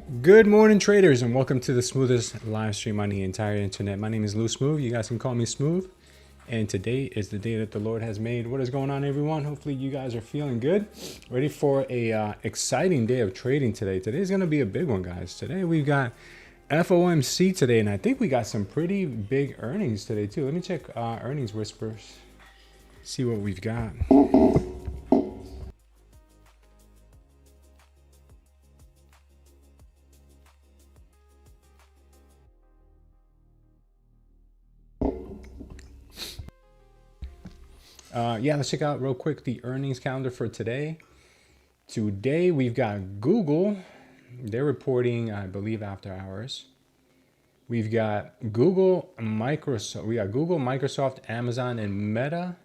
Good morning, traders, and welcome to the smoothest live stream on the entire internet. My name is Lou Smooth. You guys can call me Smooth. And today is the day that the Lord has made. What is going on, everyone? Hopefully you guys are feeling good. Ready for a exciting day of trading today. Today's going to be a big one, guys. Today we've got FOMC today, and I think we got some pretty big earnings today, too. Let me check earnings whispers, see what we've got. Yeah, let's check out real quick the earnings calendar for today. Today we've got Google. They're reporting, I believe, after hours. We've got Google, Microsoft. We got Google, Microsoft, Amazon, and Meta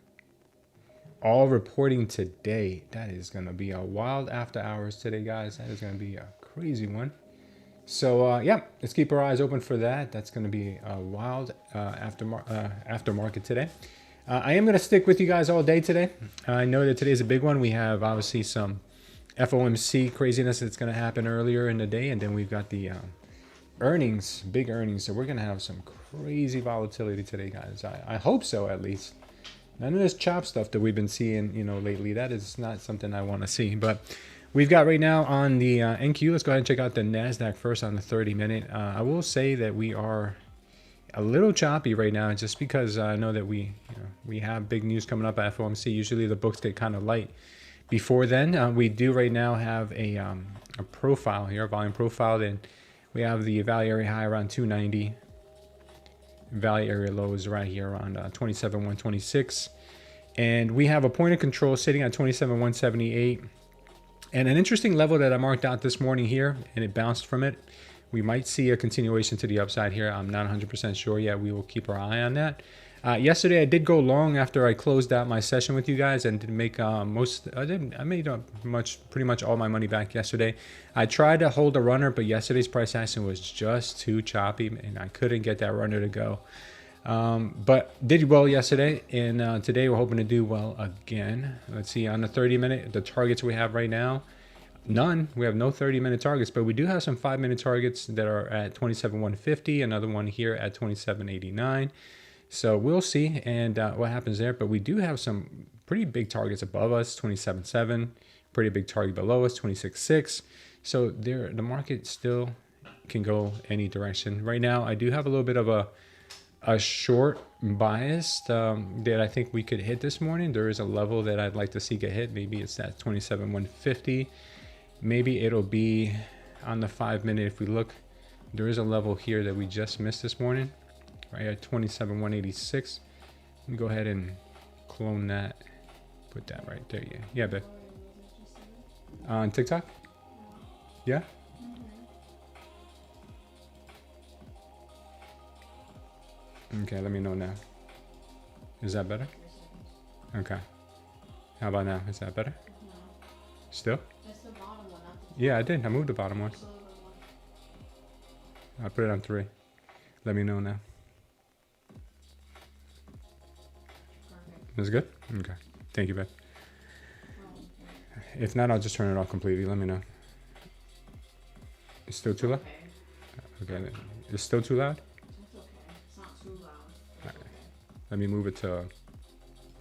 all reporting today. That is going to be a wild after hours today, guys. That is going to be a crazy one. So yeah, let's keep our eyes open for that. That's going to be a wild aftermarket today. I am going to stick with you guys all day today. I know that today's a big one. We have obviously some FOMC craziness that's going to happen earlier in the day. And then we've got the earnings, big earnings. So we're going to have some crazy volatility today, guys. I hope so, at least. None of this chop stuff that we've been seeing, lately. That is not something I want to see. But we've got right now on the NQ. Let's go ahead and check out the Nasdaq first on the 30-minute. I will say that we are a little choppy right now, just because I know that we have big news coming up at FOMC. Usually the books get kind of light before then. We do right now have a profile here, a volume profile. Then we have the value area high around 290. Value area low is right here around 27,126. And we have a point of control sitting at 27,178. And an interesting level that I marked out this morning here, and it bounced from it. We might see a continuation to the upside here. I'm not 100% sure yet. We will keep our eye on that. Yesterday I did go long after I closed out my session with you guys and did make I made pretty much all my money back yesterday. I tried to hold a runner, but yesterday's price action was just too choppy and I couldn't get that runner to go. But did well yesterday, and today we're hoping to do well again. Let's see, on the 30-minute, the targets we have right now, none. We have no 30-minute targets, but we do have some 5-minute targets that are at 27,150. Another one here at 27.89. So we'll see and what happens there. But we do have some pretty big targets above us, 27.7. Pretty big target below us, 26.6. So the market still can go any direction. Right now, I do have a little bit of a short bias that I think we could hit this morning. There is a level that I'd like to see get hit. Maybe it's at 27,150. Maybe it'll be on the 5-minute. If we look, there is a level here that we just missed this morning, right at 27,186. Let me go ahead and clone that. Put that right there. Yeah, babe. On TikTok? Yeah? Okay, let me know now. Is that better? Okay. How about now? Is that better? Still? Yeah, I did. I moved the bottom one. I put it on 3. Let me know now. That's good? Okay. Thank you, babe. If not, I'll just turn it off completely. Let me know. It's still too loud? Okay. It's still too loud? It's okay. It's not too loud. Right. Let me move it to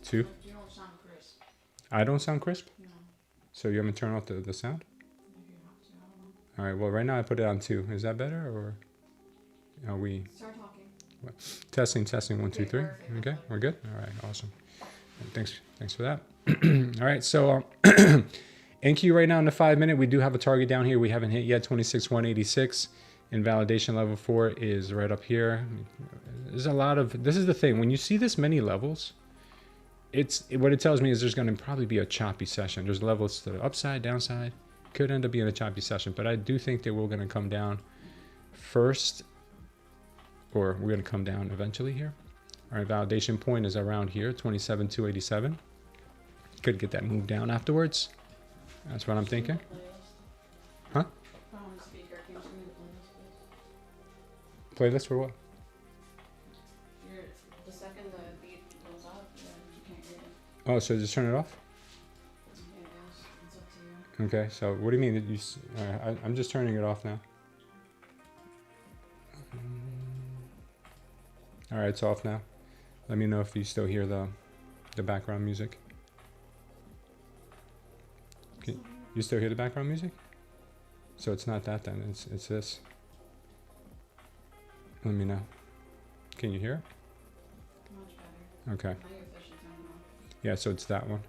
2. You don't sound crisp. I don't sound crisp? No. So you want me to turn off the sound? If you have to, I don't know. All right. Well, right now I put it on 2. Is that better, or are we Start talking. testing? 1, 2, 3. Perfect. Okay, we're good. All right. Awesome. Thanks for that. All right. So NQ right now in the 5-minute, we do have a target down here. We haven't hit yet, 26,186. And validation level 4 is right up here. There's a lot of, this is the thing, when you see this many levels, what it tells me is there's going to probably be a choppy session. There's levels to the upside, downside, could end up being a choppy session, but I do think that we're going to come down first, or we're going to come down eventually here. All right, validation point is around here, 27,287. Could get that move down afterwards. That's what I'm thinking. Huh? Put on the speaker. Can you send me the playlist, please? Playlist for what? The second the beat goes up, then you can't hear it. Oh, so just turn it off? Yeah, guys, it's up to you. Okay, so what do you mean that I'm just turning it off now. All right, it's off now. Let me know if you still hear the background music. Okay. You still hear the background music? So it's not that then, it's this. Let me know. Can you hear it? Much better. Okay. Now you're officially turning off. Yeah, so it's that one. I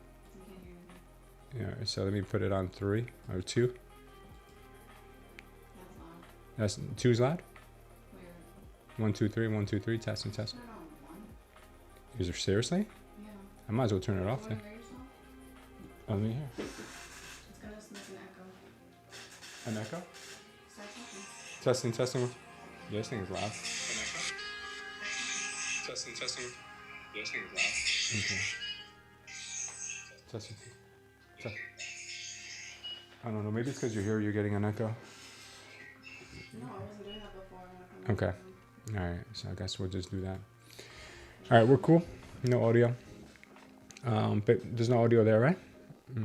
can't hear anything. Yeah, so let me put it on 3 or 2. That's loud. That's 2's loud? Weird. 1, 2, 3, 1, 2, 3, testing, testing. Turn it on one. Is there seriously? Yeah. I might as well turn it off Can then. you hear yourself? Oh, let me hear. It's gonna make an echo. An echo? Start talking. Testing, testing. Yeah, this thing is loud. An echo? Testing, testing. Yeah, this thing is loud. Okay. Testing. I don't know. Maybe it's because you're here. You're getting an echo. No, I wasn't doing that before. When I Okay. come All right. So I guess we'll just do that. All right. We're cool. No audio. But there's no audio there, right?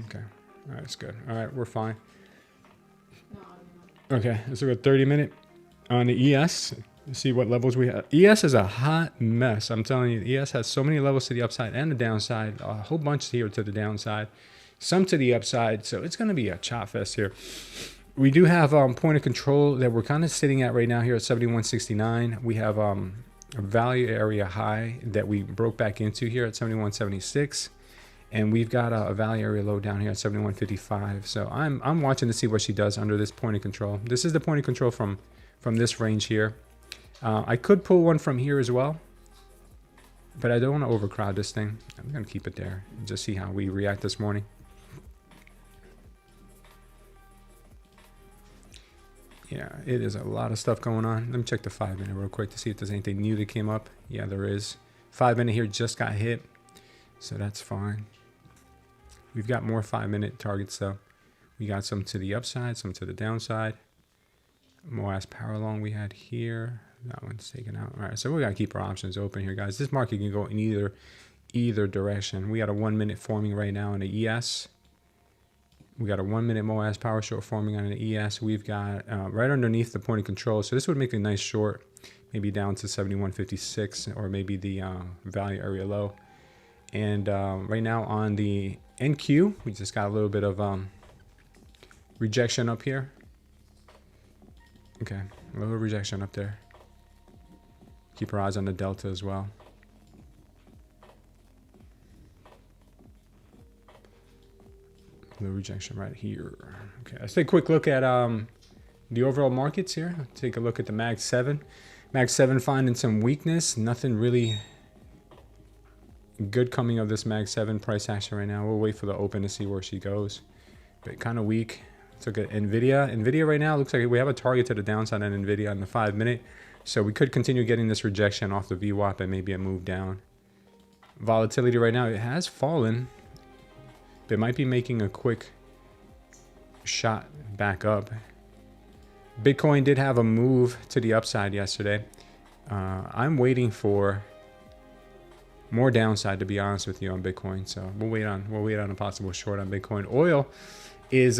Okay. All right. It's good. All right. We're fine. No audio. Okay. Let's look at 30-minute on the ES. See what levels we have. ES is a hot mess. I'm telling you, ES has so many levels to the upside and the downside. A whole bunch here to the downside, some to the upside. So it's going to be a chop fest here. We do have point of control that we're kind of sitting at right now here at 71.69. We have a value area high that we broke back into here at 71.76. And we've got a value area low down here at 71.55. So I'm watching to see what she does under this point of control. This is the point of control from this range here. I could pull one from here as well, but I don't want to overcrowd this thing. I'm going to keep it there and just see how we react this morning. Yeah, it is a lot of stuff going on. Let me check the 5-minute real quick to see if there's anything new that came up. Yeah, there is. 5-minute here just got hit, so that's fine. We've got more 5-minute targets though. We got some to the upside, some to the downside. MOAS power long we had here. That one's taken out. All right, so we got to keep our options open here, guys. This market can go in either direction. We got a 1-minute forming right now in the ES. We got a 1-minute MOAS power short forming on the ES. We've got right underneath the point of control. So this would make a nice short, maybe down to 71.56 or maybe the value area low. And right now on the NQ, we just got a little bit of rejection up here. Okay, a little rejection up there. Keep our eyes on the delta as well. A little rejection right here. Okay, let's take a quick look at the overall markets here. Take a look at the Mag 7. Mag 7 finding some weakness. Nothing really good coming of this Mag 7 price action right now. We'll wait for the open to see where she goes. But kind of weak. Let's look at NVIDIA. NVIDIA right now looks like we have a target to the downside on NVIDIA on the 5-minute. So we could continue getting this rejection off the VWAP and maybe a move down. Volatility right now, it has fallen. They might be making a quick shot back up. Bitcoin did have a move to the upside yesterday. I'm waiting for more downside, to be honest with you, on Bitcoin. So we'll wait on a possible short on Bitcoin. Oil is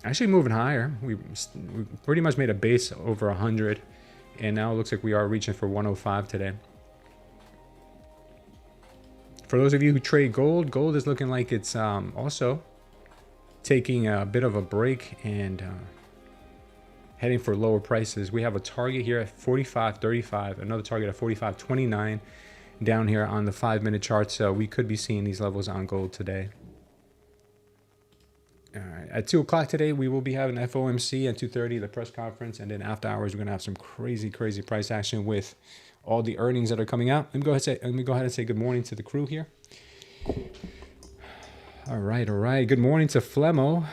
actually moving higher. We pretty much made a base over 100, and now it looks like we are reaching for 105 today. For those of you who trade gold, gold is looking like it's also taking a bit of a break and heading for lower prices. We have a target here at 45.35, another target at 45.29 down here on the 5-minute chart. So we could be seeing these levels on gold today. All right. At 2 o'clock today, we will be having FOMC at 2:30, the press conference. And then after hours, we're going to have some crazy price action with all the earnings that are coming out. Let me go ahead and say good morning to the crew here. All right. Good morning to Flemo.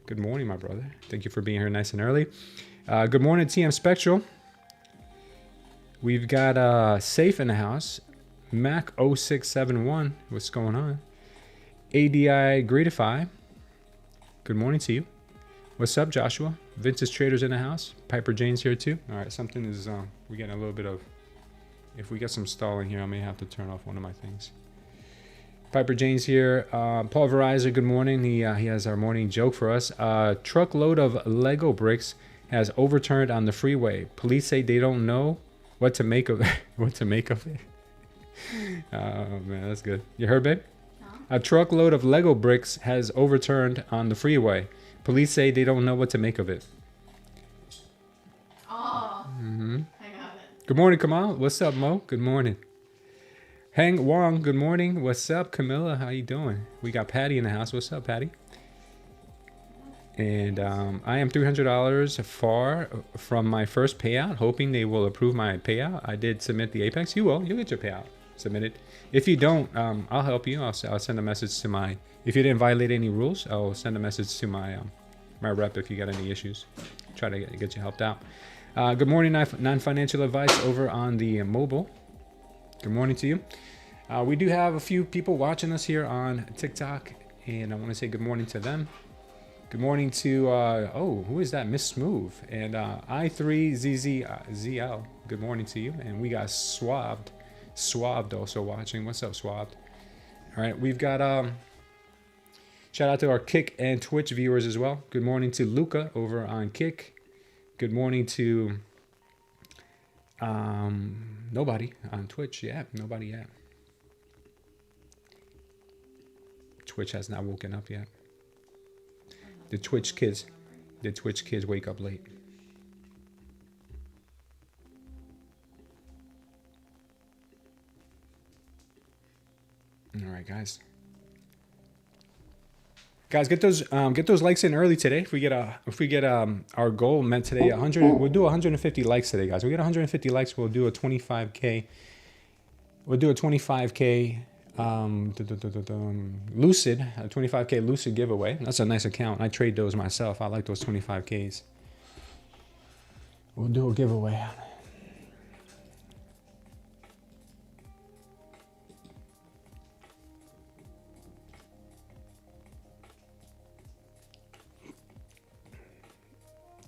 Good morning, my brother. Thank you for being here nice and early. Good morning, TM Spectral. We've got Safe in the house. Mac 0671. What's going on? ADI Greetify. Good morning to you. What's up, Joshua? Vince's Traders in the house. Piper Jane's here too. All right, something is we're getting a little bit of. If we get some stalling here, I may have to turn off one of my things. Piper Jane's here. Paul Verizer, good morning. He has our morning joke for us. Truckload of Lego bricks has overturned on the freeway. Police say they don't know what to make of what to make of it. Oh man, that's good. You heard, babe? Huh? A truckload of Lego bricks has overturned on the freeway. Police say they don't know what to make of it. Oh. Mm-hmm. I got it. Good morning, Kamal. What's up, Mo? Good morning. Hang Wong, good morning. What's up, Camilla? How you doing? We got Patty in the house. What's up, Patty? And I am $300 far from my first payout, hoping they will approve my payout. I did submit the Apex. You will. You'll get your payout submitted. If you don't, I'll help you. I'll send a message to my... If you didn't violate any rules, I'll send a message to my my rep if you got any issues. Try to get you helped out. Good morning, non-financial advice over on the mobile. Good morning to you. We do have a few people watching us here on TikTok, and I want to say good morning to them. Good morning to, oh, who is that? Miss Smooth. And I3ZZL. Good morning to you. And we got Swabbed also watching. What's up, Swabbed? All right, we've got, shout out to our Kick and Twitch viewers as well. Good morning to Luca over on Kick. Good morning to, nobody on Twitch. Yeah, nobody yet. Twitch has not woken up yet. The Twitch kids wake up late. All right, guys. Guys, get those likes in early today. If we get our goal met today, 100, we'll do 150 likes today, guys. We get 150 likes, we'll do a 25K. We'll do a 25K Lucid, a 25K Lucid giveaway. That's a nice account. I trade those myself. I like those 25Ks. We'll do a giveaway.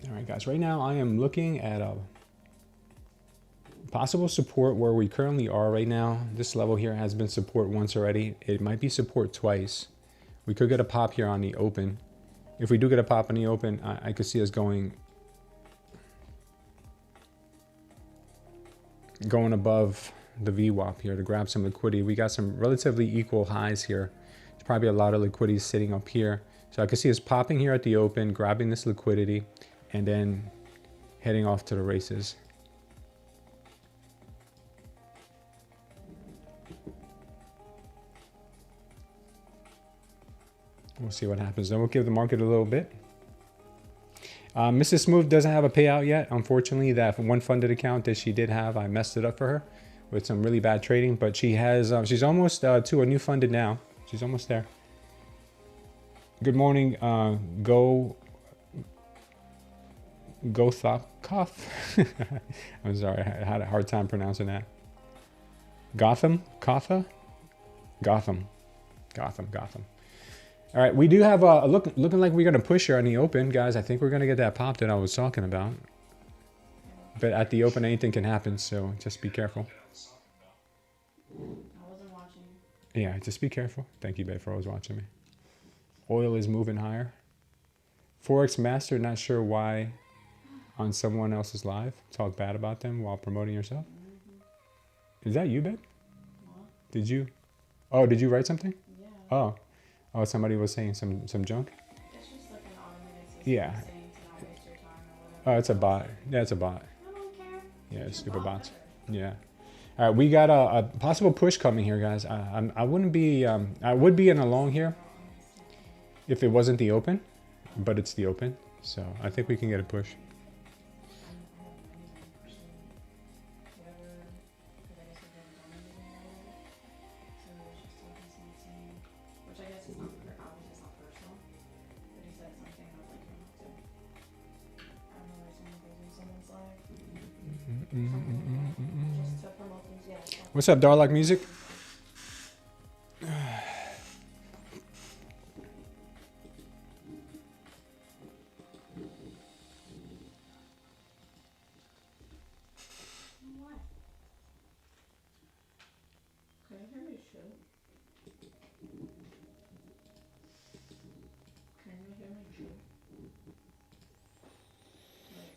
All right, guys. Right now, I am looking at a possible support where we currently are right now. This level here has been support once already. It might be support twice. We could get a pop here on the open. If we do get a pop on the open, I could see us going above the VWAP here to grab some liquidity. We got some relatively equal highs here. There's probably a lot of liquidity sitting up here. So I could see us popping here at the open, grabbing this liquidity, and then heading off to the races. We'll see what happens. Then we'll give the market a little bit. Mrs. Smooth doesn't have a payout yet. Unfortunately, that one funded account that she did have, I messed it up for her with some really bad trading. But she has, she's almost to a new funded now. She's almost there. Good morning, Gothakov. I'm sorry, I had a hard time pronouncing that. Gotham. All right, we do have looking like we're gonna push here on the open, guys. I think we're gonna get that pop that I was talking about. But at the open, anything can happen, so just be careful. I wasn't watching. Yeah, just be careful. Thank you, babe, for always watching me. Oil is moving higher. Forex Master, not sure why on someone else's live talk bad about them while promoting yourself. Is that you, babe? What? Did you? Oh, did you write something? Yeah. Oh, somebody was saying some junk? It's just like an automated system Yeah. saying to not waste your time or whatever. Oh, it's a bot. Yeah, it's a bot. I don't care. Yeah, Just stupid bot bots. whatever. Yeah. All right, we got a possible push coming here, guys. I wouldn't be, I would be in a long here if it wasn't the open, but it's the open. So I think we can get a push. What's up, Darlock Music?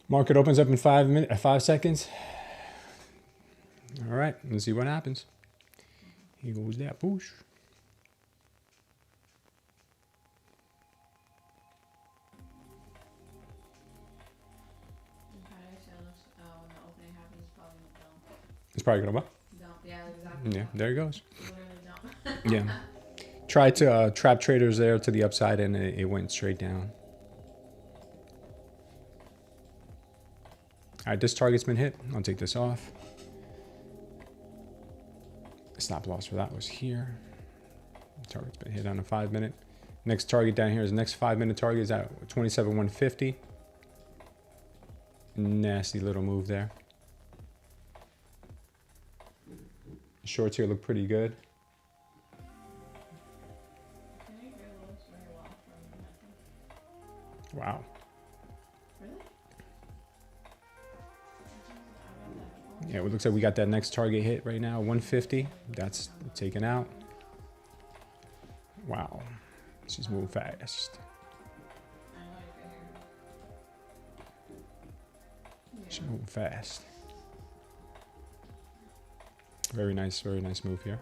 Market opens up in 5 seconds. right, let's see what happens. Here goes that push. When the opening happens, probably don't. It's probably gonna what? Don't. Yeah, exactly. Yeah, there it goes. Literally don't. Yeah. Tried to trap traders there to the upside, and it went straight down. All right, this target's been hit. I'll take this off. Stop loss for that was here. Target's been hit on a 5 minute. Next target down here is the next 5 minute target is at 27,150. Nasty little move there. Shorts here look pretty good. Wow. Really? Yeah, it looks like we got that next target hit right now, 150. That's taken out. Wow. She's moving fast. She's moving fast. Very nice move here.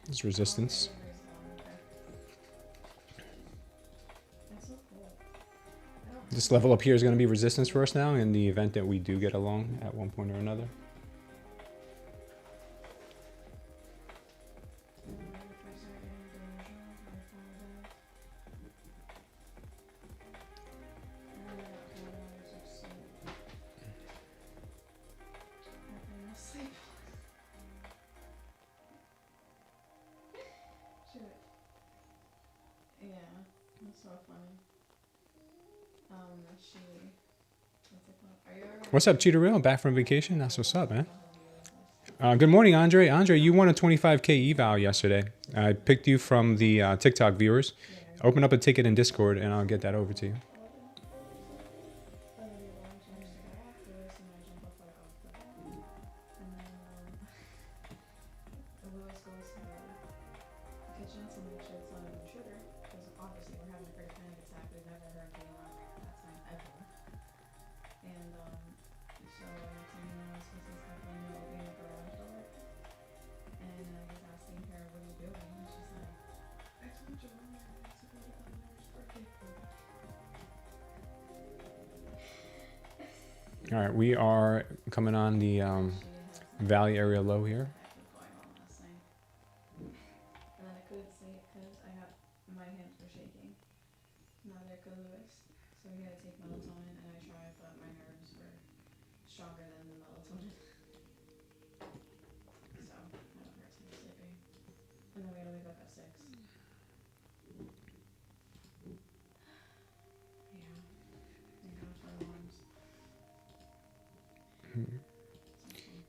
There's resistance. This level up here is going to be resistance for us now in the event that we do get along at one point or another. What's up, Cheetah Real? Back from vacation? That's what's up, man. Good morning, Andre. Andre, you won a 25K eval yesterday. I picked you from the TikTok viewers. Open up a ticket in Discord, and I'll get that over to you. All right, we are coming on the valley area low here.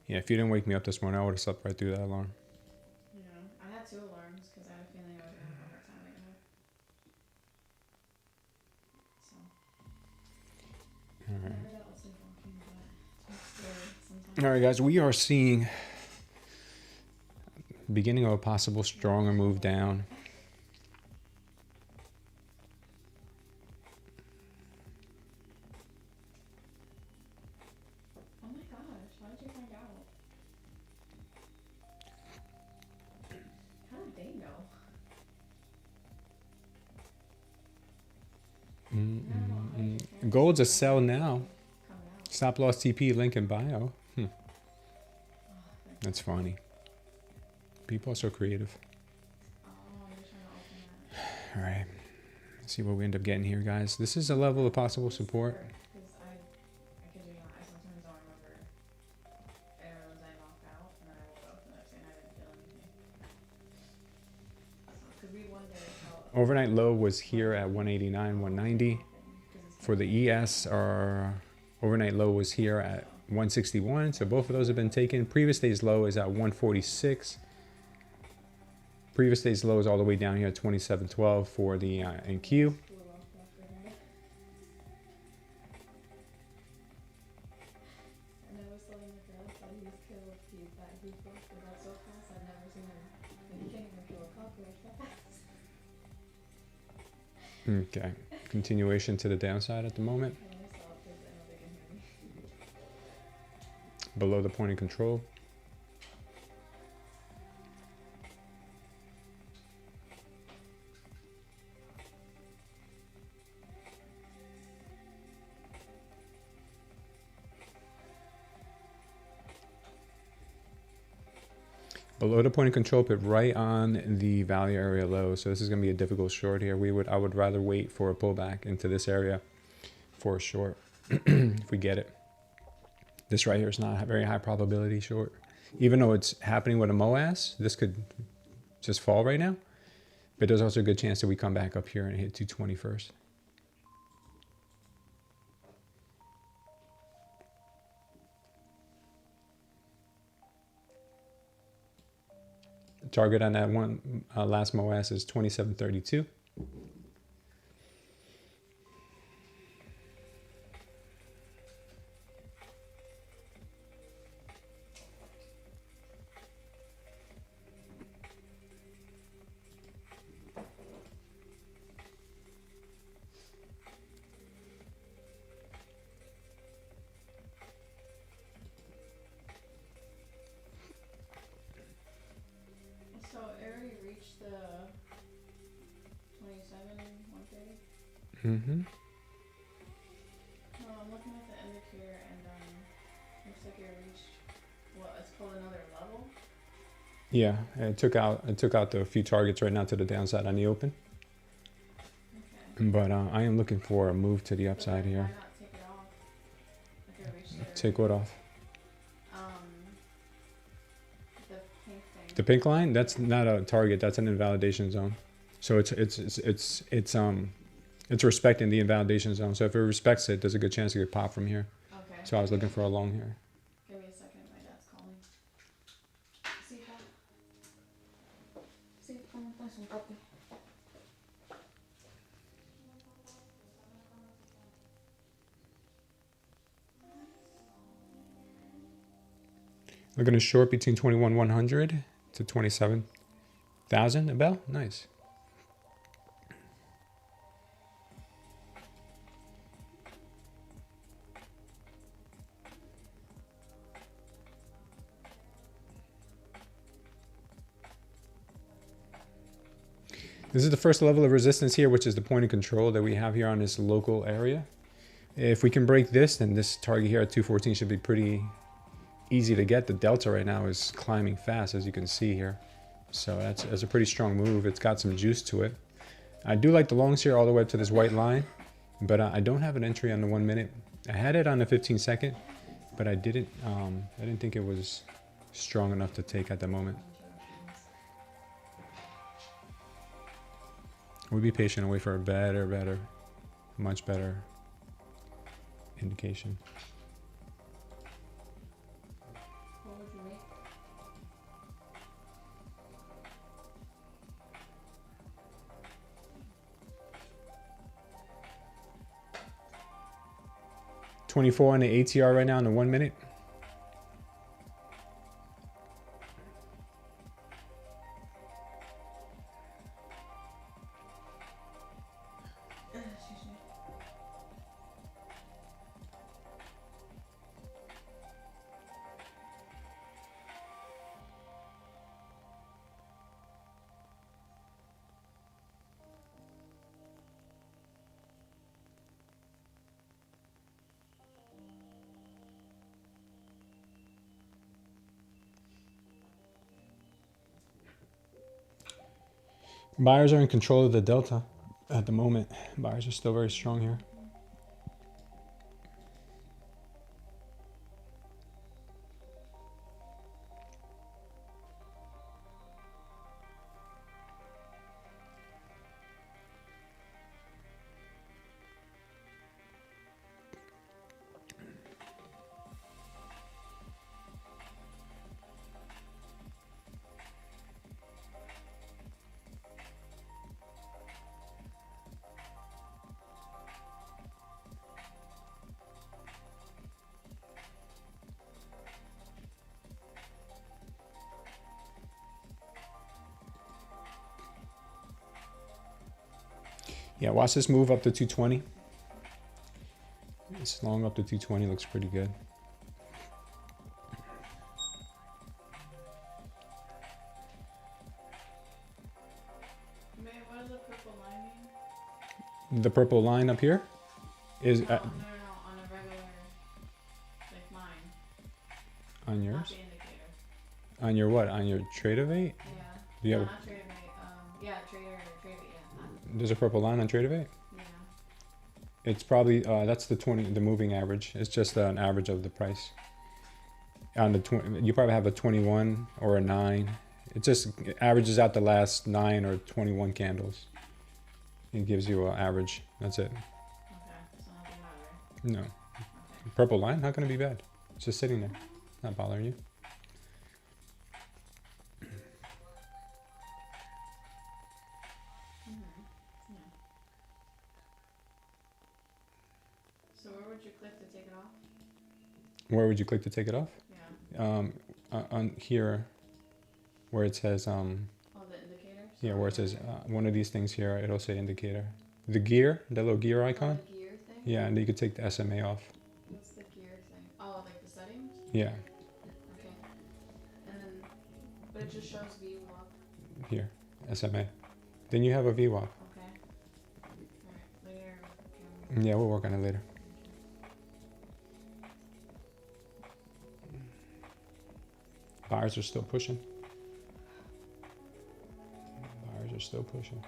Yeah, if you didn't wake me up this morning, I would have slept right through that alarm. Yeah, I had 2 alarms because I had a feeling I was going to have a hard time waking up. So. All right, guys, we are seeing beginning of a possible stronger move down. Gold's a sell now. Stop loss TP link in bio. That's funny. People are so creative. All right. Let's see what we end up getting here, guys. This is a level of possible support. Overnight low was here at 189, 190. For the ES, our overnight low was here at 161. So both of those have been taken. Previous day's low is at 146. Previous day's low is all the way down here at 2712 for the NQ. kill that he posted that so fast. I've never seen him. Like, he can't even kill a cockroach that fast. Okay. Continuation to the downside at the moment. I only saw it because I know they can hear me. Below the point of control. Below the point of control, put right on the value area low. So this is going to be a difficult short here. I would rather wait for a pullback into this area for a short if we get it. This right here is not a very high probability short. Even though it's happening with a MOAS, this could just fall right now. But there's also a good chance that we come back up here and hit 220 first. Target on that one last MOAS is 2732. So it already reached the 27, 130. Mm-hmm. No, I'm looking at the indicator and looks like it reached what it's called another level. Yeah, it took out the few targets right now to the downside on the open. Okay. But I am looking for a move to the upside Why here. not take it off? If it reached there. Take what off? The pink thing. The pink line? That's not a target. That's an invalidation zone. So it's respecting the invalidation zone. So if it respects it, there's a good chance it could pop from here. Okay. So I was looking for a long here. Give me a second. My dad's calling. Sí, pa. Sí, ¿cómo estás, un papi? Looking to short between 21,100 to 27,000 a bell. Nice. This is the first level of resistance here, which is the point of control that we have here on this local area. If we can break this, then this target here at 214 should be pretty easy to get. The delta right now is climbing fast, as you can see here. So that's a pretty strong move. It's got some juice to it. I do like the longs here all the way up to this white line, but I don't have an entry on the 1 minute. I had it on the 15 second, but I didn't think it was strong enough to take at the moment. We'll be patient and wait for a much better indication. What would you make? $24 on the ATR right now in the 1 minute. Excuse me. Buyers are in control of the delta at the moment. Buyers are still very strong here. Yeah, watch this move up to 220. It's long up to 220, looks pretty good. Wait, what does the purple line mean? The purple line up here is No, no, on a regular, like mine. On Not yours? the indicator. On your what? On your Tradeday? Yeah. Do you No, have? not Tradeday. Yeah, Tradeday. Yeah. There's a purple line on Tradeday. Yeah. It's probably that's the moving average. It's just an average of the price. On the 20, you probably have a 21 or a 9. It just averages out the last 9 or 21 candles. It gives you an average. That's it. Okay, so nothing bad, right? No. Okay. Purple line? How can it be bad? It's just sitting there. Not bothering you. Yeah. So where would you click to take it off? Where would you click to take it off? Yeah. On here, where it says Oh, the indicators? yeah, where it says one of these things here, it'll say indicator. The gear, the little gear icon. The gear thing? Yeah, and you could take the SMA off. What's the gear thing? Oh, like the settings? Yeah, Okay. And then, but it just shows VWAP. here, SMA. Then you have a VWAP. Okay. Alright, later. Okay. Yeah, we'll work on it later. Buyers are still pushing. Buyers are still pushing.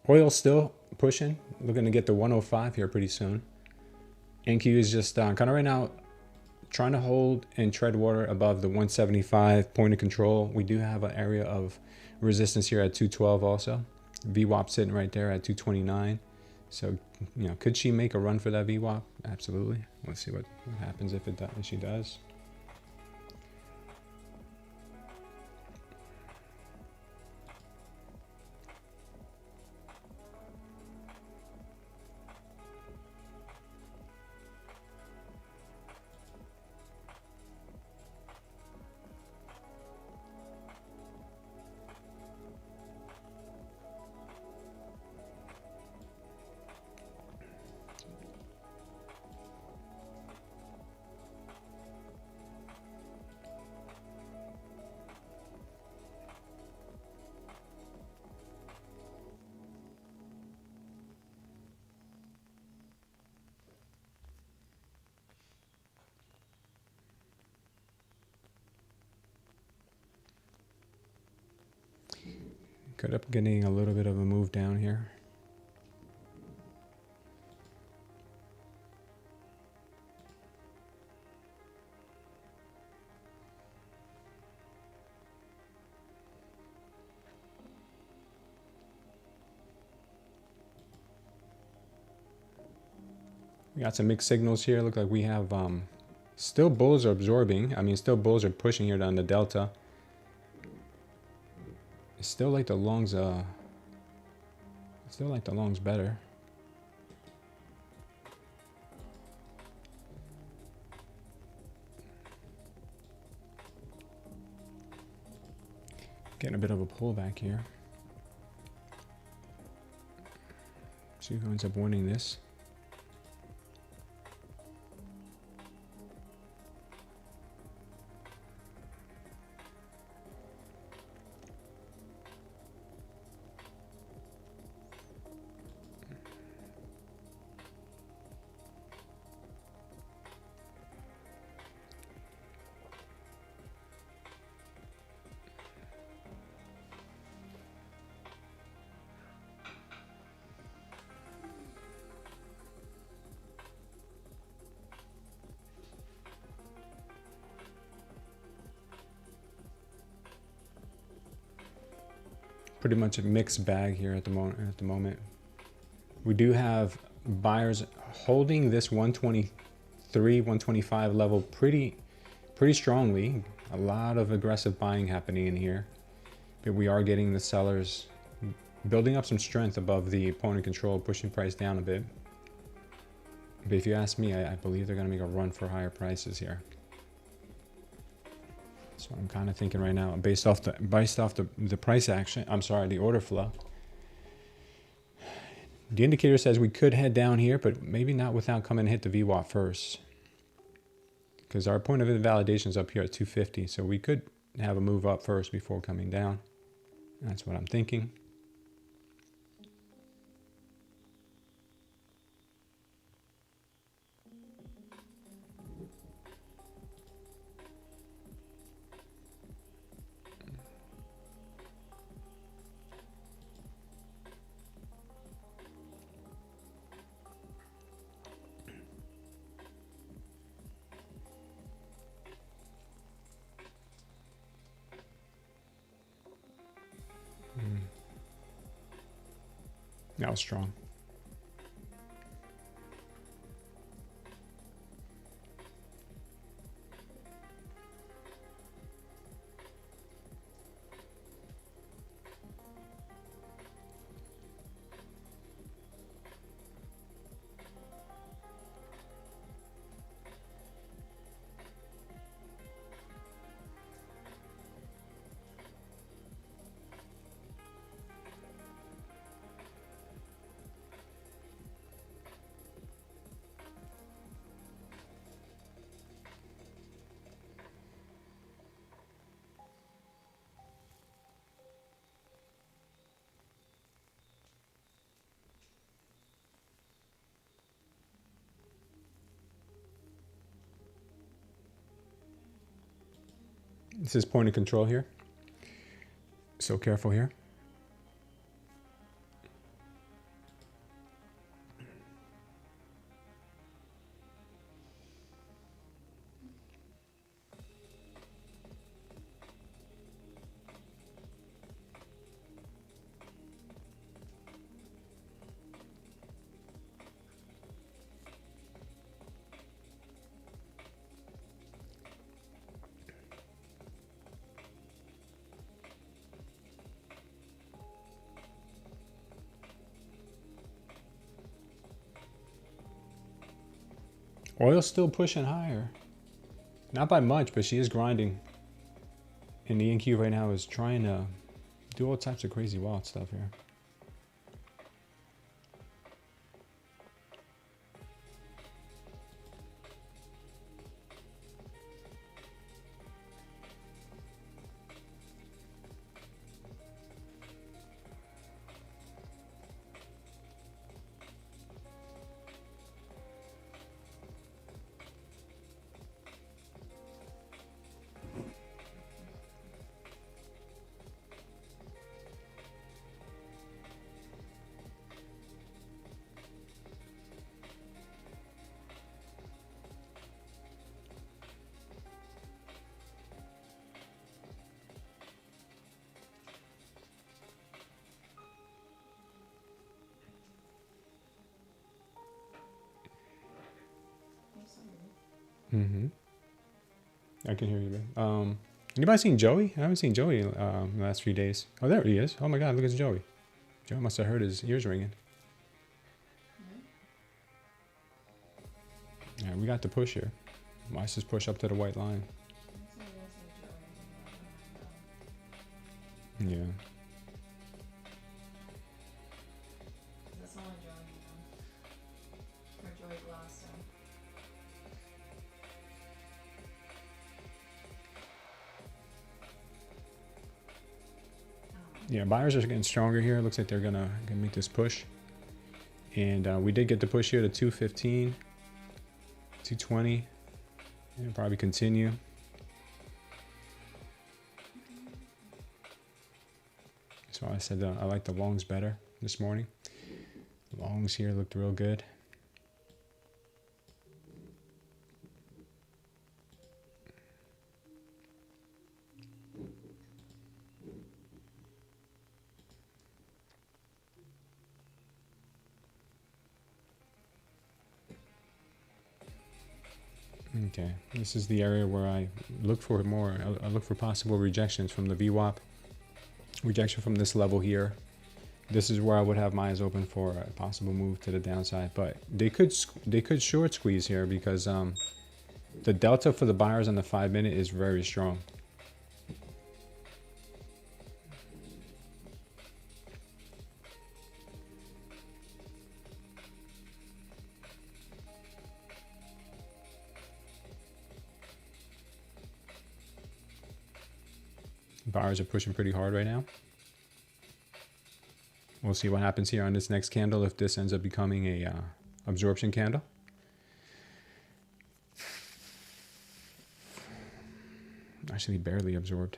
Oil still pushing, looking to get to 105 here pretty soon. NQ is just kind of right now trying to hold and tread water above the 175 point of control. We do have an area of resistance here at 212 also. VWAP sitting right there at 229. So, you know, could she make a run for that VWAP? Absolutely. Let's see what happens if she does. Could up getting a little bit of a move down here. We got some mixed signals here. Look like we have still bulls are absorbing. I mean, still bulls are pushing here down the delta. It's still like the longs Still like the longs better. Getting a bit of a pullback here. See who ends up winning this. Pretty much a mixed bag here at the moment. We do have buyers holding this 123, 125 level pretty strongly. A lot of aggressive buying happening in here, but we are getting the sellers building up some strength above the opponent control, pushing price down a bit. But if you ask me, I believe they're going to make a run for higher prices here. That's what I'm kind of thinking right now, based off the price action. I'm sorry, the order flow. The indicator says we could head down here, but maybe not without coming and hit the VWAP first, because our point of invalidation is up here at 250. So we could have a move up first before coming down. That's what I'm thinking. That was strong. This is point of control here. So careful here. Oil's still pushing higher. Not by much, but she is grinding. And the NQ right now is trying to do all types of crazy wild stuff here. Mm-hmm. I can hear you, man. Anybody seen Joey? I haven't seen Joey in the last few days. Oh, there he is. Oh my God, look at Joey. Joe must have heard his ears ringing. Yeah, we got the push here. Why is this push up to the white line? Yeah. That's not Joey, or Joey Glass. Yeah, buyers are getting stronger here. Looks like they're gonna make this push. And we did get the push here to 215, 220. And probably continue. That's why I said I like the longs better this morning. Longs here looked real good. Okay, this is the area where I look for more. I look for possible rejections from the VWAP. Rejection from this level here. This is where I would have my eyes open for a possible move to the downside. But they could short squeeze here because the delta for the buyers on the 5-minute is very strong. Buyers are pushing pretty hard right now. We'll see what happens here on this next candle if this ends up becoming a absorption candle. Actually barely absorbed.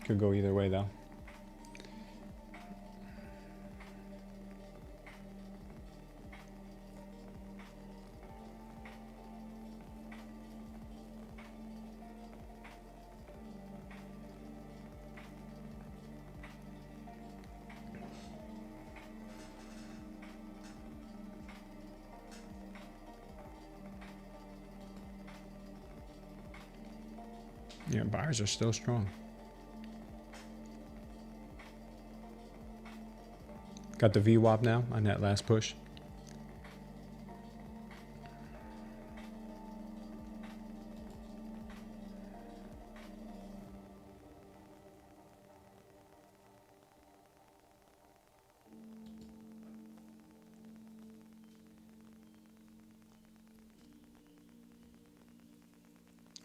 Could go either way though. Yeah, buyers are still strong. Got the VWAP now on that last push.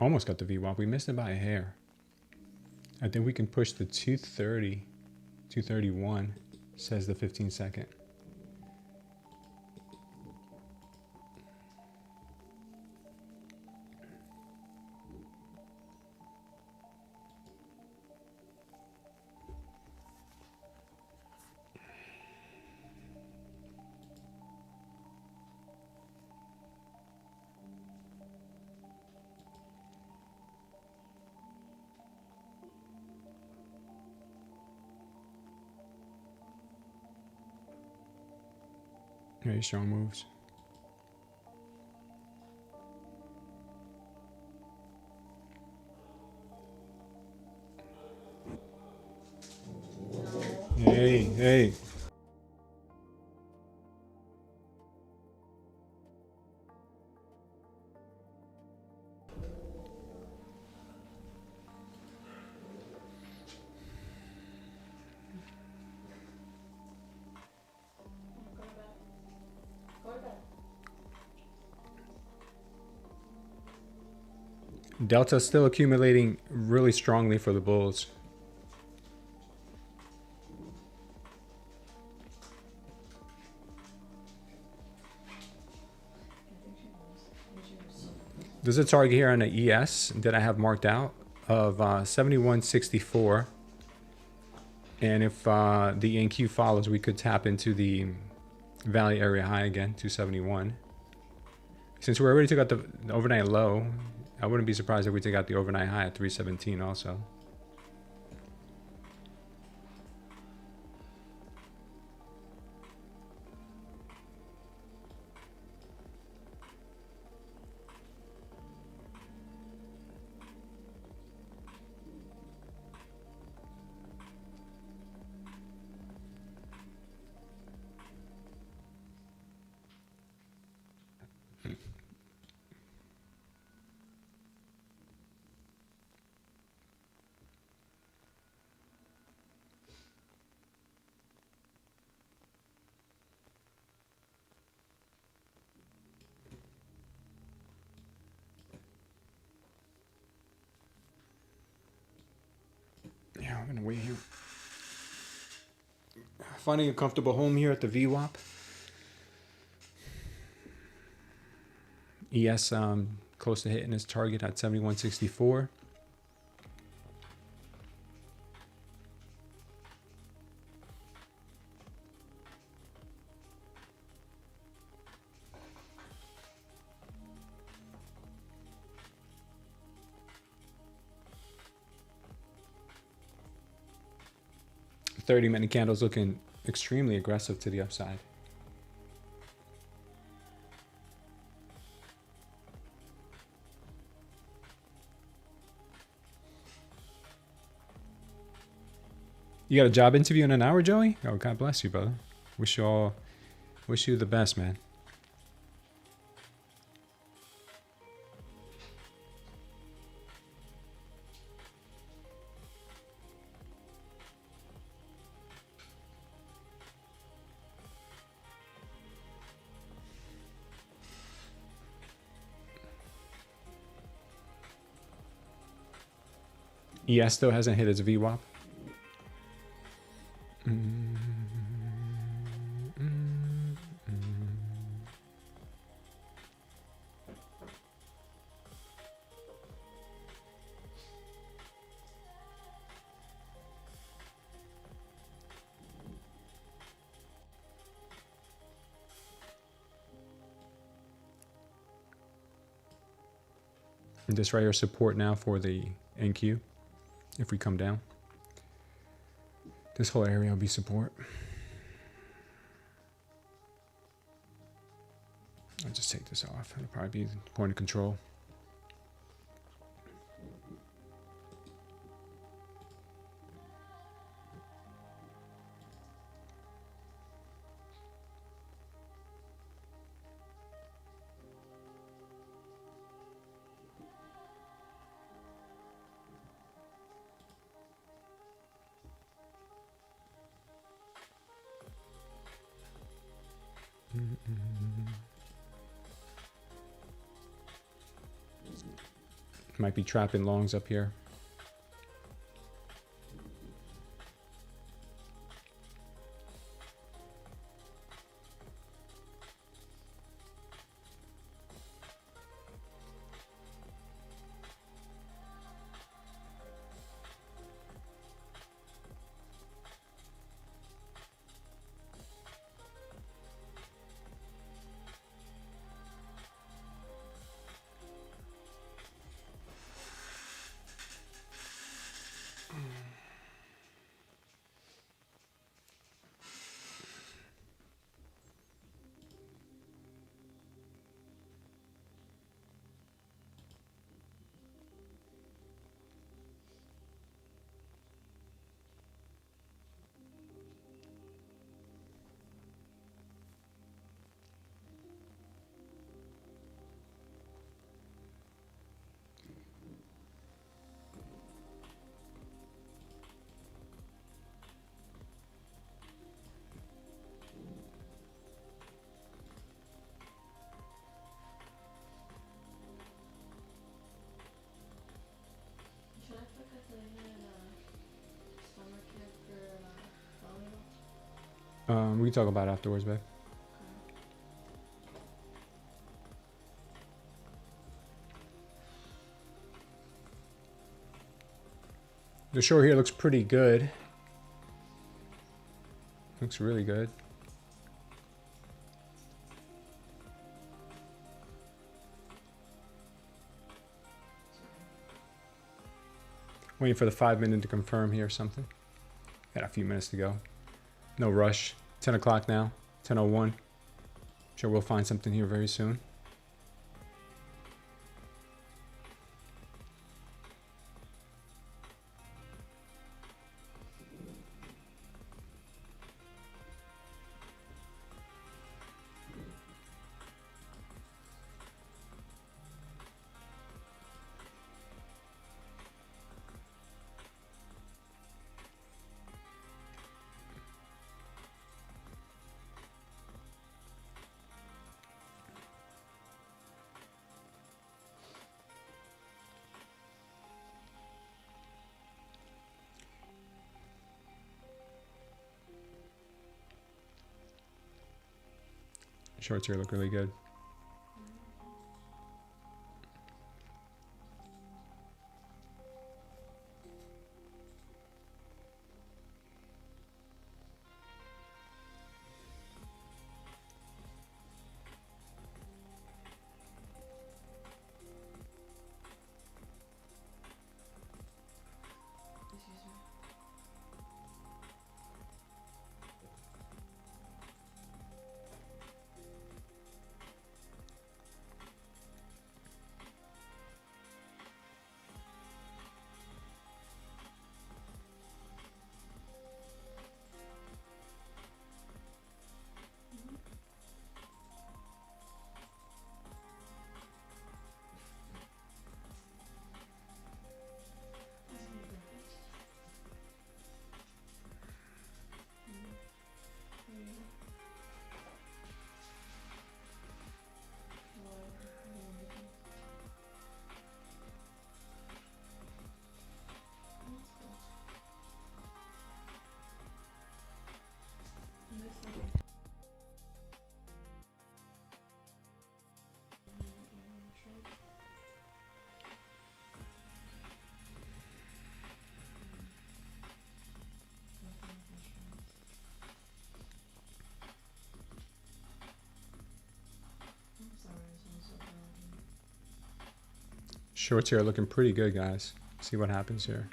Almost got the VWAP. We missed it by a hair. I think we can push the 230, 231, says the 15-second. Very strong moves. Hey, hey. Delta still accumulating really strongly for the bulls. There's a target here on the ES that I have marked out of 71.64. And if the NQ follows, we could tap into the value area high again, 271. Since we already took out the overnight low, I wouldn't be surprised if we take out the overnight high at 317 also. Yeah, I'm gonna wait here. Finding a comfortable home here at the VWAP. ES close to hitting his target at 71.64. $30-minute candles looking extremely aggressive to the upside. You got a job interview in an hour, Joey? Oh, God bless you, brother. Wish you the best, man. ES still hasn't hit its VWAP. This right here support now for the NQ. If we come down, this whole area will be support. I'll just take this off. It'll probably be point of control. Might be trapping longs up here. We can talk about it afterwards, babe. The short here looks pretty good. Looks really good. Waiting for the 5 minute to confirm here or something. Got a few minutes to go. No rush. 10 o'clock now. 10:01. Sure we'll find something here very soon. Shorts here look really good. Shorts here are looking pretty good, guys. See what happens here.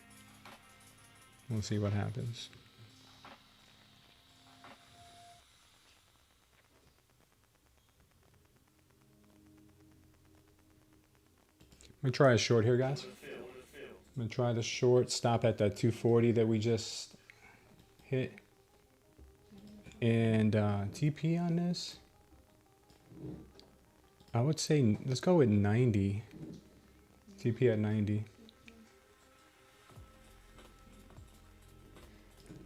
We'll see what happens. I'm gonna try a short here, guys. I'm gonna try the short, stop at that 240 that we just hit. And TP on this, I would say let's go with 90. TP at 90.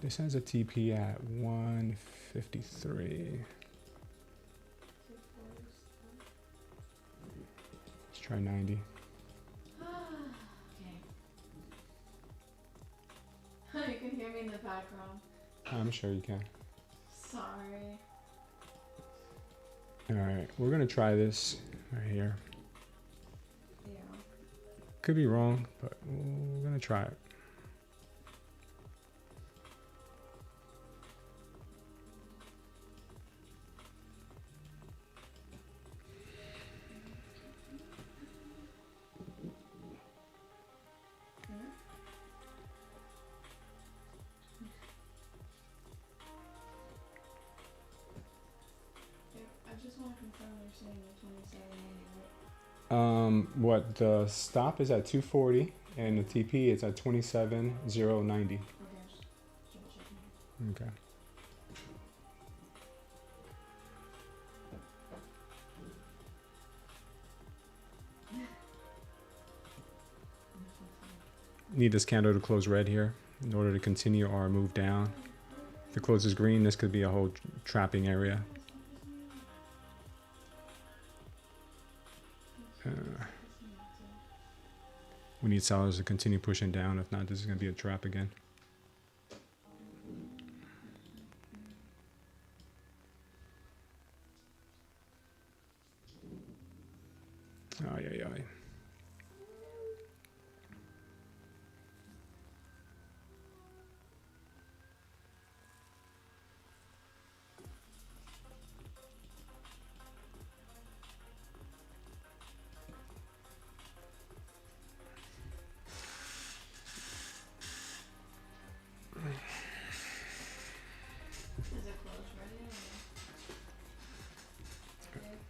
This has a TP at 153. Let's try 90. Okay. You can hear me in the background. I'm sure you can. Sorry. All right, we're gonna try this right here. Yeah. Could be wrong, but we're gonna try it. What the stop is at 240 and the TP is at 27,090. Okay. Need this candle to close red here in order to continue our move down. If it closes green, this could be a whole trapping area. We need sellers to continue pushing down. If not, this is going to be a trap again.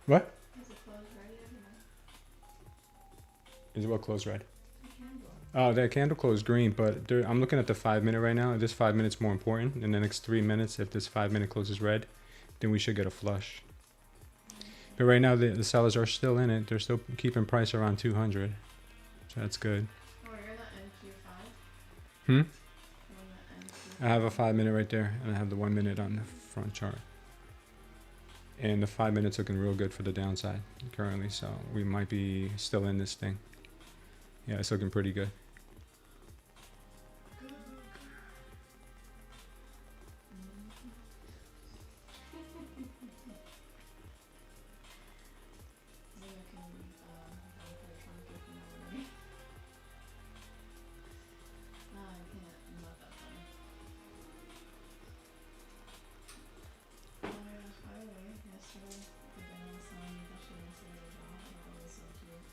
What? Is it closed red yet or not? Is it what closed red? The candle. Oh, that candle closed green, but there, I'm looking at the 5 minute right now. This 5 minutes more important. In the next 3 minutes, if this 5 minute closes red, then we should get a flush. But right now, the sellers are still in it. They're still keeping price around 200. So that's good. Oh, you're in the NQ5? Hmm? You're in the I have a 5 minute right there, and I have the 1 minute on the front chart. And the 5 minutes looking real good for the downside currently, so we might be still in this thing. Yeah, it's looking pretty good. Maybe I can, hopefully try to keep them away. No, I can't. I'm not that funny. Oh my gosh, by the way, yesterday, the guy was telling me that she wants to get a job. I thought it was so cute.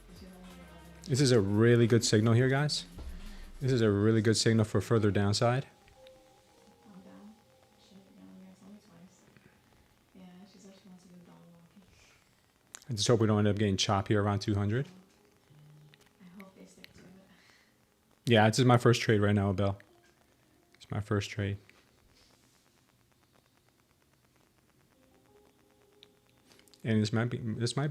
But she's only 11. This is a really good signal here, guys. This is a really good signal for further downside. I'm down. Shit, down here. It's only twice. Yeah, she said she wants to do dog walking. I just hope we don't end up getting choppy here around 200. I hope they stick to it. Yeah, this is my first trade right now, Abel. It's my first trade. And this might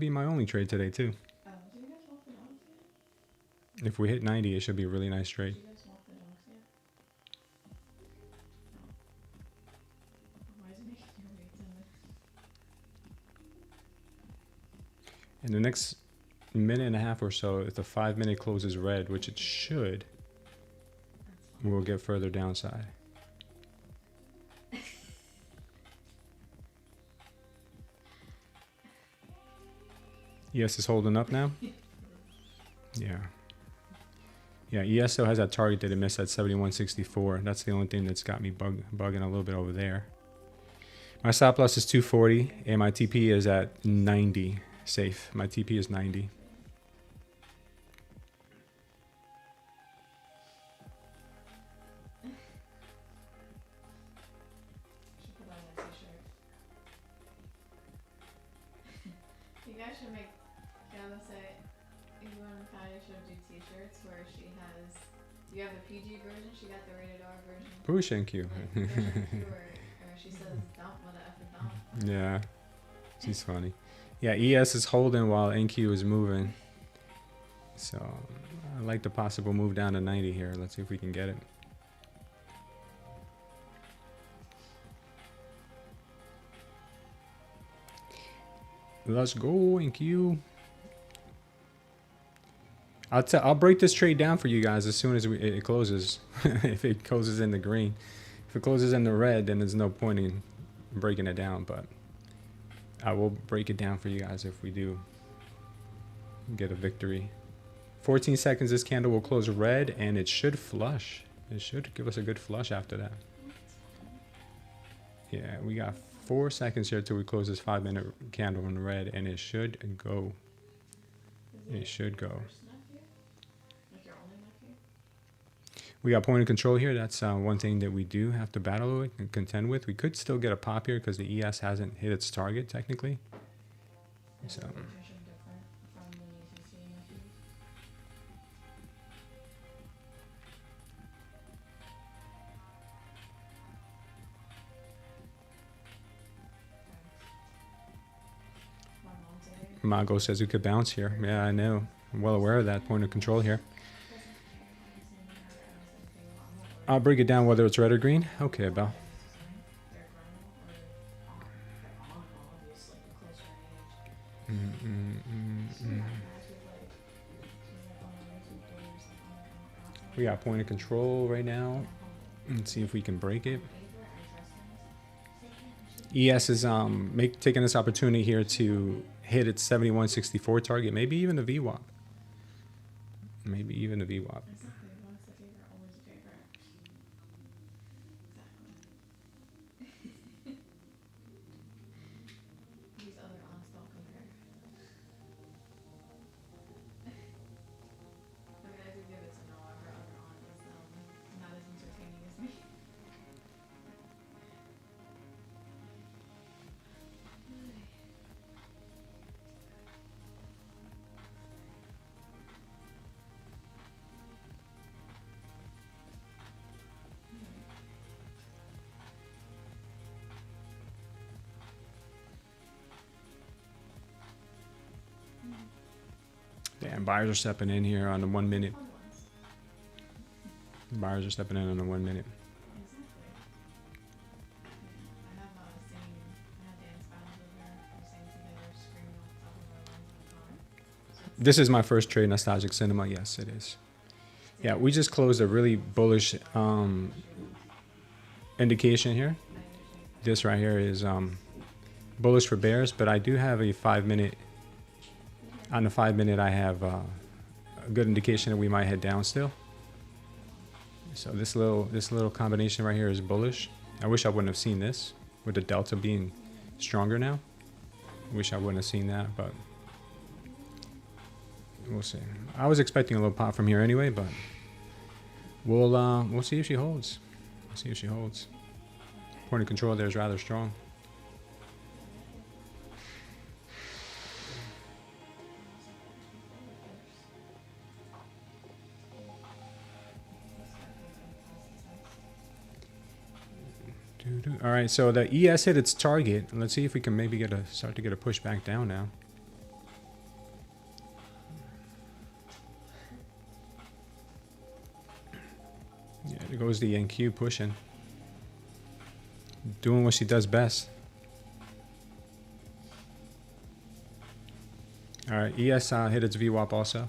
be my only trade today too. Oh, do you guys walk the dogs yet? If we hit 90, it should be a really nice trade. Do you guys walk the dogs yet? No. Why is it making you wait 10 minutes? In the next minute and a half or so, if the 5 minute closes red, which it should, That's fine. we'll get further downside. ES is holding up now. Yeah. Yeah, ES still has that target that it missed at 71.64. That's the only thing that's got me bugging a little bit over there. My stop loss is 240 and my TP is at 90. Safe. My TP is 90. Should put on that t-shirt. You guys should make say you and Patty should do t-shirts where she has you have the PG version, she got the rated R version. Push NQ. Or she says dump with the F dump. Yeah. She's funny. Yeah, ES is holding while NQ is moving. So I like the possible move down to 90 here. Let's see if we can get it. Let's go, NQ. I'll break this trade down for you guys as soon as it closes. If it closes in the green. If it closes in the red, then there's no point in breaking it down. But I will break it down for you guys if we do get a victory. 14 seconds, this candle will close red, and it should flush. It should give us a good flush after that. Yeah, we got 4 seconds here till we close this 5 minute candle in red, and it should go. It should go. Like your only nephew? We got point of control here. That's one thing that we do have to battle with and contend with. We could still get a pop here because the ES hasn't hit its target technically. Is So the nutrition different from the BTCC nephews? My mom said it. Mago says we could bounce here. Yeah, I know. I'm well aware of that point of control here. I'll break it down whether it's red or green. Okay, Bell. We got point of control right now. Let's see if we can break it. ES is taking this opportunity here to hit its 71.64 target, maybe even the VWAP. Maybe even the VWAP. Exactly. Once a favorite, always a favorite. Exactly. These other aunts don't compare. I mean, I do give it to Noah. Her other aunt is not as entertaining as me. And buyers are stepping in here on the 1 minute. Buyers are stepping in on the 1 minute. This is my first trade, Nostalgic Cinema. Yes, it is. Yeah, we just closed a really bullish indication here. This right here is bullish for bears, but I do have a 5 minute. On the 5 minute, I have a good indication that we might head down still. So this little combination right here is bullish. I wish I wouldn't have seen this with the delta being stronger now. Wish I wouldn't have seen that, but we'll see. I was expecting a little pop from here anyway, but we'll see if she holds. We'll see if she holds. Point of control there is rather strong. All right, so the ES hit its target. Let's see if we can maybe start to get a push back down now. Yeah, there goes the NQ pushing. Doing what she does best. All right, ES hit its VWAP also.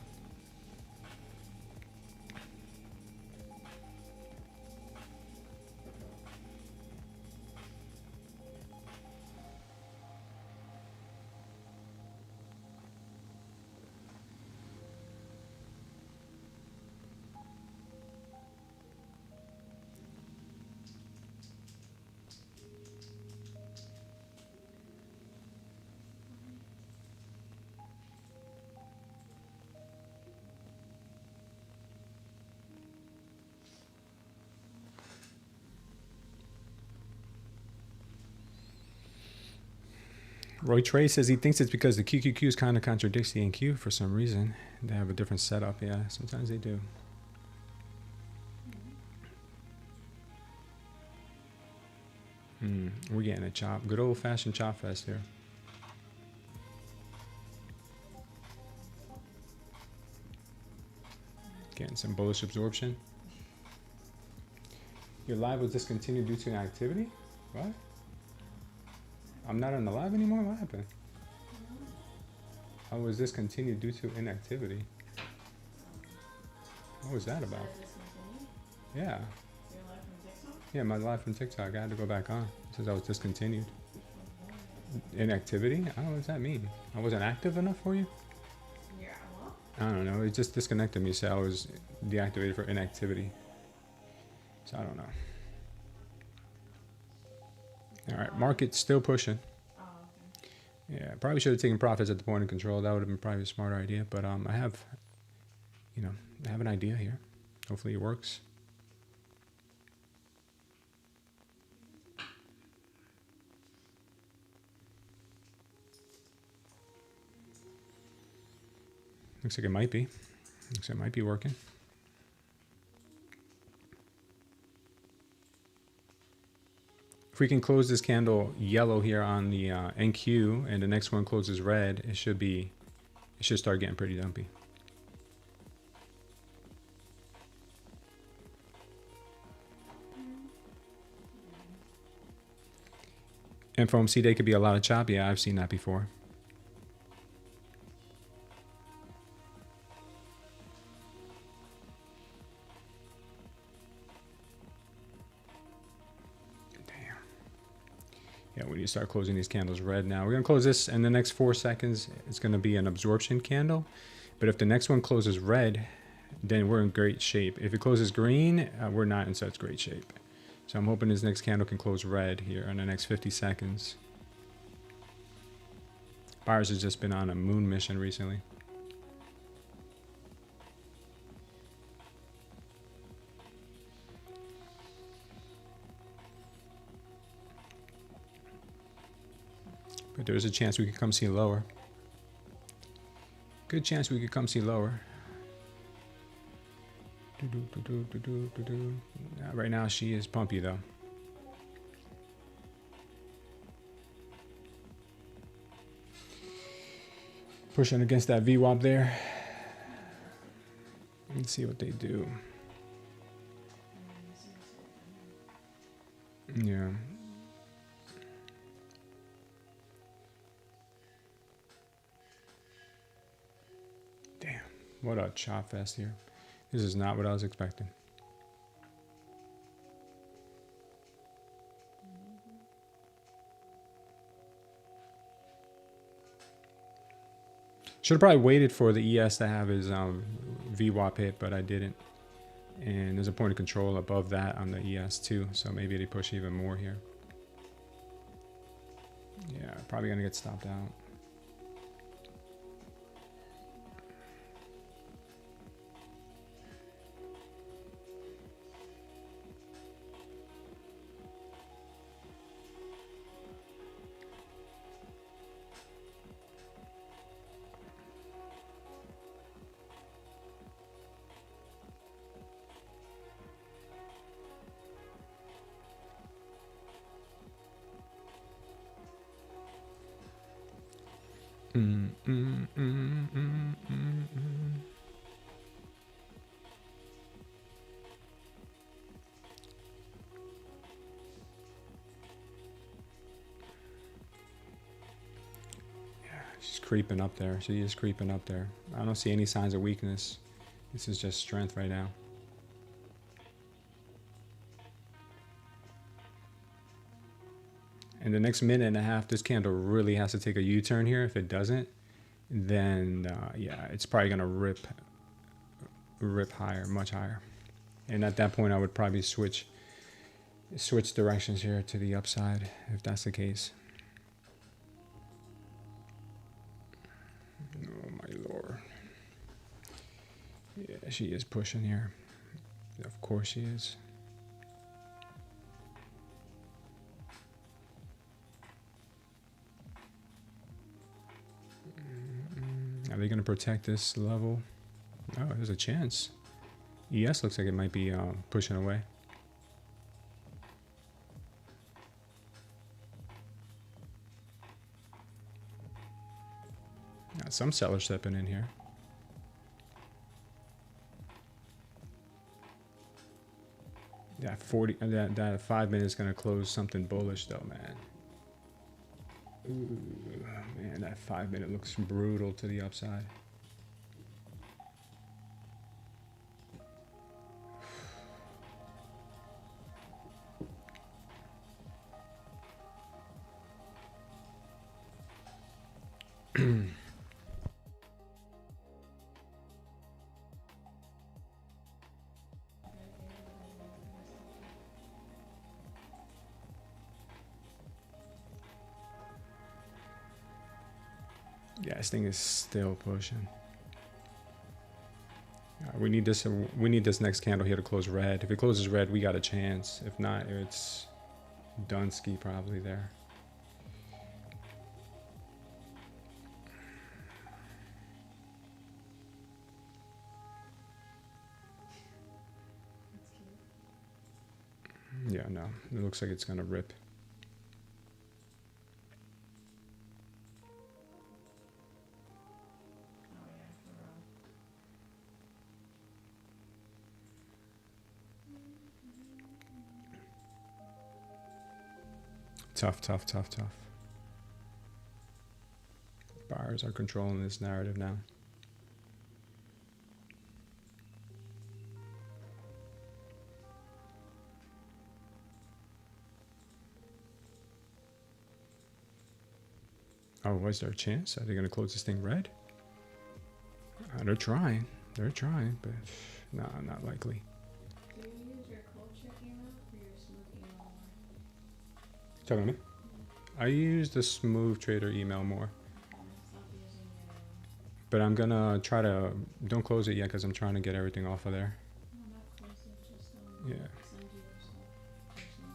Roy Trey says he thinks it's because the QQQs kind of contradicts the NQ for some reason. They have a different setup. Yeah, sometimes they do. We're getting a chop. Good old-fashioned chop fest here. Getting some bullish absorption. Your live was discontinued due to inactivity? What? I'm not on the live anymore? What happened? I was discontinued due to inactivity. What was that about? Yeah. Yeah, my live from TikTok. I had to go back on since I was discontinued. Inactivity? I don't know what does that mean. I wasn't active enough for you? I don't know. It just disconnected me, so I was deactivated for inactivity. So I don't know. All right, market's still pushing. Yeah, probably should have taken profits at the point of control. That would have been probably a smarter idea. But I have, I have an idea here. Hopefully it works. Looks like it might be. Looks like it might be working. If we can close this candle yellow here on the NQ and the next one closes red, it should start getting pretty dumpy. FOMC day could be a lot of chop. Yeah, I've seen that before. Yeah, we need to start closing these candles red now. We're going to close this in the next 4 seconds. It's going to be an absorption candle. But if the next one closes red, then we're in great shape. If it closes green, we're not in such great shape. So I'm hoping this next candle can close red here in the next 50 seconds. Buyers have just been on a moon mission recently. But there's a chance we could come see lower. Good chance we could come see lower. Right now she is pumpy though. Pushing against that VWAP there. Let's see what they do. Yeah. Damn, what a chop fest here. This is not what I was expecting. Should have probably waited for the ES to have his VWAP hit, but I didn't. And there's a point of control above that on the ES too, so maybe they push even more here. Yeah, probably gonna get stopped out. She's creeping up there. She is creeping up there. I don't see any signs of weakness. This is just strength right now. In the next minute and a half, this candle really has to take a U-turn here. If it doesn't, then yeah, it's probably gonna rip higher, much higher. And at that point, I would probably switch directions here to the upside if that's the case. Oh my lord. Yeah, she is pushing here. Of course she is. Are they going to protect this level? Oh, there's a chance. ES looks like it might be pushing away. Got some sellers stepping in here. That 5 minutes going to close something bullish though, man. Ooh, man, that 5 minute looks brutal to the upside. Yeah, this thing is still pushing. We need this. We need this next candle here to close red. If it closes red, we got a chance. If not, it's Dunsky probably there. Yeah, no, it looks like it's gonna rip. Tough, tough, tough, tough. Buyers are controlling this narrative now. Oh, was there a chance? Are they going to close this thing red? They're trying. They're trying, but no, not likely. Do you use your culture email or your smooth email more? Talking to me? I use the smooth trader email more. Stop using your... But I'm going to try to... Don't close it yet because I'm trying to get everything off of there. No, not close it, just Yeah. send you your stuff personally.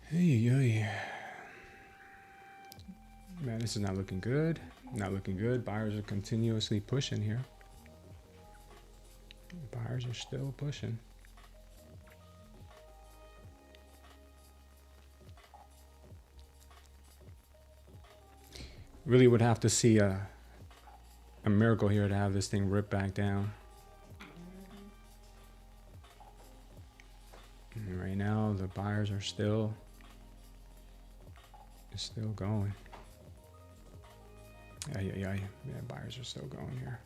Hey. Man, this is not looking good. Not looking good. Buyers are continuously pushing here. Buyers are still pushing. Really would have to see a miracle here to have this thing rip back down. And right now, the buyers are still going. Yeah, buyers are still going here.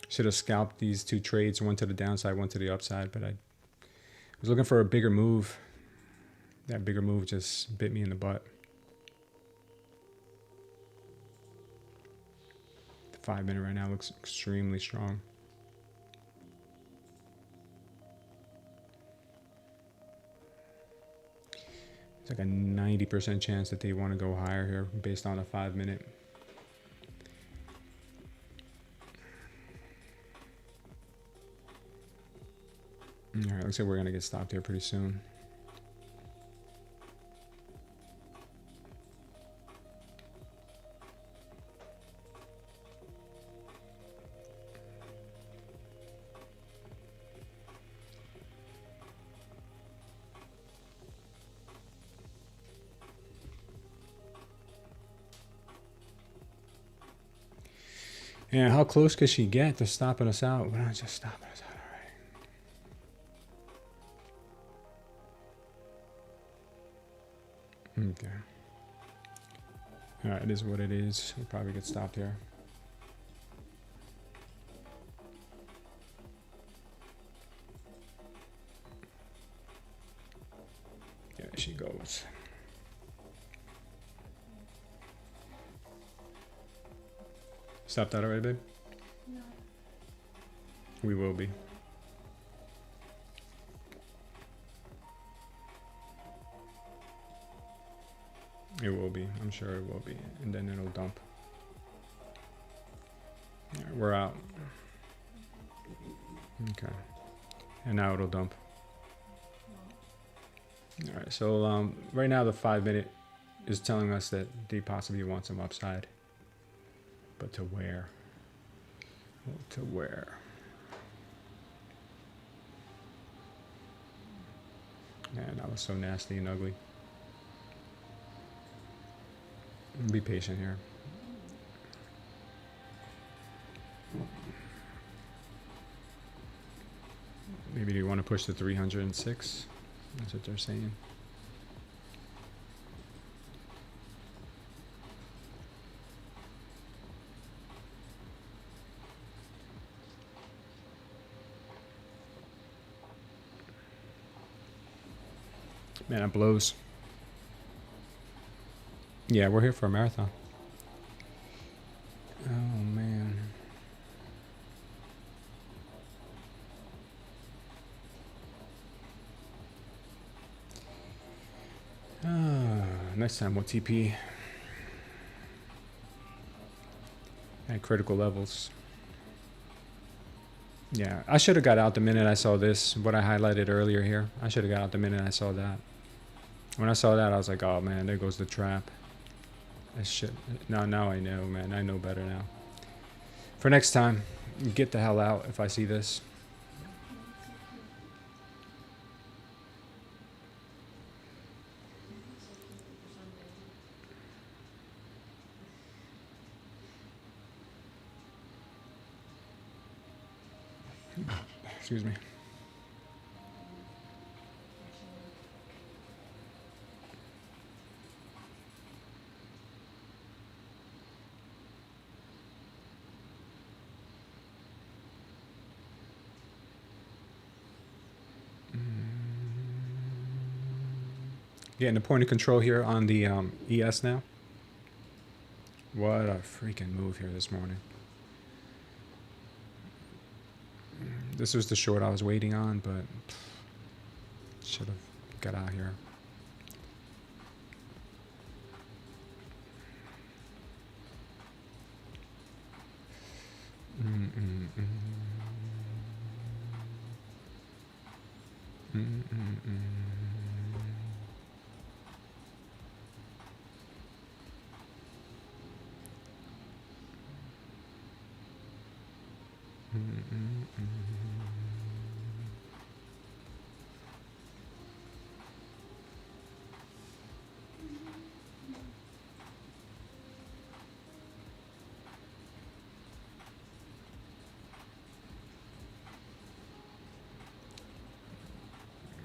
Should have scalped these two trades, one to the downside, one to the upside, but I was looking for a bigger move. That bigger move just bit me in the butt. The 5-minute right now looks extremely strong. It's like a 90% chance that they want to go higher here based on a 5-minute. All right, looks like we're going to get stopped here pretty soon. Yeah, how close could she get to stopping us out? We're not just stopping us out already. Okay. All right, it is what it is. We'll probably get stopped here. There she goes. Stopped out already, babe? No. We will be. It will be. I'm sure it will be. And then it'll dump. All right, we're out. Okay. And now it'll dump. All right. So right now the 5-minute is telling us that they possibly want some upside. But to where? To where? Man, that was so nasty and ugly. Be patient here. Maybe you want to push to 306. That's what they're saying. Man, it blows. Yeah, we're here for a marathon. Oh, man. Next time, what TP? At critical levels. Yeah, I should have got out the minute I saw this, what I highlighted earlier here. I should have got out the minute I saw that. When I saw that, I was like, oh, man, there goes the trap. That shit. Now I know, man. I know better now. For next time, get the hell out if I see this. Excuse me. Getting the point of control here on the ES now. What a freaking move here this morning. This was the short I was waiting on, but should have got out here.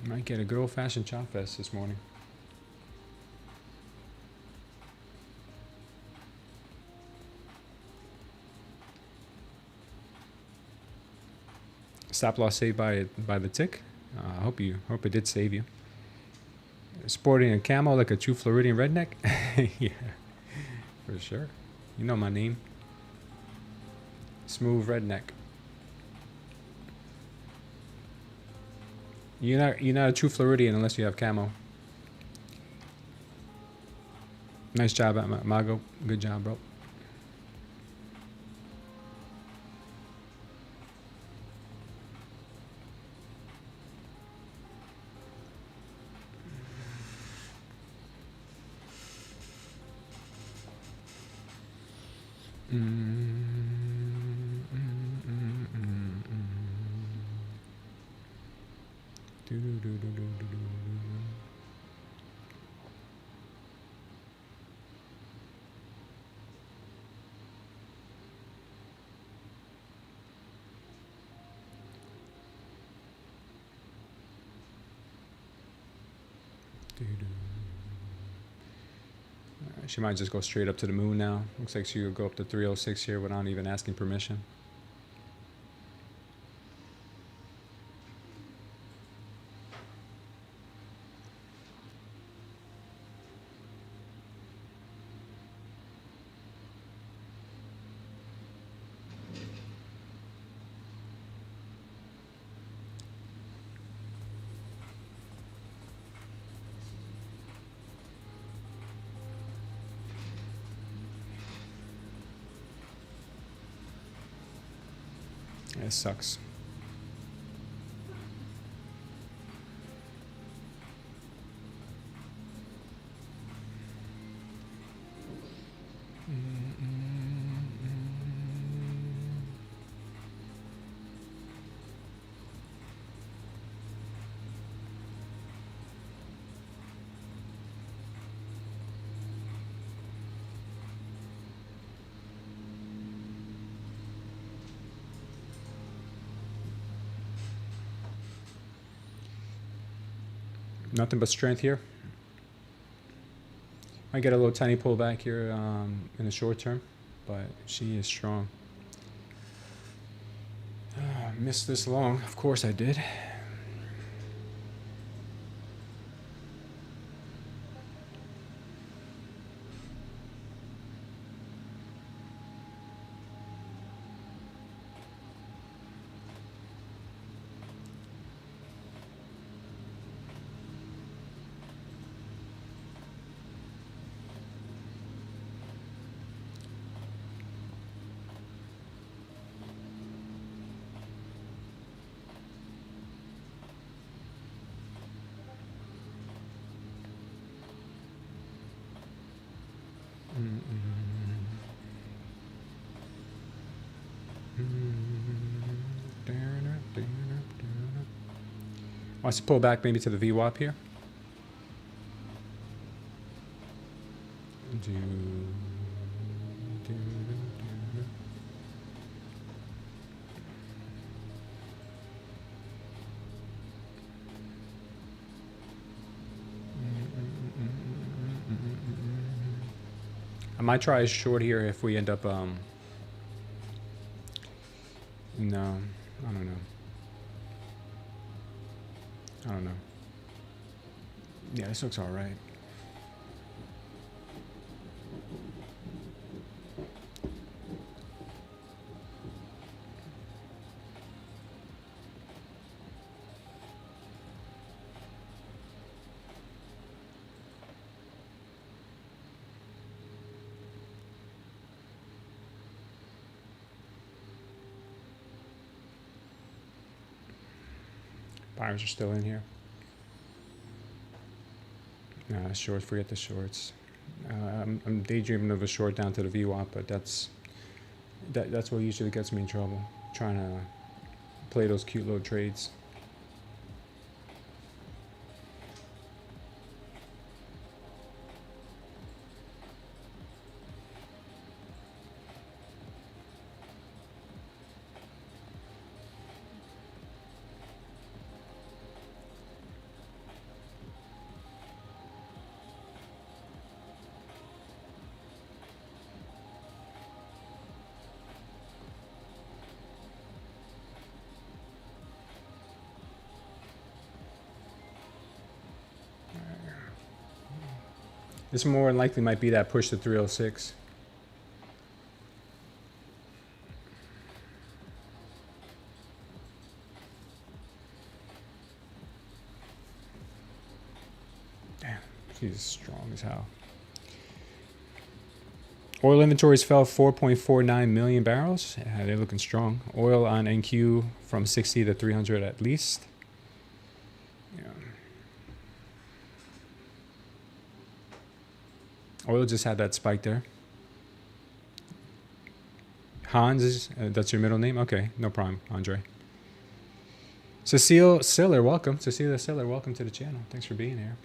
Might get a good old-fashioned chop fest this morning. Stop loss saved by the tick. I hope it did save you. Sporting a camo like a true Floridian redneck. Yeah, for sure. You know my name. Smooth redneck. You're not a true Floridian unless you have camo. Nice job, Mago. Good job, bro. She might just go straight up to the moon now. Looks like she would go up to 306 here without even asking permission. It sucks. Nothing but strength here. Might get a little tiny pullback here in the short term, but she is strong. Missed this long. Of course I did. Wants to pull back maybe to the VWAP here. I might try a short here if we end up, no, I don't know. I don't know. Yeah, this looks all right. Buyers are still in here. Nah, shorts, forget the shorts. I'm daydreaming of a short down to the VWAP, but that's what usually gets me in trouble. Trying to play those cute little trades. This more than likely might be that push to 306. Damn, she's strong as hell. Oil inventories fell 4.49 million barrels. Yeah, they're looking strong. Oil on NQ from 60 to 300 at least. Yeah. Oil just had that spike there. Hans, is, that's your middle name? Okay, no problem, Andre. Cecile Siller, welcome. Cecilia Siller, welcome to the channel. Thanks for being here.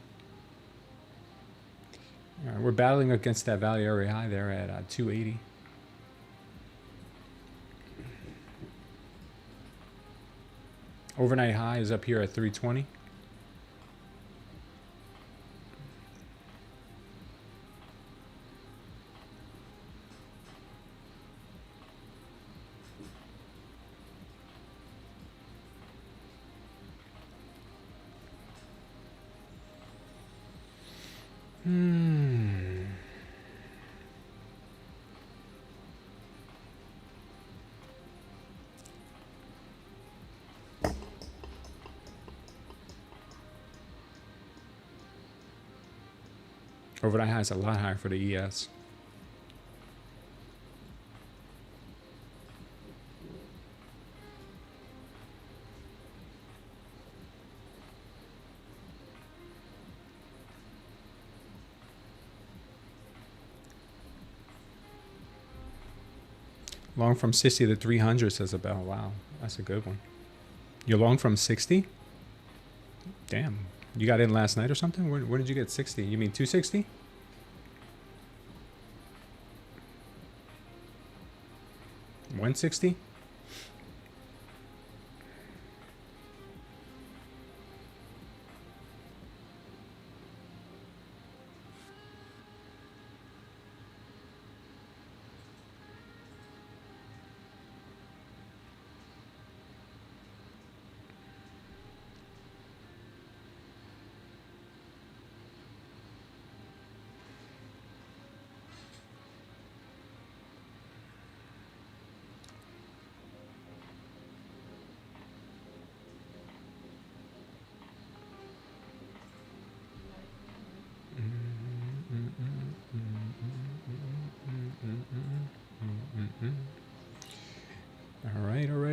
All right, we're battling against that value area high there at 280. Overnight high is up here at 320. Overnight high is a lot higher for the ES. Long from 60 to 300 says about. Wow, that's a good one. You're long from 60? Damn. You got in last night or something? Where did you get 60? You mean 260? $160?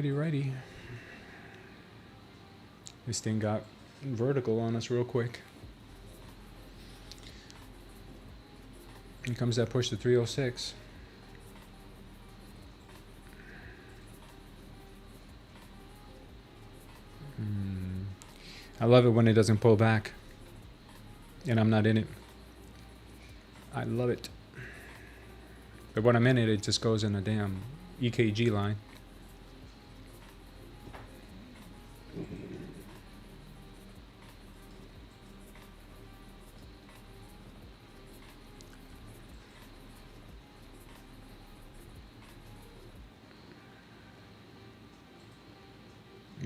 Alrighty. This thing got vertical on us real quick. Here comes that push to 306. I love it when it doesn't pull back and I'm not in it. I love it. But when I'm in it, it just goes in a damn EKG line.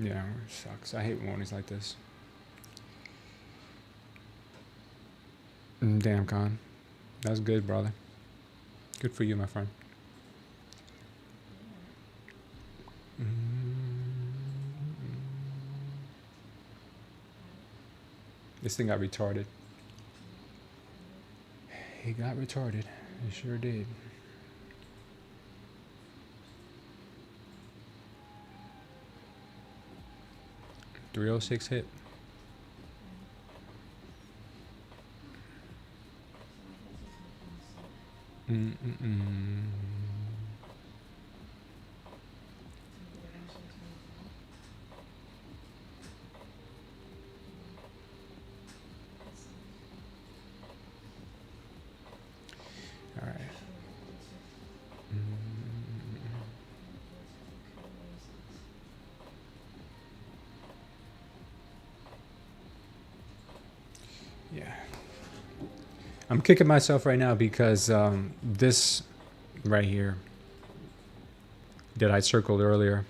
Yeah, it sucks. I hate warnings like this. Damn, Con. That's good, brother. Good for you, my friend. This thing got retarded. He got retarded. He sure did. $306 hit. All right. Yeah. I'm kicking myself right now because this right here that I circled earlier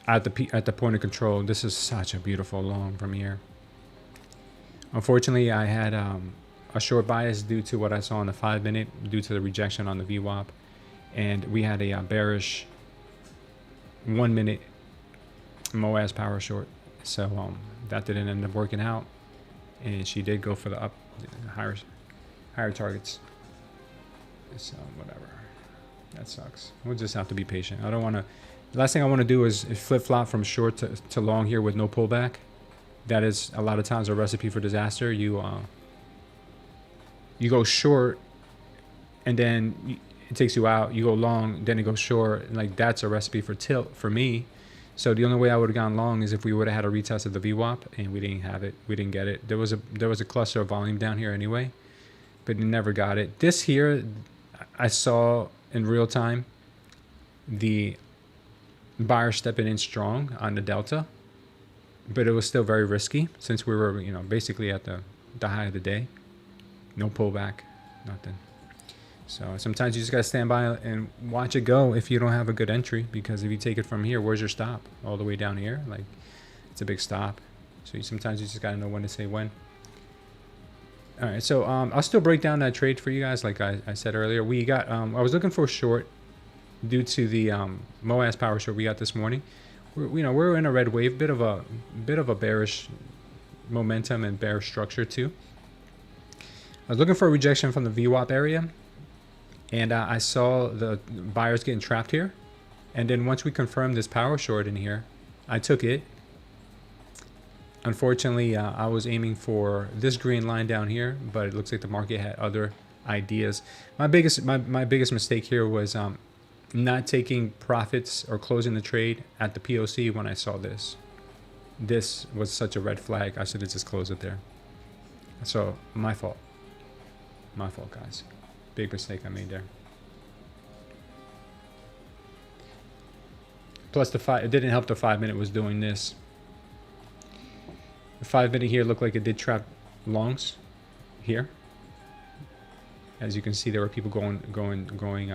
at the point of control, this is such a beautiful long from here. Unfortunately, I had a a short bias due to what I saw on the 5-minute, due to the rejection on the VWAP, and we had a bearish 1-minute MOAS power short. So that didn't end up working out, and she did go for the higher targets. So whatever, that sucks. We'll just have to be patient. I don't want to. The last thing I want to do is flip flop from short to long here with no pullback. That is a lot of times a recipe for disaster. You go short, and then it takes you out. You go long, then it goes short. And like, that's a recipe for tilt for me. So the only way I would have gone long is if we would have had a retest of the VWAP, and we didn't have it. We didn't get it. There was a cluster of volume down here anyway, but we never got it. This here, I saw in real time the buyer stepping in strong on the delta, but it was still very risky since we were, basically at the high of the day. No pullback, nothing. So sometimes you just gotta stand by and watch it go if you don't have a good entry, because if you take it from here, where's your stop? All the way down here? Like, it's a big stop. So sometimes you just gotta know when to say when. All right, so I'll still break down that trade for you guys. Like I said earlier, we got, I was looking for a short due to the MOAS power short we got this morning. We're in a red wave, bit of a bearish momentum and bearish structure too. I was looking for a rejection from the VWAP area, and I saw the buyers getting trapped here. And then once we confirmed this power short in here, I took it. Unfortunately, I was aiming for this green line down here, but it looks like the market had other ideas. My biggest mistake here was not taking profits or closing the trade at the POC when I saw this. This was such a red flag. I should have just closed it there. So my fault. My fault, guys. Big mistake I made there. Plus it didn't help the 5-minute was doing this. The 5-minute here looked like it did trap longs here. As you can see, there were people going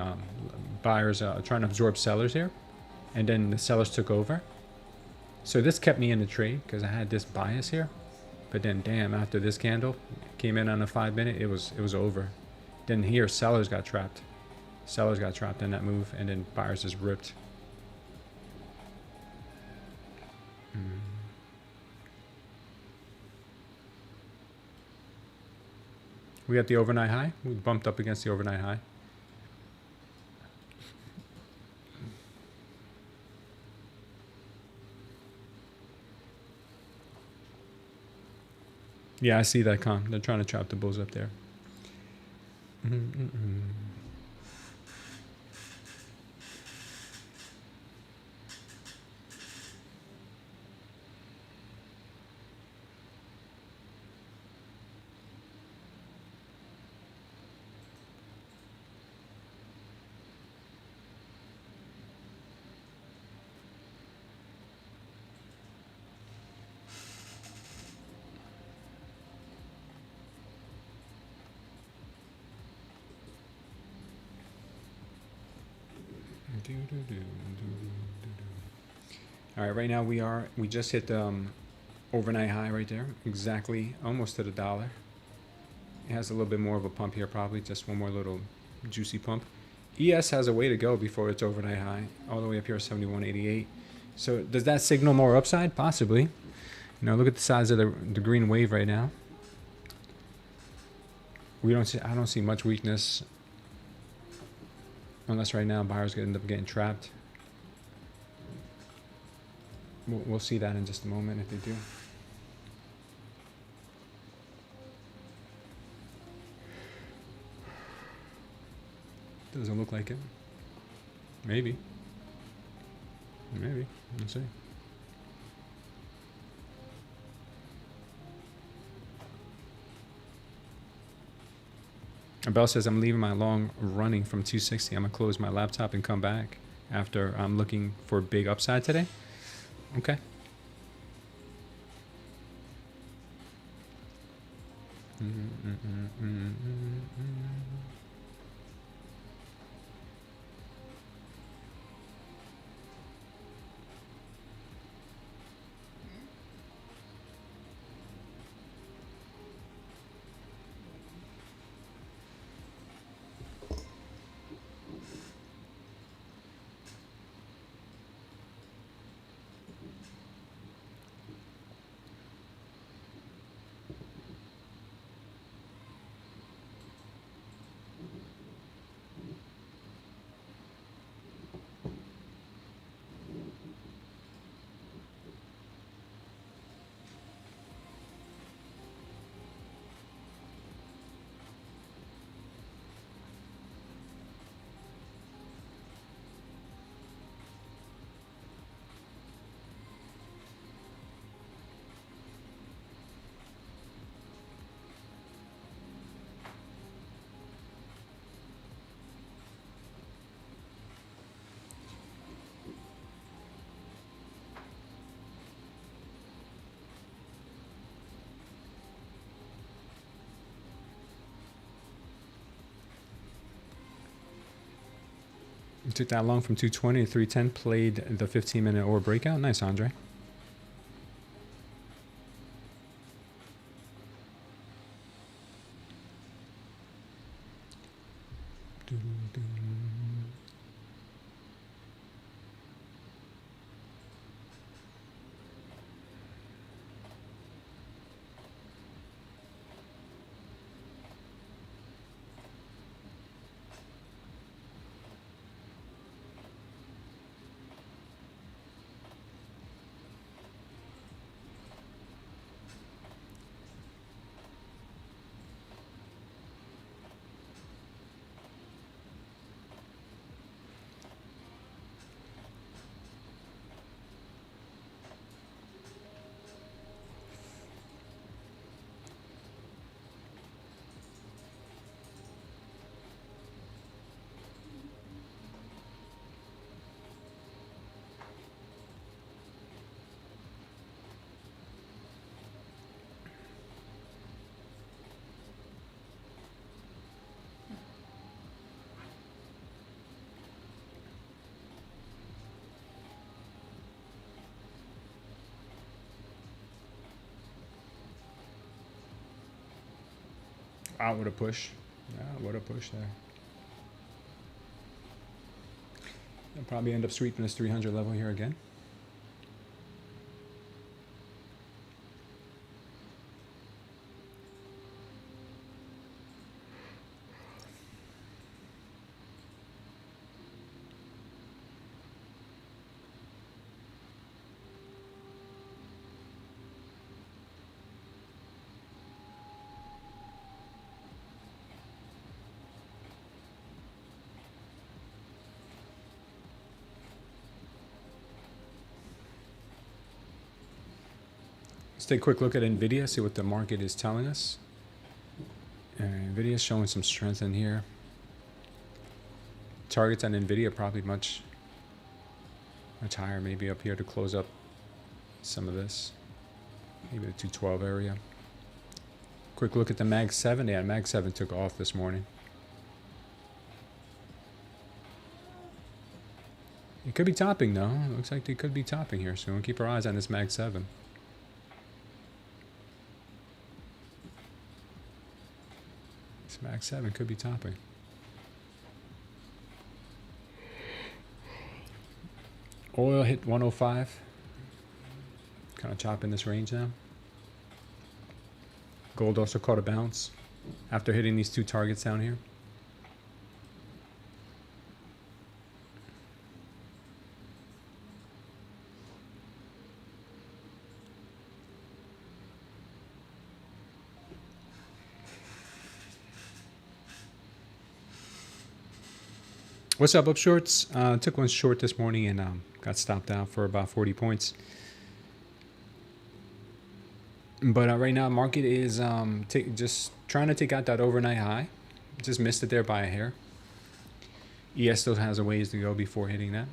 buyers trying to absorb sellers here, and then the sellers took over. So this kept me in the trade because I had this bias here. But then, damn, after this candle came in on a 5-minute, it was over. Then here, sellers got trapped. Sellers got trapped in that move, and then buyers just ripped. We got the overnight high. We bumped up against the overnight high. Yeah, I see that, Con. They're trying to trap the bulls up there. All right, right now we just hit the overnight high right there, exactly almost to the dollar. It has a little bit more of a pump here, probably just one more little juicy pump. ES has a way to go before its overnight high, all the way up here at 71.88. So does that signal more upside? Possibly. Look at the size of the green wave right now. I don't see much weakness, unless right now buyers end up getting trapped. We'll see that in just a moment if they do. Doesn't look like it. Maybe. Maybe. We'll see. Bell says, I'm leaving my long running from 260. I'm going to close my laptop and come back after I'm looking for big upside today. Okay. You took that long from 220 to 310, played the 15-minute or breakout. Nice, Andre. Out with a push. Yeah, what a push there. I'll probably end up sweeping this 300 level here again. Let's take a quick look at NVIDIA, see what the market is telling us. NVIDIA is showing some strength in here. Targets on NVIDIA probably much higher, maybe up here to close up some of this. Maybe the 212 area. Quick look at the Mag 7. Yeah, Mag 7 took off this morning. It could be topping though. It looks like they could be topping here, so we'll keep our eyes on this Mag 7. This Mag 7 could be topping. Oil hit 105. Kind of chopping this range now. Gold also caught a bounce after hitting these two targets down here. What's up shorts? Took one short this morning and got stopped out for about 40 points. But right now, market is just trying to take out that overnight high. Just missed it there by a hair. ES still has a ways to go before hitting that.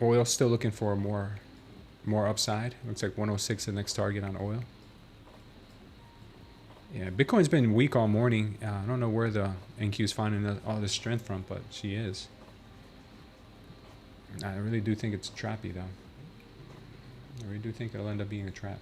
Oil still looking for more upside. Looks like 106 the next target on oil. Yeah, Bitcoin's been weak all morning. I don't know where the NQ is finding all this strength from, but she is. I really do think it's trappy though. I really do think it'll end up being a trap.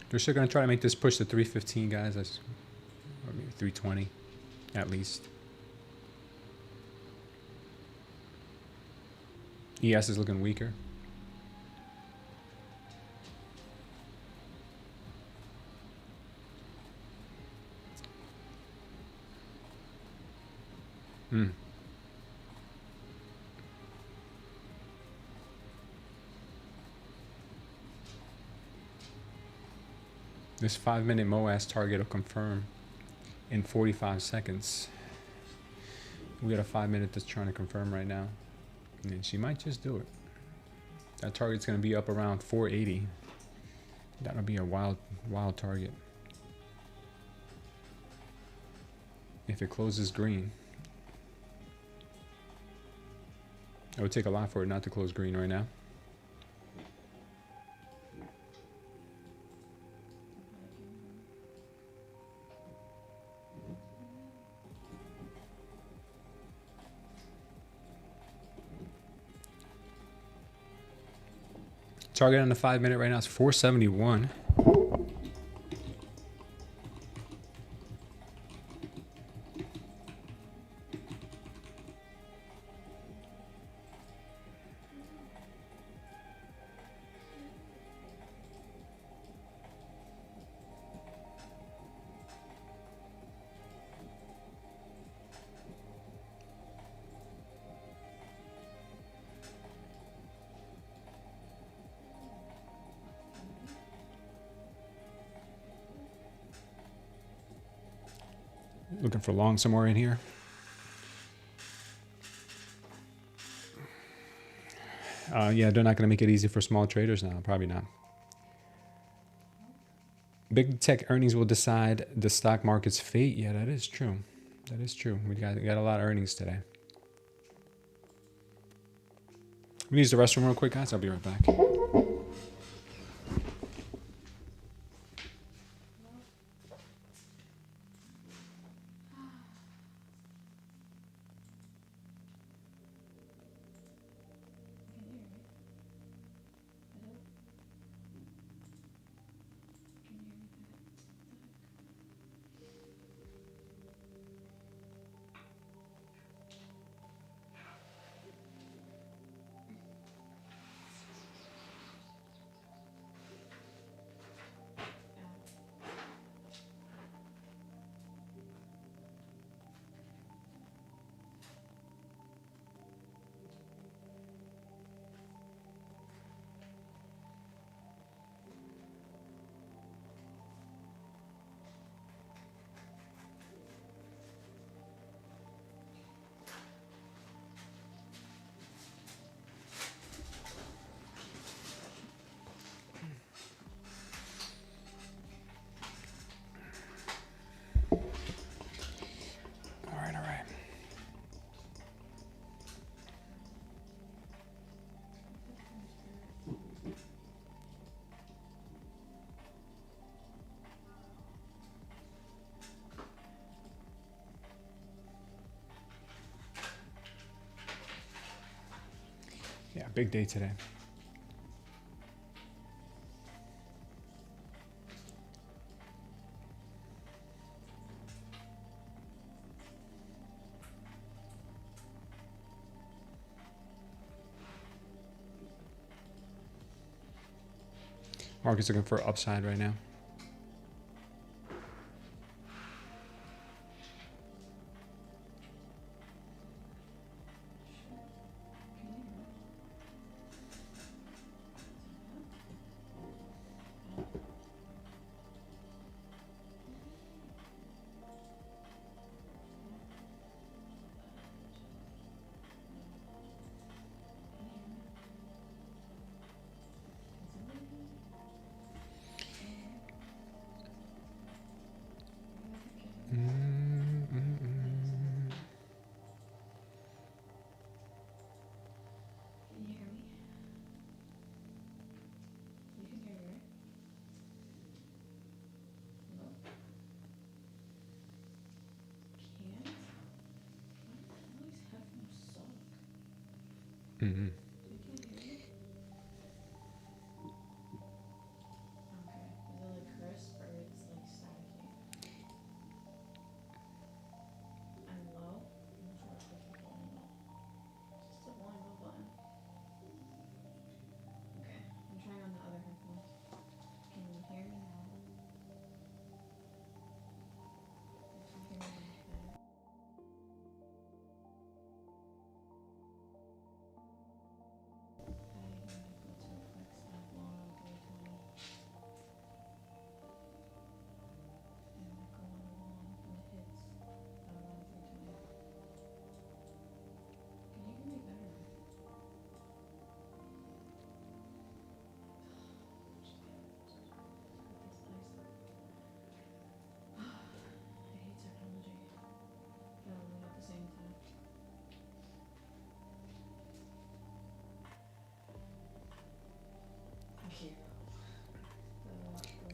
They're still going to try to make this push to 315, guys. That's, or maybe 320 at least. ES is looking weaker. This 5-minute MOAS target will confirm in 45 seconds. We got a 5-minute that's trying to confirm right now. And she might just do it. That target's going to be up around 480. That'll be a wild target. If it closes green. It would take a lot for it not to close green right now. Target on the 5-minute right now is 471. Looking for long somewhere in here. Yeah, they're not going to make it easy for small traders now. Probably not. Big tech earnings will decide the stock market's fate. Yeah, that is true. That is true. We got a lot of earnings today. We use the restroom real quick, guys. I'll be right back. Yeah, big day today. Market's looking for upside right now. Mm-hmm.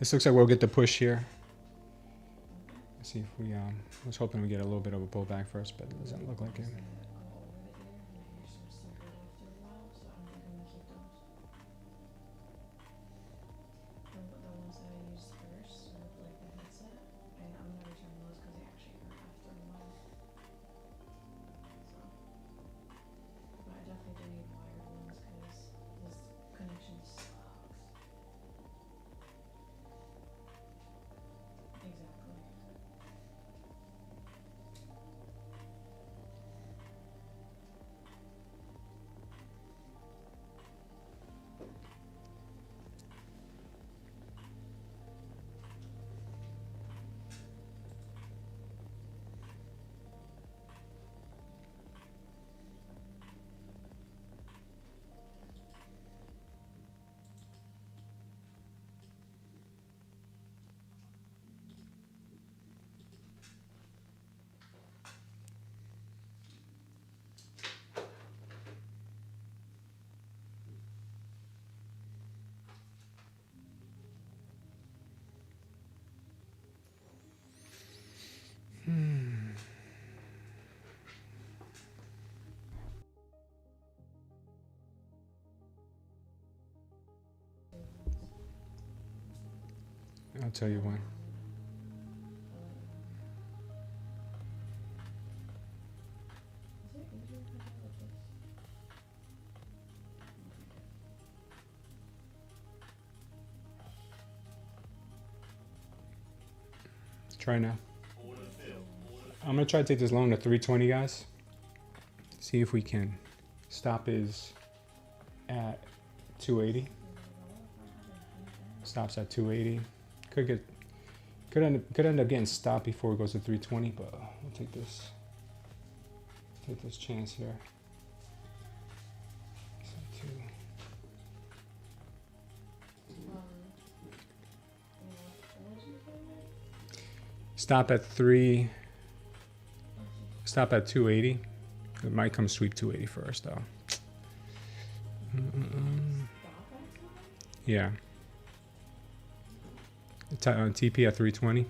This looks like we'll get the push here. Let's see if we, I was hoping we get a little bit of a pullback first, but it doesn't look like it. I'll tell you when. Try now. I'm gonna try to take this loan to 320, guys. See if we can stop is at 280. Stops at 280. Could end up getting stopped before it goes to 320, but we'll take this chance here. Stop at 280. It might come sweep 280 first though. Yeah. TP at 320.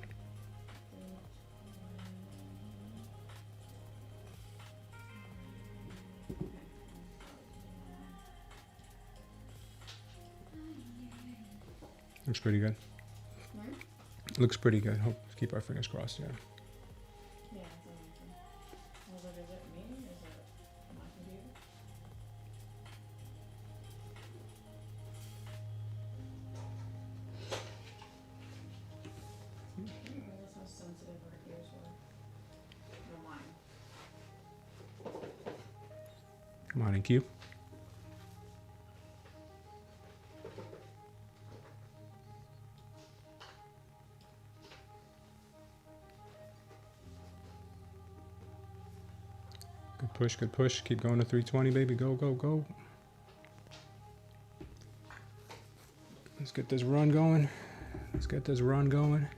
Looks pretty good. Looks pretty good. Hope keep our fingers crossed. Yeah. Come on, NQ. Good push, good push. Keep going to 320, baby. Go, go, go. Let's get this run going. Let's get this run going.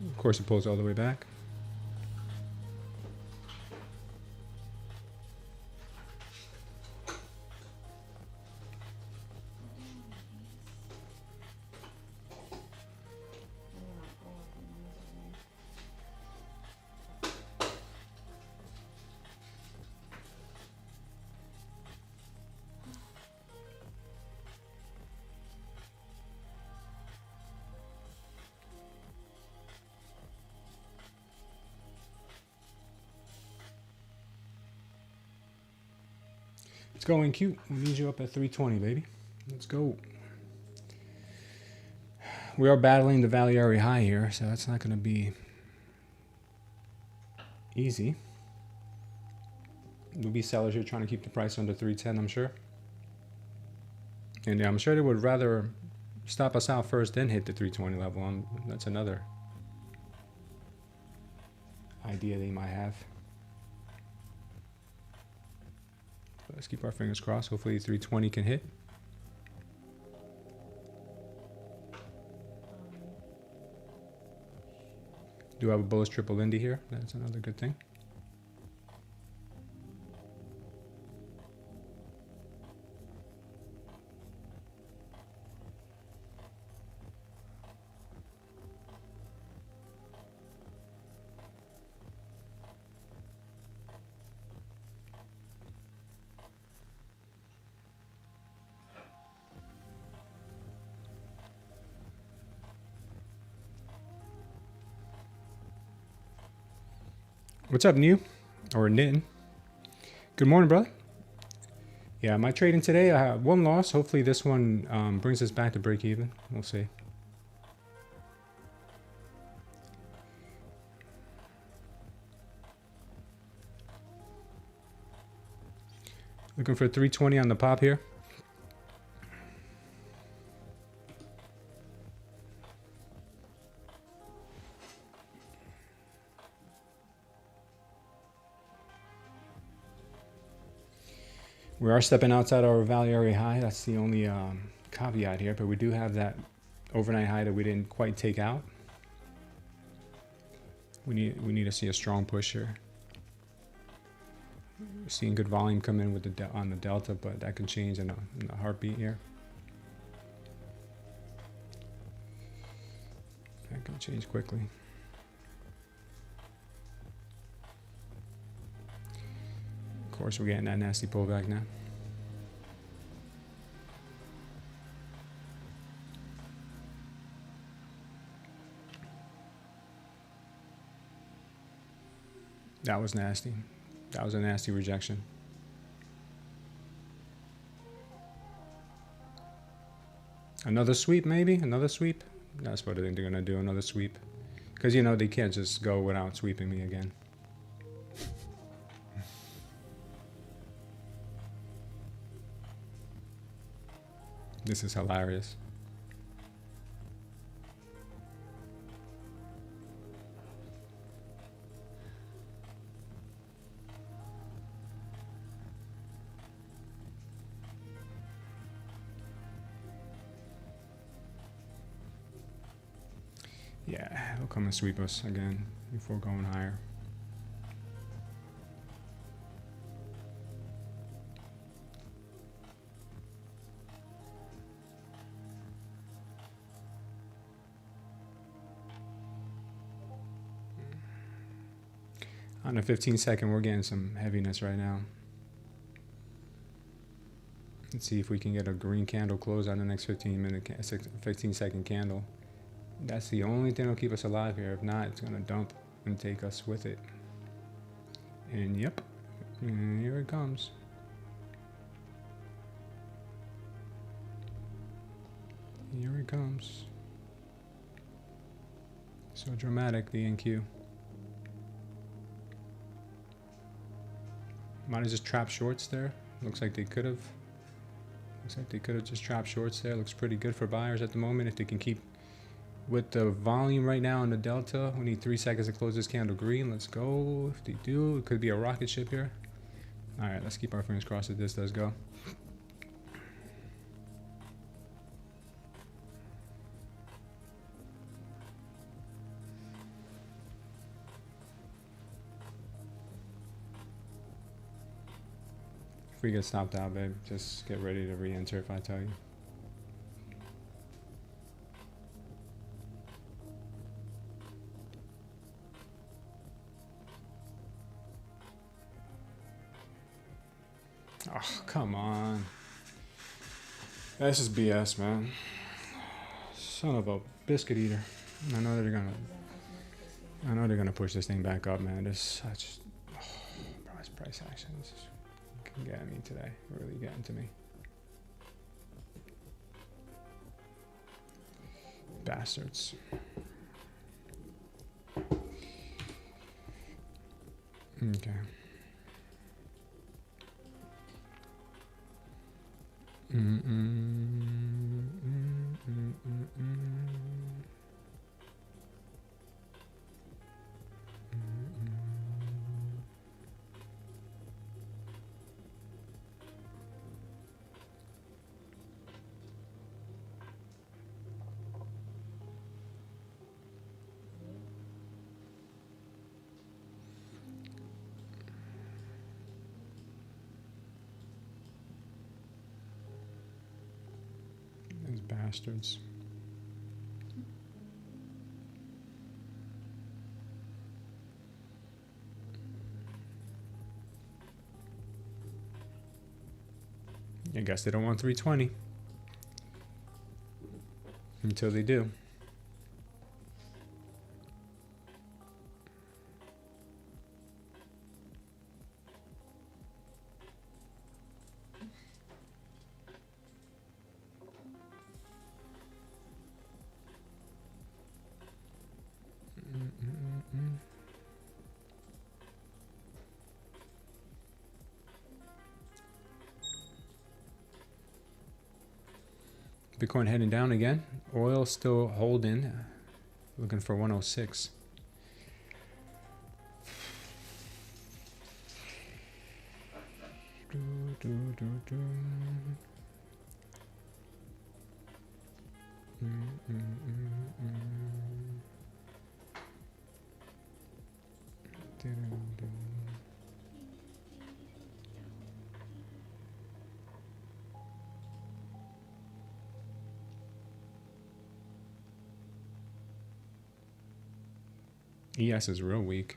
Of course, it pulls all the way back. Let's go in cute. We need you up at 320, baby. Let's go. We are battling the value area high here, so that's not going to be easy. There'll be sellers here trying to keep the price under 310, I'm sure. And yeah, I'm sure they would rather stop us out first, then hit the 320 level. That's another idea they might have. Let's keep our fingers crossed. Hopefully 320 can hit. do have a bullish triple Indy here. That's another good thing. What's up, New? Or Nin? Good morning, brother. Yeah, my trading today, I have one loss. Hopefully this one brings us back to break even. We'll see. Looking for 320 on the pop here. We are stepping outside our value area high. That's the only caveat here, but we do have that overnight high that we didn't quite take out. We need to see a strong push here. We're seeing good volume come in with on the delta, but that can change in a heartbeat here. That can change quickly. Of course, we're getting that nasty pullback now. That was nasty. That was a nasty rejection. Another sweep, maybe? Another sweep? That's what I think they're going to do, another sweep. Because, you know, they can't just go without sweeping me again. This is hilarious. Yeah, he'll come and sweep us again before going higher. On the 15-second, we're getting some heaviness right now. Let's see if we can get a green candle close on the next 15-second candle. That's the only thing that'll keep us alive here. If not, it's gonna dump and take us with it. And yep, and here it comes. Here it comes. So dramatic, the NQ. Might have just trapped shorts there. Looks like they could have. Looks like they could have just trapped shorts there. Looks pretty good for buyers at the moment if they can keep with the volume right now in the delta. We need 3 seconds to close this candle green. Let's go. If they do, it could be a rocket ship here. All right, let's keep our fingers crossed that this does go. If we get stopped out, babe, just get ready to re-enter if I tell you. Oh, come on. This is BS, man. Son of a biscuit eater. I know they're gonna push this thing back up, man. There's such price actions. Getting me today, really getting to me. Bastards. Okay. bastards. I guess they don't want 320 until they do. Bitcoin heading down again. Oil still holding, looking for 106. ES is real weak.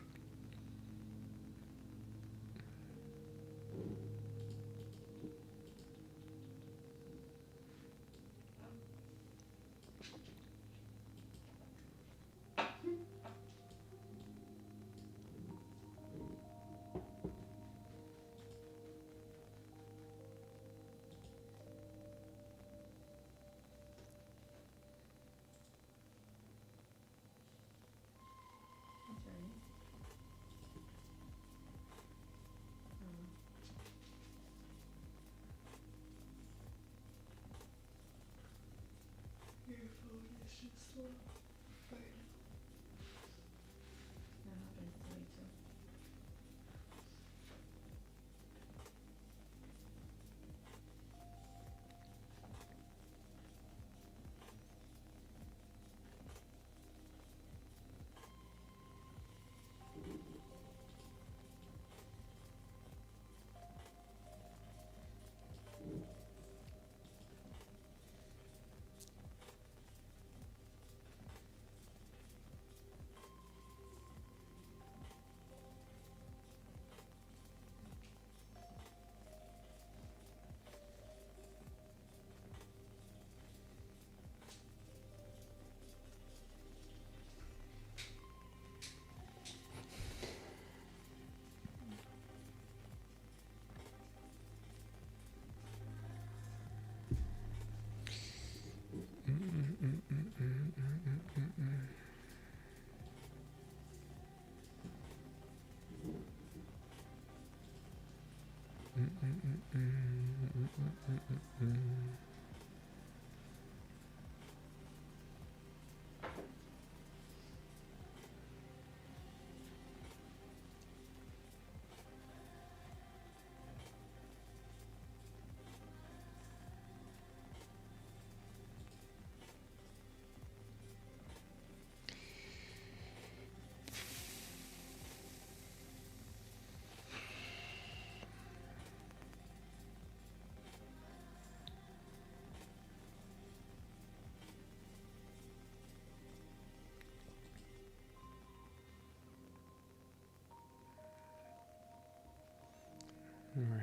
All right.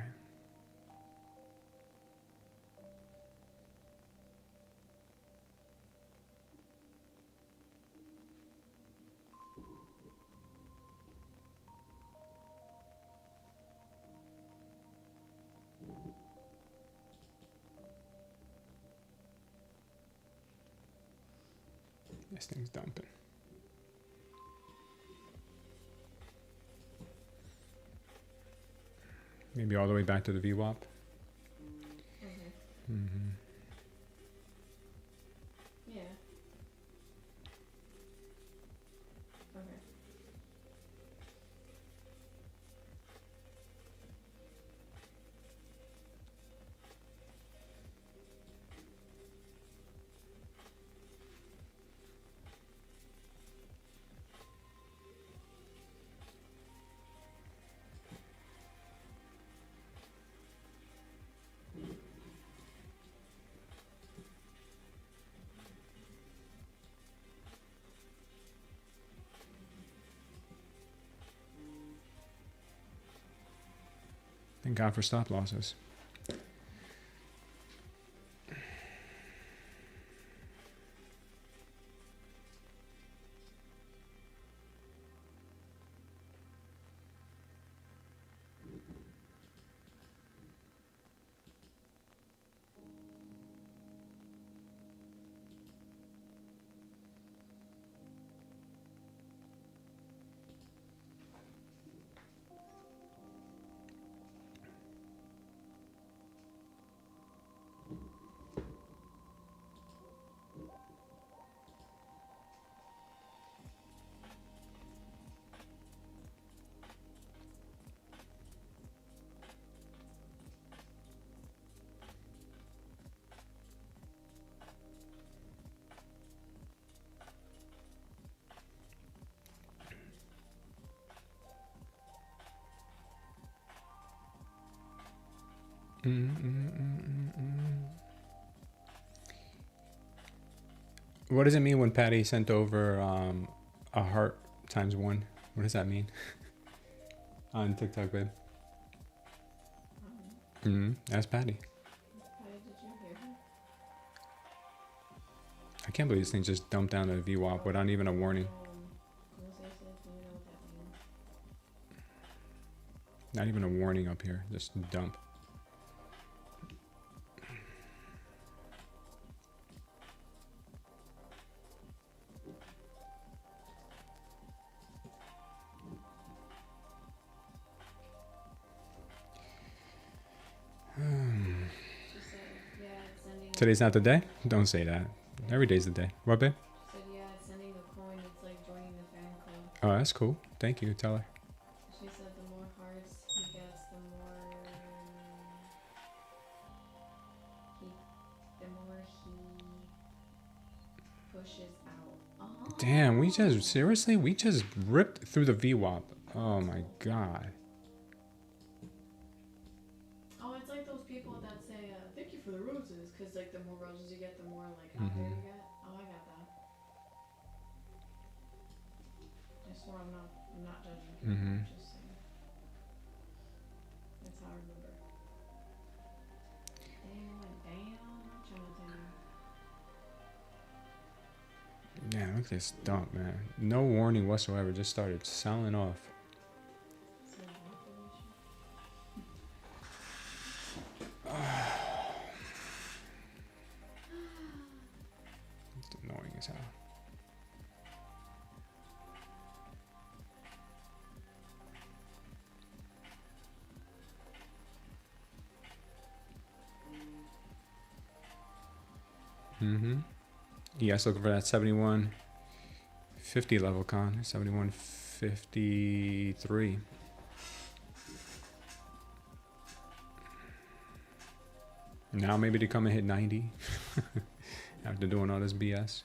This thing's dumping. Maybe all the way back to the VWAP. Mm-hmm. Yeah. Okay. God for stop losses. What does it mean when Patty sent over a heart times 1? What does that mean? On TikTok, babe. Ask Patty. Patty, did you hear her? I can't believe this thing just dumped down to VWAP without even a warning. Not even a warning up here, just dump. Today's not the day? Don't say that. Every day's the day. What, babe? She said, yeah, it's sending a coin. It's like joining the fan club. Oh, that's cool. Thank you. Tell her. She said the more hearts he gets, the more he pushes out. Oh. Damn, we just ripped through the VWAP. Oh my God. Oh, it's like those people that say, thank you for the roses, because like the more roses you get, the more like happier you get. Oh, I got that. I swear I'm not judging people. I'm just saying. That's how I remember. Damn, Chinatown. Yeah, look at this dump, man. No warning whatsoever. Just started selling off. It's annoying as hell. Yes, looking for that 71.50 level, con 71.53. Now maybe to come and hit 90 after doing all this BS.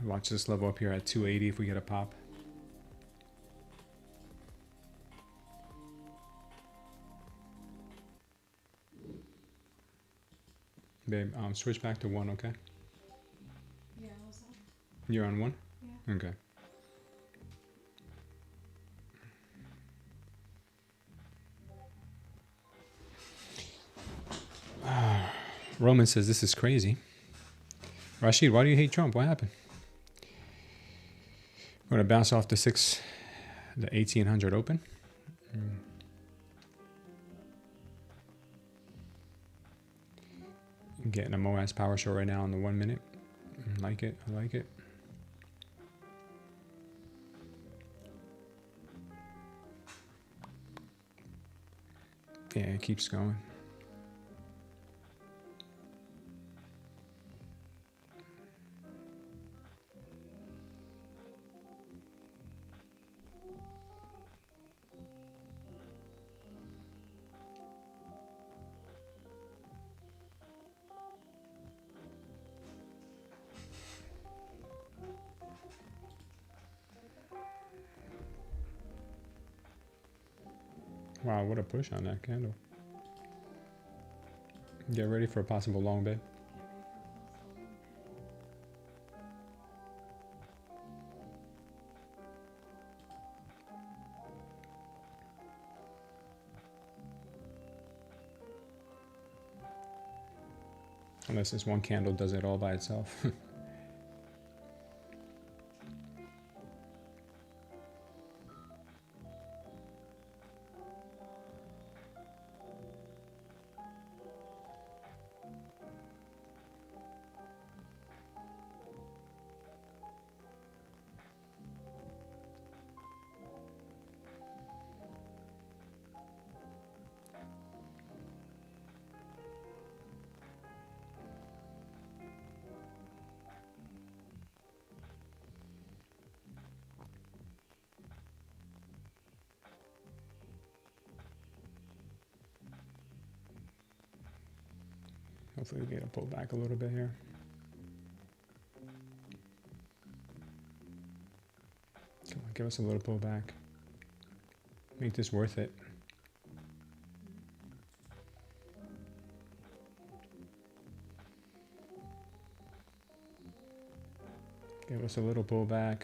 Watch this level up here at 280 if we get a pop. Babe, switch back to 1, okay? Yeah, I was on. You're on 1? Yeah. Okay. Roman says this is crazy. Rashid, why do you hate Trump? What happened? We're going to bounce off the 1800 open. I'm getting a MOAS power show right now on the 1 minute. I like it. I like it. Yeah, it keeps going. Wow, what a push on that candle. Get ready for a possible long bid. Unless this one candle does it all by itself. Hopefully we get a pull back a little bit here. Come on, give us a little pullback. Make this worth it. Give us a little pullback.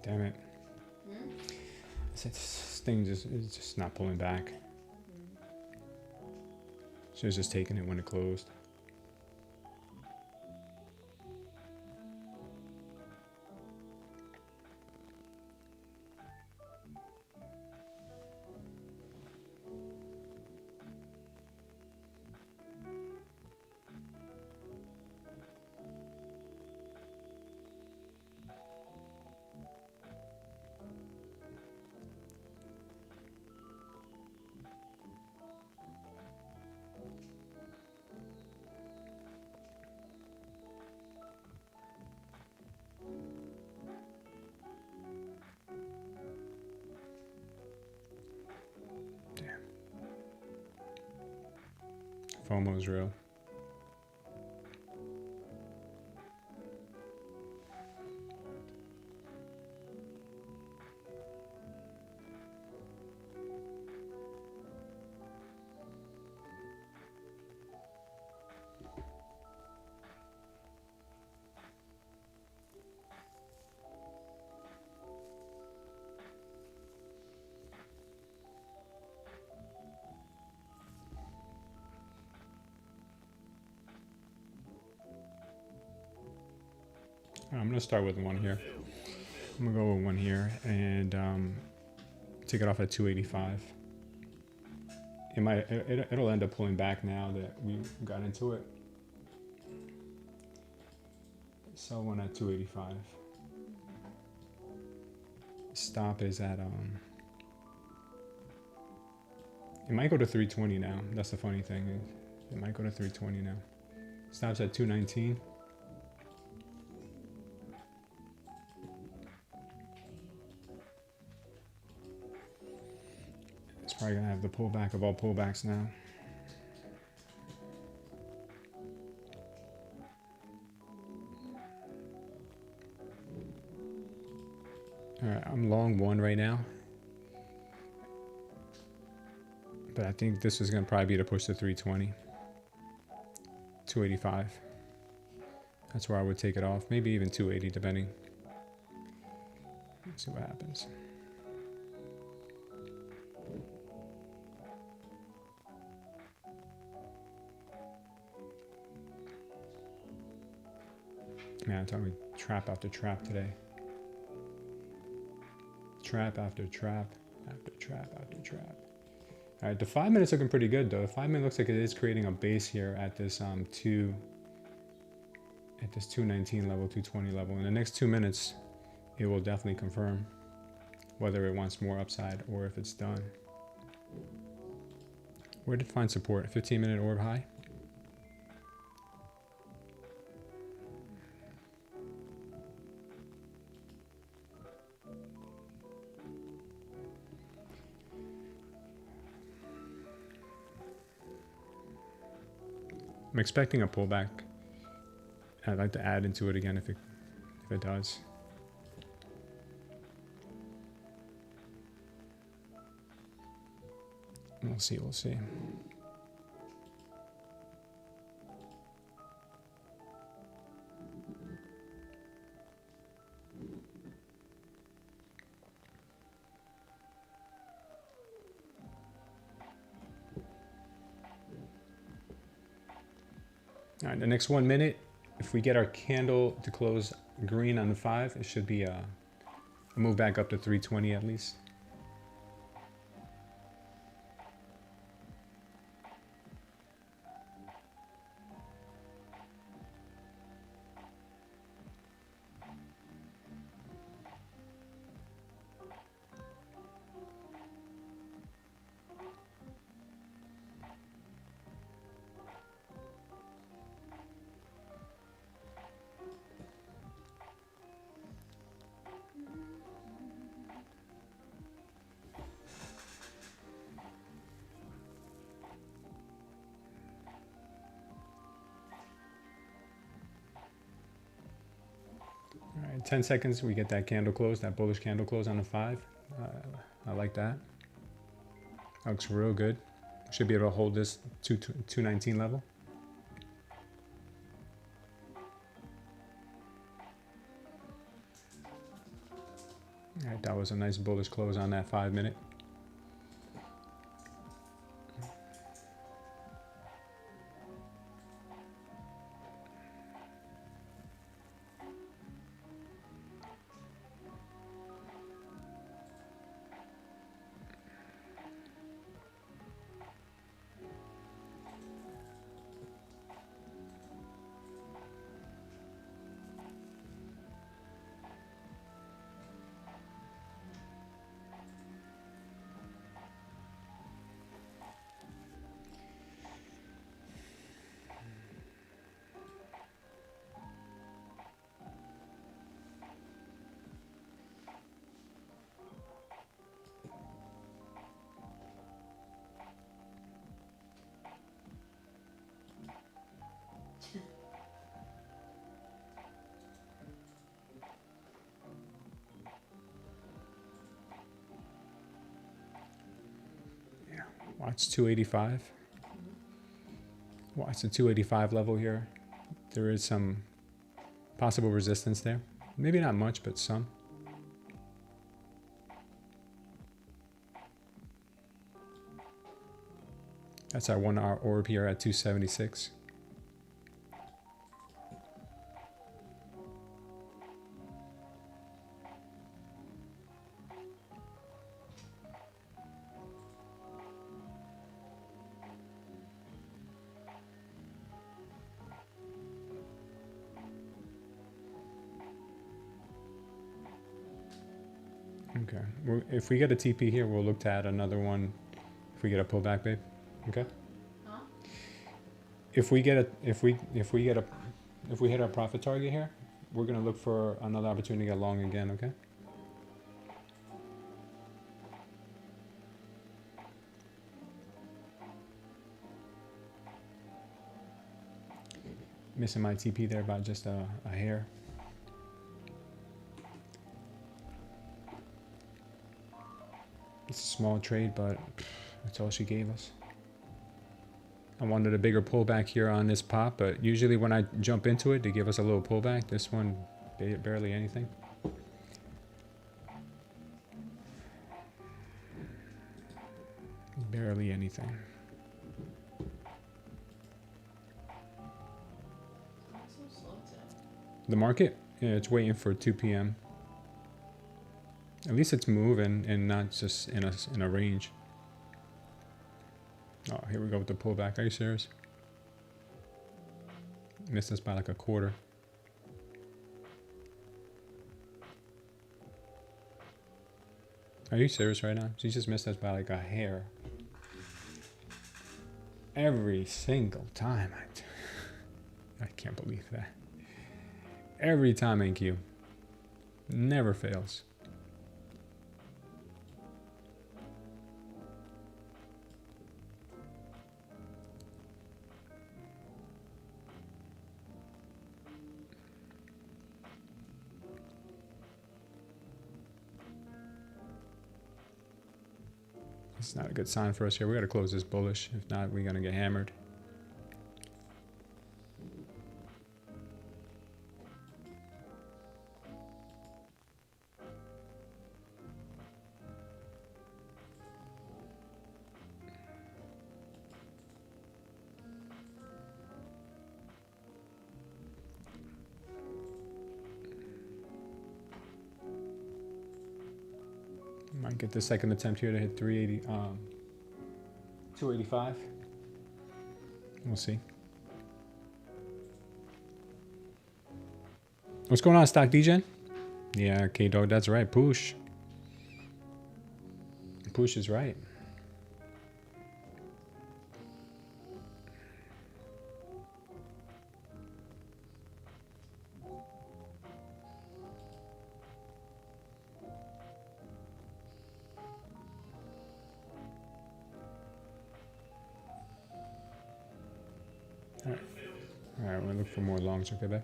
Damn it. Hmm? This thing is just not pulling back. She was just taking it when it closed. FOMO's real. I'm gonna start with one here. I'm gonna go with one here and take it off at 285. It'll end up pulling back now that we got into it. Sell one at 285. Stop is at it might go to 320 now. That's the funny thing. It might go to 320 now. Stops at 219. It's probably gonna have the pullback of all pullbacks now. All right, I'm long one right now. But I think this is gonna probably be to push to 320. 285. That's where I would take it off. Maybe even 280 depending. Let's see what happens. Man, I'm talking trap after trap today. Trap after trap after trap after trap. All right, the 5 minutes looking pretty good though. The 5 minute looks like it is creating a base here at this 219 level, 220 level. In the next 2 minutes, it will definitely confirm whether it wants more upside or if it's done. Where did it find support? 15-minute orb high. I'm expecting a pullback. I'd like to add into it again if it does. We'll see, we'll see. All right, the next 1 minute, if we get our candle to close green on the 5, it should be a move back up to 320 at least. All right, 10 seconds, we get that candle close, that bullish candle close on the 5. I like that. That looks real good. Should be able to hold this 219 level. All right, that was a nice bullish close on that 5 minute. Watch 285. Watch the 285 level here. There is some possible resistance there. Maybe not much, but some. That's our 1 hour orb here at 276. Okay, if we get a TP here, we'll look to add another one if we get a pullback, babe. Okay. Huh? If we hit our profit target here, we're gonna look for another opportunity to get long again. Okay. Missing my TP there by just a hair. It's a small trade, but that's all she gave us. I wanted a bigger pullback here on this pop, but usually when I jump into it, they give us a little pullback. This one, barely anything. Barely anything. It's so slow today. The market, yeah, it's waiting for 2 p.m. At least it's moving and not just in a range. Oh, here we go with the pullback. Are you serious? Missed us by like a quarter. Are you serious right now? She just missed us by like a hair. Every single time. I can't believe that. Every time, NQ. Never fails. It's not a good sign for us here. We got to close this bullish. If not, we're going to get hammered. Might get the second attempt here to hit 285. We'll see. What's going on, Stock DJ? Yeah, K-Dog, that's right. Push. Push is right. Alright, we're gonna look for more longs, okay, babe?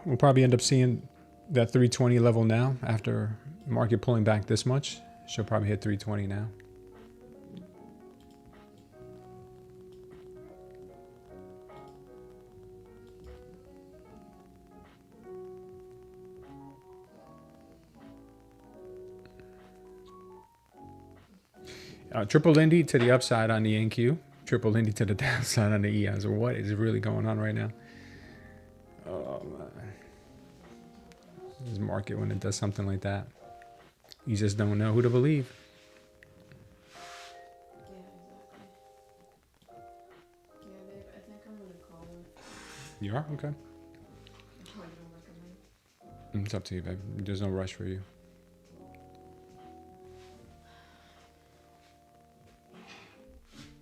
we'll probably end up seeing that 320 level now after market pulling back this much. She'll probably hit 320 now. Triple Lindy to the upside on the NQ. Triple Lindy to the downside on the ES. What is really going on right now? Oh, man. This market, when it does something like that, you just don't know who to believe. Yeah, exactly. Yeah, babe, I think I'm gonna call it. You are? Okay. What do you recommend? It's up to you, babe. There's no rush for you.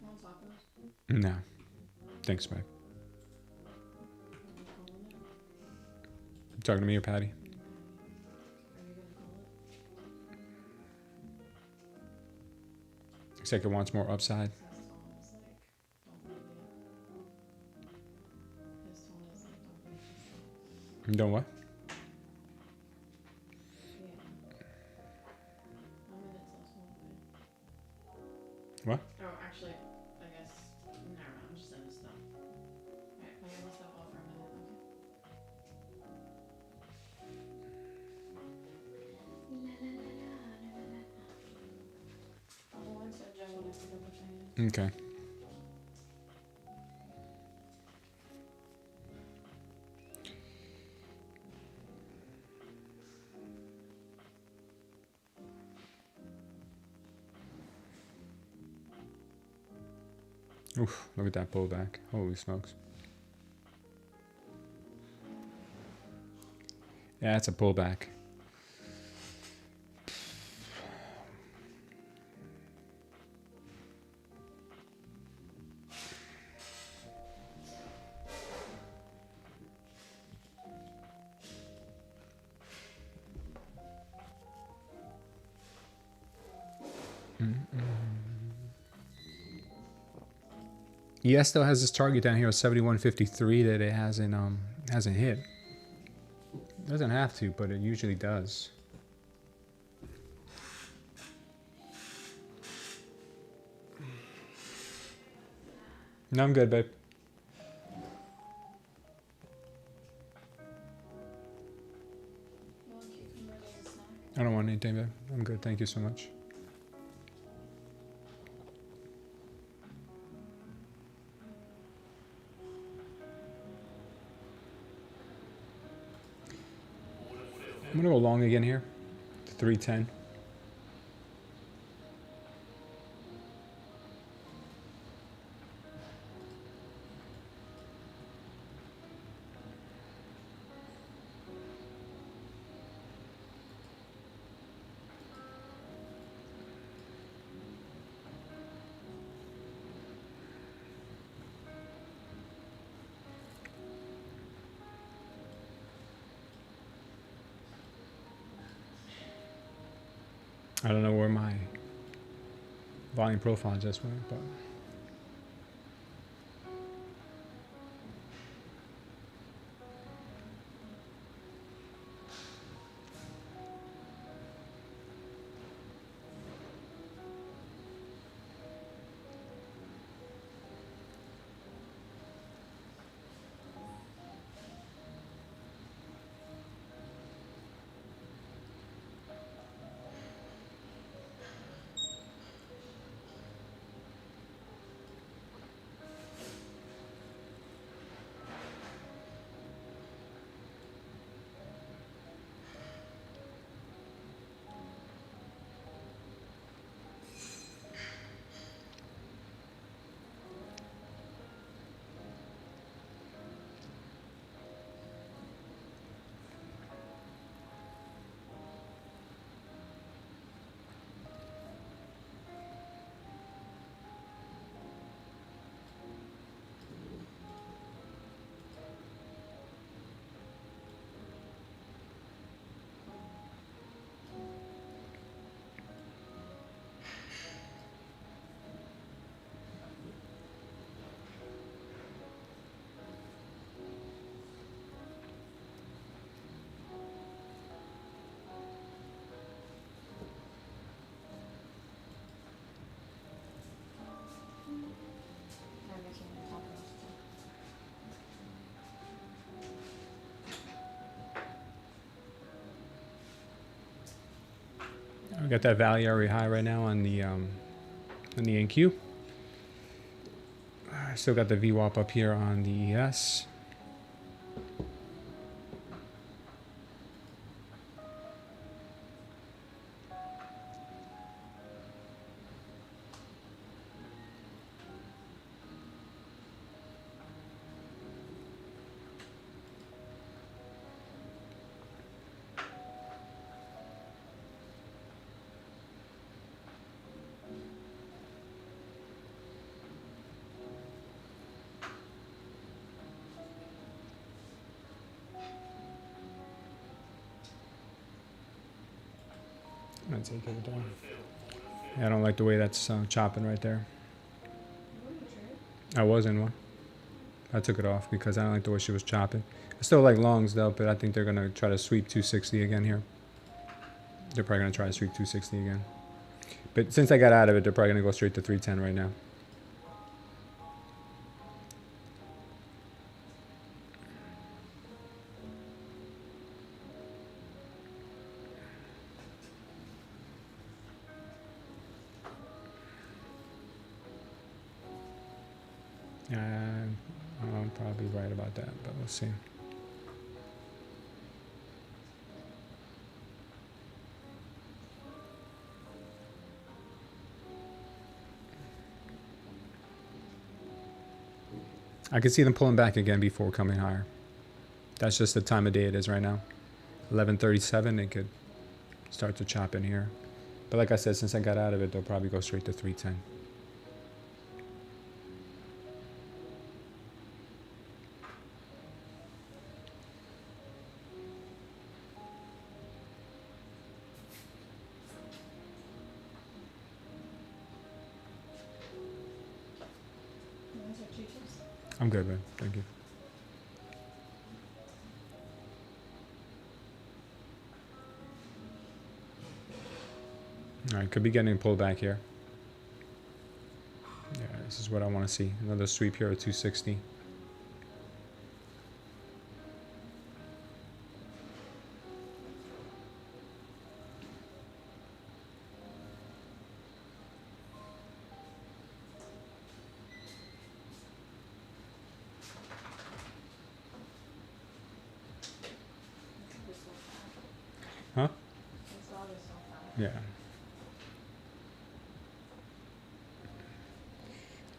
Want tacos? No. Thanks, babe. Are you calling it? You talking to me or Patty? Are you gonna call it? Looks like it wants more upside. His tone is like, don't believe it. His tone is like, don't believe it. You doing what? Yeah. I'm gonna tell someone. What? Oh, actually, I guess, never mind, I'm just sending stuff. Alright, can I get this stuff off for a minute, okay? I'll go inside Joe when I pick up what I need. Okay. Oof, look at that pullback. Holy smokes. Yeah, it's a pullback. ES still has this target down here of 71.53 that it hasn't hit. Doesn't have to, but it usually does. No, I'm good, babe. You want cucumbers as a snack? I don't want anything, babe. I'm good. Thank you so much. I'm gonna go long again here. 310. I don't know where my volume profile just went, but Got that value area high right now on the NQ. Still got the VWAP up here on the ES. I'm gonna take it down. Yeah, I don't like the way that's chopping right there. I was in one. I took it off because I don't like the way she was chopping. I still like longs though, but I think they're gonna try to sweep 260 again here. They're probably gonna try to sweep 260 again. But since I got out of it, they're probably gonna go straight to 310 right now. I'm probably right about that, but we'll see. I can see them pulling back again before coming higher. That's just the time of day it is right now. 11:37, they could start to chop in here. But like I said, since I got out of it, they'll probably go straight to 310. I'm good, man. Thank you. All right, could be getting pulled back here. Yeah, this is what I want to see. Another sweep here at 260. Huh? Yeah.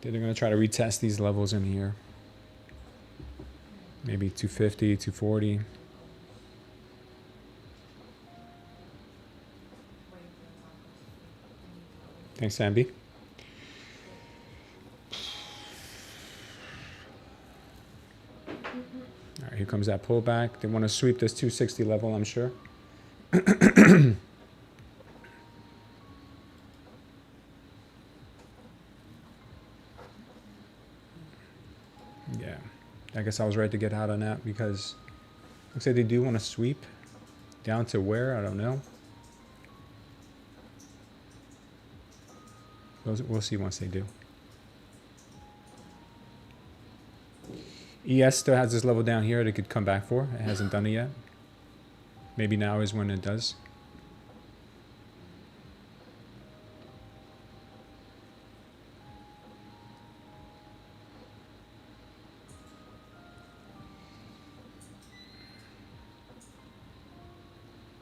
They're going to try to retest these levels in here. Maybe 250, 240. Thanks, Samby. All right, here comes that pullback. They want to sweep this 260 level, I'm sure. Yeah, I guess I was right to get out on that because looks like they do want to sweep down to where, I don't know. We'll see once they do. ES still has this level down here that it could come back for. It hasn't done it yet. Maybe now is when it does.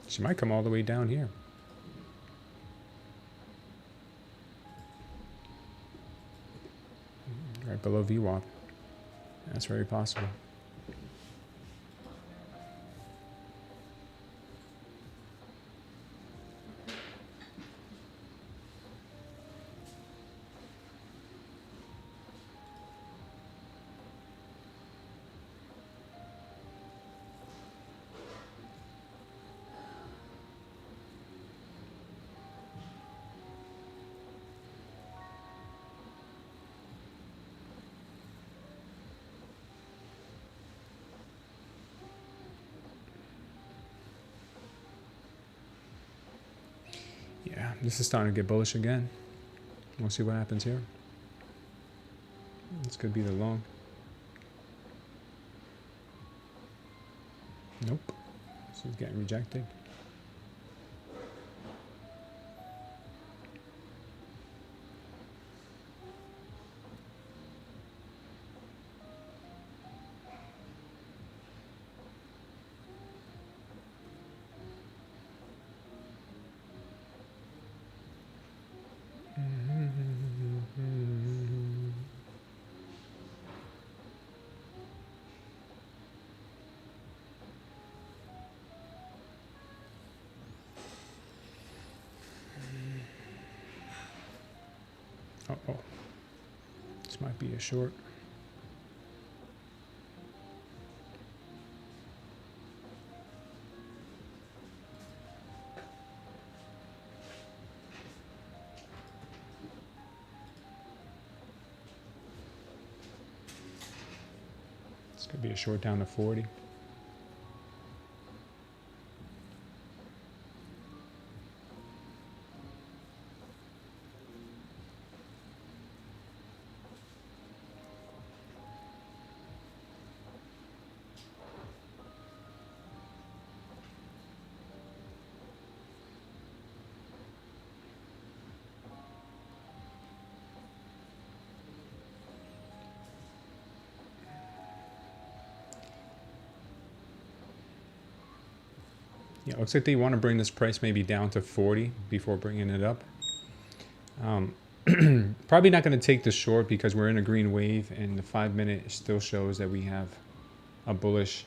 She might come all the way down here. Right below VWAP. That's very possible. Yeah, this is starting to get bullish again. We'll see what happens here. This could be the long. Nope. This is getting rejected. Uh-oh. This might be a short. This could be a short down to 40. Yeah, looks like they want to bring this price maybe down to 40 before bringing it up. Probably not going to take the short because we're in a green wave and the 5-minute still shows that we have a bullish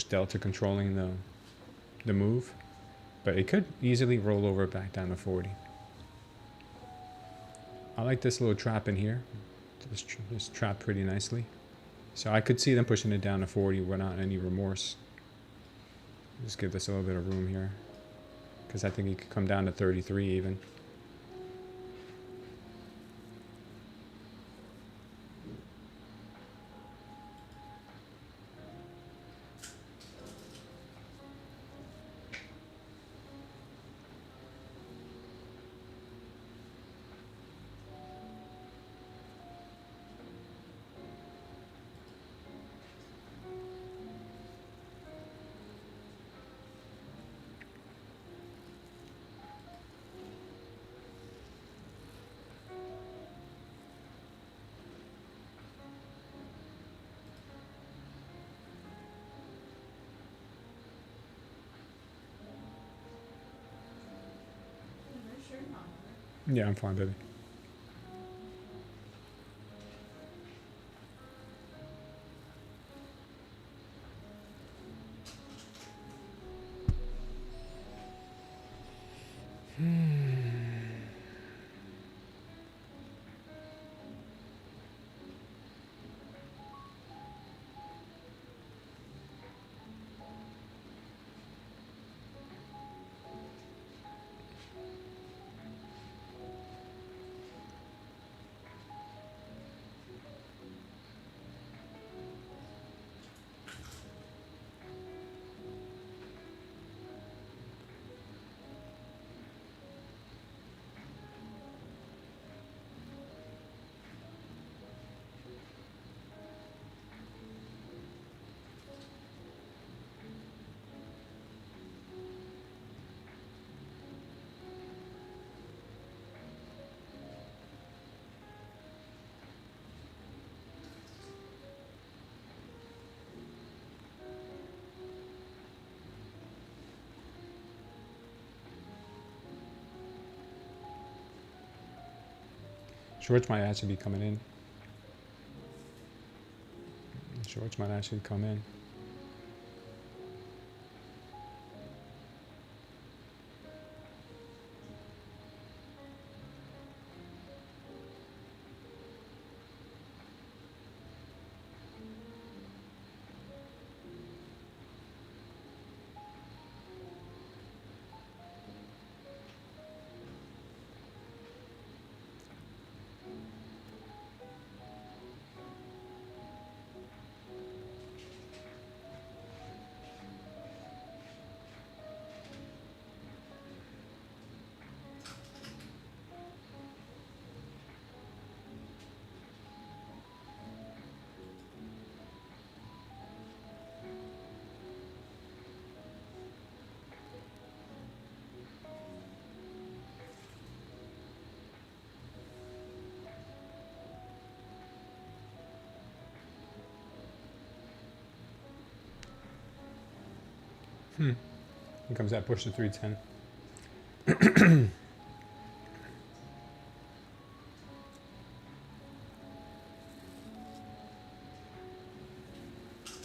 delta controlling the move, but it could easily roll over back down to 40. I like this little trap in here. This trap pretty nicely. So I could see them pushing it down to 40 without any remorse. Just give this a little bit of room here, because I think it could come down to 33 even. Yeah, I'm fine, baby. Shorts might actually be coming in. Shorts might actually come in. Here comes that push to 310.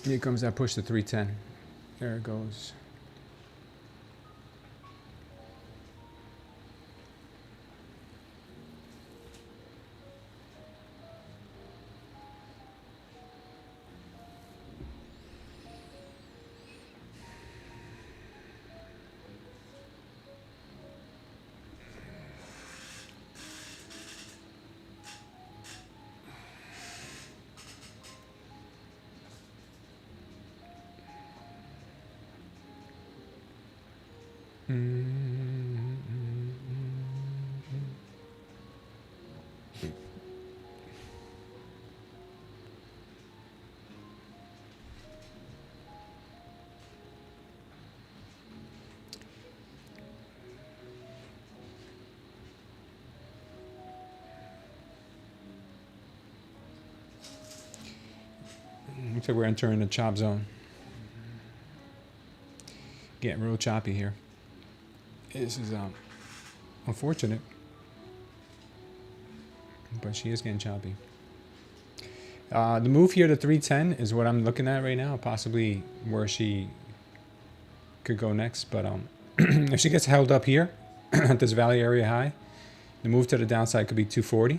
Here comes that push to 310. There it goes. like we're entering the chop zone. Getting real choppy here. This is unfortunate, but she is getting choppy. The move here to 310 is what I'm looking at right now, possibly where she could go next. But if she gets held up here at this value area high, the move to the downside could be 240.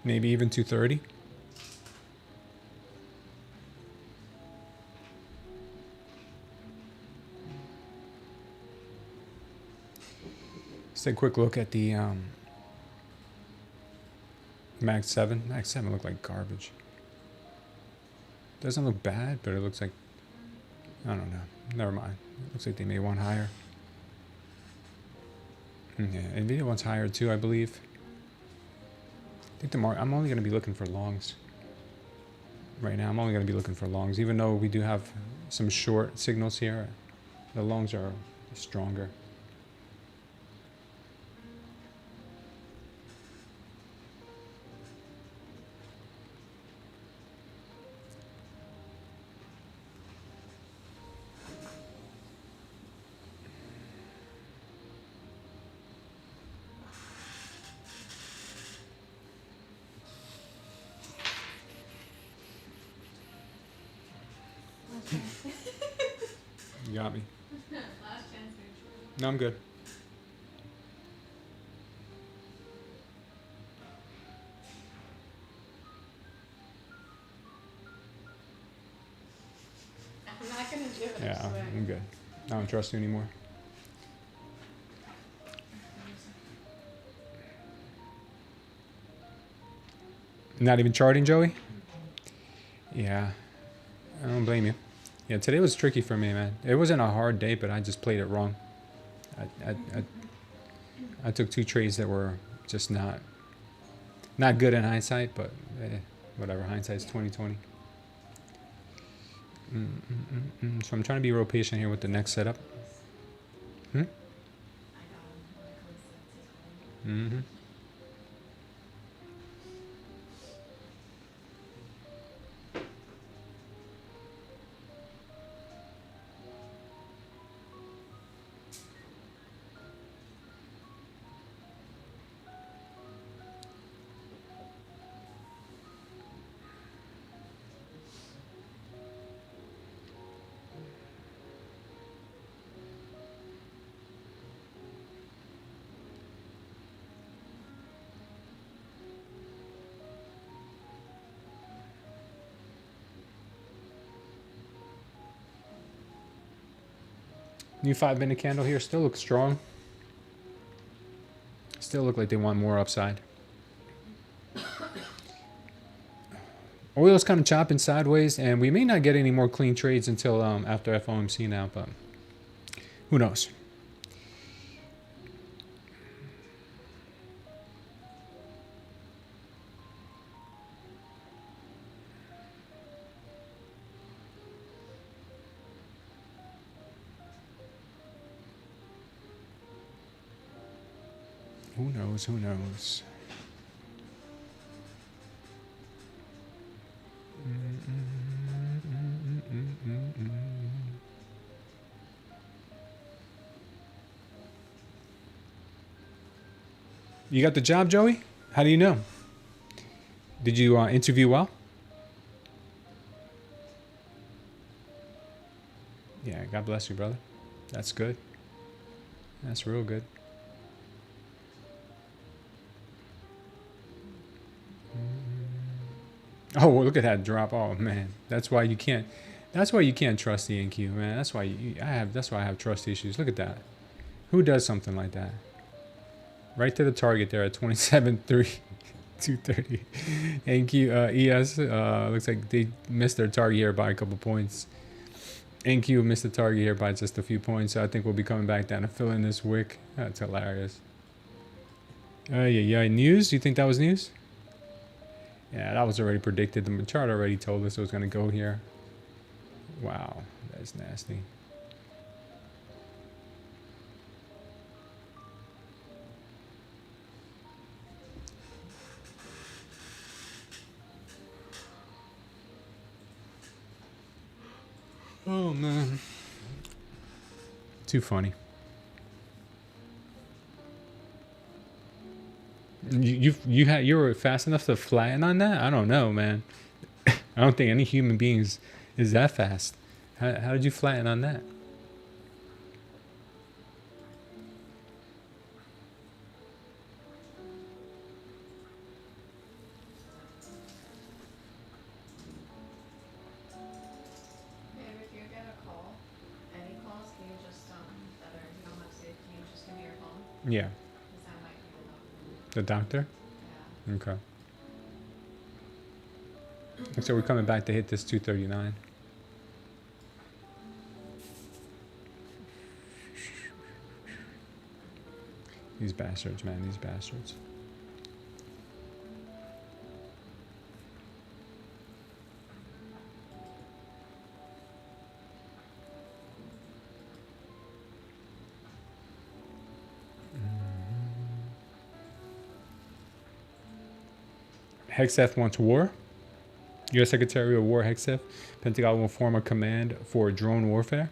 Maybe even 230. Let's take a quick look at the Mag 7. Mag 7 look like garbage. Doesn't look bad, but it looks like, I don't know. Never mind. It looks like they may want higher. Yeah, Nvidia wants higher too, I believe. I think I'm only going to be looking for longs. Right now, I'm only going to be looking for longs. Even though we do have some short signals here, the longs are stronger. You got me. Last chance neutral. No, I'm good. I'm not gonna do it. Yeah, I'm good. I don't trust you anymore. Not even charting, Joey? Yeah, I don't blame you. Yeah, today was tricky for me, man. It wasn't a hard day, but I just played it wrong. I took two trades that were just not good in hindsight, but whatever. Hindsight's 20/20. So I'm trying to be real patient here with the next setup. Mm-hmm. New 5-minute candle here still looks strong. Still look like they want more upside. Oil's kind of chopping sideways, and we may not get any more clean trades until after FOMC now, but who knows? Who knows? Who knows? You got the job, Joey? How do you know? Did you interview well? Yeah, God bless you, brother. That's good. That's real good. Oh, well, look at that drop. Oh man, that's why you can't trust the NQ, man. That's why that's why I have trust issues. Look at that. Who does something like that? Right to the target there at 27.3, 230. NQ ES looks like they missed their target here by a couple points. NQ missed the target here by just a few points, so I think we'll be coming back down to fill in this wick. That's hilarious. Yeah. News? You think that was news? Yeah, that was already predicted. The chart already told us it was going to go here. Wow, that's nasty. Oh man, too funny. You were fast enough to flatten on that? I don't know, man. I don't think any human beings is that fast. How did you flatten on that? Babe, if you get a call, any calls, can you just that are you don't have to say, can you just give me your phone? Yeah, Because that might be enough. the doctor. Yeah. Okay. So we're coming back to hit this 239. These bastards, man, these bastards. Hexeth wants war. U.S. Secretary of War Hexeth. Pentagon will form a command for drone warfare.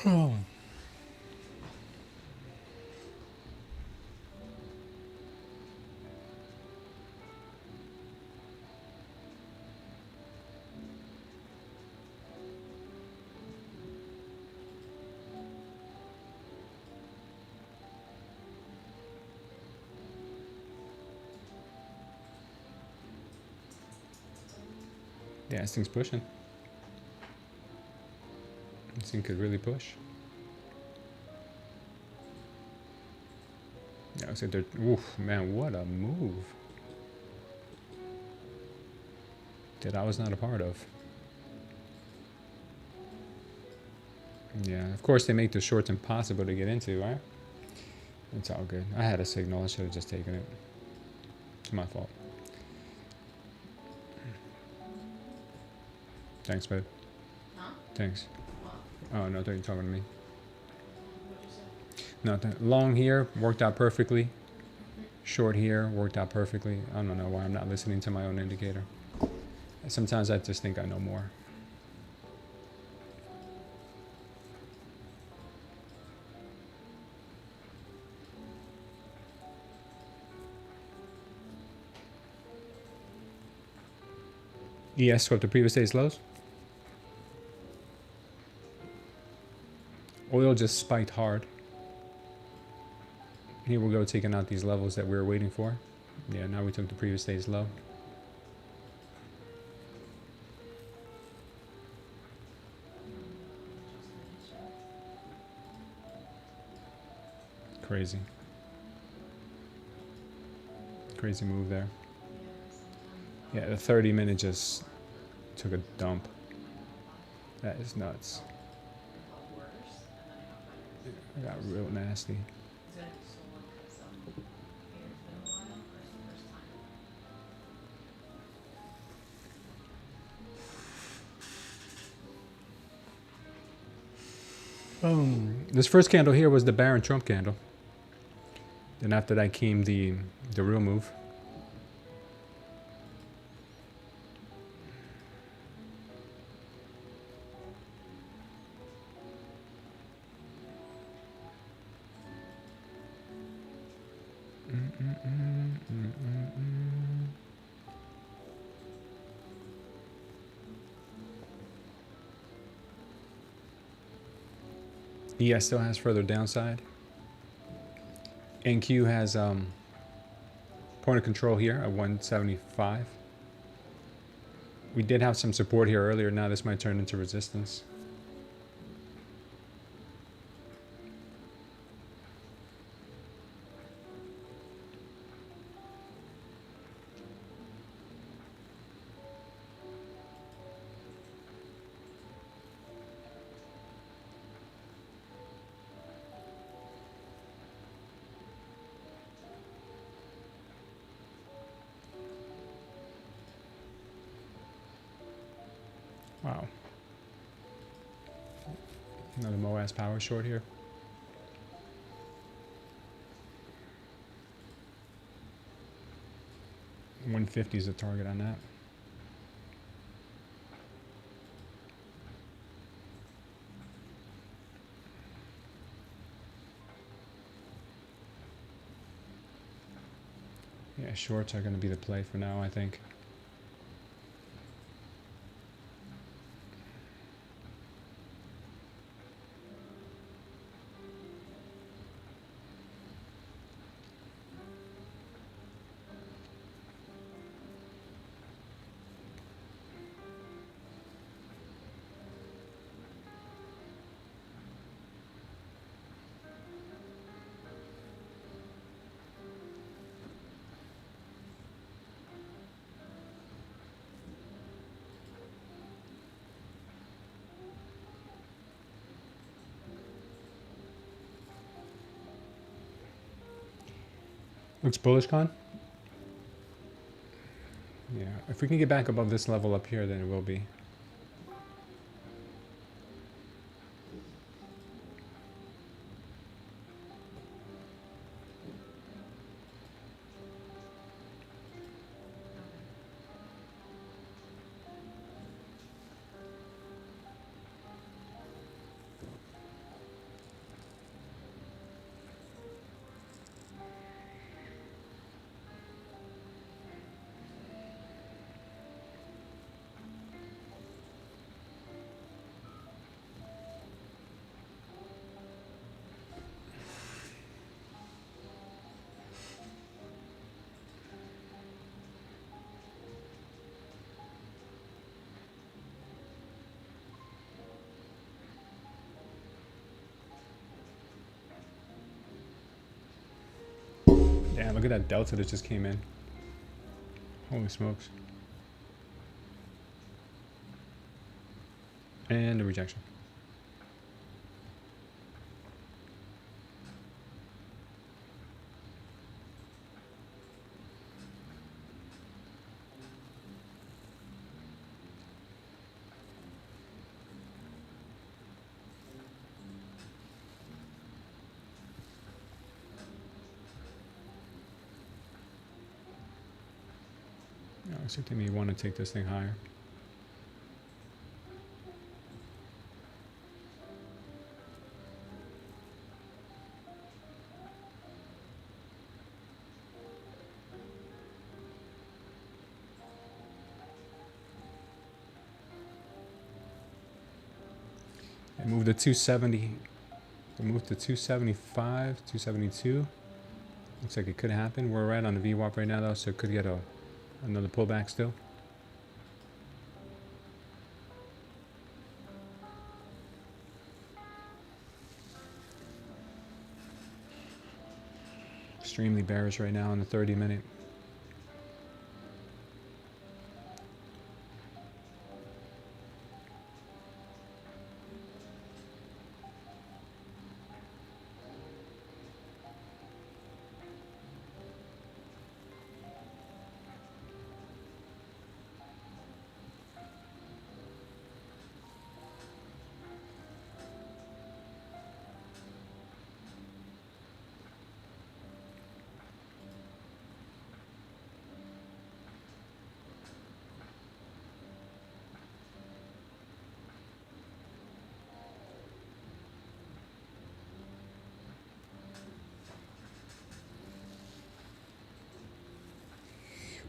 Oh. Yeah, this thing's pushing. This thing could really push. Yeah, I said they're. Oof, man, what a move that I was not a part of. Yeah, of course they make the shorts impossible to get into, right? It's all good. I had a signal. I should have just taken it. It's my fault. Thanks, babe. Huh? Thanks. What? Oh, no, I thought you were talking to me. What'd you say? Nothing. Long here worked out perfectly. Short here worked out perfectly. I don't know why I'm not listening to my own indicator. Sometimes I just think I know more. ES swept the previous day's lows. Oil just spiked hard. Here we go, taking out these levels that we were waiting for. Yeah, now we took the previous day's low. Crazy. Crazy move there. Yeah, the 30-minute just took a dump. That is nuts. It got real nasty. This first candle here was the Baron Trump candle. Then after that came the real move. ES still has further downside. NQ has point of control here at 175. We did have some support here earlier. Now this might turn into resistance. Wow. Another MOAS power short here. 150 is the target on that. Yeah, shorts are going to be the play for now, I think. Looks bullish, Con? Yeah, if we can get back above this level up here, then it will be. Damn, look at that delta that just came in. Holy smokes. And a rejection. I think they may want to take this thing higher. They moved to 270. They moved to 275, 272. Looks like it could happen. We're right on the VWAP right now, though, so it could get another pullback still. Extremely bearish right now on the 30-minute.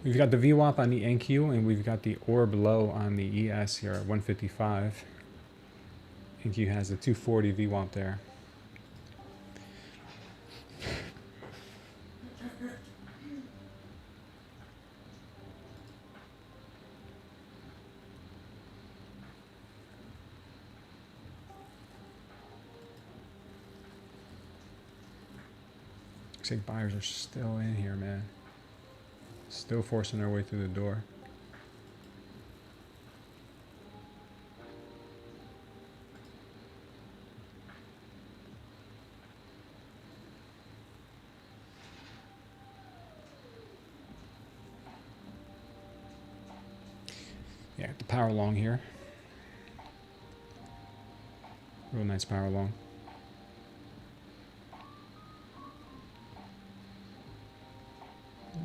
We've got the VWAP on the NQ, and we've got the orb low on the ES here at 155. NQ has a 240 VWAP there. Looks like buyers are still in here, man. Still forcing their way through the door. Yeah, the power long here. Real nice power long.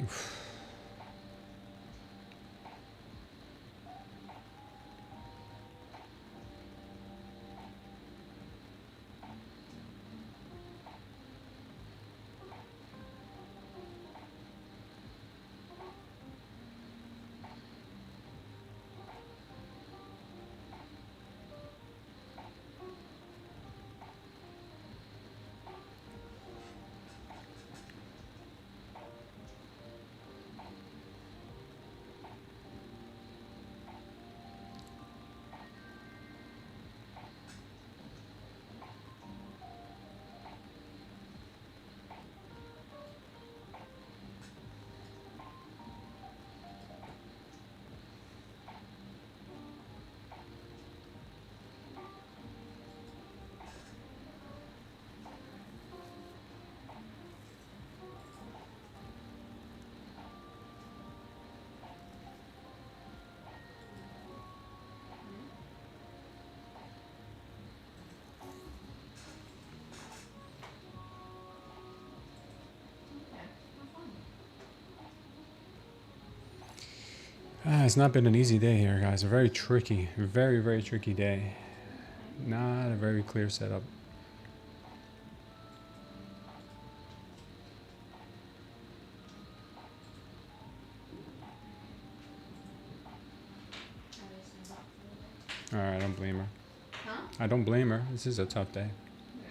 Oof. It's not been an easy day here, guys. A very tricky, very, very tricky day. Not a very clear setup. Alright, I don't blame her. Huh? I don't blame her. This is a tough day. Yeah.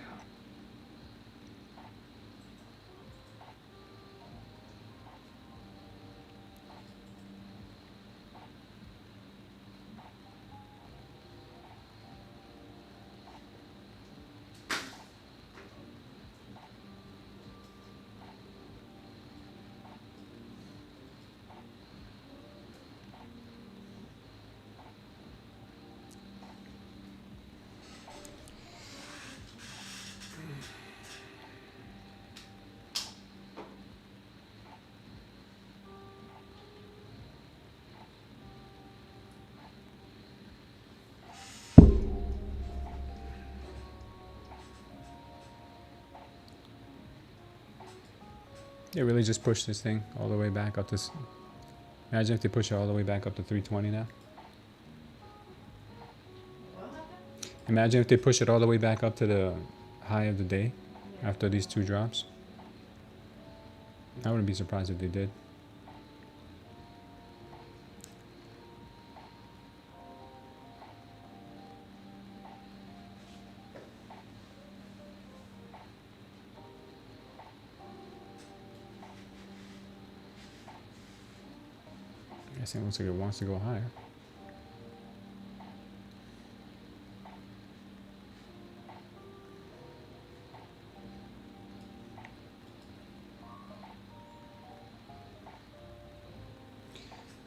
Yeah, really just push this thing all the way back up this. Imagine if they push it all the way back up to 320 now. What happened? Imagine if they push it all the way back up to the high of the day Yeah. after these two drops. I wouldn't be surprised if they did. I guess it looks like it wants to go higher.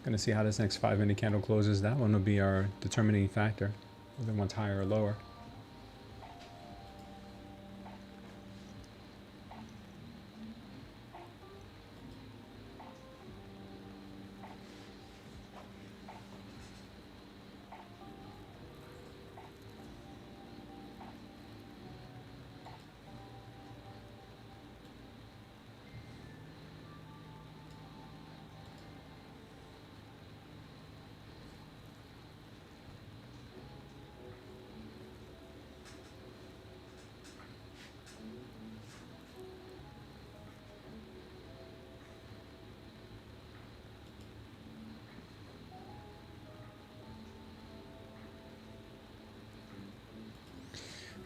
Gonna see how this next 5-minute candle closes. That one will be our determining factor, whether one's higher or lower.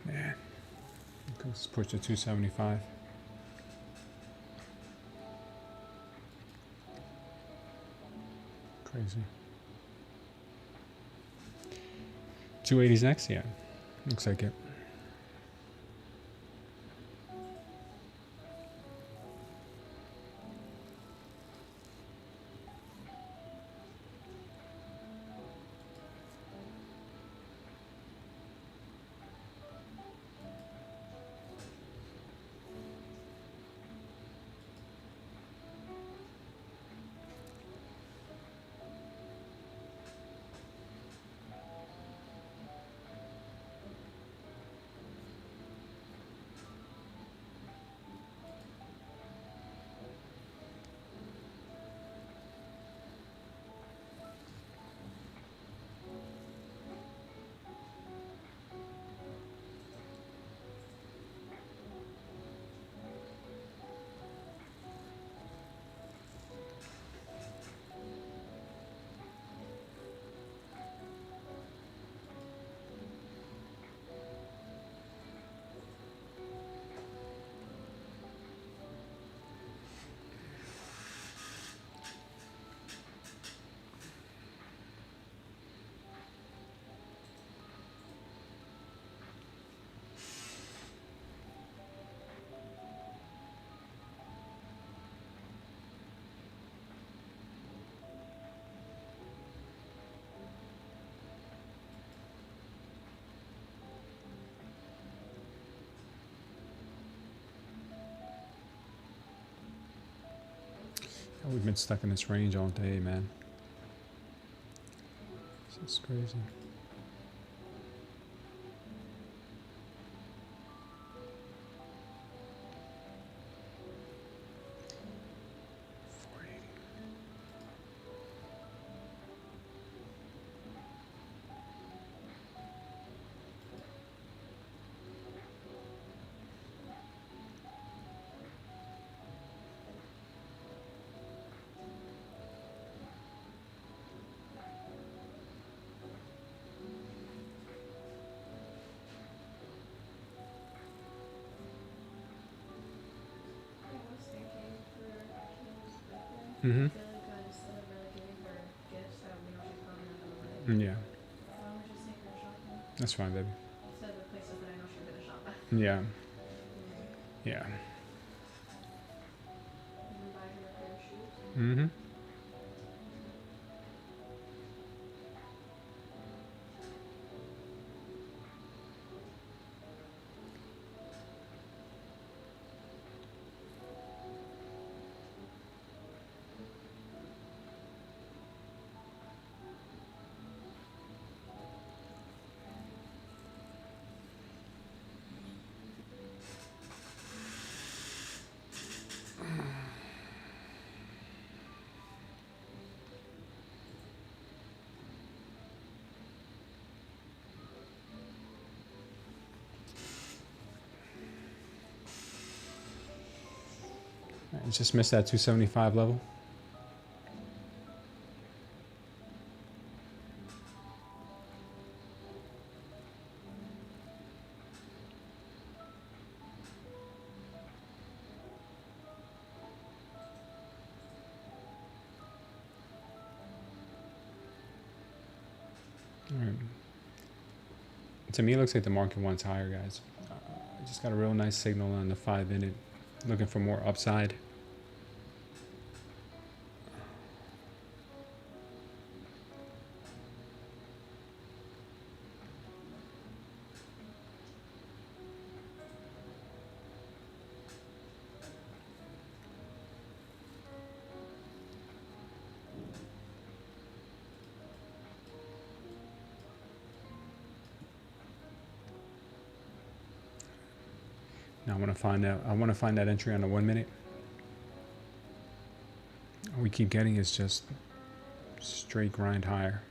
Man, let's push to 275. Crazy. 280's next, yeah. Looks like it. We've been stuck in this range all day, man. This is crazy. Mm-hmm. I feel like instead of really giving her gifts that we know she's probably not gonna like, Yeah, why don't we just take her shopping that's fine, baby. instead of the places that I know she's gonna shop at? Yeah, Mm. yeah. Even buy her a pair of shoes. Mm-hmm. I just missed that 275 level. All right. To me, it looks like the market wants higher, guys. I just got a real nice signal on the 5-minute. Looking for more upside. Now I want to find that entry on the 1-minute. All we keep getting is just straight grind higher.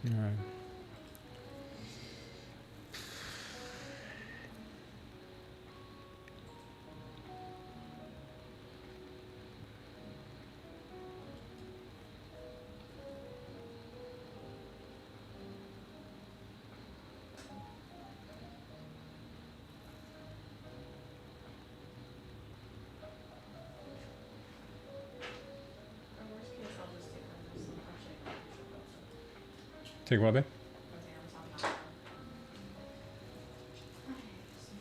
All right. Or worst case, I'll just take her this and I'll shake her. She'll go. Take what, babe? Okay, I'm talking about her. Okay, so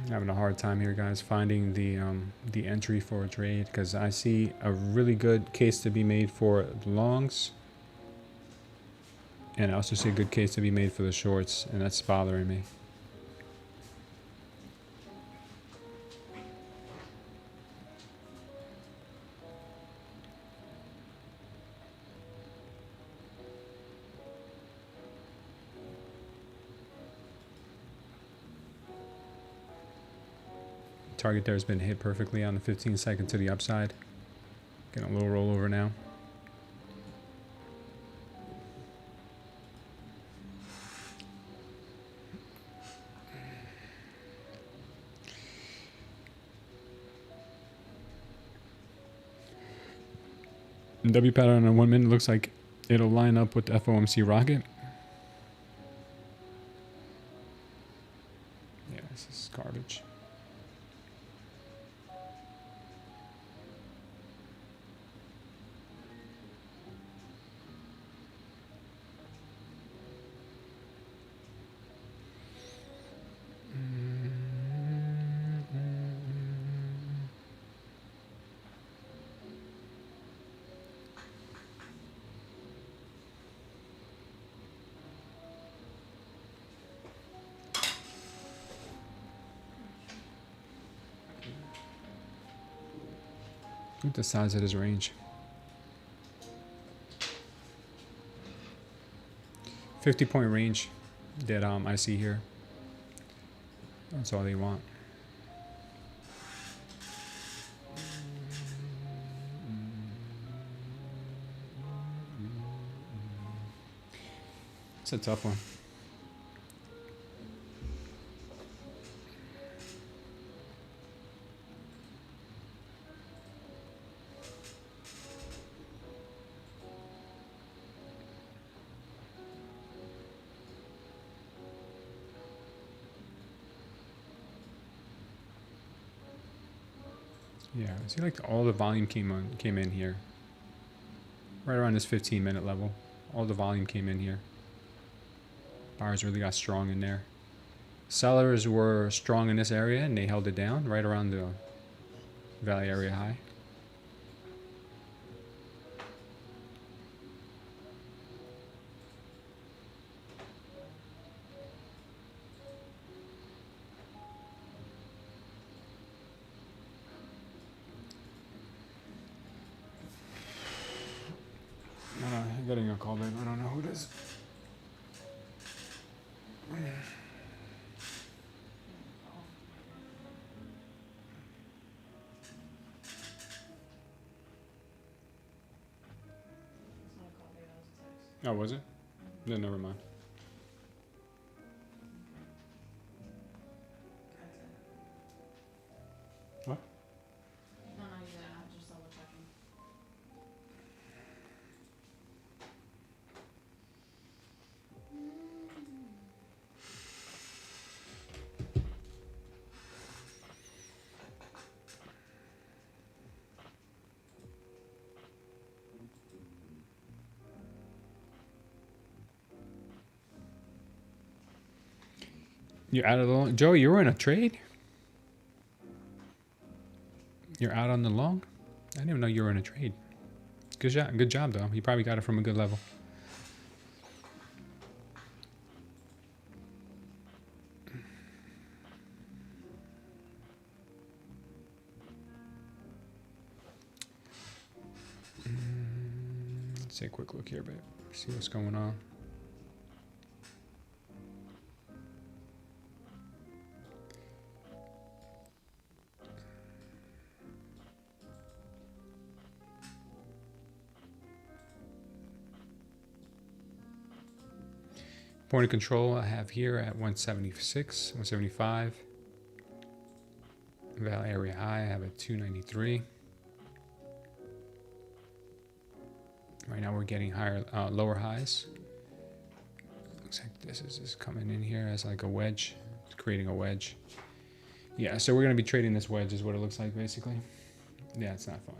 Having a hard time here, guys, finding the entry for a trade because I see a really good case to be made for the longs, and I also see a good case to be made for the shorts, and that's bothering me. Target there has been hit perfectly on the 15-second to the upside. Getting a little rollover now. W pattern on 1 minute looks like it'll line up with the FOMC rocket. Yeah, this is garbage. Look at the size of his range. 50-point range that I see here. That's all they want. It's a tough one. Yeah, I see like all the volume came in here. Right around this 15-minute level. All the volume came in here. Buyers really got strong in there. Sellers were strong in this area and they held it down right around the value area high. I'm getting a call, babe. I don't know who it is. Oh, was it? No, never mind. What? No, you didn't. I'm just double checking. You're out of the long. Joe, you were in a trade? You're out on the long? I didn't even know you were in a trade. Good job. Good job, though. You probably got it from a good level. Let's take a quick look here, babe. See what's going on. Point of control I have here at 176, 175. Value area high I have at 293. Right now we're getting higher, lower highs. Looks like this is just coming in here as like a wedge. It's creating a wedge. Yeah, so we're going to be trading this wedge is what it looks like basically. Yeah, it's not fun.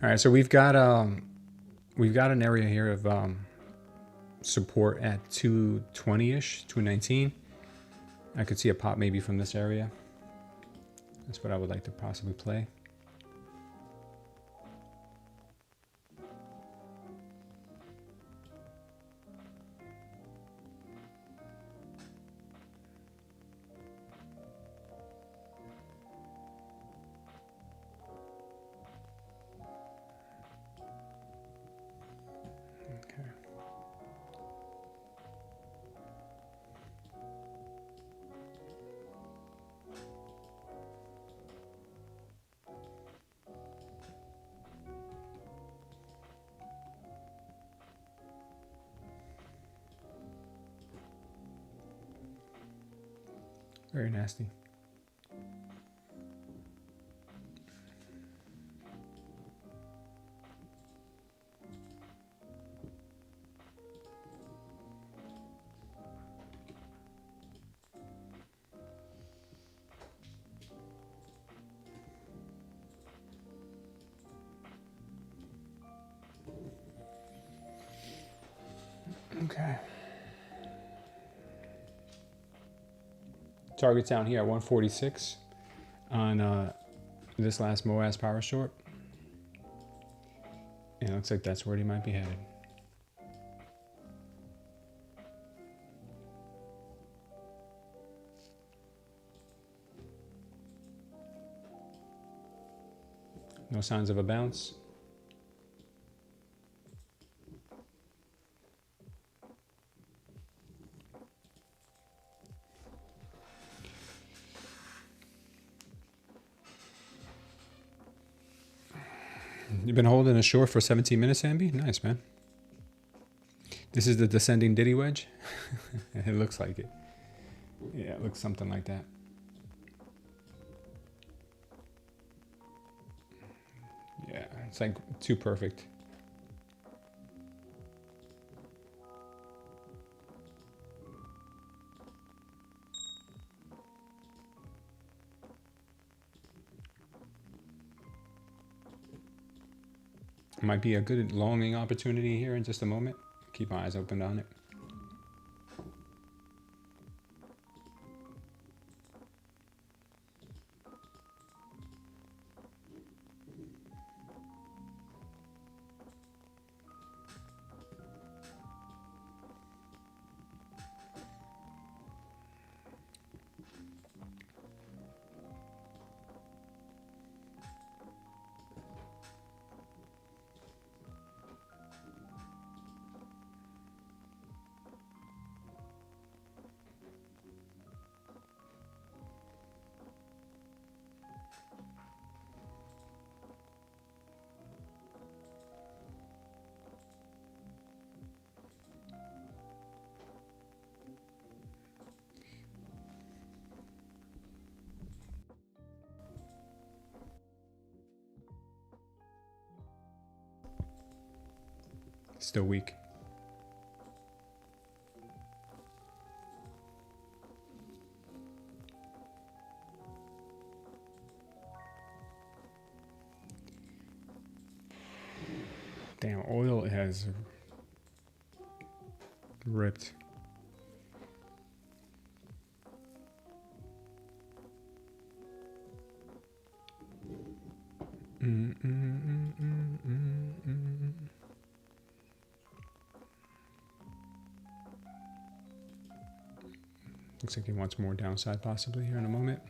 All right, so we've got an area here of support at 220-ish, 219. I could see a pop maybe from this area. That's what I would like to possibly play. Very nasty. Okay. Target's down here at 146 on this last MOAS power short. And it looks like that's where he might be headed. No signs of a bounce. You've been holding a short for 17 minutes, Ambi? Nice, man. This is the descending Diddy wedge? It looks like it. Yeah, it looks something like that. Yeah, it's like too perfect. Might be a good longing opportunity here in just a moment. Keep my eyes open on it. Still weak. Damn, oil has ripped. Looks like he wants more downside possibly here in a moment.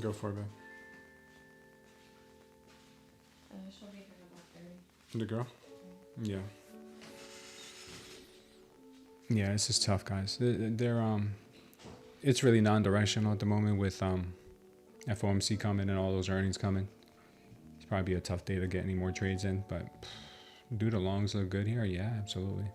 Go for it, man. She'll be here in about 30. The girl? Yeah. Yeah, this is tough, guys. They're it's really non-directional at the moment with FOMC coming and all those earnings coming. It's probably a tough day to get any more trades in, but do the longs look good here? Yeah, absolutely.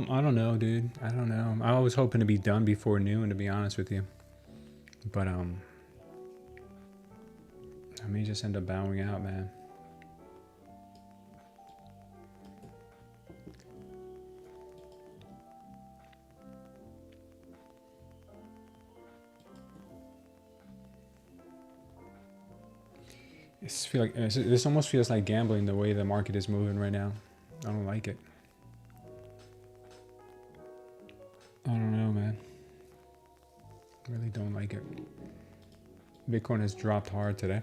I don't know, dude. I don't know. I was hoping to be done before noon, to be honest with you. But I may just end up bowing out, man. This almost feels like gambling the way the market is moving right now. I don't like it. I don't know, man. Really don't like it. Bitcoin has dropped hard today.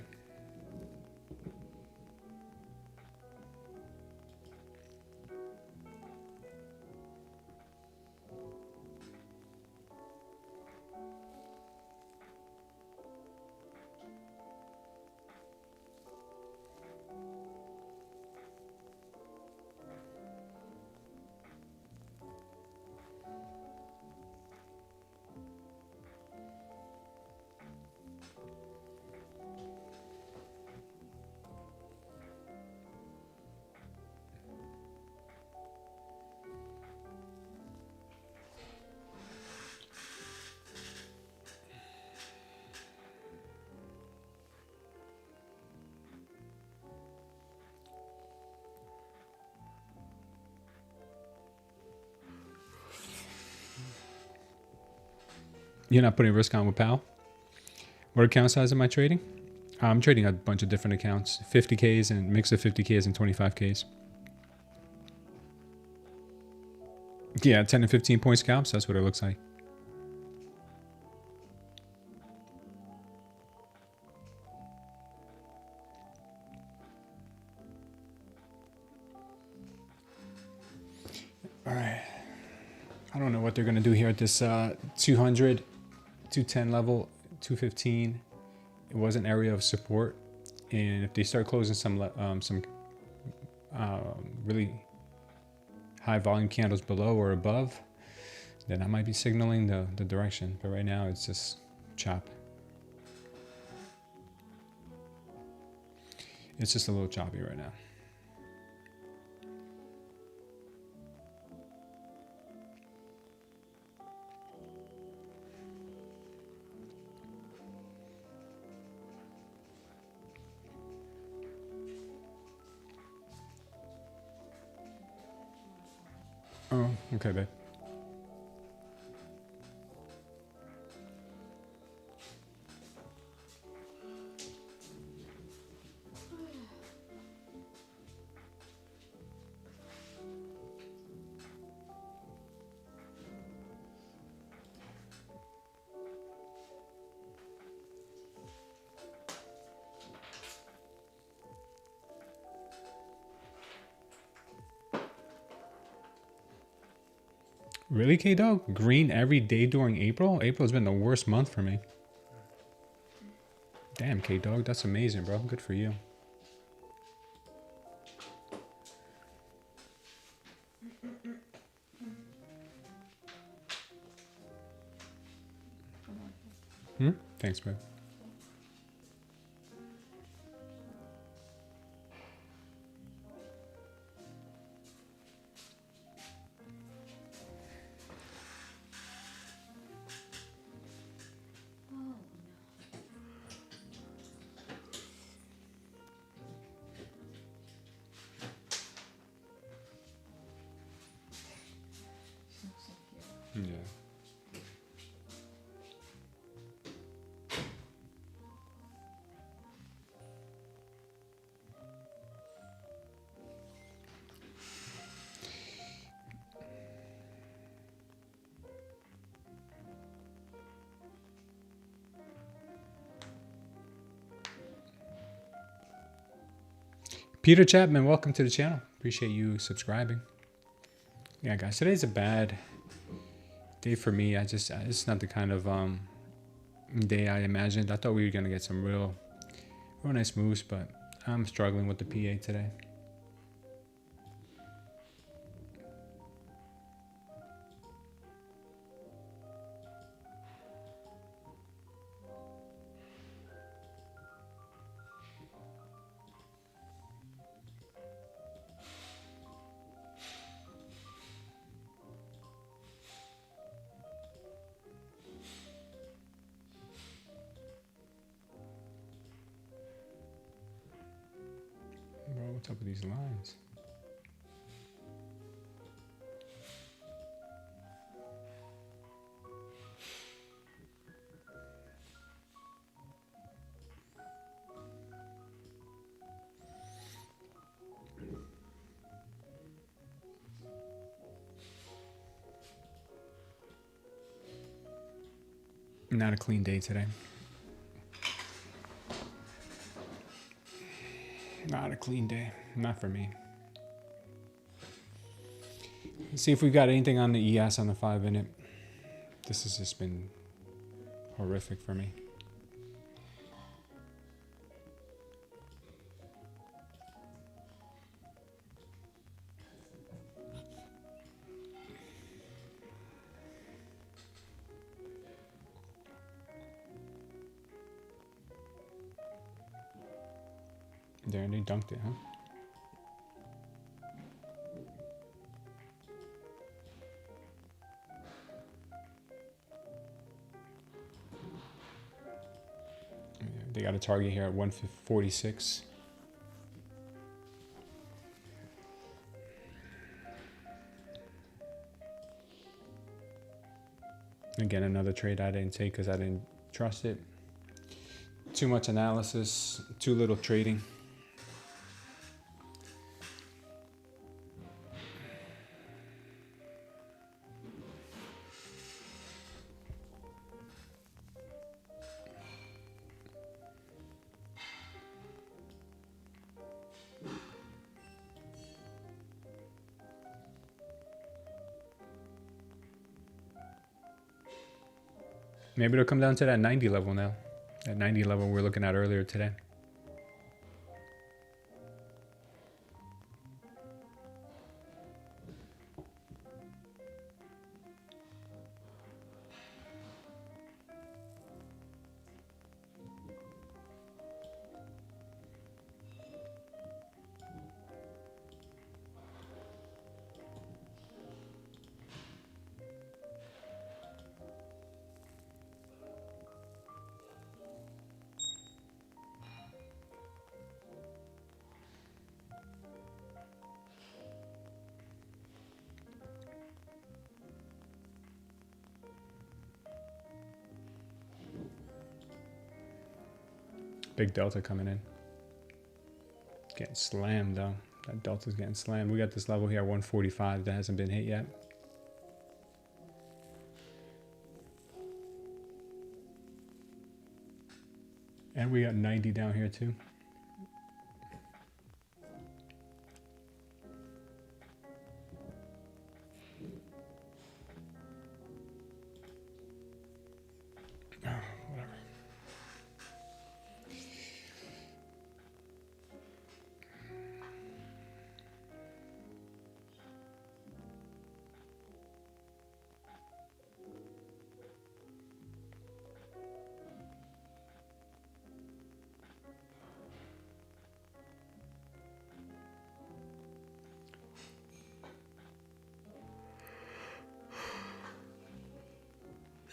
You're not putting risk on with Pal? What account size am I trading? I'm trading a bunch of different accounts. 50Ks and mix of 50Ks and 25Ks. Yeah, 10 and 15 point scalps. That's what it looks like. All right. I don't know what they're going to do here at this 200, 210 level, 215. It was an area of support. And if they start closing some really high volume candles below or above, then I might be signaling the direction. But right now it's just chop. It's just a little choppy right now. Oh, okay, babe. Really, K-Dog? Green every day during April? April's been the worst month for me. Damn, K-Dog. That's amazing, bro. Good for you. Thanks, bro. Peter Chapman, welcome to the channel. Appreciate you subscribing. Yeah, guys, today's a bad day for me. It's not the kind of day I imagined. I thought we were gonna get some real nice moves, but I'm struggling with the PA today. Bro, what's up with these lines? Not a clean day today. Not a clean day. Not for me. Let's see if we got anything on the ES on the 5-minute. This has just been horrific for me. There, and they dunked it, huh? They got a target here at 146. Again, another trade I didn't take because I didn't trust it. Too much analysis, too little trading. Maybe it'll come down to that 90 level now. That 90 level we were looking at earlier today. Big delta coming in. Getting slammed though. That delta's getting slammed. We got this level here at 145 that hasn't been hit yet. And we got 90 down here too.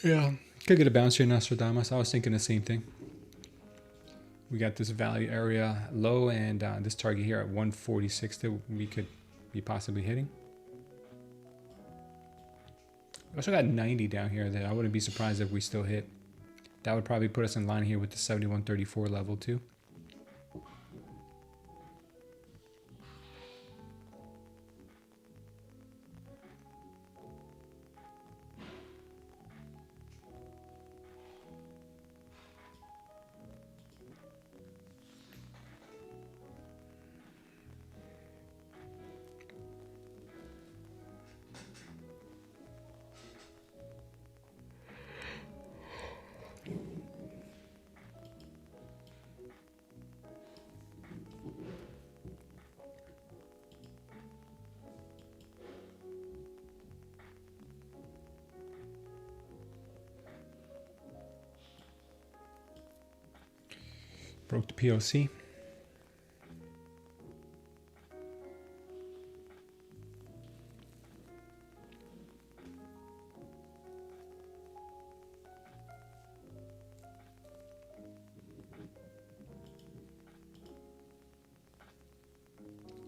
Yeah, could get a bounce here, Nostradamus. I was thinking the same thing. We got this value area low and this target here at 146 that we could be possibly hitting. We also got 90 down here that I wouldn't be surprised if we still hit. That would probably put us in line here with the 7134 level too. Broke the POC.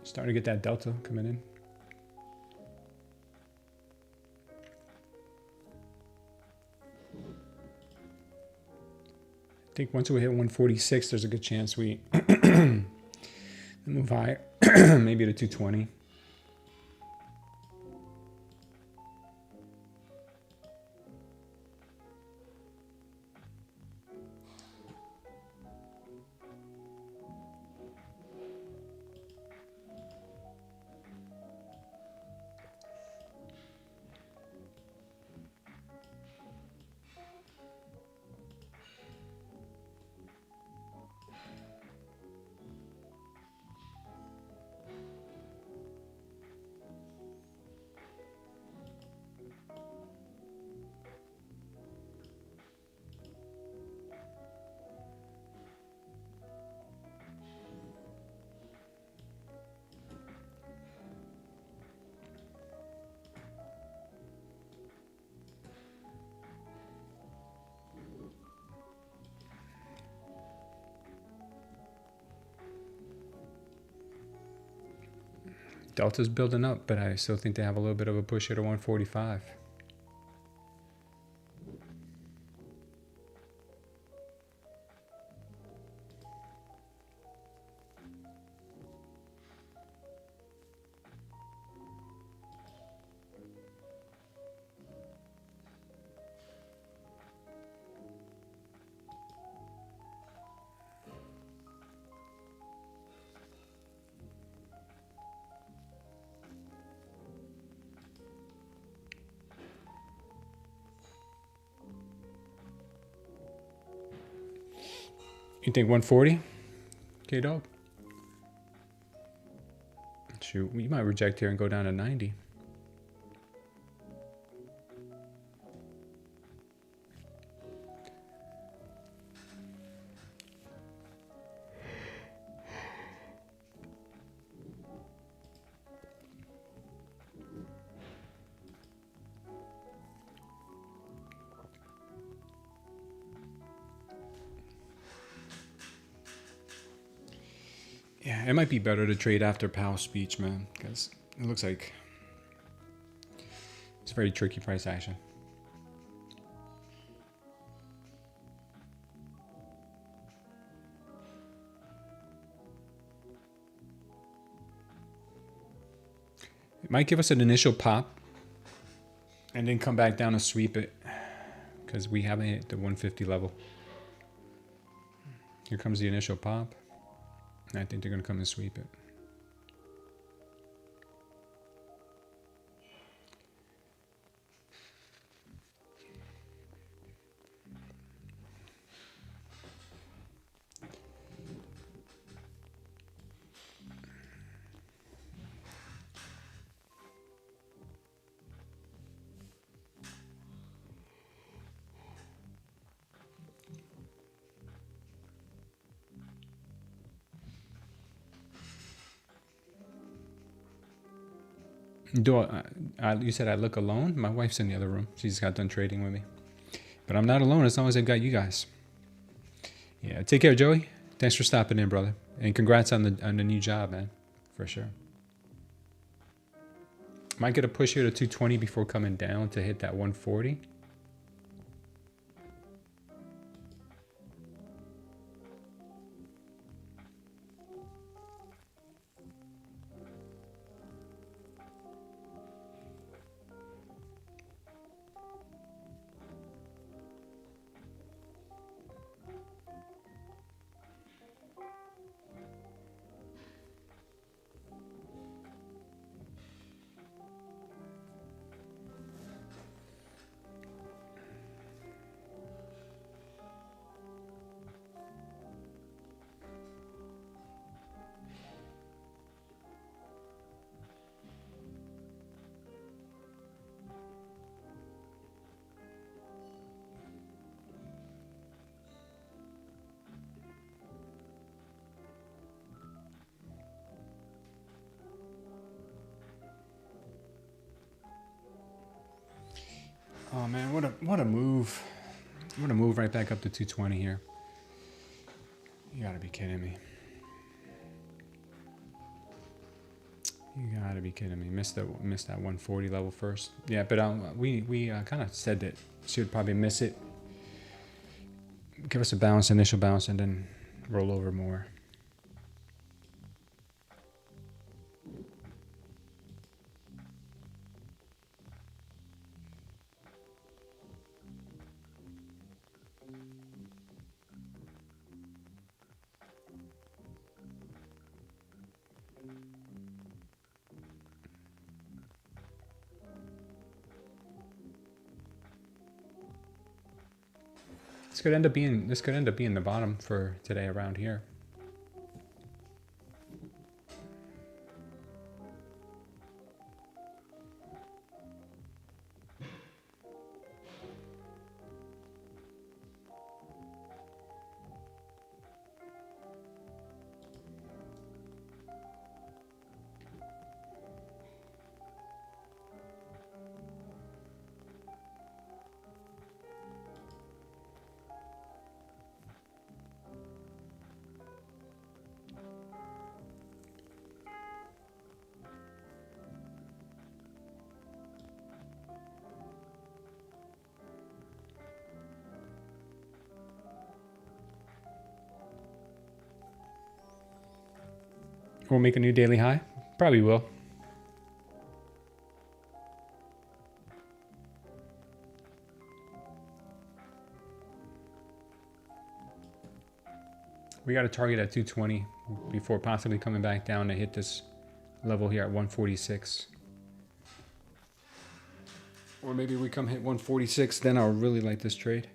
Starting to get that delta coming in. I think once we hit 146, there's a good chance we move higher, maybe to 220. Delta's building up, but I still think they have a little bit of a push here to 145. You think 140? Okay, dog. Shoot, we might reject here and go down to 90. Yeah, it might be better to trade after Powell's speech, man, because it looks like it's a very tricky price action. It might give us an initial pop and then come back down and sweep it because we haven't hit the 150 level. Here comes the initial pop. I think they're going to come and sweep it. You said I look alone? My wife's in the other room. She just got done trading with me. But I'm not alone as long as I got you guys. Yeah, take care, Joey. Thanks for stopping in, brother. And congrats on the new job, man. For sure. Might get a push here to 220 before coming down to hit that 140. Oh man, what a move. What a move right back up to 220 here. You gotta be kidding me. You gotta be kidding me. Missed that 140 level first. Yeah, but we kind of said that she would probably miss it. Give us a bounce, initial bounce, and then roll over more. This could end up being the bottom for today around here. We'll make a new daily high. Probably will. We got a target at 220 before possibly coming back down to hit this level here at 146. Or maybe we come hit 146, then I'll really like this trade.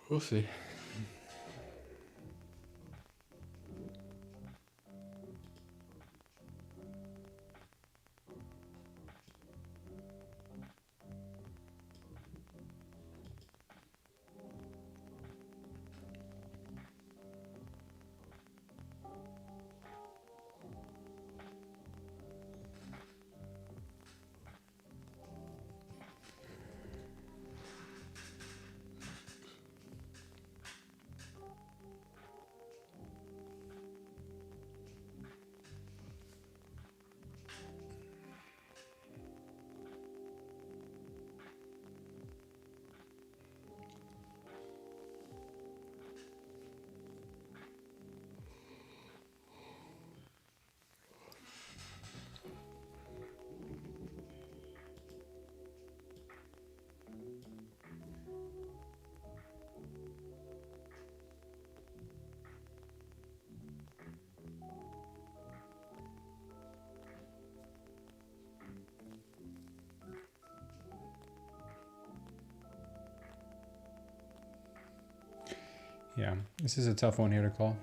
We'll see. Yeah, this is a tough one here to call.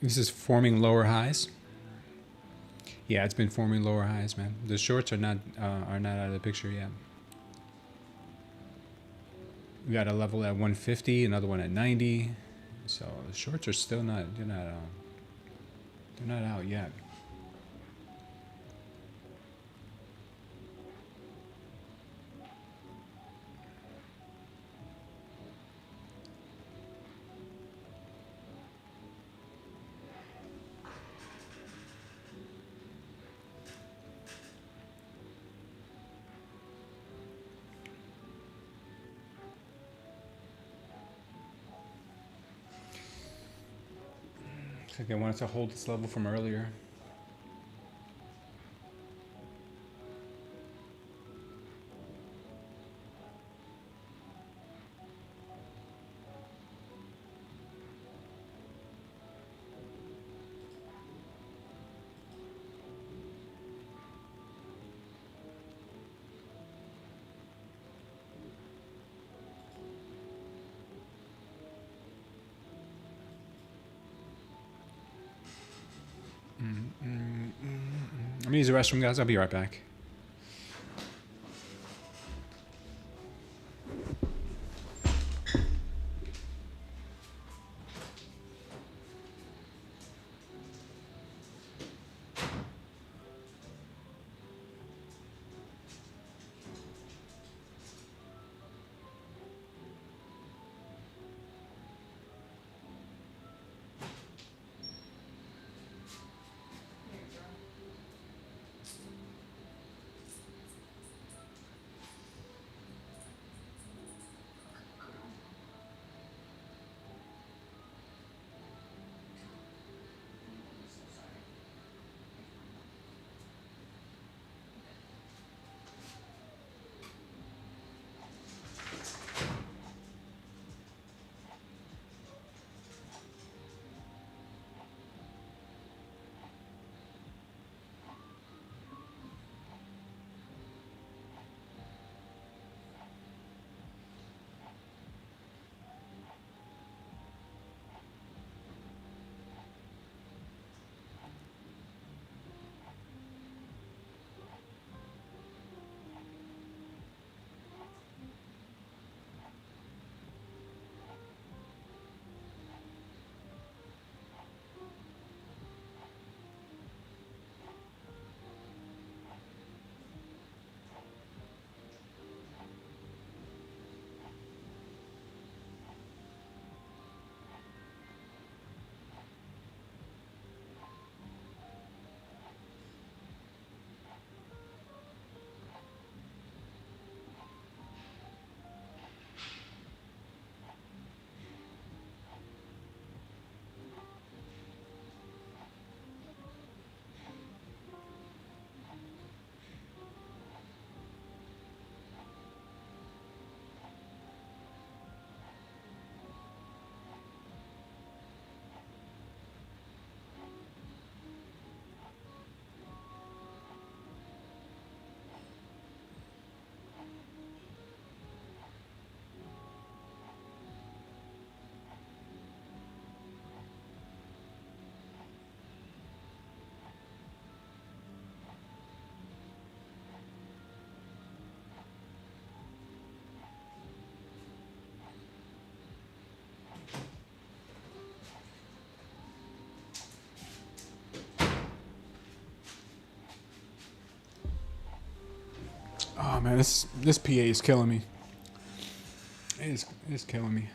This is forming lower highs. Yeah, it's been forming lower highs, man. The shorts are not out of the picture yet. We got a level at 150, another one at 90. So the shorts are still not they're not out yet. Looks like they wanted to hold this level from earlier. I'm gonna use the restroom, guys. I'll be right back. Oh man, this PA is killing me. It's killing me.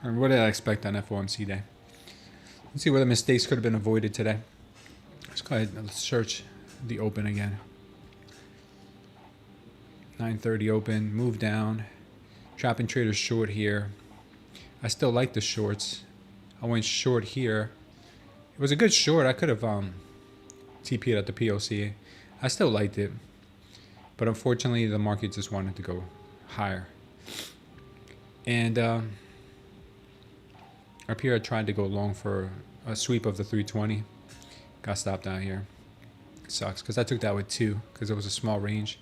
And what did I expect on FOMC day? Let's see whether mistakes could have been avoided today. Let's go ahead and search the open again. 9:30 open, move down. Trapping traders short here. I still like the shorts. I went short here. It was a good short. I could have TP'd at the POC. I still liked it. But unfortunately, the market just wanted to go higher. And up here, I tried to go long for a sweep of the 320. Got stopped out here. Sucks, because I took that with 2, because it was a small range.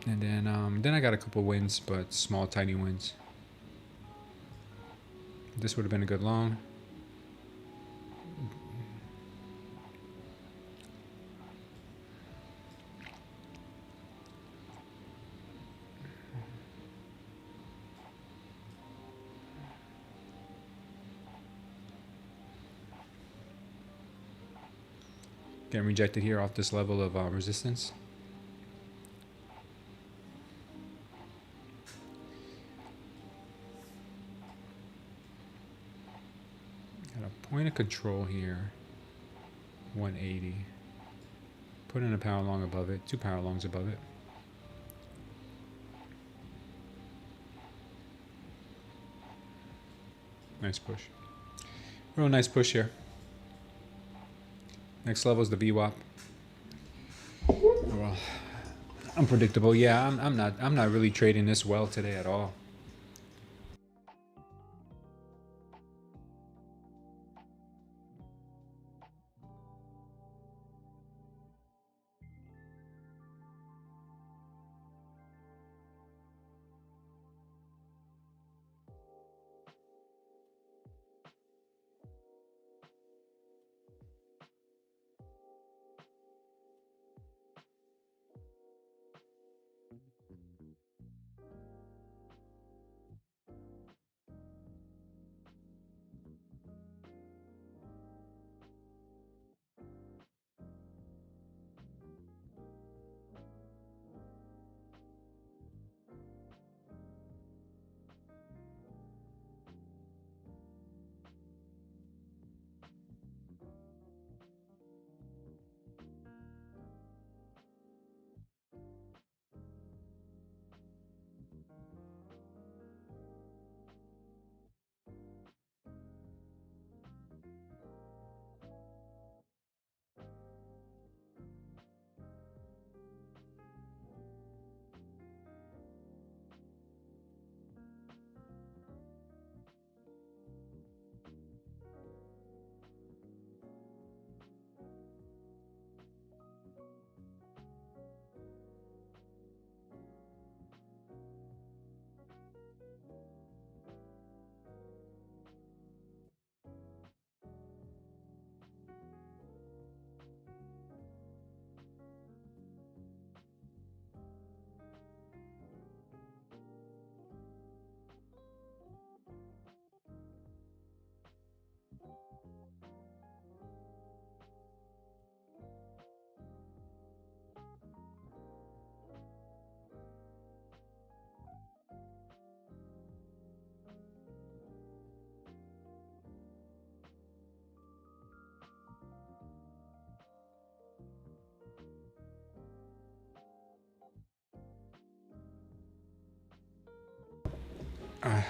And then I got a couple wins, but small, tiny wins. This would have been a good long. Getting rejected here off this level of resistance. Got a point of control here. 180. Put in a power long above it. 2 power longs above it. Nice push. Real nice push here. Next level is the VWAP. Well, unpredictable. Yeah, I'm not really trading this well today at all.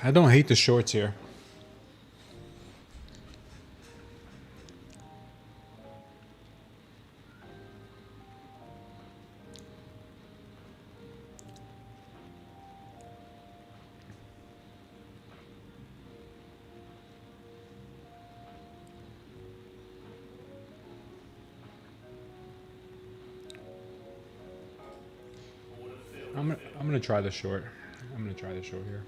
I don't hate the shorts here. I'm gonna try the short. I'm gonna try the short here.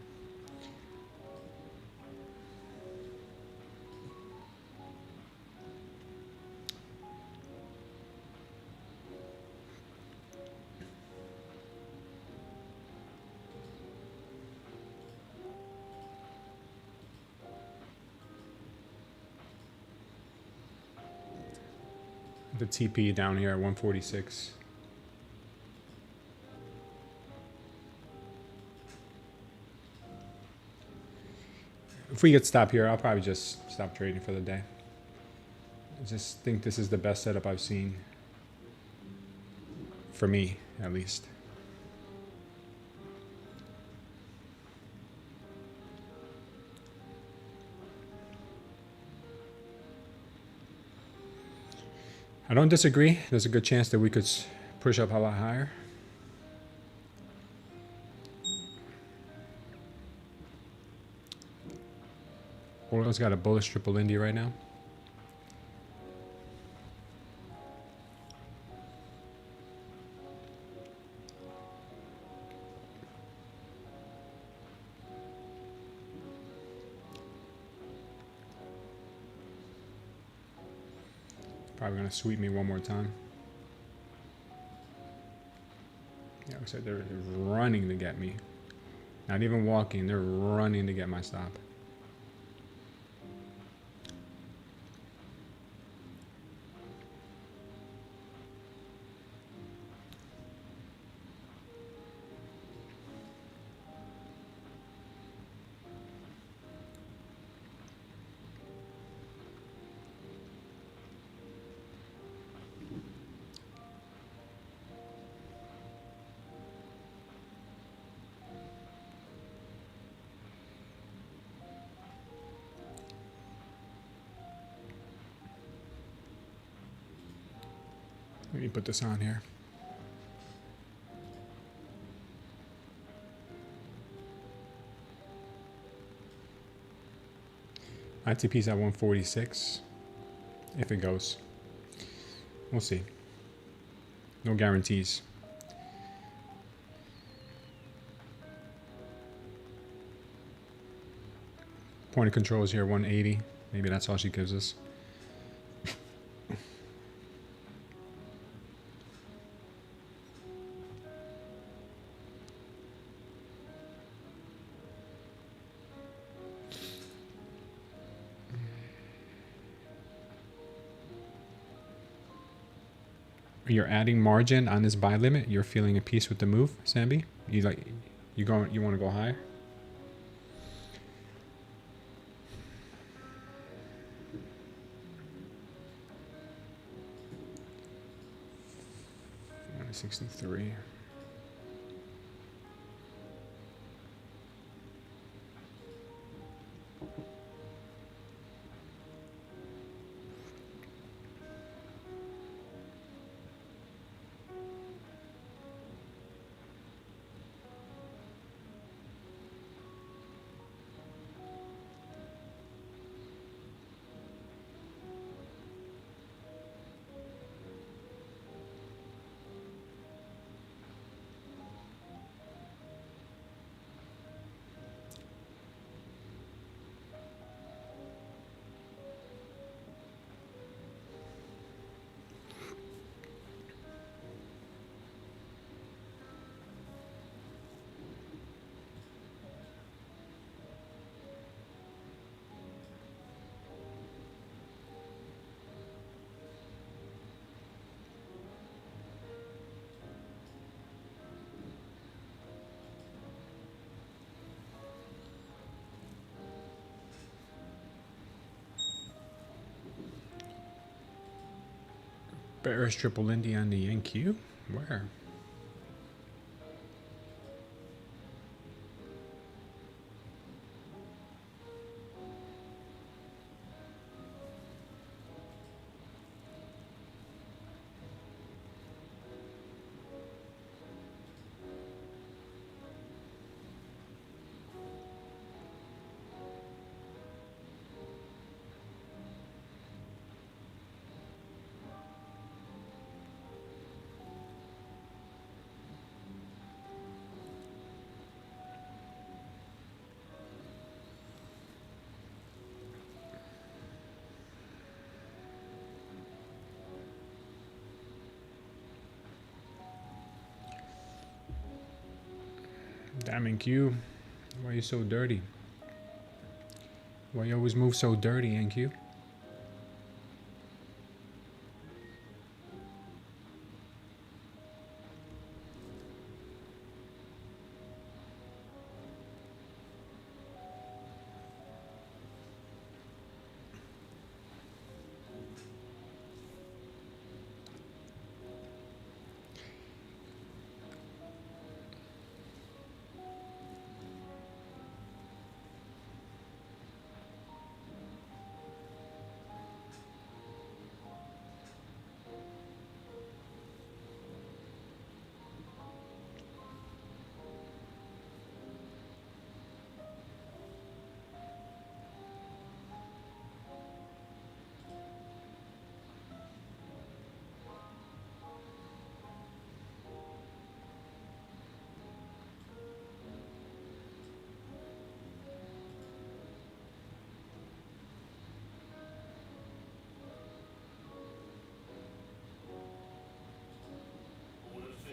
The TP down here at 146. If we get stopped here, I'll probably just stop trading for the day. I just think this is the best setup I've seen. For me, at least. I don't disagree. There's a good chance that we could push up a lot higher. Oil's got a bullish triple Indy right now. Probably gonna sweep me one more time. Yeah, looks like they're running to get me. Not even walking, they're running to get my stop. Let me put this on here. ITP's at 146. If it goes, we'll see. No guarantees. Point of control is here, 180. Maybe that's all she gives us. You're adding margin on this buy limit. You're feeling at peace with the move, Sambi. You want to go higher? $63. Bearish triple Indy on the NQ? Where? Damn NQ, why are you so dirty? Why you always move so dirty, NQ?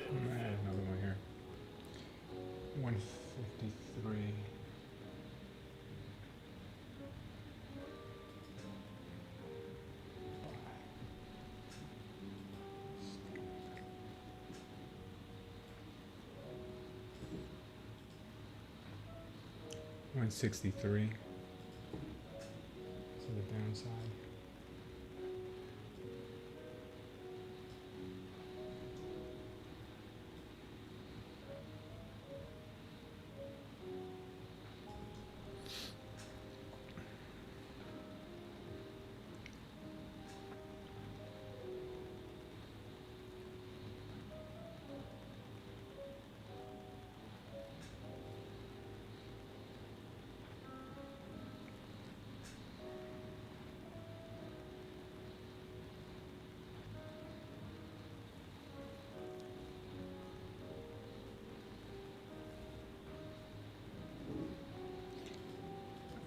Another one here. 153. $163 to the downside.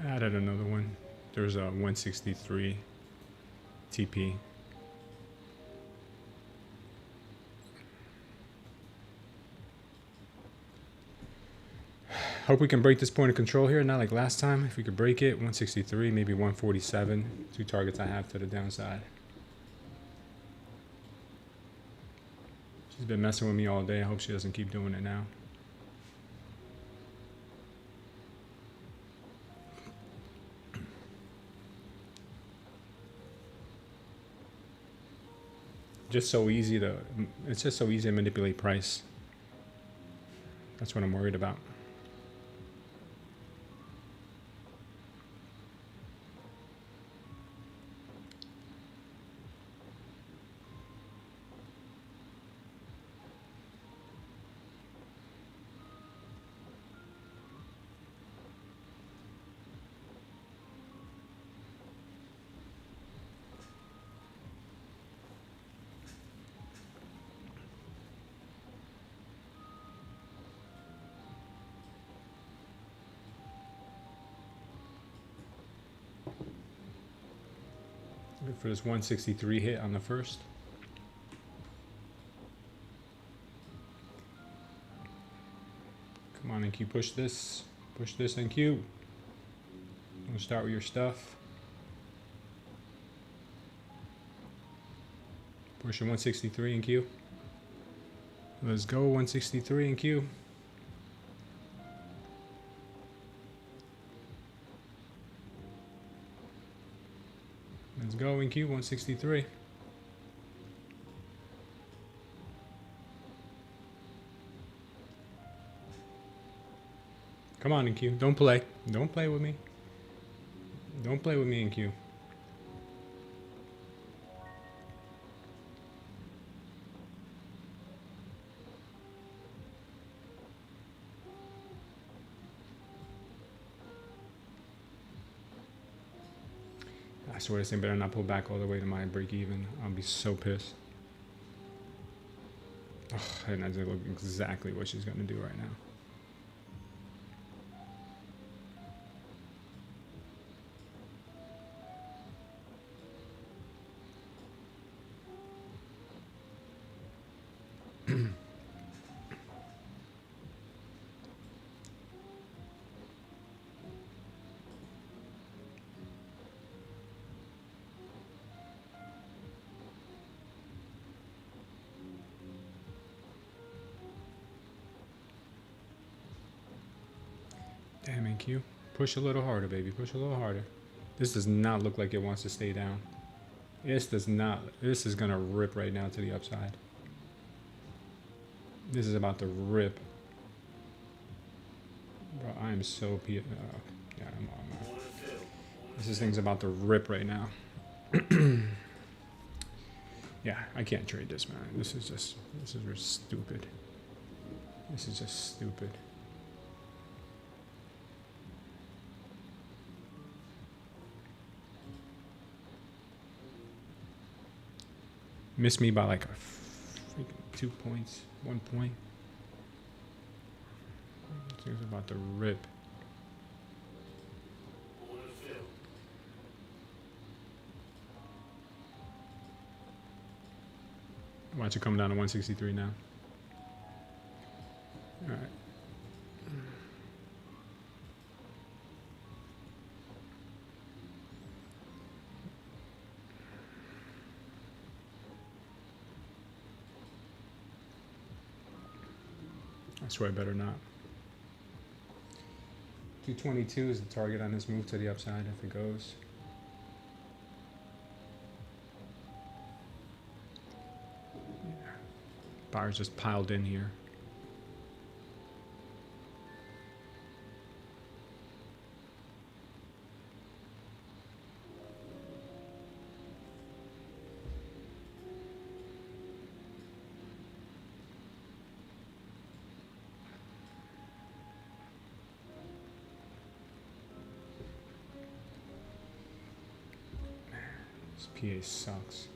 added another one. There's a 163 TP. Hope we can break this point of control here, not like last time. If we could break it, 163, maybe 147. Two targets I have to the downside. She's been messing with me all day. I hope she doesn't keep doing it now. Just so easy to, it's just so easy to manipulate price. That's what I'm worried about. Good for this 163 hit on the first. Come on, NQ, push this. Push this, NQ. We'll start with your stuff. Pushing 163 NQ. Let's go, 163 NQ. Let's go, NQ, 163. Come on, NQ. Don't play. Don't play with me. Don't play with me, NQ. I swear this thing better not pull back all the way to my break even. I'll be so pissed. Oh, and that's look exactly what she's gonna do right now. Damn, NQ. Push a little harder, baby. Push a little harder. This does not look like it wants to stay down. This does not. This is going to rip right now to the upside. This is about to rip. Bro, I am so... yeah, I'm on. This thing's about to rip right now. Yeah, I can't trade this, man. This is just stupid. This is just stupid. Missed me by like a freaking 2 points, 1 point. This thing's about to rip. Watch it come down to 163 now. All right. I swear I better not. 222 is the target on this move to the upside if it goes. Yeah. Buyers just piled in here. This PA sucks.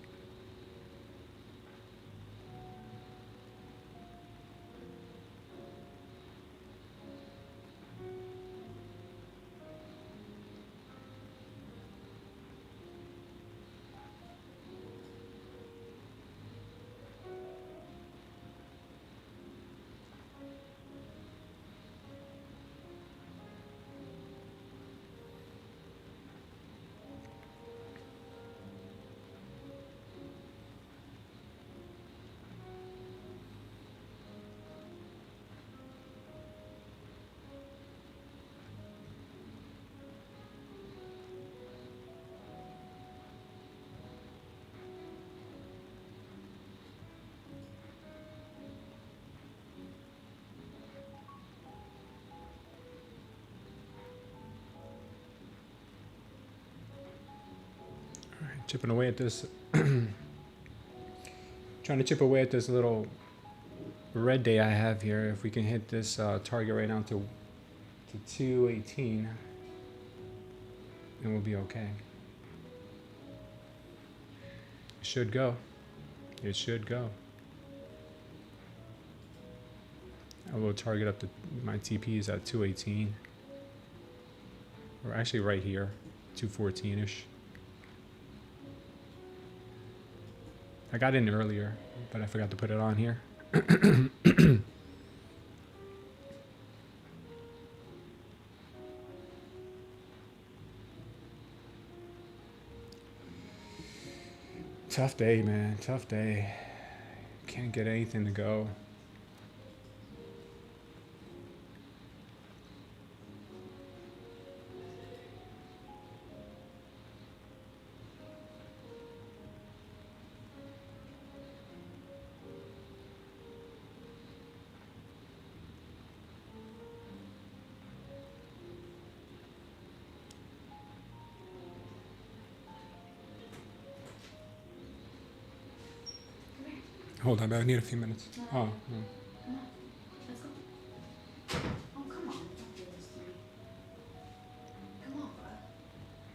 Chipping away at this. Trying to chip away at this little red day I have here. If we can hit this target right now to 218, then we'll be okay. It should go. It should go. I will target up to my TPs at 218. Or actually right here, 214-ish. I got in earlier, but I forgot to put it on here. Tough day, man. Tough day. Can't get anything to go. Hold on, I need a few minutes. Oh, Come on, let's go. Oh, come on. Don't do this to me. Come on, bro.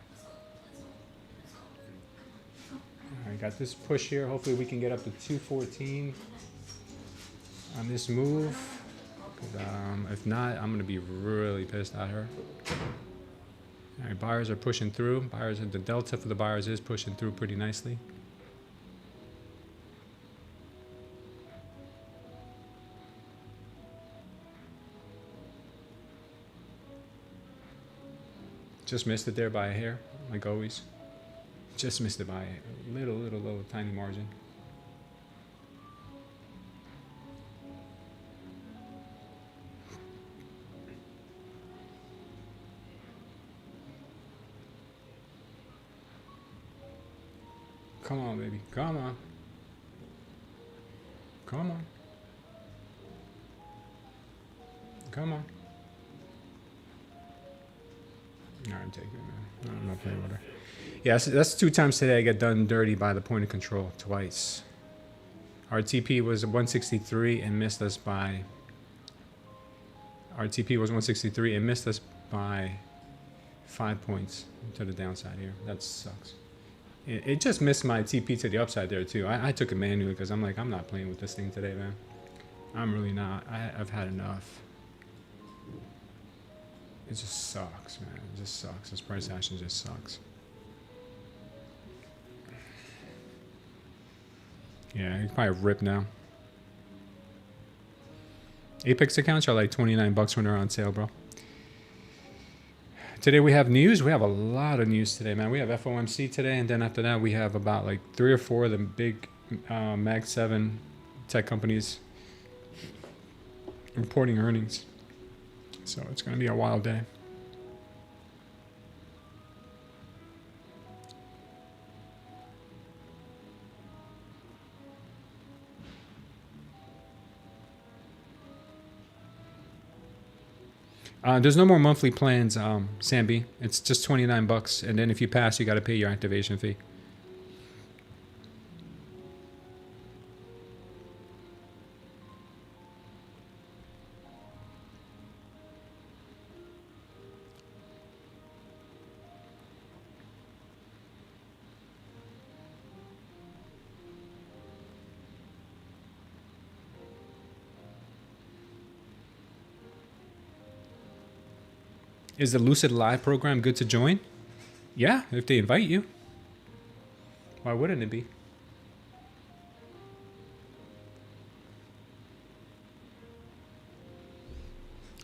Let's go. all right, got this push here. Hopefully we can get up to 214 on this move. If not, I'm gonna be really pissed at her. All right, buyers are pushing through. Buyers, the delta for the buyers is pushing through pretty nicely. Just missed it there by a hair, like always. Just missed it by a little tiny margin. Come on, baby. Come on. Come on. Come on. No, I'm taking it, man. No, I'm not playing with her. Yeah, that's 2 times today I get done dirty by the point of control. Twice. Our TP was 163 and missed us by... Our TP was 163 and missed us by 5 points to the downside here. That sucks. It just missed my TP to the upside there, too. I took it manually because I'm like, I'm not playing with this thing today, man. I'm really not. I've had enough. It just sucks, man. It just sucks. This price action just sucks. Yeah, it's probably ripped now. Apex accounts are like 29 bucks when they're on sale, bro. Today we have news. We have a lot of news today, man. We have FOMC today, and then after that we have about like 3 or 4 of the big Mag 7 tech companies reporting earnings. So it's going to be a wild day. There's no more monthly plans, Sambi. It's just 29 bucks, and then if you pass, you got to pay your activation fee. Is the Lucid Live program good to join? Yeah, if they invite you. Why wouldn't it be?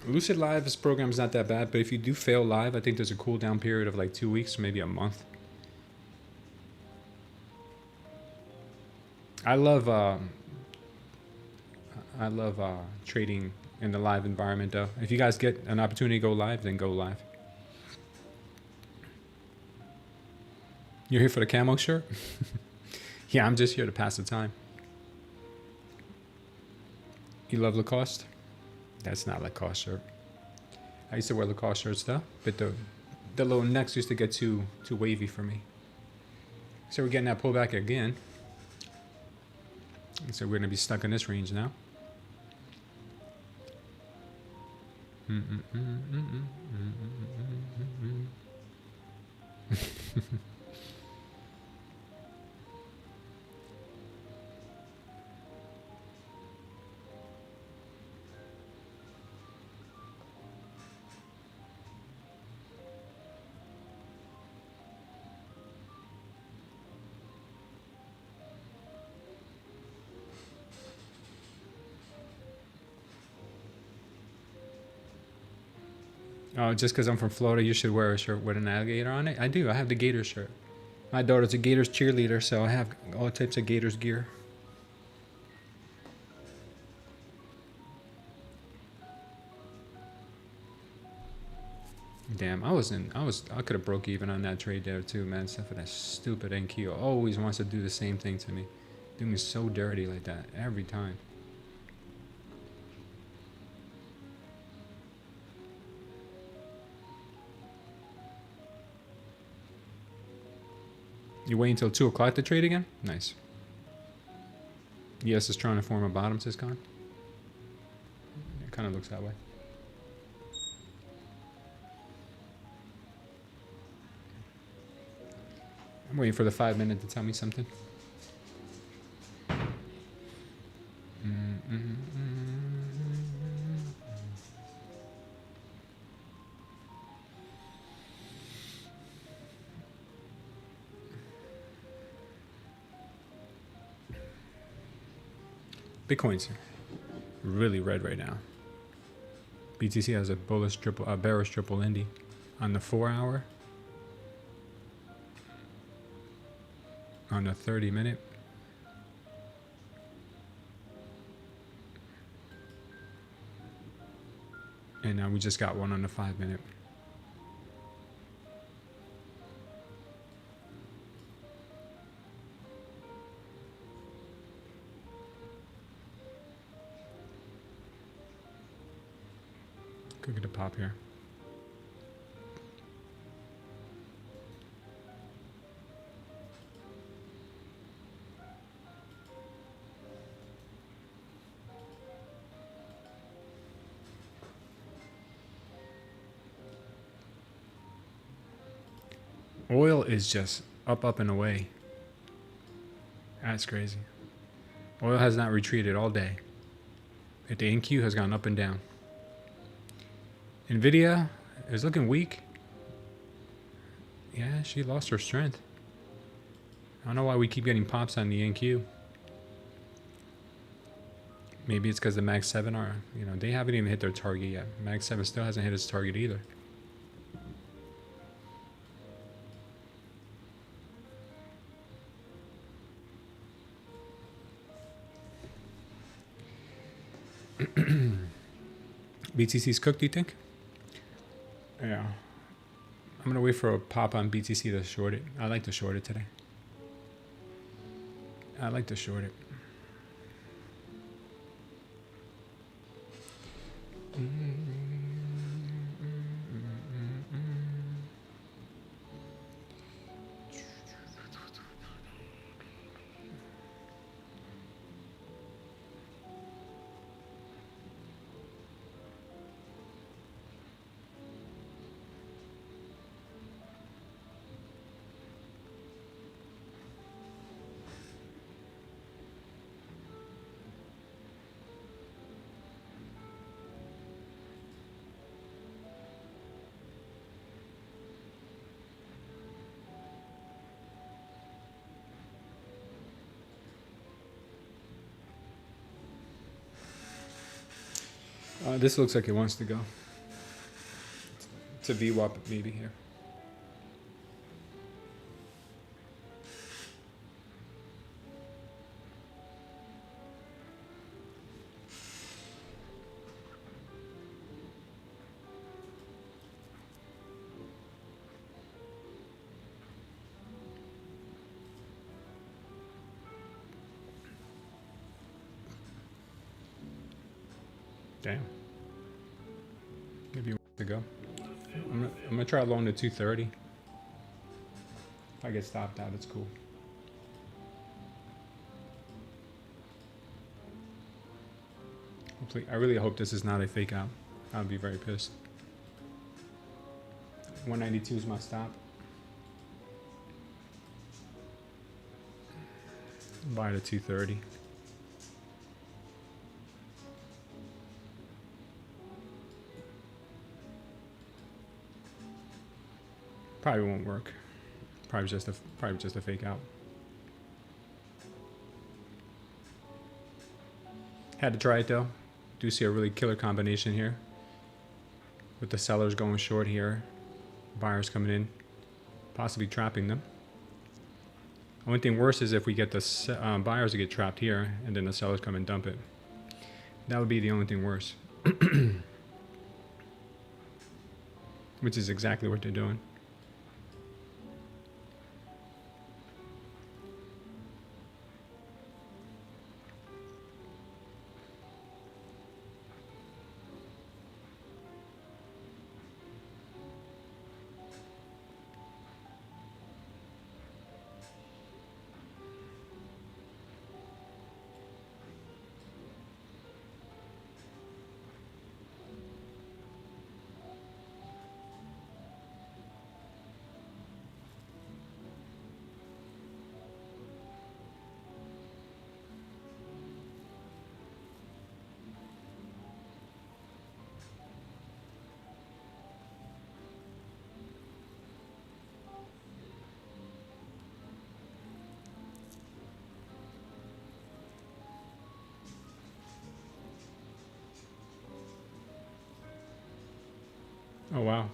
Lucid Live's program is not that bad, but if you do fail live, I think there's a cool down period of like 2 weeks, maybe a month. I love trading in the live environment, though. If you guys get an opportunity to go live, then go live. You're here for the camo shirt? Yeah, I'm just here to pass the time. You love Lacoste? That's not Lacoste shirt. I used to wear Lacoste shirts though, but the little necks used to get too wavy for me. So we're getting that pullback again. So we're going to be stuck in this range now. Oh, just because I'm from Florida, you should wear a shirt with an alligator on it? I do. I have the Gators shirt. My daughter's a Gators cheerleader, so I have all types of Gators gear. Damn, I could have broke even on that trade there too, man. Except for that stupid NQ. Always wants to do the same thing to me. Do me so dirty like that every time. You wait until 2 o'clock to trade again? Nice. Yes, is trying to form a bottom, says Con. It kind of looks that way. I'm waiting for the 5 minute to tell me something. Bitcoin's really red right now. BTC has a bearish triple Indy on the 4 hour. On the 30 minute. And now we just got one on the 5 minute. Could get a pop here. Oil is just up and away. That's crazy. Oil has not retreated all day. The NQ has gone up and down. Nvidia is looking weak. Yeah, she lost her strength. I don't know why we keep getting pops on the NQ. Maybe it's because the Mag 7 are, they haven't even hit their target yet. Mag 7 still hasn't hit its target either. BTC's cooked, do you think? Yeah. I'm going to wait for a pop on BTC to short it. I like to short it today. I like to short it. This looks like it wants to go. It's a VWAP maybe here. Damn. Maybe to go. I'm gonna try long to 230. If I get stopped out, it's cool. Hopefully, I really hope this is not a fake out. I would be very pissed. 192 is my stop. Buy to 230. Probably won't work. Probably just a fake out. Had to try it though. Do see a really killer combination here, with the sellers going short here, buyers coming in, possibly trapping them. Only thing worse is if we get the buyers to get trapped here and then the sellers come and dump it. That would be the only thing worse. Which is exactly what they're doing. Oh, wow.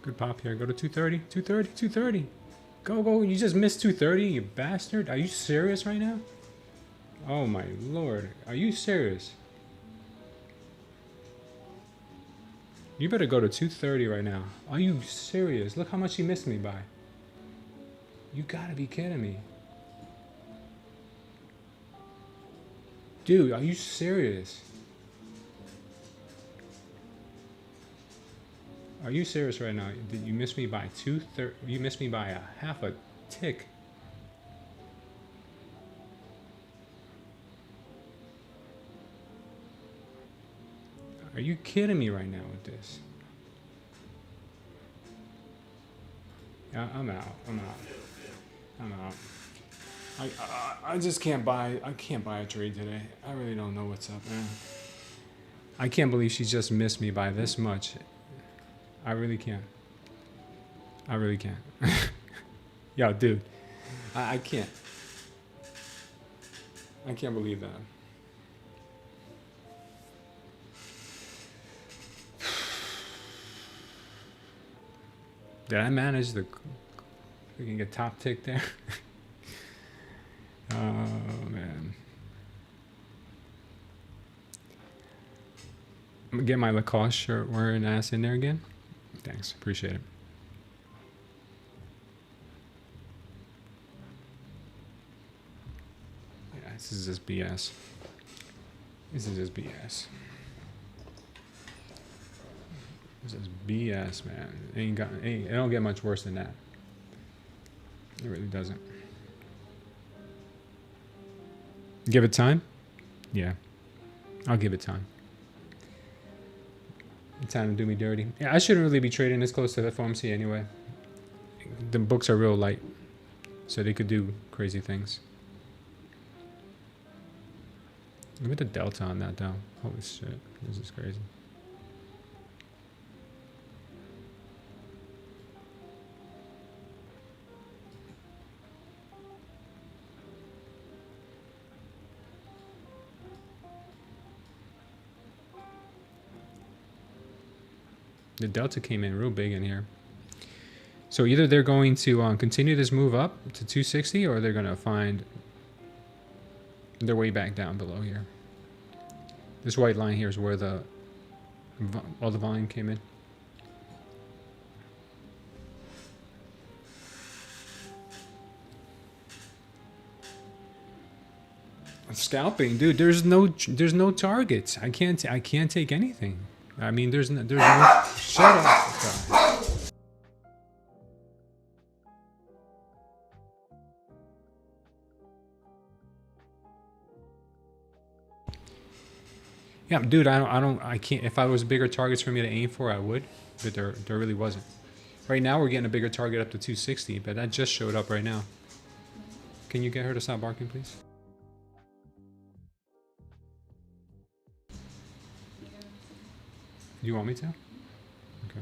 Good pop here. Go to 230, 230, 230. Go, go. You just missed 230, you bastard. Are you serious right now? Oh, my Lord. Are you serious? You better go to 230 right now. Are you serious? Look how much you missed me by. You gotta be kidding me. Dude, are you serious? Are you serious right now? Did you miss me by 230? You missed me by a half a tick. Are you kidding me right now with this? I'm out. I'm out. I'm out. I just can't buy. I can't buy a trade today. I really don't know what's up, man. I can't believe she just missed me by this much. I really can't. I really can't. Yo, dude. I can't. I can't believe that. Did I manage the freaking get top tick there? Oh, man. I'm gonna get my Lacoste shirt wearing ass in there again. Thanks, appreciate it. Yeah, this is just BS. This is just BS. This is BS, man. It don't get much worse than that. It really doesn't. Give it time? Yeah. I'll give it time. Time to do me dirty. Yeah, I shouldn't really be trading this close to the FOMC anyway. The books are real light, so they could do crazy things. Look at the delta on that though. Holy shit, this is crazy. The delta came in real big in here. So either they're going to continue this move up to 260 or they're going to find their way back down below here. This white line here is where all the volume came in. Scalping, dude. There's no targets. I can't take anything. I mean, there's no. Shut up, God. Yeah, dude, I can't. If I was bigger targets for me to aim for, I would, but there really wasn't. Right now, we're getting a bigger target up to 260, but that just showed up right now. Can you get her to stop barking, please? You want me to? Okay.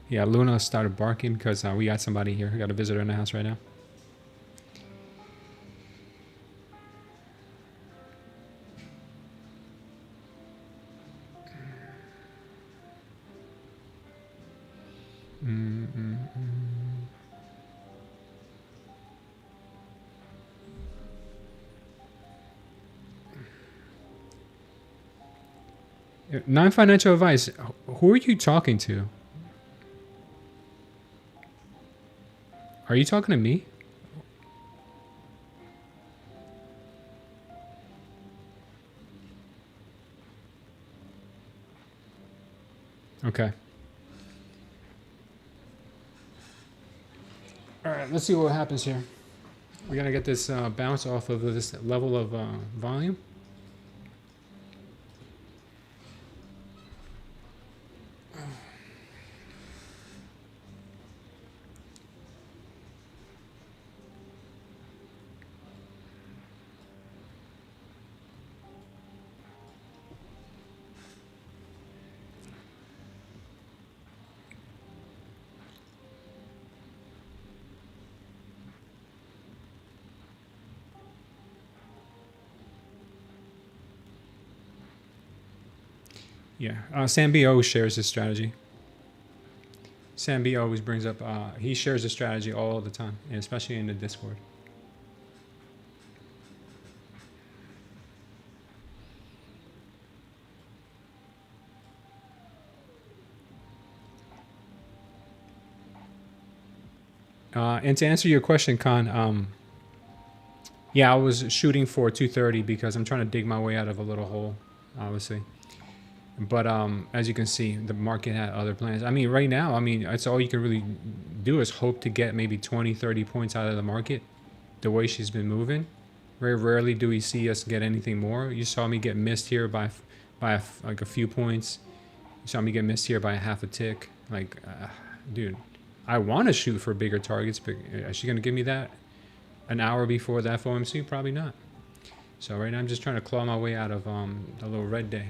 Yeah, Luna started barking because we got somebody here. We got a visitor in the house right now. Non-financial advice. Who are you talking to? Are you talking to me? Okay. All right, let's see what happens here. We gotta get this bounce off of this level of volume. Yeah, Sam B always shares his strategy. Sam B always brings up, he shares his strategy all the time, and especially in the Discord. And to answer your question, Khan, yeah, I was shooting for 230 because I'm trying to dig my way out of a little hole, obviously. But as you can see, the market had other plans. I mean, right now, I mean, that's all you can really do is hope to get maybe 20, 30 points out of the market the way she's been moving. Very rarely do we see us get anything more. You saw me get missed here by like a few points. You saw me get missed here by a half a tick. Like, dude, I want to shoot for bigger targets, but is she going to give me that an hour before the FOMC? Probably not. So right now I'm just trying to claw my way out of the little red day.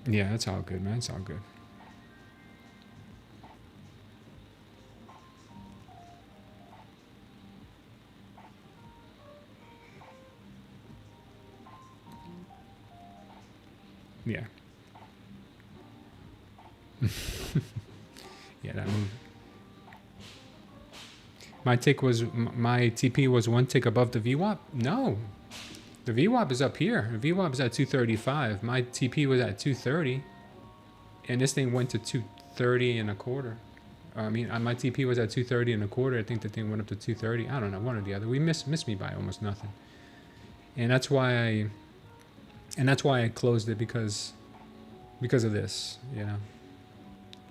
Yeah, it's all good, man. It's all good. Yeah. Yeah, that move. My TP was one tick above the VWAP? No. The VWAP is up here. The VWAP is at 235. My TP was at 230. And this thing went to 230 and a quarter. I mean, my TP was at 230 and a quarter. I think the thing went up to 230. I don't know, one or the other. We missed me by almost nothing. And that's why I closed it because of this, you know.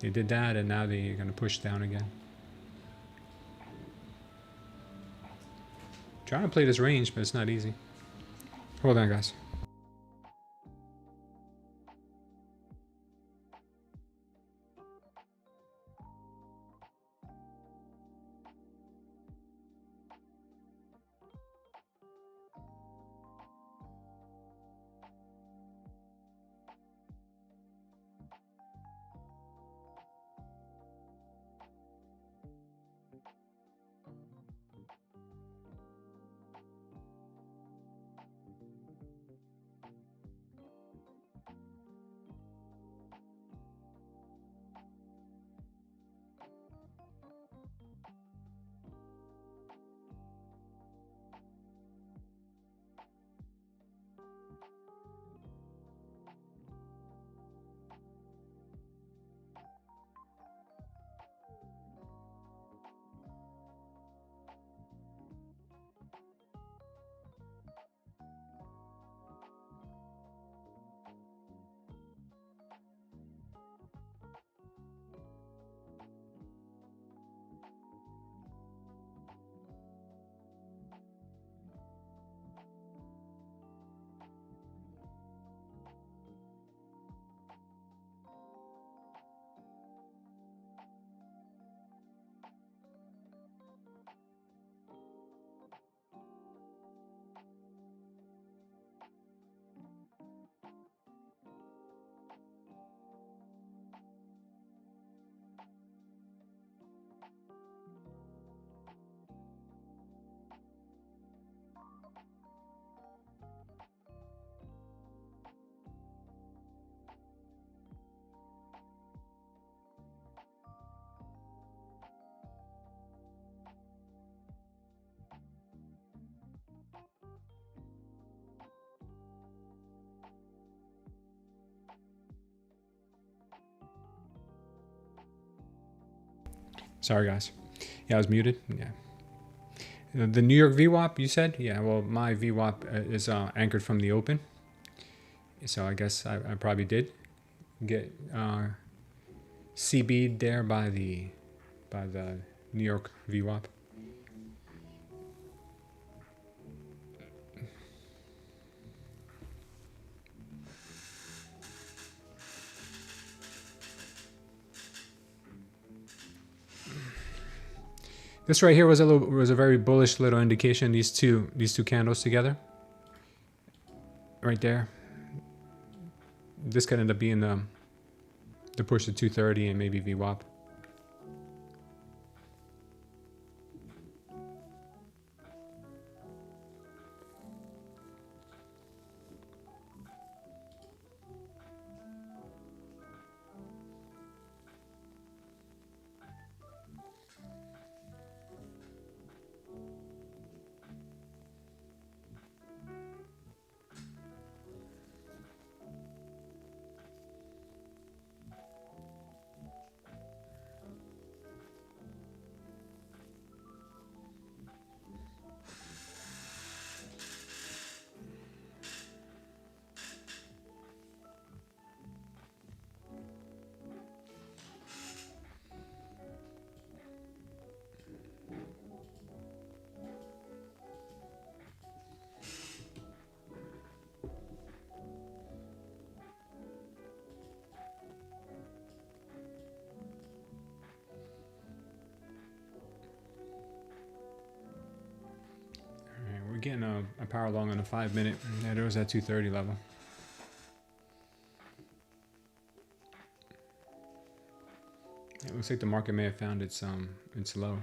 They did that and now they're going to push down again. Trying to play this range, but it's not easy. Hold on, guys. Sorry, guys. Yeah, I was muted. Yeah. The New York VWAP, you said? Yeah, well, my VWAP is anchored from the open. So I guess I probably did get CB'd there by the New York VWAP. This right here was a very bullish little indication. These two candles together, right there. This could end up being the push to 230 and maybe VWAP. We're getting a power long on a 5 minute. Yeah, there was that 230 level. It looks like the market may have found its low.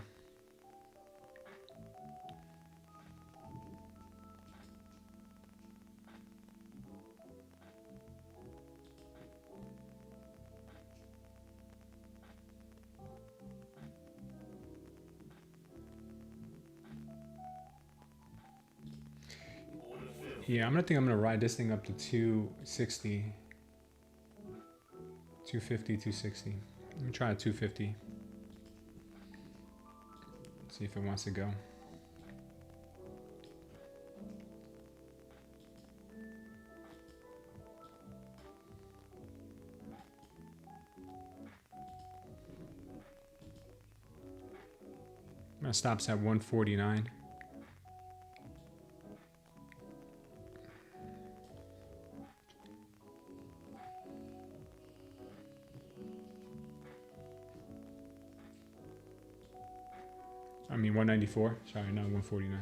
Yeah, I'm gonna ride this thing up to 260, 250, 260. Let me try a 250. See if it wants to go. My stop's at 149. I mean 194. Sorry, not 149.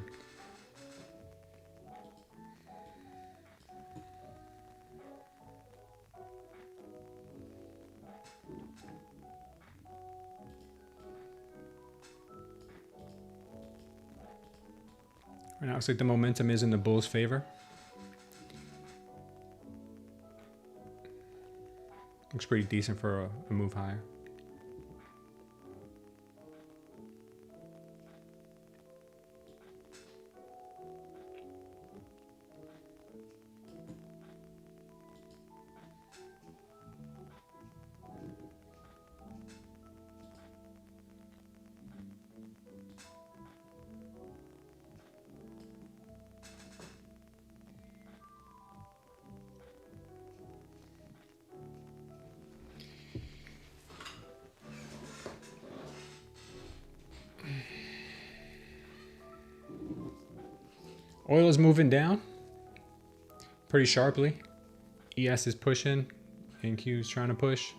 Right now, it looks like the momentum is in the bulls' favor. Looks pretty decent for a move higher. Oil is moving down pretty sharply. ES is pushing. NQ is trying to push.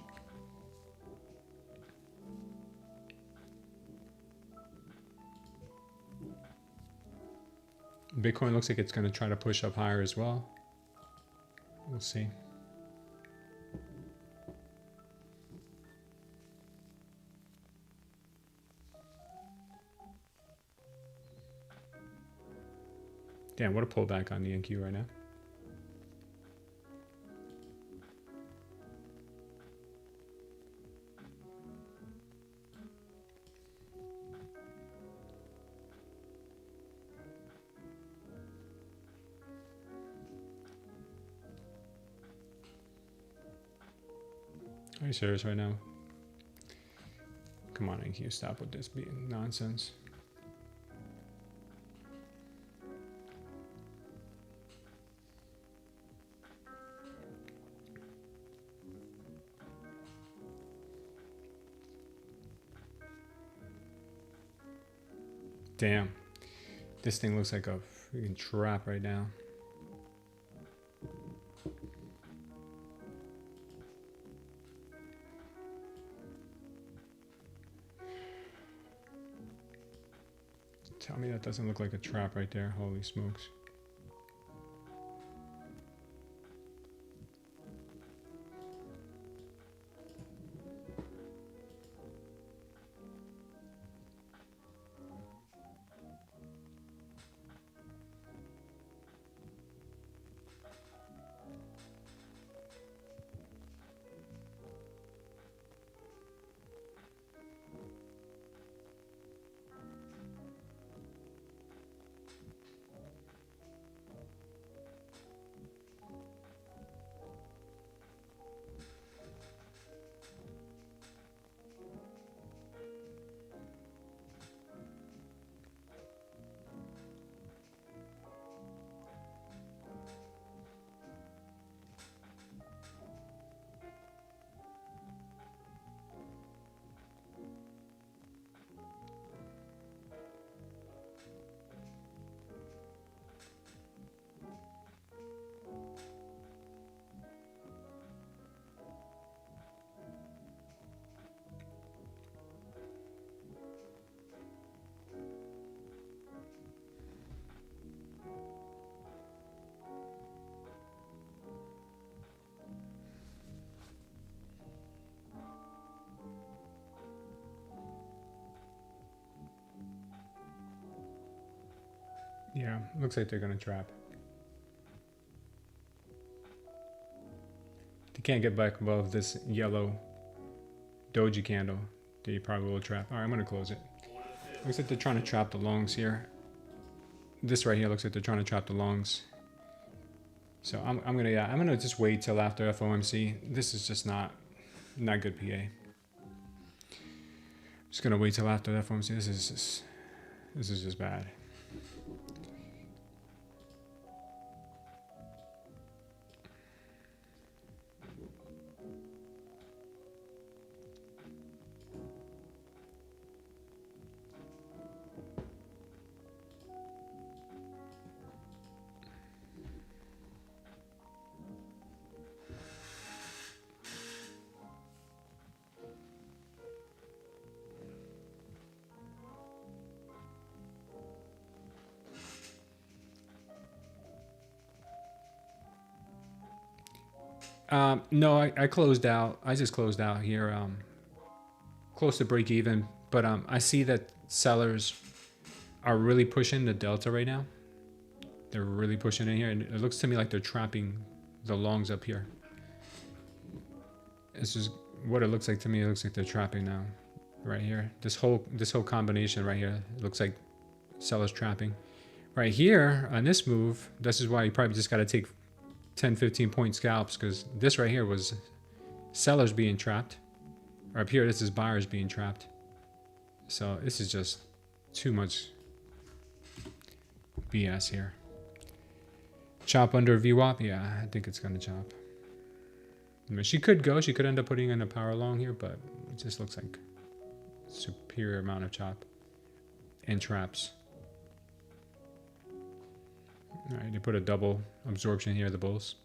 Bitcoin looks like it's going to try to push up higher as well. We'll see. Damn, what a pullback on the NQ right now. Are you serious right now? Come on, can you stop with this being nonsense? Damn. This thing looks like a freaking trap right now. Tell me that doesn't look like a trap right there. Holy smokes. Yeah, looks like they're gonna trap. They can't get back above this yellow doji candle. They probably will trap. All right, I'm gonna close it. Looks like they're trying to trap the longs here. This right here looks like they're trying to trap the longs. So I'm gonna just wait till after FOMC. This is just not good PA. Just gonna wait till after FOMC. This is just bad. No, I closed out. I just closed out here, close to break even. But I see that sellers are really pushing the delta right now. They're really pushing in here, and it looks to me like they're trapping the longs up here. This is what it looks like to me. It looks like they're trapping now, right here. This whole combination right here. It looks like sellers trapping. Right here on this move, this is why you probably just got to take 10-15 point scalps, because this right here was sellers being trapped, or up here this is buyers being trapped. So this is just too much BS here. Chop under VWAP. Yeah, I think it's gonna chop. I mean, she could end up putting in a power long here, but it just looks like superior amount of chop and traps. All right, they put a double absorption here, the bulls.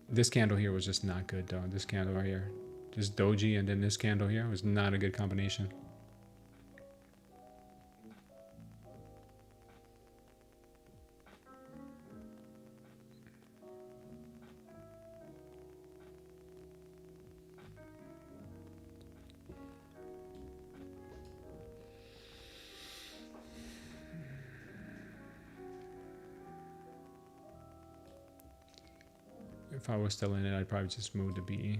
This candle here was just not good, though. This candle right here, this doji and then this candle here was not a good combination. If I was still in it, I'd probably just move to BE.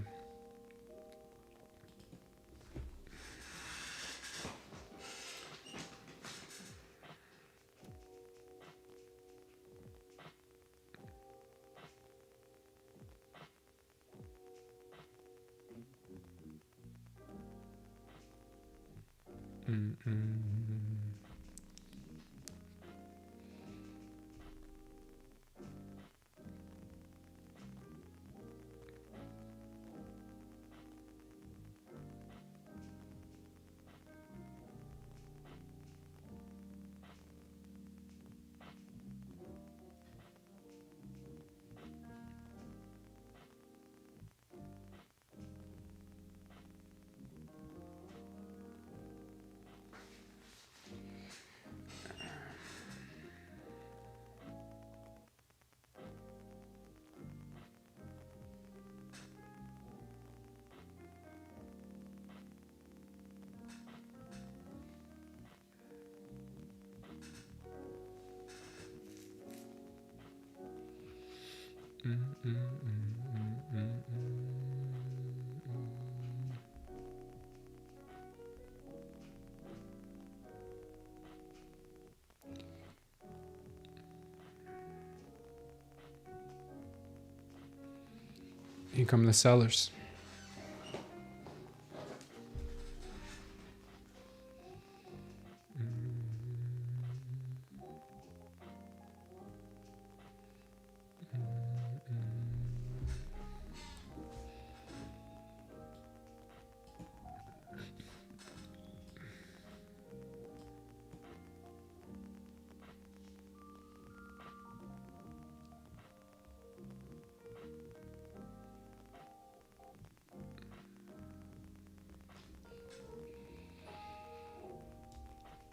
Here come the sellers.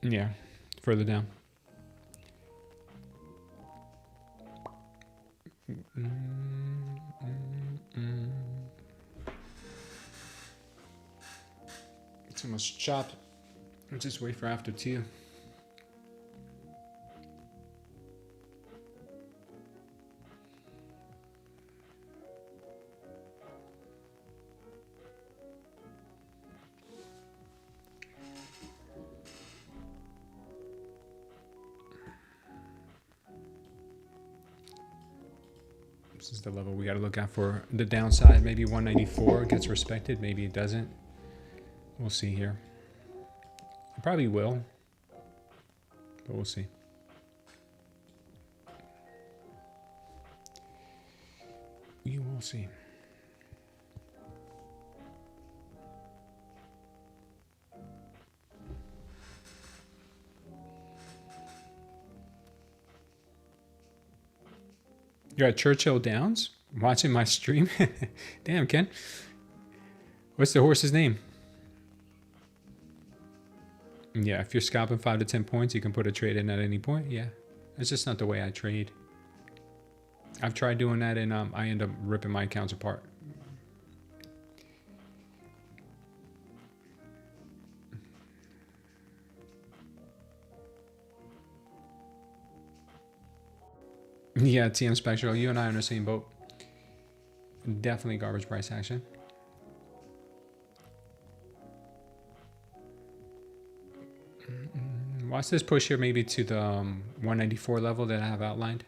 Yeah, further down. Too much chop. I'll just wait for after 2. This is the level we got to look at for the downside. Maybe 194 gets respected. Maybe it doesn't. We'll see here. It probably will, but we'll see. We will see. You're at Churchill Downs watching my stream? Damn, Ken. What's the horse's name? Yeah, if you're scalping 5 to 10 points, you can put a trade in at any point. Yeah, that's just not the way I trade. I've tried doing that and I end up ripping my accounts apart. Yeah, TM Spectral, you and I are in the same boat. Definitely garbage price action. Watch this push here maybe to the 194 level that I have outlined.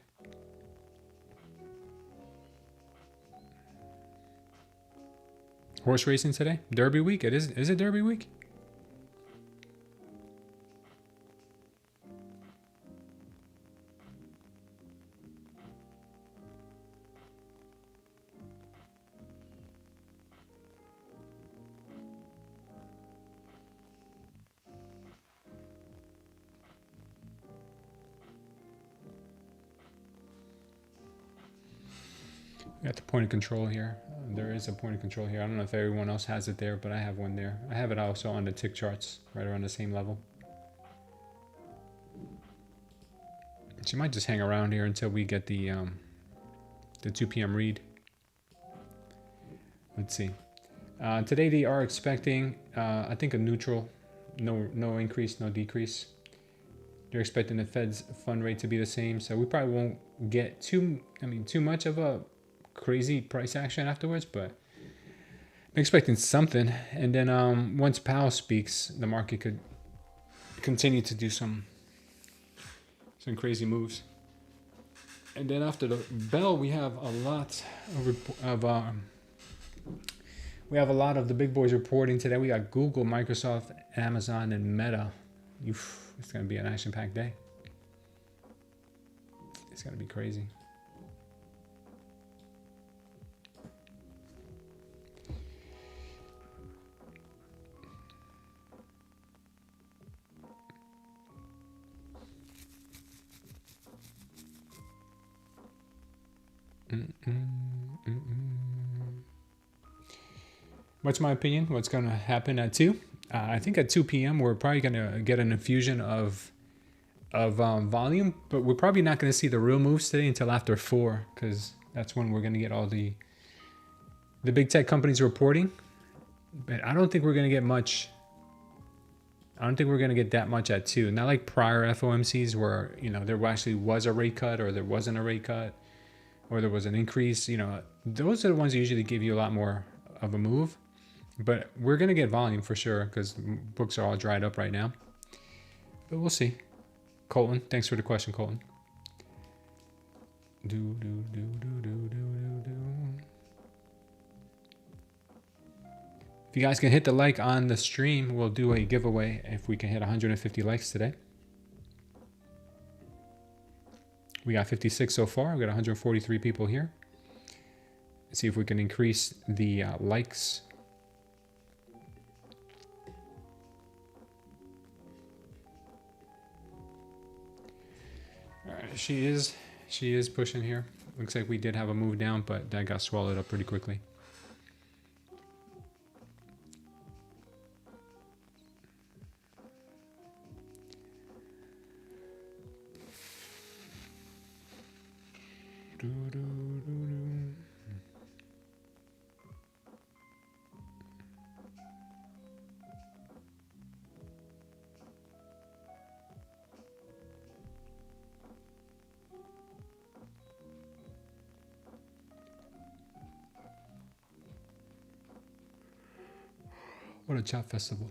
Horse racing today? Derby week? Is it Derby week? Got the point of control here. There is a point of control here. I don't know if everyone else has it there, but I have one there. I have it also on the tick charts, right around the same level. She might just hang around here until we get the 2 p.m. read. Let's see. Today they are expecting, I think, a neutral, no increase, no decrease. They're expecting the Fed's fund rate to be the same, so we probably won't get too much of a crazy price action afterwards, but I'm expecting something. And then once Powell speaks, the market could continue to do some crazy moves. And then after the bell, we have a lot of We have a lot of the big boys reporting today. We got Google, Microsoft, Amazon, and Meta. Oof, it's going to be an action-packed day. It's going to be crazy. What's my opinion? What's going to happen at 2? I think at 2 p.m. we're probably going to get an infusion of volume, but we're probably not going to see the real moves today until after 4, because that's when we're going to get all the big tech companies reporting. But I don't think we're going to get much. I don't think we're going to get that much at 2. Not like prior FOMCs where, you know, there actually was a rate cut or there wasn't a rate cut or there was an increase. You know, those are the ones that usually give you a lot more of a move. But we're going to get volume for sure because books are all dried up right now. But we'll see. Colton, thanks for the question, Colton. If you guys can hit the like on the stream, we'll do a giveaway if we can hit 150 likes today. We got 56 so far. We got 143 people here. Let's see if we can increase the likes. All right, she is pushing here. Looks like we did have a move down, but that got swallowed up pretty quickly. What a chop festival.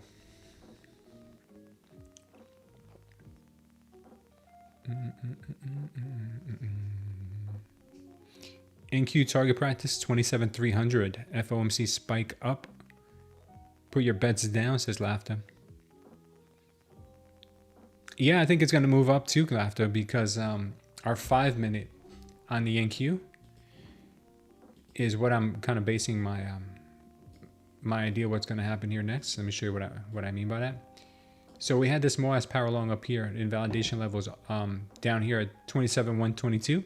NQ target practice 27,300. FOMC spike up. Put your bets down, says Laughter. Yeah, I think it's going to move up too, Laughter, because our 5 minute on the NQ is what I'm kind of basing my my idea what's going to happen here next. Let me show you what I mean by that. So we had this MOAS power long up here, invalidation levels down here at 27,122.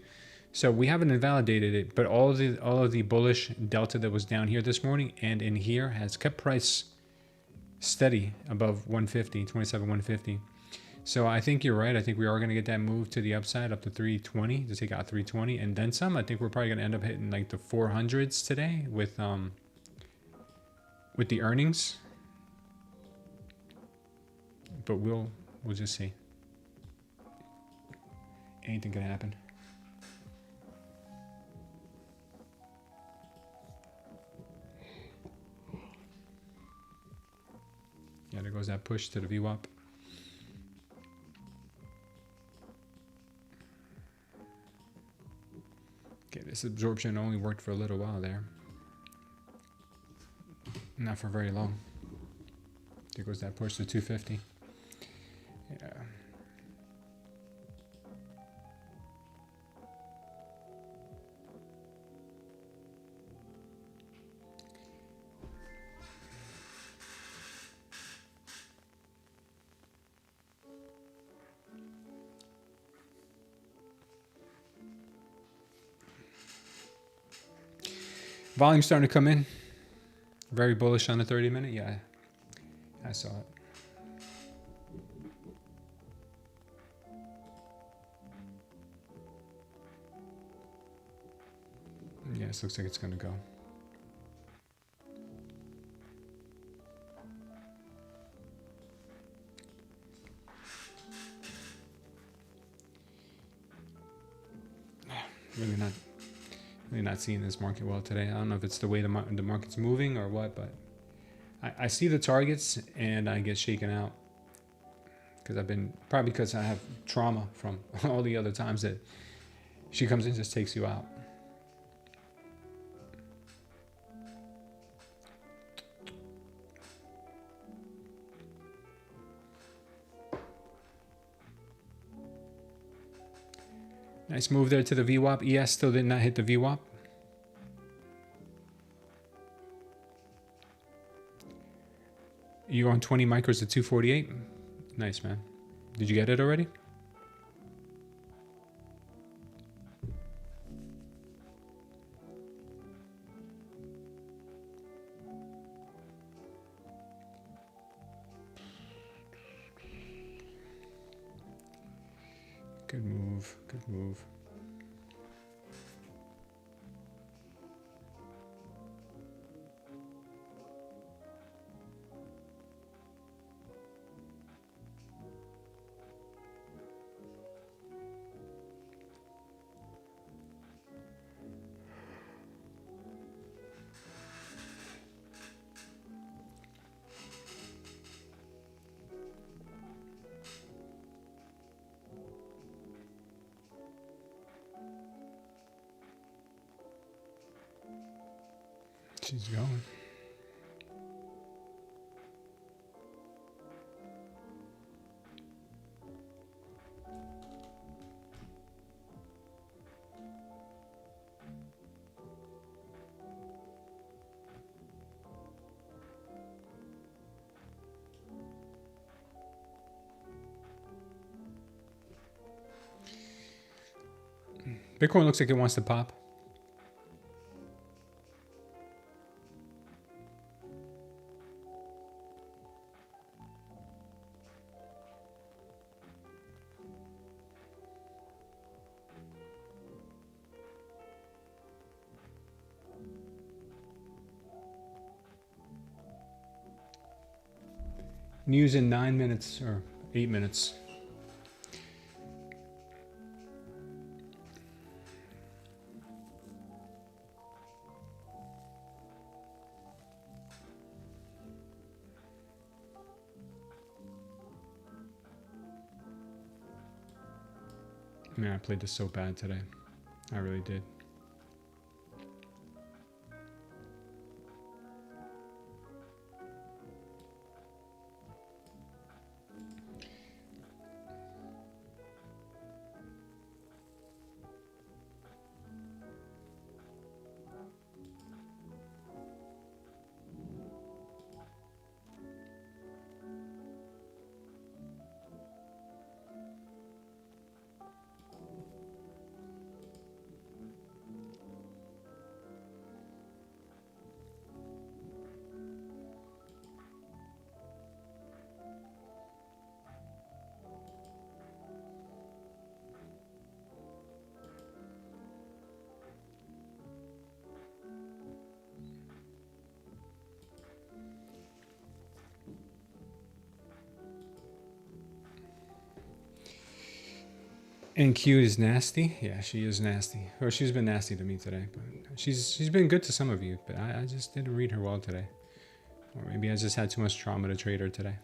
So we haven't invalidated it, but all of the bullish delta that was down here this morning and in here has kept price steady above 150, 27,150. So I think you're right. I think we are going to get that move to the upside up to 320 to take out 320 and then some. I think we're probably going to end up hitting like the 400s today with the earnings. But we'll just see. Anything can happen. Yeah, there goes that push to the VWAP. Okay, this absorption only worked for a little while there. Not for very long. There goes that push to 250. Yeah. Volume starting to come in. Very bullish on the 30-minute. Yeah, I saw it. Yeah, this looks like it's going to go. Really not seeing this market well today. I don't know if it's the way the market's moving or what, but I see the targets and I get shaken out because probably because I have trauma from all the other times that she comes in and just takes you out. Nice move there to the VWAP. ES still did not hit the VWAP. You on 20 micros to 248. Nice, man. Did you get it already? Good move. Good move. She's going. Bitcoin looks like it wants to pop. News in 9 minutes or 8 minutes. Man, I played this so bad today. I really did. NQ is nasty. Yeah, she is nasty. Or she's been nasty to me today. But she's been good to some of you. But I just didn't read her well today. Or maybe I just had too much trauma to trade her today.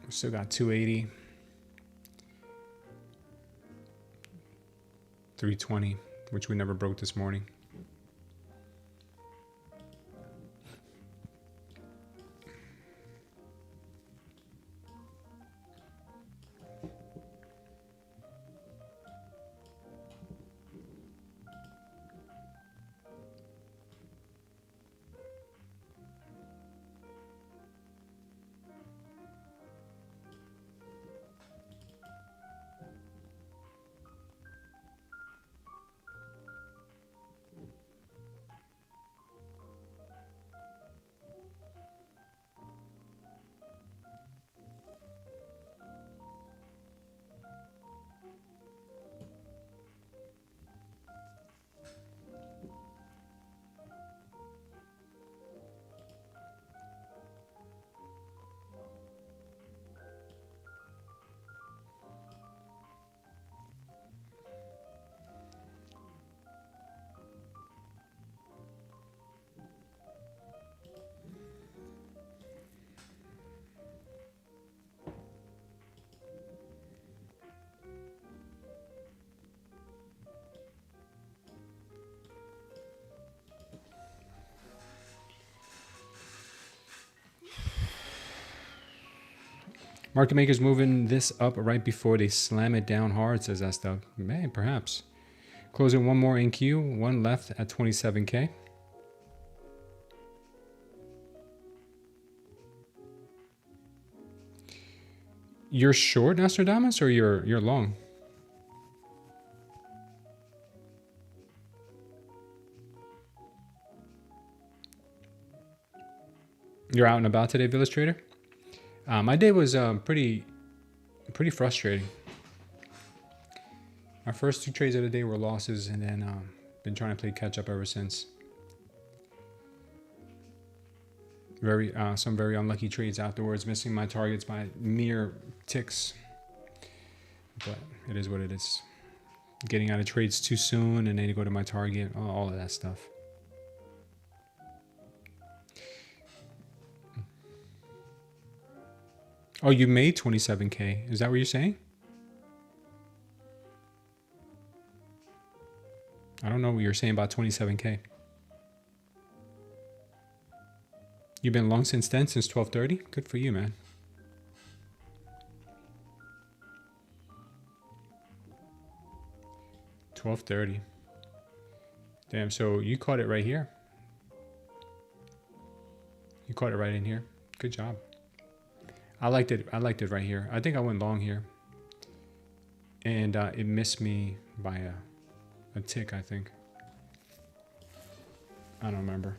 We still got 280, 320, which we never broke this morning. Market makers moving this up right before they slam it down hard, says that stuff. Man, perhaps. Closing one more in queue, one left at 27K. You're short, Nostradamus, or you're long? You're out and about today, Village Trader? My day was pretty frustrating. My first 2 trades of the day were losses, and then been trying to play catch up ever since. Some very unlucky trades afterwards, missing my targets by mere ticks. But it is what it is. Getting out of trades too soon, and then you go to my target, all of that stuff. Oh, you made 27K. Is that what you're saying? I don't know what you're saying about 27K. You've been long since then, since 12:30? Good for you, man. $12.30. Damn, so you caught it right here. You caught it right in here. Good job. I liked it right here. I think I went long here. And it missed me by a tick, I think. I don't remember.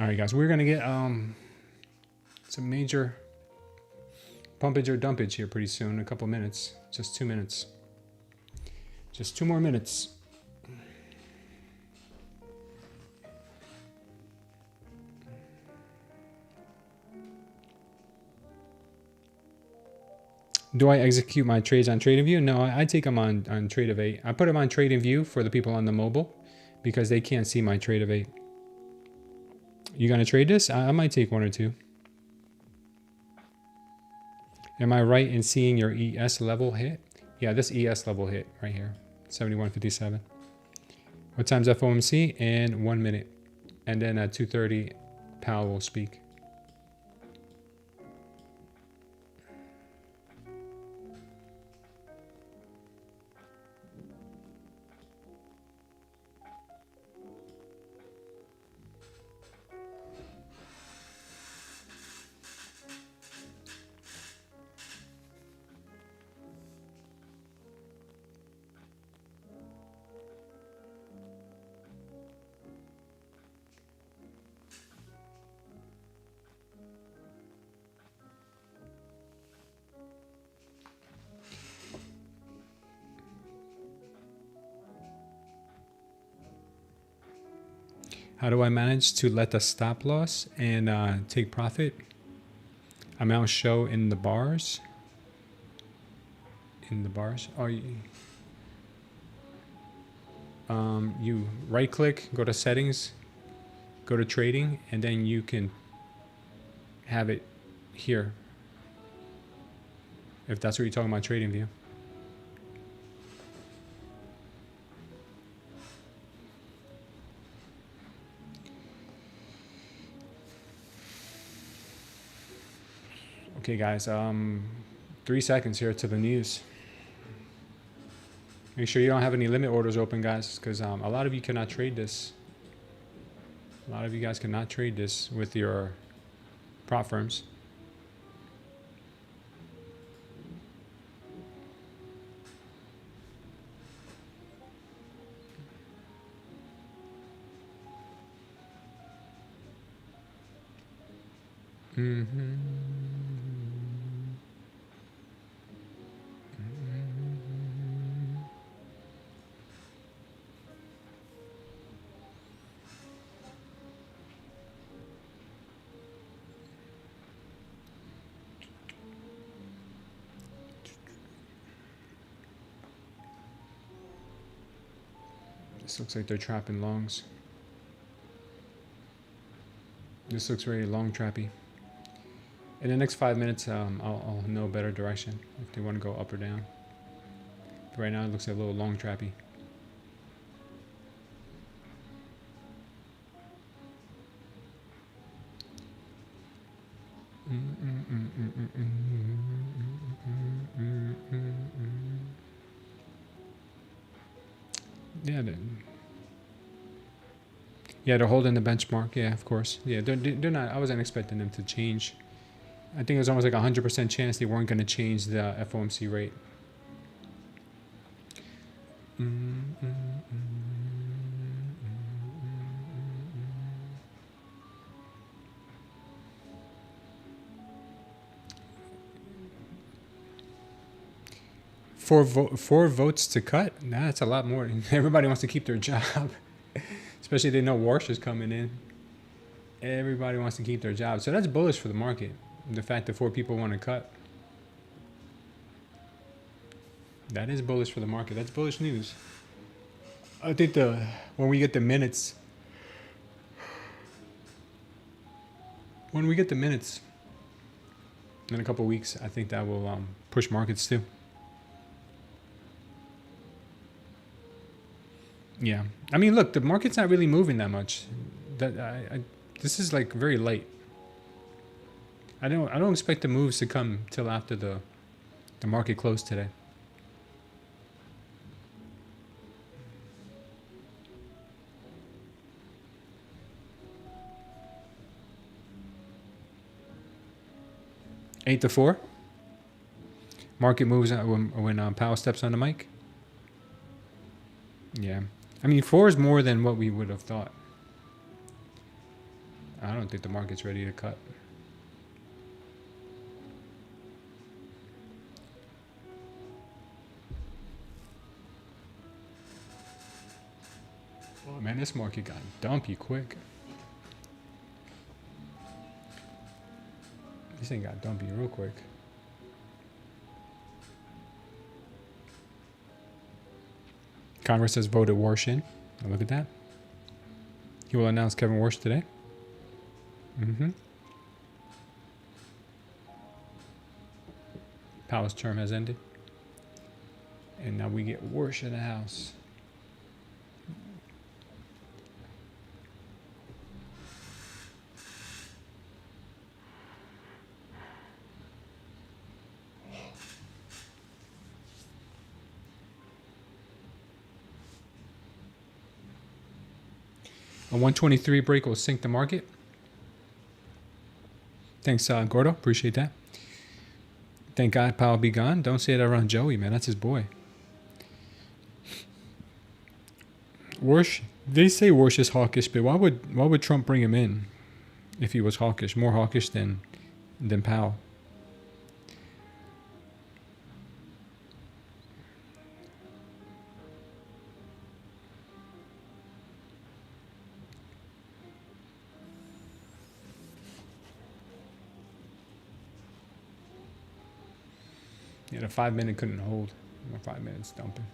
All right, guys, we're gonna get some major pumpage or dumpage here pretty soon. A couple minutes, just 2 minutes, just 2 more minutes. Do I execute my trades on TradingView? No, I take them on Tradeday. I put them on TradingView for the people on the mobile because they can't see my Tradeday. You gonna trade this? I might take 1 or 2. Am I right in seeing your ES level hit? Yeah, this ES level hit right here, 71.57. What time's FOMC? In 1 minute. And then at 2:30, Powell will speak. How do I manage to let the stop loss and take profit amount show in the bars? In the bars? Oh, you right click, go to settings, go to trading, and then you can have it here. If that's what you're talking about, TradingView. Okay, guys, 3 seconds here to the news. Make sure you don't have any limit orders open, guys, because a lot of you cannot trade this. A lot of you guys cannot trade this with your prop firms. This looks like they're trapping longs. This looks very long trappy. In the next 5 minutes, I'll know a better direction if they want to go up or down. But right now, it looks like a little long trappy. Yeah, they're holding the benchmark. Yeah, of course. Yeah, they're not. I wasn't expecting them to change. I think it was almost like 100% chance they weren't going to change the FOMC rate. Four votes to cut? Nah, that's a lot more. Everybody wants to keep their job. Especially if they know Warsh is coming in. Everybody wants to keep their job. So that's bullish for the market. The fact that 4 people want to cut. That is bullish for the market. That's bullish news. I think when we get the minutes. When we get the minutes in a couple of weeks, I think that will push markets too. Yeah, I mean, look, the market's not really moving that much. This is like very late. I don't expect the moves to come till after the market closed today. Eight to 4. Market moves when Powell steps on the mic. Yeah. I mean, 4 is more than what we would have thought. I don't think the market's ready to cut. Oh man, this market got dumpy quick. This thing got dumpy real quick. Congress has voted Warsh in. Now look at that. He will announce Kevin Warsh today. Powell's term has ended. And now we get Warsh in the house. A 123 break will sink the market. Thanks, Gordo. Appreciate that. Thank God Powell be gone. Don't say that around Joey, man. That's his boy. Warsh. They say Warsh is hawkish, but why would Trump bring him in if he was hawkish? More hawkish than Powell. Yeah, the 5 minute couldn't hold. 5 minutes dumping.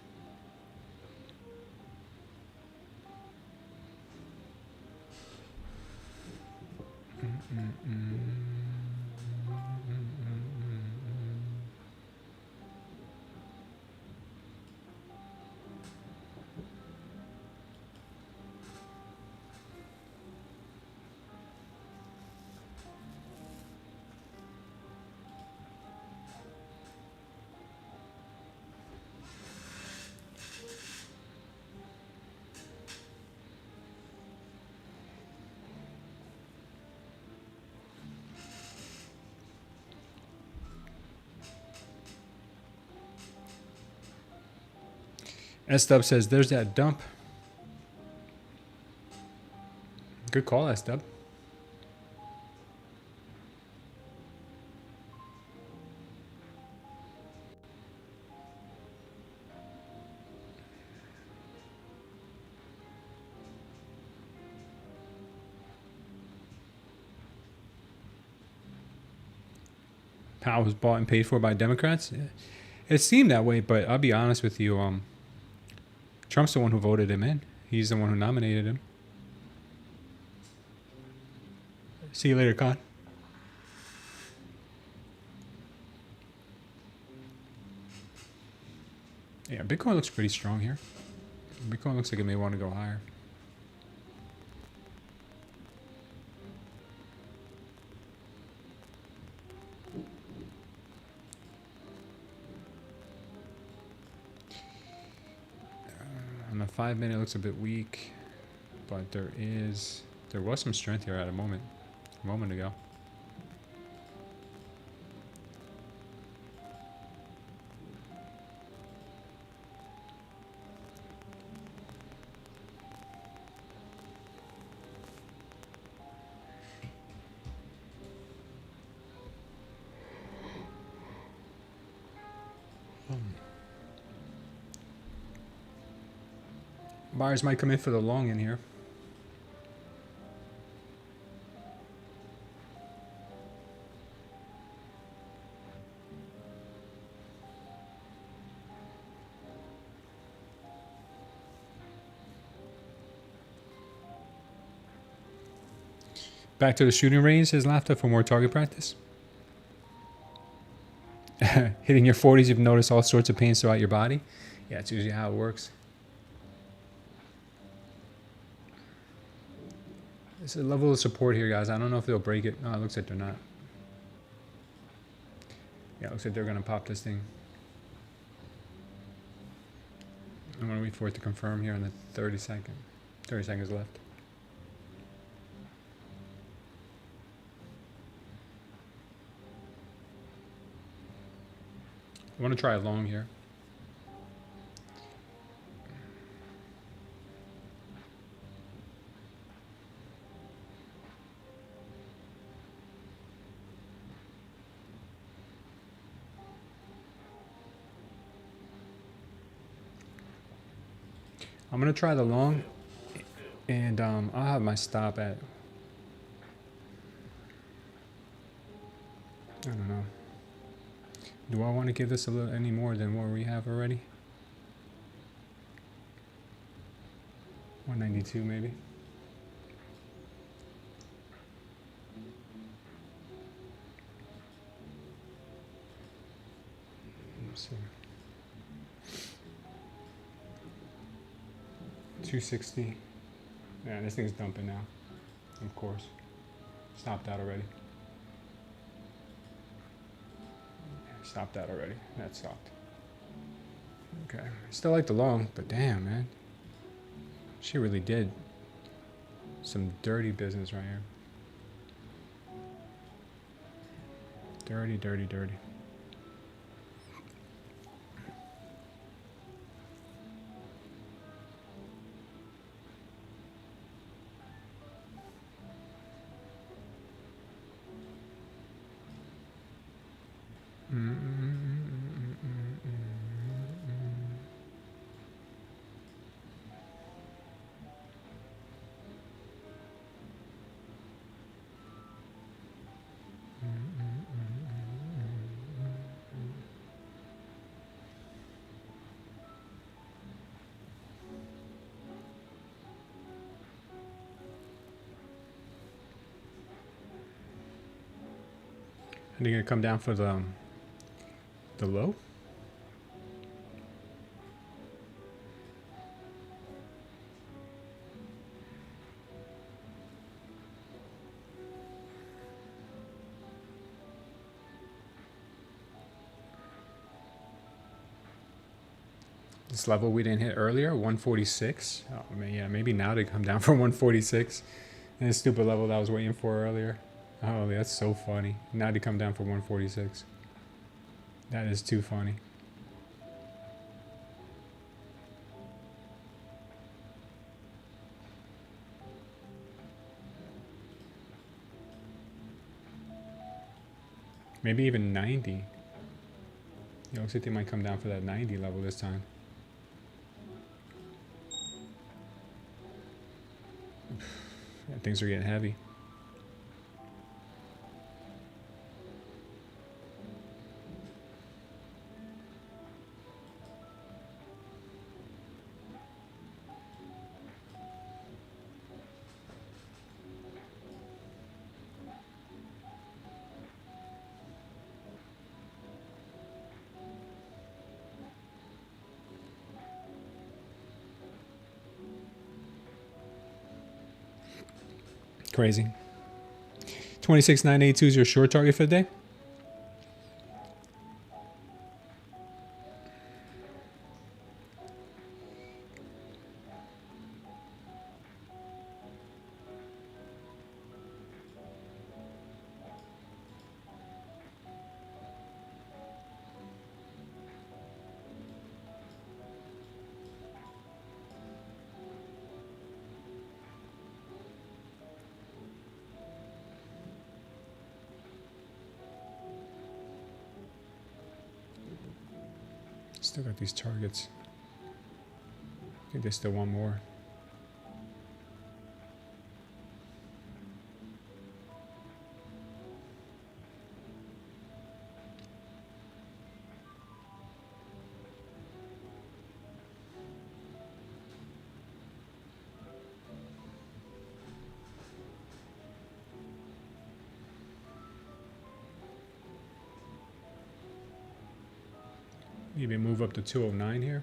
S-Dub says, there's that dump. Good call, S-Dub. Powell was bought and paid for by Democrats. It seemed that way, but I'll be honest with you. Trump's the one who voted him in. He's the one who nominated him. See you later, Con. Yeah, Bitcoin looks pretty strong here. Bitcoin looks like it may want to go higher. On the 5 minute, it looks a bit weak, but there was some strength here at a moment ago. Buyers might come in for the long in here. Back to the shooting range, says Laughter, for more target practice. Hitting your 40s, you've noticed all sorts of pains throughout your body. Yeah, it's usually how it works. There's a level of support here, guys. I don't know if they'll break it. No, it looks like they're not. Yeah, it looks like they're going to pop this thing. I'm going to wait for it to confirm here in the 30 seconds left. I want to try a long here. I'm going to try the long, and I'll have my stop at, I don't know. Do I want to give this a little any more than what we have already? 192 maybe. Let's see. 260. Yeah, this thing's dumping now. Of course. Stopped out already. Stopped out already. That stopped. Okay. Still like the long, but damn, man. She really did some dirty business right here. Dirty, dirty, dirty. Are they gonna come down for the low? This level we didn't hit earlier, 146. Oh man, yeah, maybe now they come down for 146. And this stupid level that I was waiting for earlier. Oh, that's so funny. Now they come down for 146. That is too funny. Maybe even 90. It looks like they might come down for that 90 level this time. Yeah, things are getting heavy. Crazy. 26,982 is your short target for the day. Still got these targets. I think there's still one more. Maybe move up to 209 here.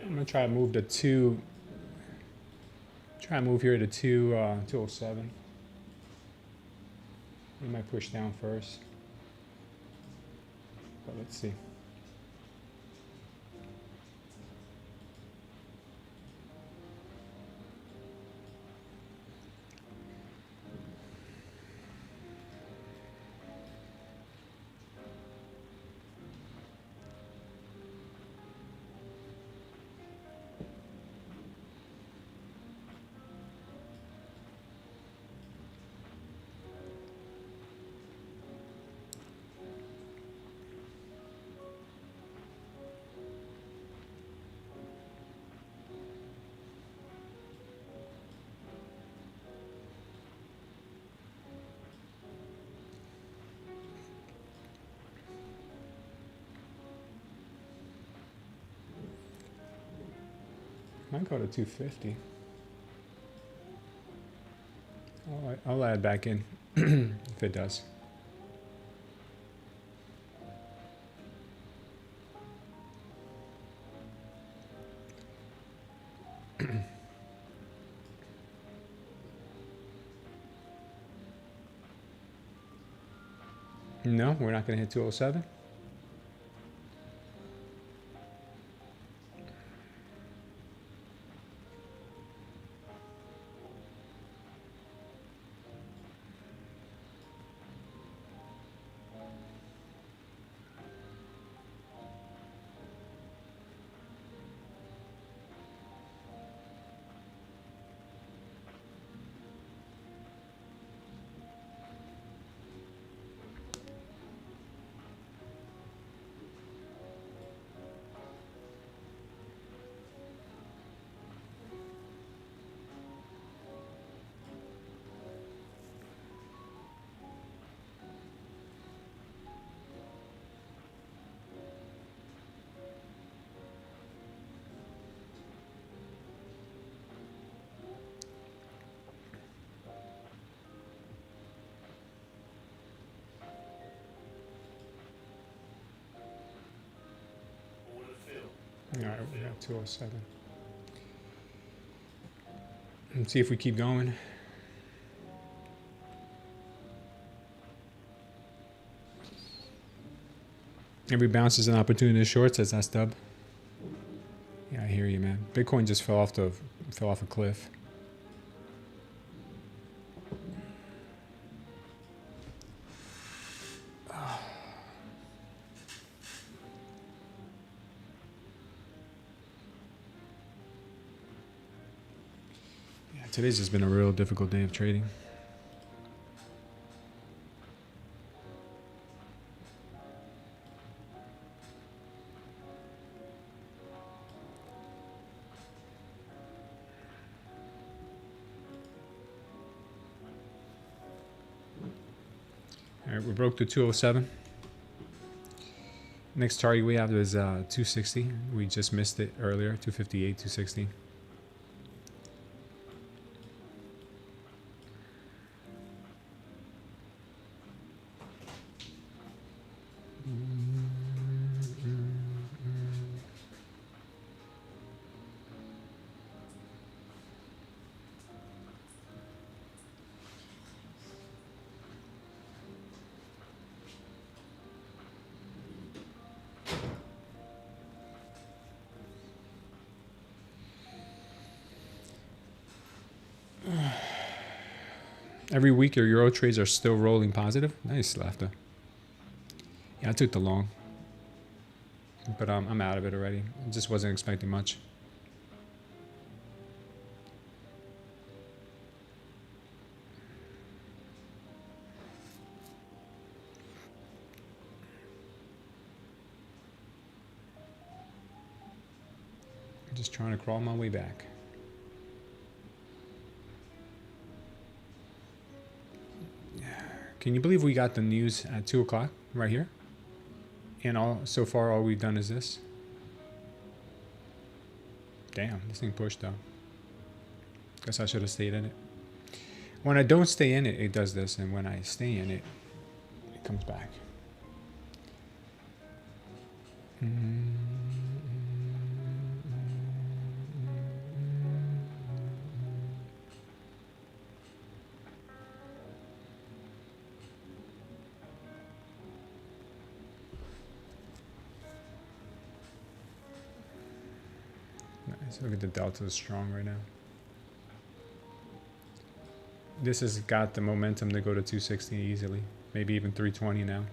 I'm gonna try to move the two. Try to move here to 207. We might push down first, but let's see. Might go to 250. I'll add back in if it does. No, we're not going to hit 207. All right, we got 207. Let's see if we keep going. Every bounce is an opportunity to short, says that stub. Yeah, I hear you, man. Bitcoin just fell off a cliff. Today's just been a real difficult day of trading. All right, we broke the 207. Next target we have is 260. We just missed it earlier, 258, 260. Every week your Euro trades are still rolling positive. Nice, laughter. Yeah, I took the long. But I'm out of it already. I just wasn't expecting much. I'm just trying to crawl my way back. Can you believe we got the news at 2 o'clock right here? And so far all we've done is this. Damn, this thing pushed though. Guess I should have stayed in it. When I don't stay in it, it does this. And when I stay in it, it comes back. Nice. Look at the delta is strong right now. This has got the momentum to go to 260 easily. Maybe even 320 now.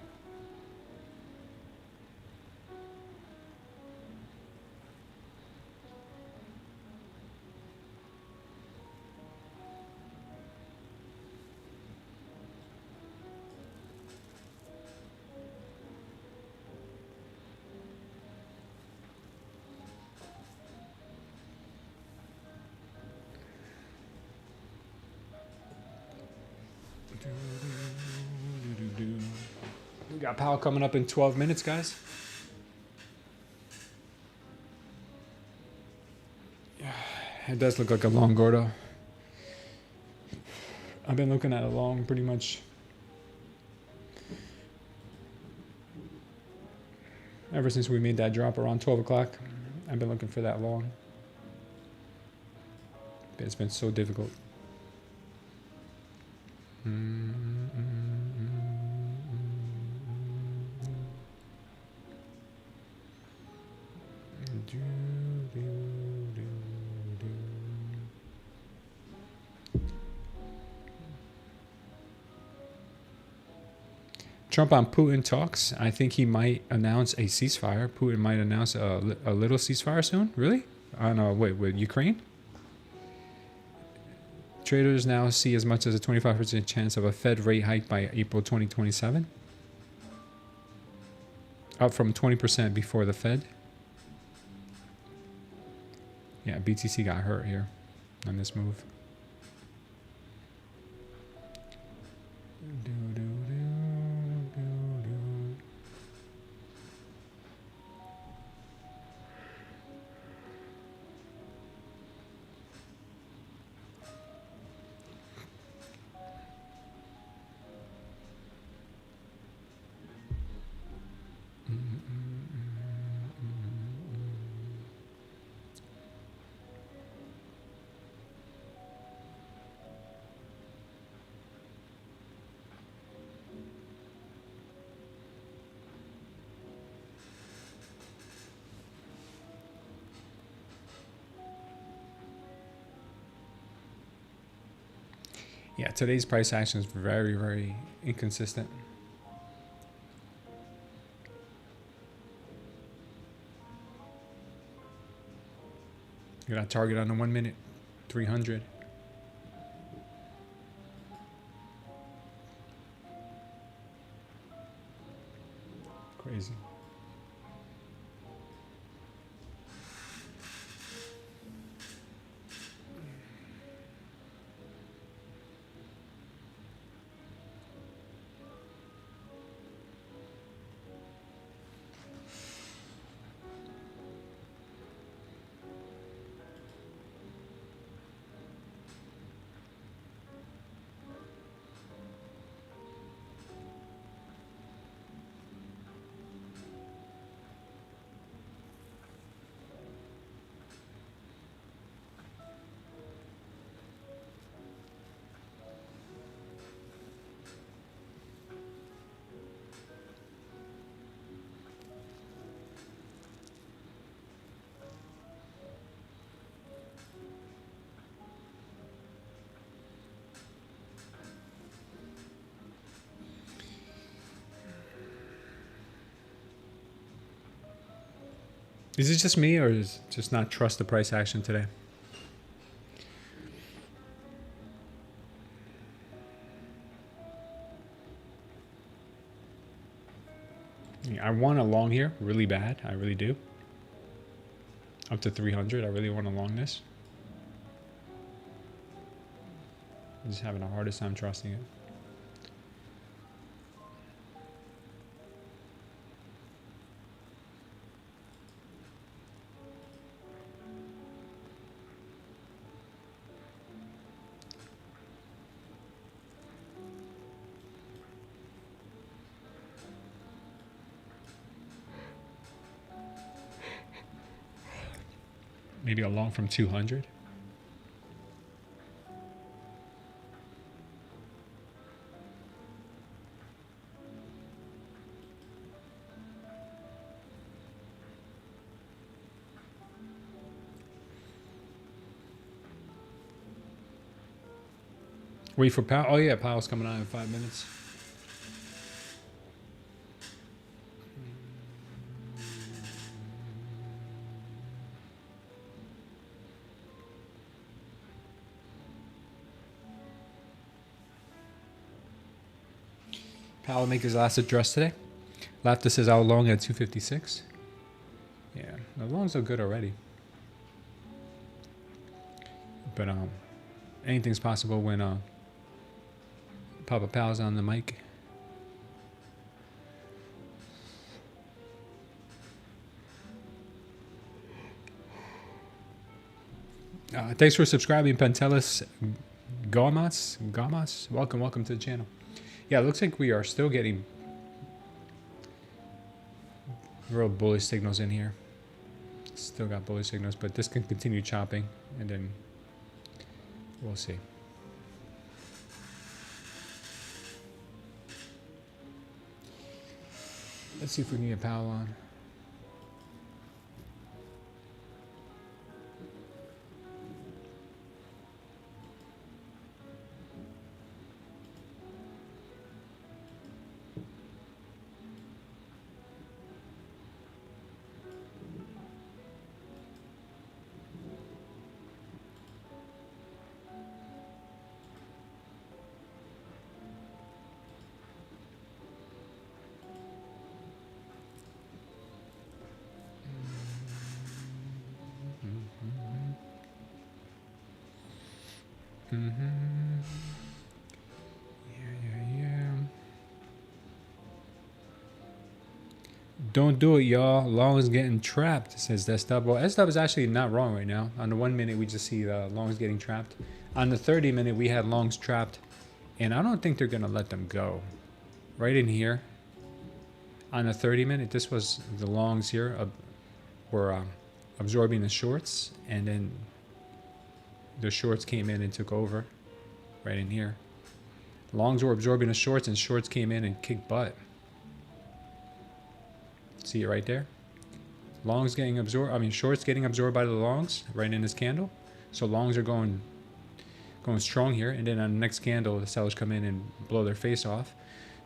We got Powell coming up in 12 minutes, guys. Yeah, it does look like a long Gordo. I've been looking at a long pretty much ever since we made that drop around 12 o'clock. I've been looking for that long. But it's been so difficult. Trump on Putin talks. I think he might announce a ceasefire. Putin might announce a little ceasefire soon. Really? I don't know. Wait, with Ukraine? Traders now see as much as a 25% chance of a Fed rate hike by April 2027. Up from 20% before the Fed. Yeah, BTC got hurt here on this move. Yeah, today's price action is very, very inconsistent. You got a target on the 1 minute, 300. Crazy. Is it just me, or is it just not trust the price action today? I want a long here really bad. I really do. Up to 300. I really want a long this. I'm just having the hardest time trusting it. Maybe a long from 200. Wait for Powell. Oh yeah, Powell's coming on in 5 minutes. Powell make his last address today. Lefty says out long at 256. Yeah, the longs are good already. But anything's possible when Papa Powell's on the mic. Thanks for subscribing, Pentelis Gamas. Welcome to the channel. Yeah, it looks like we are still getting real bullish signals in here. Still got bullish signals, but this can continue chopping, and then we'll see. Let's see if we can get Powell on. Yeah. Don't do it, y'all. Long is getting trapped, says Desktop. Well, S-Dub is actually not wrong right now. On the 1 minute, we just see the longs getting trapped. On the 30 minute, we had longs trapped, and I don't think they're going to let them go. Right in here, on the 30 minute, this was the longs here were absorbing the shorts, and then the shorts came in and took over right in here. Longs were absorbing the shorts, and shorts came in and kicked butt. See it right there? Longs getting absorbed, shorts getting absorbed by the longs right in this candle. So longs are going strong here, and then on the next candle, the sellers come in and blow their face off.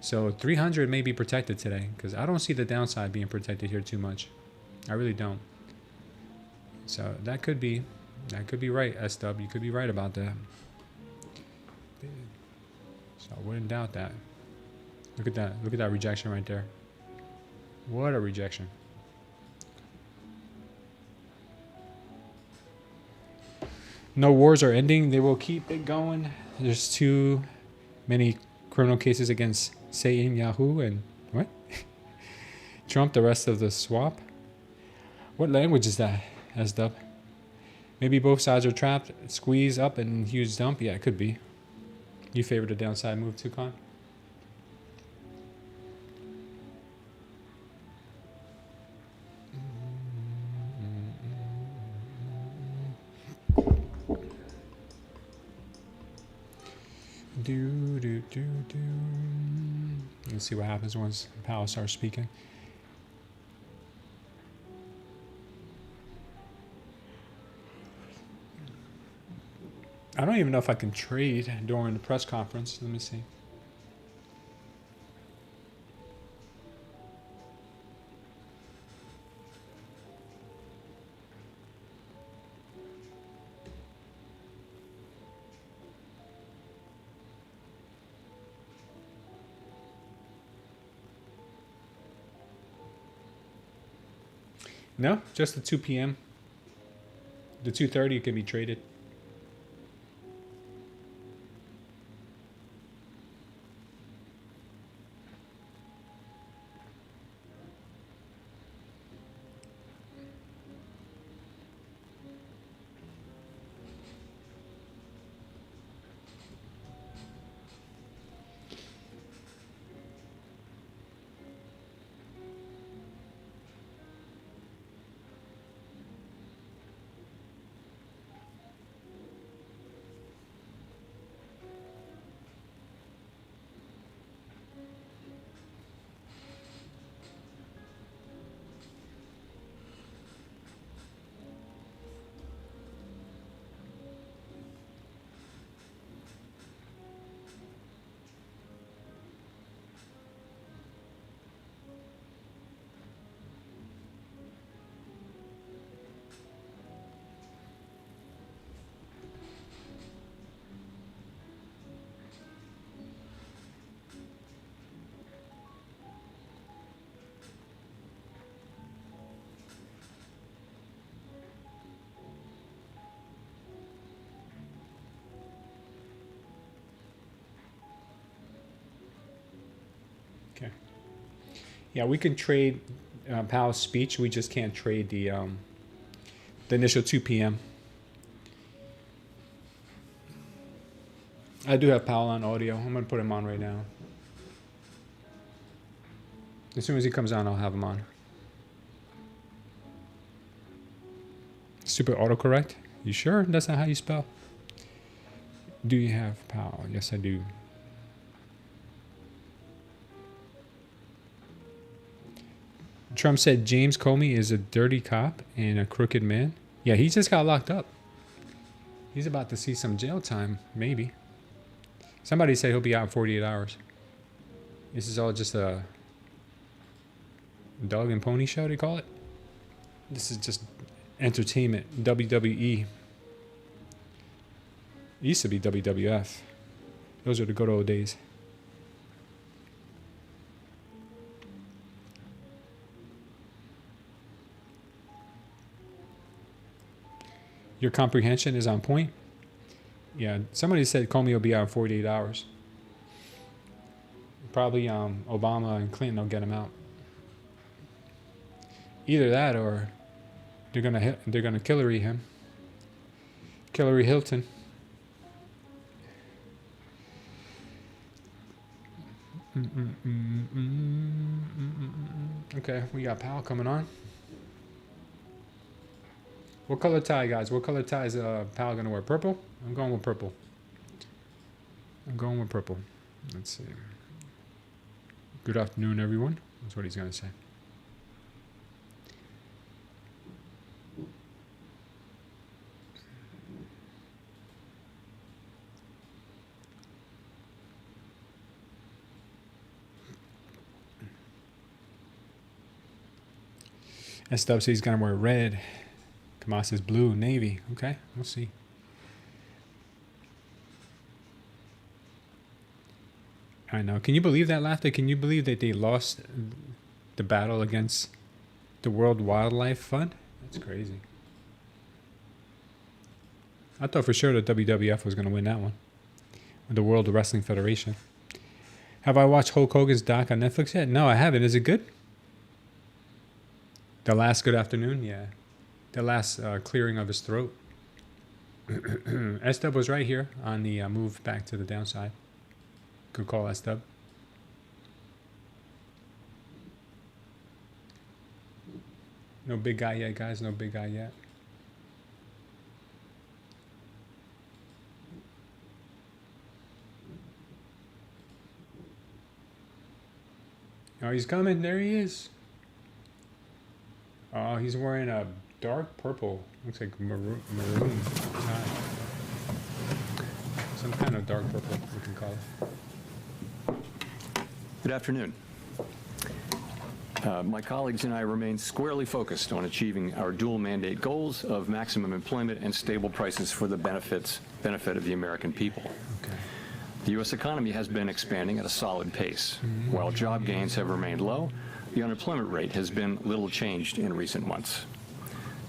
So 300 may be protected today, because I don't see the downside being protected here too much. I really don't. So that could be right, S-Dub. You could be right about that. So I wouldn't doubt that. Look at that rejection right there. What a rejection. No wars are ending. They will keep it going. There's too many criminal cases against Satan, Yahoo, and what? Trump, the rest of the swap. What language is that? S-dub. Maybe both sides are trapped. Squeeze up and huge dump. Yeah, it could be. You favor the downside move too, Con? Let's see what happens once Powell starts speaking. I don't even know if I can trade during the press conference. Let me see. No, just the 2 p.m. The 2:30 can be traded. Okay. Yeah, we can trade Powell's speech. We just can't trade the initial 2 p.m. I do have Powell on audio. I'm going to put him on right now. As soon as he comes on, I'll have him on. Stupid autocorrect? You sure? That's not how you spell? Do you have Powell? Yes, I do. Trump said James Comey is a dirty cop and a crooked man. Yeah, he just got locked up. He's about to see some jail time, maybe. Somebody said he'll be out in 48 hours. This is all just a dog and pony show, they call it. This is just entertainment, WWE. It used to be WWF. Those are the good old days. Your comprehension is on point. Yeah, somebody said Comey will be out in 48 hours. Probably Obama and Clinton will get him out. Either that or they're gonna Hillary him. Hillary Hilton. Okay, we got Powell coming on. What color tie, guys? What color tie is Powell gonna wear? Purple? I'm going with purple. Let's see. Good afternoon, everyone. That's what he's gonna say. S-Dub says he's gonna wear red. Kamas says blue, navy. Okay, we'll see. I know. Can you believe that, Laughter? Can you believe that they lost The battle against the World Wildlife Fund? That's crazy. I thought for sure the WWF was going to win that one. The World Wrestling Federation. Have I watched Hulk Hogan's doc on Netflix yet? No, I haven't. Is it good? The last good afternoon? Yeah. The last clearing of his throat. S-Dub was right here on the move back to the downside. Good call, S-Dub. No big guy yet, guys. No big guy yet. Oh, he's coming. There he is. Oh, he's wearing a dark purple. Looks like maroon tie. Some kind of dark purple, we can call it. Good afternoon. My colleagues and I remain squarely focused on achieving our dual mandate goals of maximum employment and stable prices for the benefit of the American people. Okay. The U.S. economy has been expanding at a solid pace. While job gains have remained low, the unemployment rate has been little changed in recent months.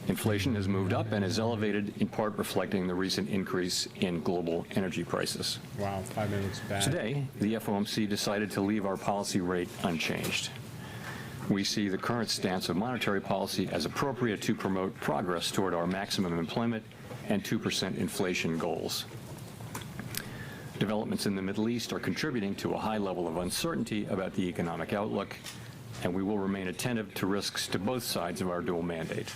Inflation has moved up and is elevated, in part reflecting the recent increase in global energy prices. Wow, 5 minutes back. Today, the FOMC decided to leave our policy rate unchanged. We see the current stance of monetary policy as appropriate to promote progress toward our maximum employment and 2% inflation goals. Developments in the Middle East are contributing to a high level of uncertainty about the economic outlook, and we will remain attentive to risks to both sides of our dual mandate.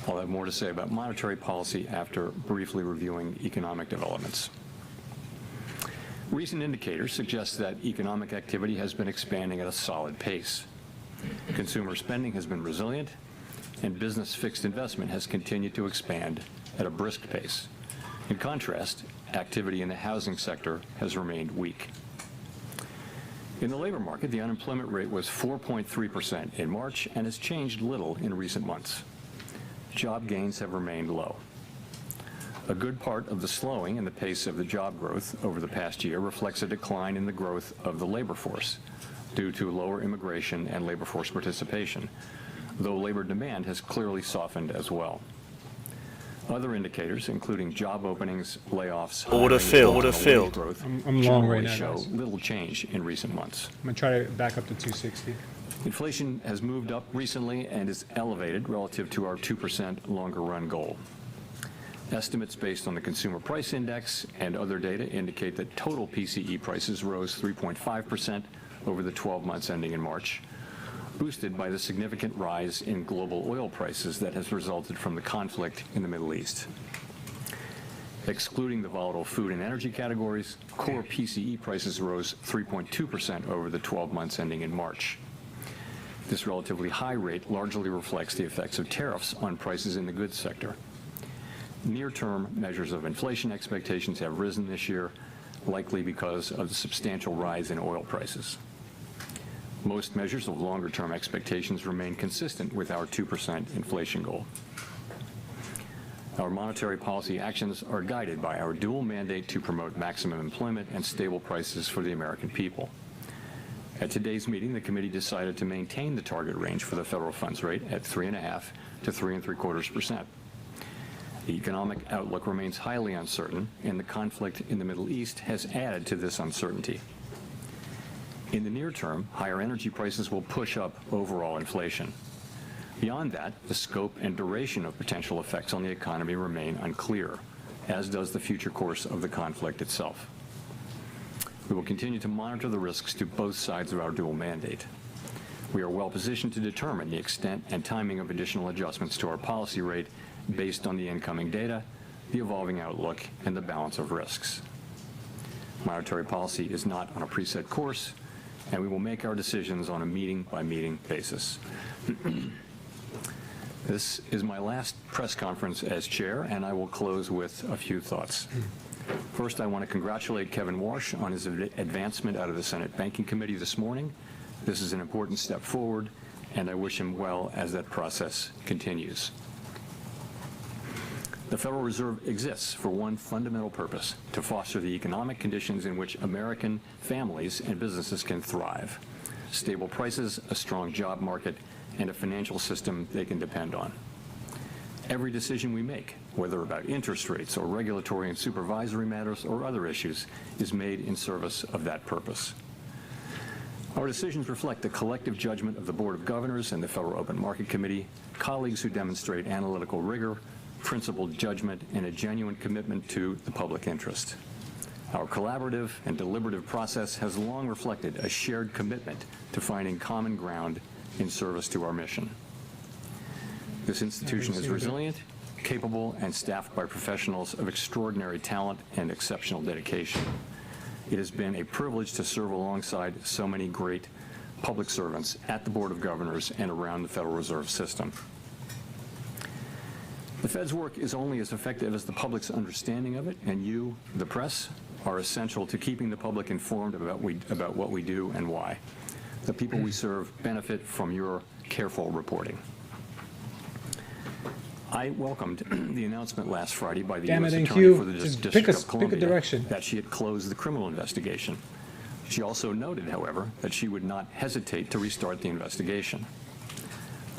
I'll have more to say about monetary policy after briefly reviewing economic developments. Recent indicators suggest that economic activity has been expanding at a solid pace. Consumer spending has been resilient, and business fixed investment has continued to expand at a brisk pace. In contrast, activity in the housing sector has remained weak. In the labor market, the unemployment rate was 4.3% in March and has changed little in recent months. Job gains have remained low. A good part of the slowing in the pace of the job growth over the past year reflects a decline in the growth of the labor force due to lower immigration and labor force participation, though labor demand has clearly softened as well. Other indicators, including job openings, layoffs, Order filled. growth, I'm long right now, show guys. little change in recent months. I'm going to try to back up to 260. Inflation has moved up recently and is elevated relative to our 2% longer run goal. Estimates based on the Consumer Price Index and other data indicate that total PCE prices rose 3.5% over the 12 months ending in March, boosted by the significant rise in global oil prices that has resulted from the conflict in the Middle East. Excluding the volatile food and energy categories, core PCE prices rose 3.2% over the 12 months ending in March. This relatively high rate largely reflects the effects of tariffs on prices in the goods sector. Near-term measures of inflation expectations have risen this year, likely because of the substantial rise in oil prices. Most measures of longer-term expectations remain consistent with our 2% inflation goal. Our monetary policy actions are guided by our dual mandate to promote maximum employment and stable prices for the American people. At today's meeting, the committee decided to maintain the target range for the federal funds rate at 3.5 to 3.75%. The economic outlook remains highly uncertain, and the conflict in the Middle East has added to this uncertainty. In the near term, higher energy prices will push up overall inflation. Beyond that, the scope and duration of potential effects on the economy remain unclear, as does the future course of the conflict itself. We will continue to monitor the risks to both sides of our dual mandate. We are well positioned to determine the extent and timing of additional adjustments to our policy rate based on the incoming data, the evolving outlook, and the balance of risks. Monetary policy is not on a preset course, and we will make our decisions on a meeting-by-meeting basis. This is my last press conference as chair, and I will close with a few thoughts. First, I want to congratulate Kevin Warsh on his advancement out of the Senate Banking Committee this morning. This is an important step forward, and I wish him well as that process continues. The Federal Reserve exists for one fundamental purpose: to foster the economic conditions in which American families and businesses can thrive. stable prices, a strong job market, and a financial system they can depend on. Every decision we make, whether about interest rates or regulatory and supervisory matters or other issues, is made in service of that purpose. Our decisions reflect the collective judgment of the Board of Governors and the Federal Open Market Committee, colleagues who demonstrate analytical rigor, principled judgment, and a genuine commitment to the public interest. Our collaborative and deliberative process has long reflected a shared commitment to finding common ground in service to our mission. This institution is resilient, capable, and staffed by professionals of extraordinary talent and exceptional dedication. It has been a privilege to serve alongside so many great public servants at the Board of Governors and around the Federal Reserve System. The Fed's work is only as effective as the public's understanding of it, and you, the press, are essential to keeping the public informed about what we do and why. The people we serve benefit from your careful reporting. I welcomed the announcement last Friday by the U.S. Attorney for the District of Columbia that she had closed the criminal investigation. She also noted, however, that she would not hesitate to restart the investigation.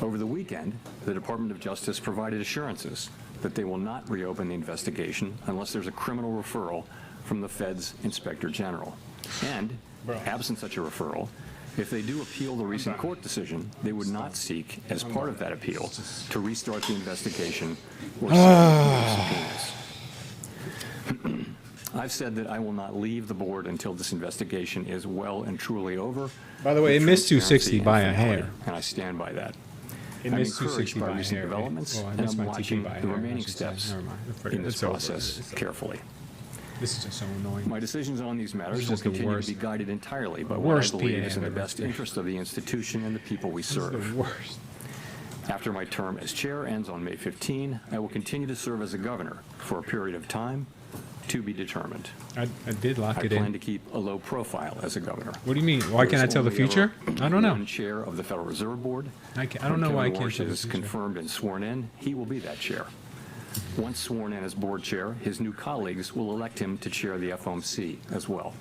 Over the weekend, the Department of Justice provided assurances that they will not reopen the investigation unless there's a criminal referral from the Fed's Inspector General. And, absent such a referral, if they do appeal the recent court decision, they would not seek, as part of that appeal, to restart the investigation or subpoenas. I've said that I will not leave the board until this investigation is well and truly over. By the way, it missed 260 by a hair. And I stand by that. It I'm missed 260 encouraged by by a recent hair. developments, Well, I and missed I'm my watching TP by a the hair, I remaining should say. steps Never mind. in this It's over. process carefully. This is just so annoying. My decisions on these matters This will is the continue to worst. be guided entirely by what I Worst believe PA is in the I've ever best seen. interest of the institution and the people we This is serve. the worst. After my term as chair ends on May 15, I will continue to serve as a governor for a period of time to be determined. I did lock I it plan in. to keep a low profile as a governor. What do you mean? Why can't I There's tell the only future? ever I don't know. One chair of the Federal Reserve Board. I don't know why I When can't Warsh tell the is future. confirmed and sworn in, he will be that chair. Once sworn in as board chair, his new colleagues will elect him to chair the FOMC as well.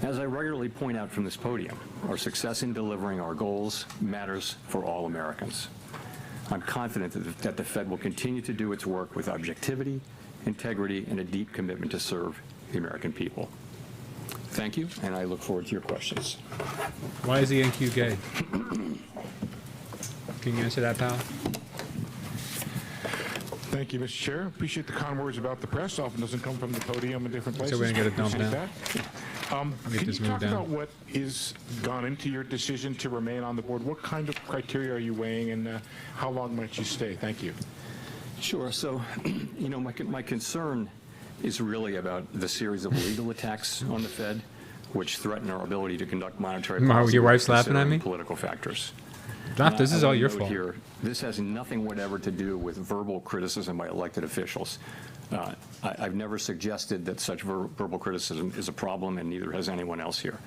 As I regularly point out from this podium, our success in delivering our goals matters for all Americans. I'm confident that the Fed will continue to do its work with objectivity, integrity, and a deep commitment to serve the American people. Thank you, and I look forward to your questions. Why is the NQ gay? Can you answer that, pal? Thank you, Mr. Chair. Appreciate the kind words about the press. Often doesn't come from the podium in different places. we're gonna get it dumped Appreciate down. that. get Can this you talk moved down. about what is gone into your decision to remain on the board? What kind of criteria are you weighing, and how long might you stay? Thank you. Sure. So, my concern is really about the series of legal attacks on the Fed, which threaten our ability to conduct monetary Mark, policy. your wife's laughing at considering me? Political factors. Doc, this And is I all wanna your note fault. Here, this has nothing whatever to do with verbal criticism by elected officials. I've never suggested that such verbal criticism is a problem, and neither has anyone else here.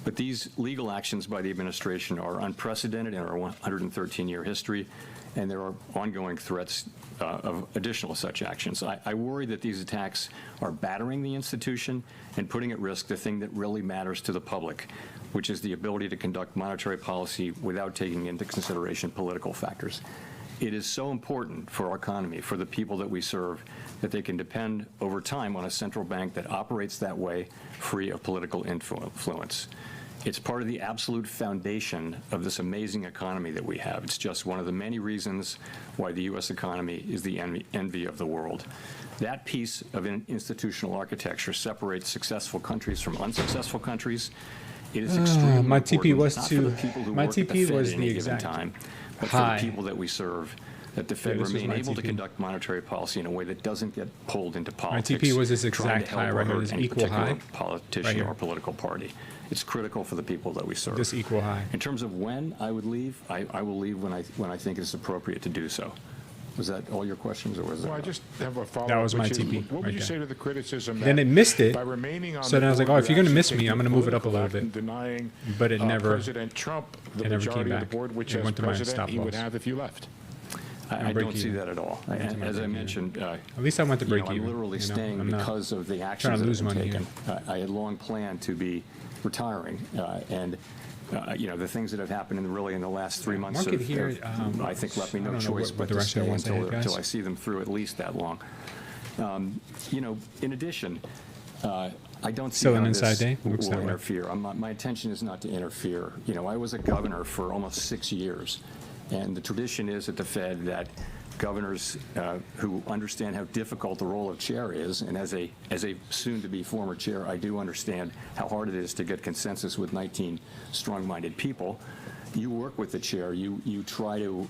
But these legal actions by the administration are unprecedented in our 113-year history, and there are ongoing threats of additional such actions. I worry that these attacks are battering the institution and putting at risk the thing that really matters to the public, which is the ability to conduct monetary policy without taking into consideration political factors. It is so important for our economy, for the people that we serve, that they can depend over time on a central bank that operates that way, free of political influence. It's part of the absolute foundation of this amazing economy that we have. It's just one of the many reasons why the U.S. economy is the envy of the world. That piece of institutional architecture separates successful countries from unsuccessful countries. It is extremely my important, TP was not to- for the people who my work at the TP Fed was at the any given exact time, but high. for the people that we serve, that the Fed this was remain my able to TP. conduct monetary policy in a way that doesn't get pulled into My politics. TP was this trying exact to help high or right here, hurt this any equal particular high. politician Right here. or political party. It's critical for the people that we serve. This equal high. In terms of when I would leave, I will leave when I think it's appropriate to do so. Was that all your questions, or was there? Well, I just have a follow-up. That was my which is, TP What would right you there. say to the criticism Then that it missed it. by remaining on So the then I was like, board, oh, if you're you're gonna miss actually me, I'm taking gonna move it up a political little action, bit. Denying But it never- President Trump the it never came majority of the back. board, which It as went to my president stop he would loss. have if you left. I break don't see even. that at all. Went to my As I break even. mentioned, At least I went to break I'm even. literally you know? staying I'm not because of the trying actions to that lose have been money taken. I had long planned to be retiring, and the things that have happened in the last 3 months Market here, I think left me I no don't know choice what but to direction it stay wants to head, guys. until I see them through at least that long. In addition, I don't see Still how an this inside day? Looks will that way. interfere. My intention is not to interfere. I was a governor for almost 6 years, and the tradition is at the Fed that governors who understand how difficult the role of chair is, and as a soon-to-be former chair, I do understand how hard it is to get consensus with 19 strong-minded people. You work with the chair. You try to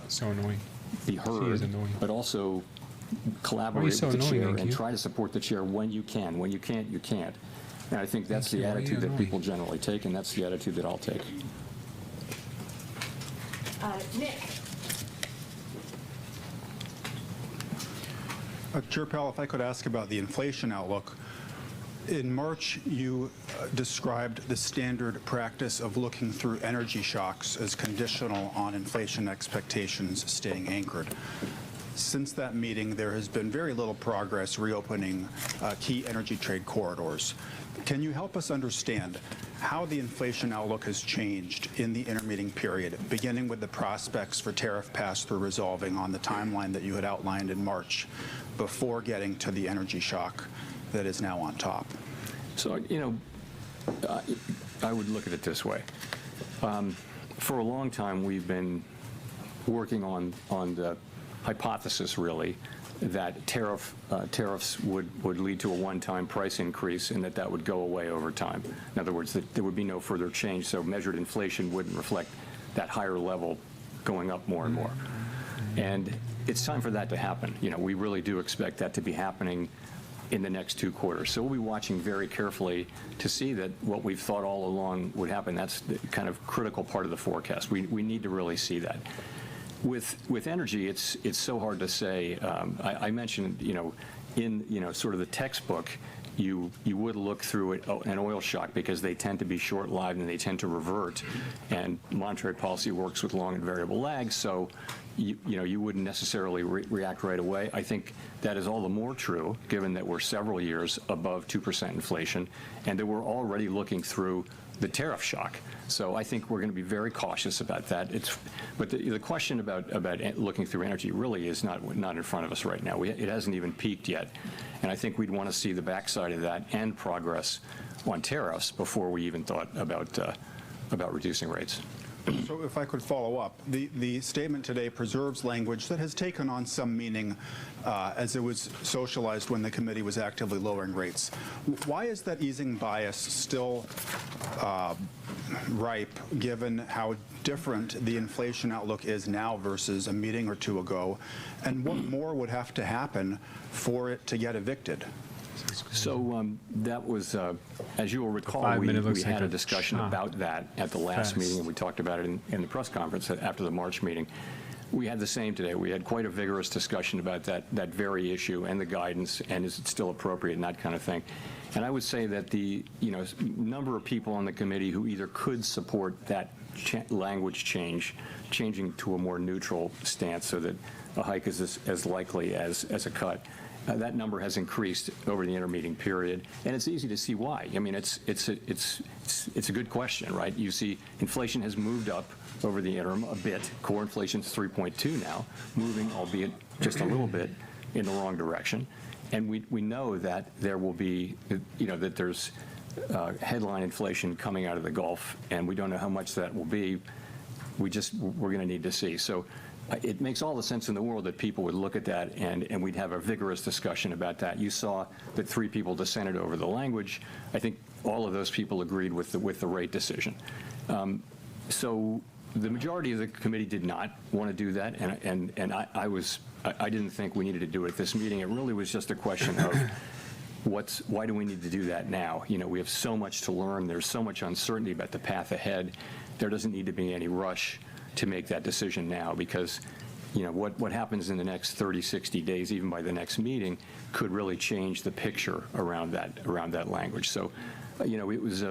So annoying. be She heard, is annoying. but also collaborate Why are you so with the annoying, chair Hank? and You? try to support the chair when you can. When you can't, you can't. And I think that's Thank you. the Why are you attitude that annoying? people generally take, and that's the attitude that I'll take. Nick. Chair Powell, if I could ask about the inflation outlook. In March, you described the standard practice of looking through energy shocks as conditional on inflation expectations staying anchored. Since that meeting, there has been very little progress reopening key energy trade corridors. Can you help us understand how the inflation outlook has changed in the intermeeting period, beginning with the prospects for tariff pass-through resolving on the timeline that you had outlined in March, before getting to the energy shock that is now on top? So, I would look at it this way. For a long time, we've been working on the hypothesis, really, that tariffs would lead to a one-time price increase and that would go away over time. In other words, that there would be no further change, so measured inflation wouldn't reflect that higher level going up more and more. And it's time for that to happen. We really do expect that to be happening in the next 2 quarters. So we'll be watching very carefully to see that what we've thought all along would happen. That's the kind of critical part of the forecast. We need to really see that. With energy, it's so hard to say. I mentioned, in sort of the textbook, you would look through an oil shock because they tend to be short-lived and they tend to revert, and monetary policy works with long and variable lags, so you wouldn't necessarily react right away. I think that is all the more true given that we're several years above 2% inflation and that we're already looking through the tariff shock. So I think we're going to be very cautious about that. But the question about looking through energy really is not in front of us right now. It hasn't even peaked yet. And I think we'd want to see the backside of that and progress on tariffs before we even thought about reducing rates. So if I could follow up, the statement today preserves language that has taken on some meaning as it was socialized when the committee was actively lowering rates. Why is that easing bias still ripe, given how different the inflation outlook is now versus a meeting or two ago? And what more would have to happen for it to get evicted? So that was, as you will recall, we had a discussion about that at the last meeting, and we talked about it in the press conference after the March meeting. We had the same today. We had quite a vigorous discussion about that very issue and the guidance, and is it still appropriate, and that kind of thing. And I would say that the number of people on the committee who either could support that language changing to a more neutral stance so that a hike is as likely as a cut, that number has increased over the intermeeting period, and it's easy to see why. I mean, it's a good question, right? You see, inflation has moved up over the interim a bit. Core inflation's 3.2 now, moving, albeit just a little bit, in the wrong direction. And we know that there will be, that there's headline inflation coming out of the Gulf, and we don't know how much that will be. We're going to need to see. So it makes all the sense in the world that people would look at that and we'd have a vigorous discussion about that. You saw that 3 people dissented over the language. I think all of those people agreed with the rate decision. So the majority of the committee did not want to do that, and I didn't think we needed to do it at this meeting. It really was just a question of why do we need to do that now? We have so much to learn. There's so much uncertainty about the path ahead. There doesn't need to be any rush to make that decision now, because what happens in the next 30, 60 days, even by the next meeting, could really change the picture around that language. So, it's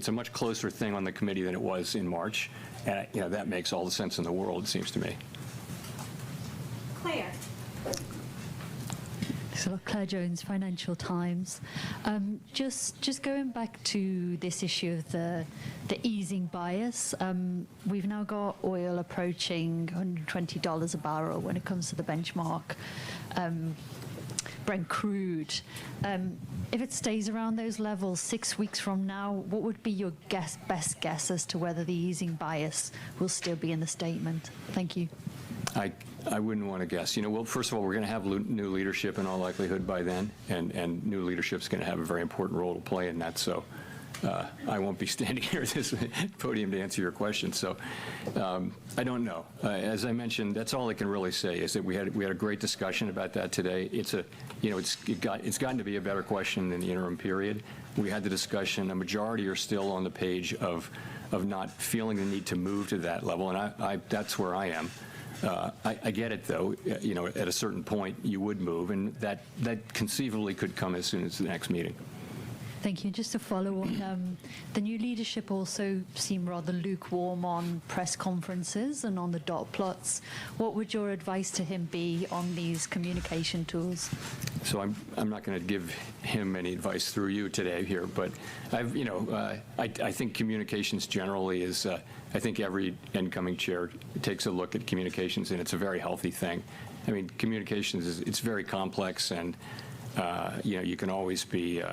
a much closer thing on the committee than it was in March, and that makes all the sense in the world, it seems to me. Claire. Thanks a lot. Claire Jones, Financial Times. Just going back to this issue of the easing bias, we've now got oil approaching $120 a barrel when it comes to the benchmark Brent crude. If it stays around those levels 6 weeks from now, what would be your best guess as to whether the easing bias will still be in the statement? Thank you. I wouldn't want to guess. You know, well, first of all, we're going to have new leadership in all likelihood by then, and new leadership's going to have a very important role to play in that. So I won't be standing here at this podium to answer your question. So I don't know. As I mentioned, that's all I can really say is that we had a great discussion about that today. It's gotten to be a better question in the interim period. We had the discussion. A majority are still on the page of not feeling the need to move to that level, and that's where I am. I get it, though. You know, at a certain point, you would move, and that conceivably could come as soon as the next meeting. Thank you. Just to follow on, the new leadership also seem rather lukewarm on press conferences and on the dot plots. What would your advice to him be on these communication tools? So I'm not going to give him any advice through you today here, but I think communications generally is. I think every incoming chair takes a look at communications, and it's a very healthy thing. I mean, communications it's very complex, and you can always be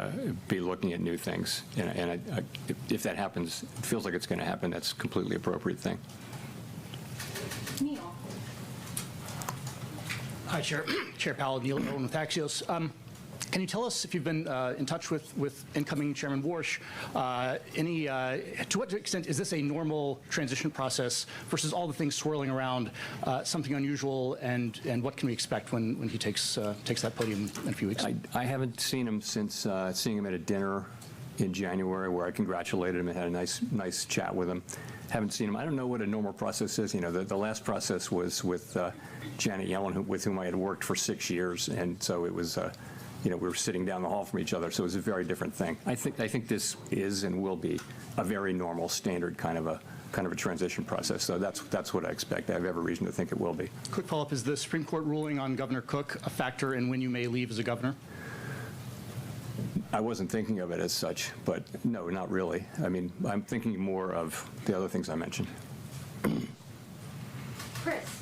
looking at new things, and if that happens, it feels like it's going to happen. That's a completely appropriate thing. Neil. Hi, Chair Powell, Neil Irwin with Axios. Can you tell us if you've been in touch with incoming Chairman Warsh? To what extent is this a normal transition process versus all the things swirling around, something unusual, and what can we expect when he takes that podium in a few weeks? I haven't seen him since seeing him at a dinner in January where I congratulated him and had a nice chat with him. Haven't seen him. I don't know what a normal process is. You know, the last process was with Janet Yellen, with whom I had worked for 6 years, and so it was. We were sitting down the hall from each other, so it was a very different thing. I think this is and will be a very normal, standard kind of a transition process. So that's what I expect. I have every reason to think it will be. Quick follow-up: is the Supreme Court ruling on Governor Cook a factor in when you may leave as a governor? I wasn't thinking of it as such, but no, not really. I mean, I'm thinking more of the other things I mentioned. Chris.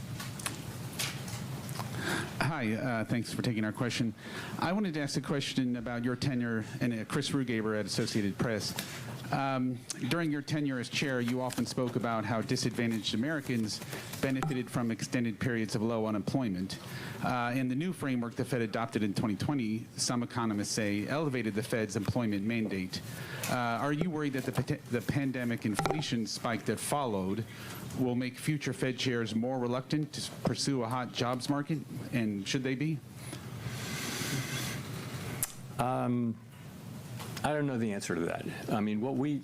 Hi, thanks for taking our question. I wanted to ask a question about your tenure, and Chris Rugaber at Associated Press. During your tenure as chair, you often spoke about how disadvantaged Americans benefited from extended periods of low unemployment. In the new framework the Fed adopted in 2020, some economists say elevated the Fed's employment mandate. Are you worried that the pandemic inflation spike that followed will make future Fed chairs more reluctant to pursue a hot jobs market, and should they be? I don't know the answer to that. I mean, what we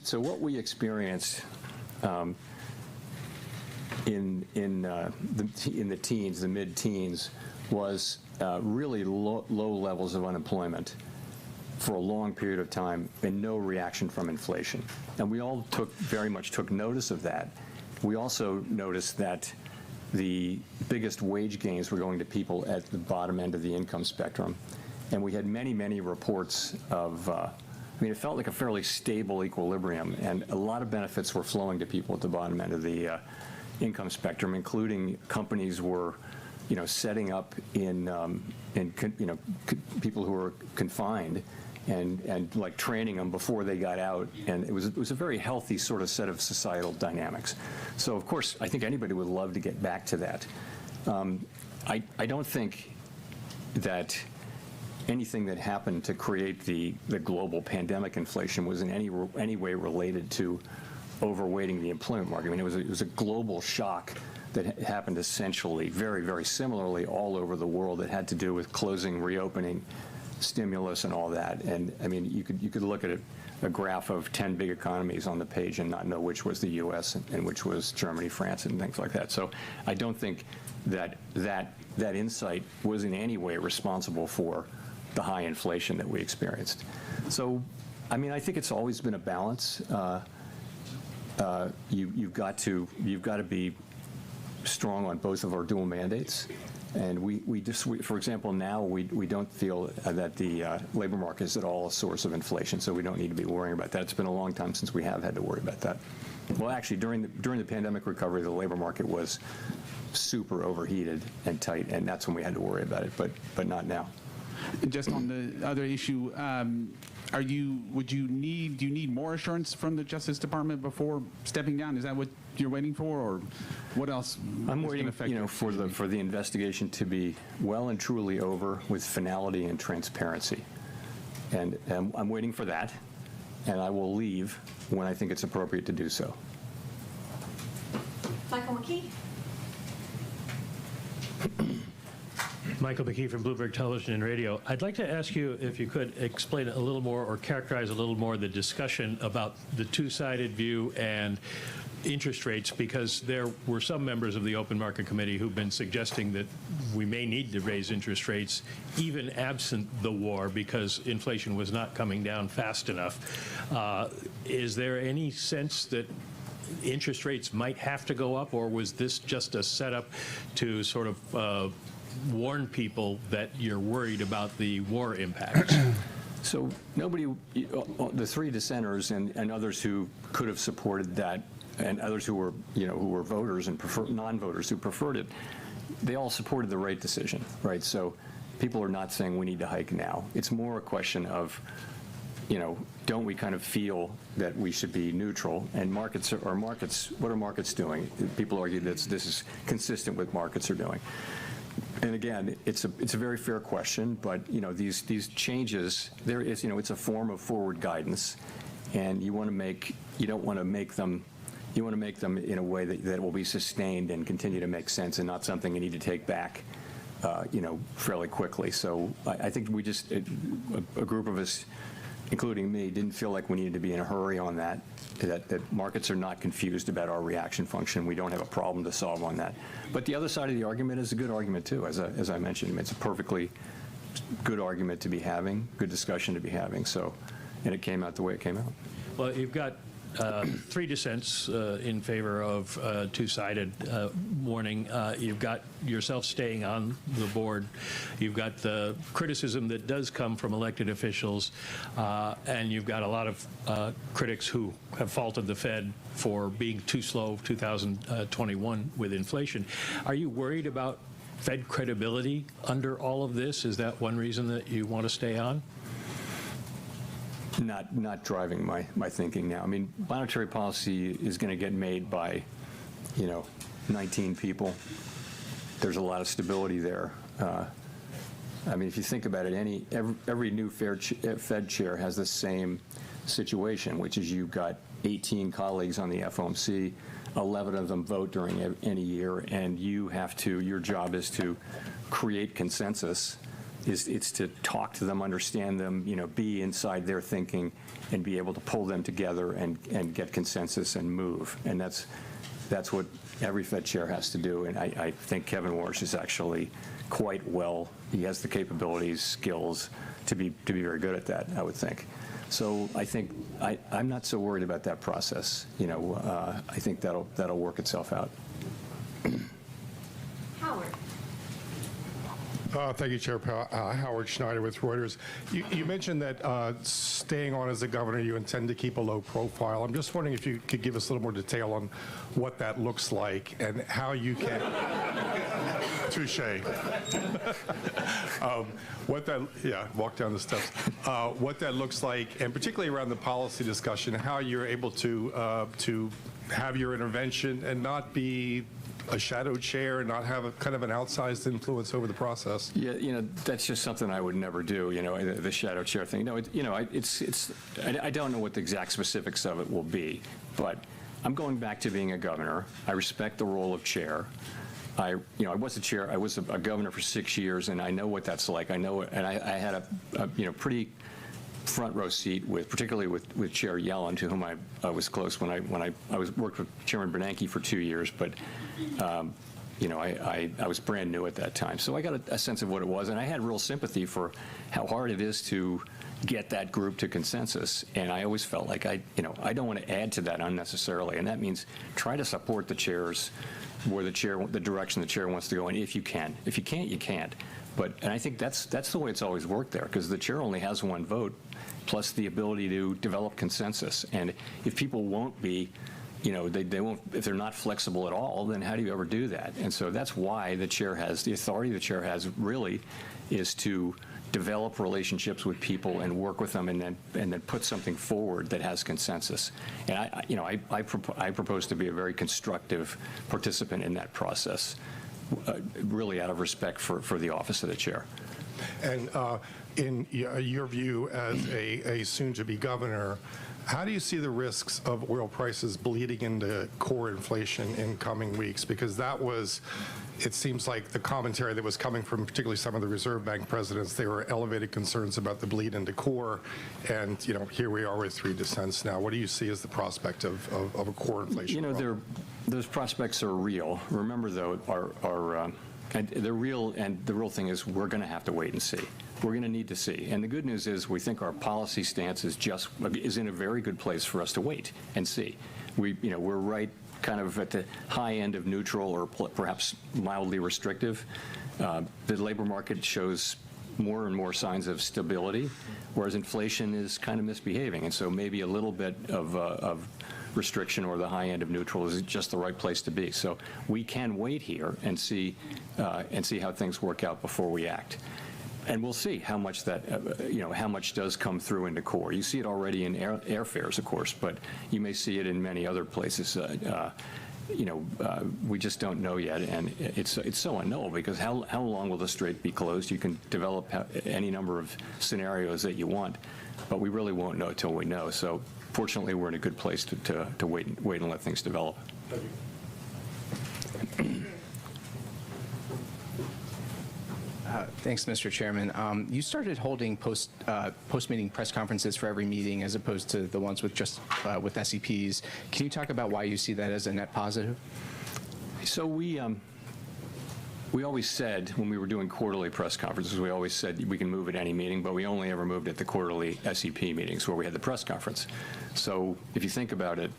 experienced in the teens, the mid-teens, was really low levels of unemployment for a long period of time and no reaction from inflation. And we all very much took notice of that. We also noticed that the biggest wage gains were going to people at the bottom end of the income spectrum. And we had many reports of, it felt like a fairly stable equilibrium, and a lot of benefits were flowing to people at the bottom end of the income spectrum, including companies were, setting up in people who were confined and like training them before they got out, and it was a very healthy sort of set of societal dynamics. So of course, I think anybody would love to get back to that. I don't think that anything that happened to create the global pandemic inflation was in any way related to overweighting the employment market. I mean, it was a global shock that happened essentially very similarly all over the world that had to do with closing, reopening, stimulus, and all that. And I mean, you could look at a graph of 10 big economies on the page and not know which was the U.S. and which was Germany, France, and things like that. So I don't think that insight was in any way responsible for the high inflation that we experienced. So, I mean, I think it's always been a balance. You've got to be strong on both of our dual mandates, And for example, now we don't feel that the labor market is at all a source of inflation, so we don't need to be worrying about that. It's been a long time since we have had to worry about that. Well, actually, during the pandemic recovery, the labor market was super overheated and tight, and that's when we had to worry about it, but not now. Just on the other issue, do you need more assurance from the Justice Department before stepping down? Is that what you're waiting for, or what else? I'm waiting, for the investigation to be well and truly over with finality and transparency, and I'm waiting for that, and I will leave when I think it's appropriate to do so. Michael McKee. Michael McKee from Bloomberg Television and Radio. I'd like to ask you if you could explain a little more or characterize a little more the discussion about the two-sided view and interest rates, because there were some members of the Open Market Committee who've been suggesting that we may need to raise interest rates even absent the war because inflation was not coming down fast enough. Is there any sense that interest rates might have to go up, or was this just a setup to sort of warn people that you're worried about the war impacts? So nobody, the three dissenters and others who could have supported that, and others who were, who were voters and non-voters who preferred it, they all supported the rate decision, right? So people are not saying we need to hike now. It's more a question of, don't we kind of feel that we should be neutral? And what are markets doing? People argue that this is consistent with markets are doing. And again, it's a very fair question, but these changes, it's a form of forward guidance, and you don't want to make them in a way that will be sustained and continue to make sense, and not something you need to take back, fairly quickly. So I think we just, a group of us, including me, didn't feel like we needed to be in a hurry on that markets are not confused about our reaction function. We don't have a problem to solve on that. But the other side of the argument is a good argument, too, as I mentioned. It's a perfectly good argument to be having, good discussion to be having. So, and it came out the way it came out. Well, you've got three dissents in favor of two-sided warning. You've got yourself staying on the board. You've got the criticism that does come from elected officials, and you've got a lot of critics who have faulted the Fed for being too slow 2021 with inflation. Are you worried about Fed credibility under all of this? Is that one reason that you want to stay on? Not driving my thinking now. I mean, monetary policy is going to get made by, 19 people. There's a lot of stability there. I mean, if you think about it, every new Fed chair has the same situation, which is you've got 18 colleagues on the FOMC, 11 of them vote during any year, and your job is to create consensus. It's to talk to them, understand them, be inside their thinking, and be able to pull them together and get consensus and move. And that's what every Fed chair has to do. And I think Kevin Warsh is actually quite well. He has the capabilities, skills to be very good at that, I would think. So I think I'm not so worried about that process. I think that'll work itself out. Howard. Thank you, Chair Powell. Howard Schneider with Reuters. You mentioned that staying on as a governor, you intend to keep a low profile. I'm just wondering if you could give us a little more detail on what that looks like and how you can... Touche. Walk down the steps. What that looks like, and particularly around the policy discussion, how you're able to have your intervention and not be a shadow chair and not have a kind of an outsized influence over the process. Yeah, that's just something I would never do. The shadow chair thing. No, I don't know what the exact specifics of it will be, but I'm going back to being a governor. I respect the role of chair. I was a chair. I was a governor for 6 years, and I know what that's like. I know it, and I had a pretty front row seat particularly with Chair Yellen, to whom I was close when I worked with Chairman Bernanke for 2 years, but I was brand new at that time, so I got a sense of what it was, and I had real sympathy for how hard it is to get that group to consensus, and I always felt like I don't want to add to that unnecessarily, and that means try to support the chairs where the direction the chair wants to go in, if you can. If you can't, you can't. And I think that's the way it's always worked there, because the chair only has one vote, plus the ability to develop consensus. And if people won't be, they won't, if they're not flexible at all, then how do you ever do that? And so that's why the chair has, the authority the chair has really is to develop relationships with people and work with them, and then put something forward that has consensus. And I propose to be a very constructive participant in that process, really out of respect for the office of the chair. And in your view as a soon-to-be governor, how do you see the risks of oil prices bleeding into core inflation in coming weeks? Because it seems like the commentary that was coming from particularly some of the Reserve Bank presidents, they were elevated concerns about the bleed into core. And, here we are with 3 dissents now. What do you see as the prospect of a core inflation? Those prospects are real. Remember, though, and they're real, and the real thing is we're going to have to wait and see. We're going to need to see. And the good news is we think our policy stance is in a very good place for us to wait and see. We're right kind of at the high end of neutral or perhaps mildly restrictive. The labor market shows more and more signs of stability, whereas inflation is kind of misbehaving. And so maybe a little bit of restriction or the high end of neutral is just the right place to be. So we can wait here and see how things work out before we act. And we'll see how much how much does come through into core. You see it already in airfares, of course, but you may see it in many other places. We just don't know yet, and it's so unknowable, because how long will the strait be closed? You can develop any number of scenarios that you want, but we really won't know until we know. So fortunately, we're in a good place to wait and let things develop. Thanks, Mr. Chairman. You started holding post-meeting press conferences for every meeting as opposed to the ones with just with SEPs. Can you talk about why you see that as a net positive? So we always said, when we were doing quarterly press conferences, we always said we can move at any meeting, but we only ever moved at the quarterly SEP meetings where we had the press conference. So if you think about it,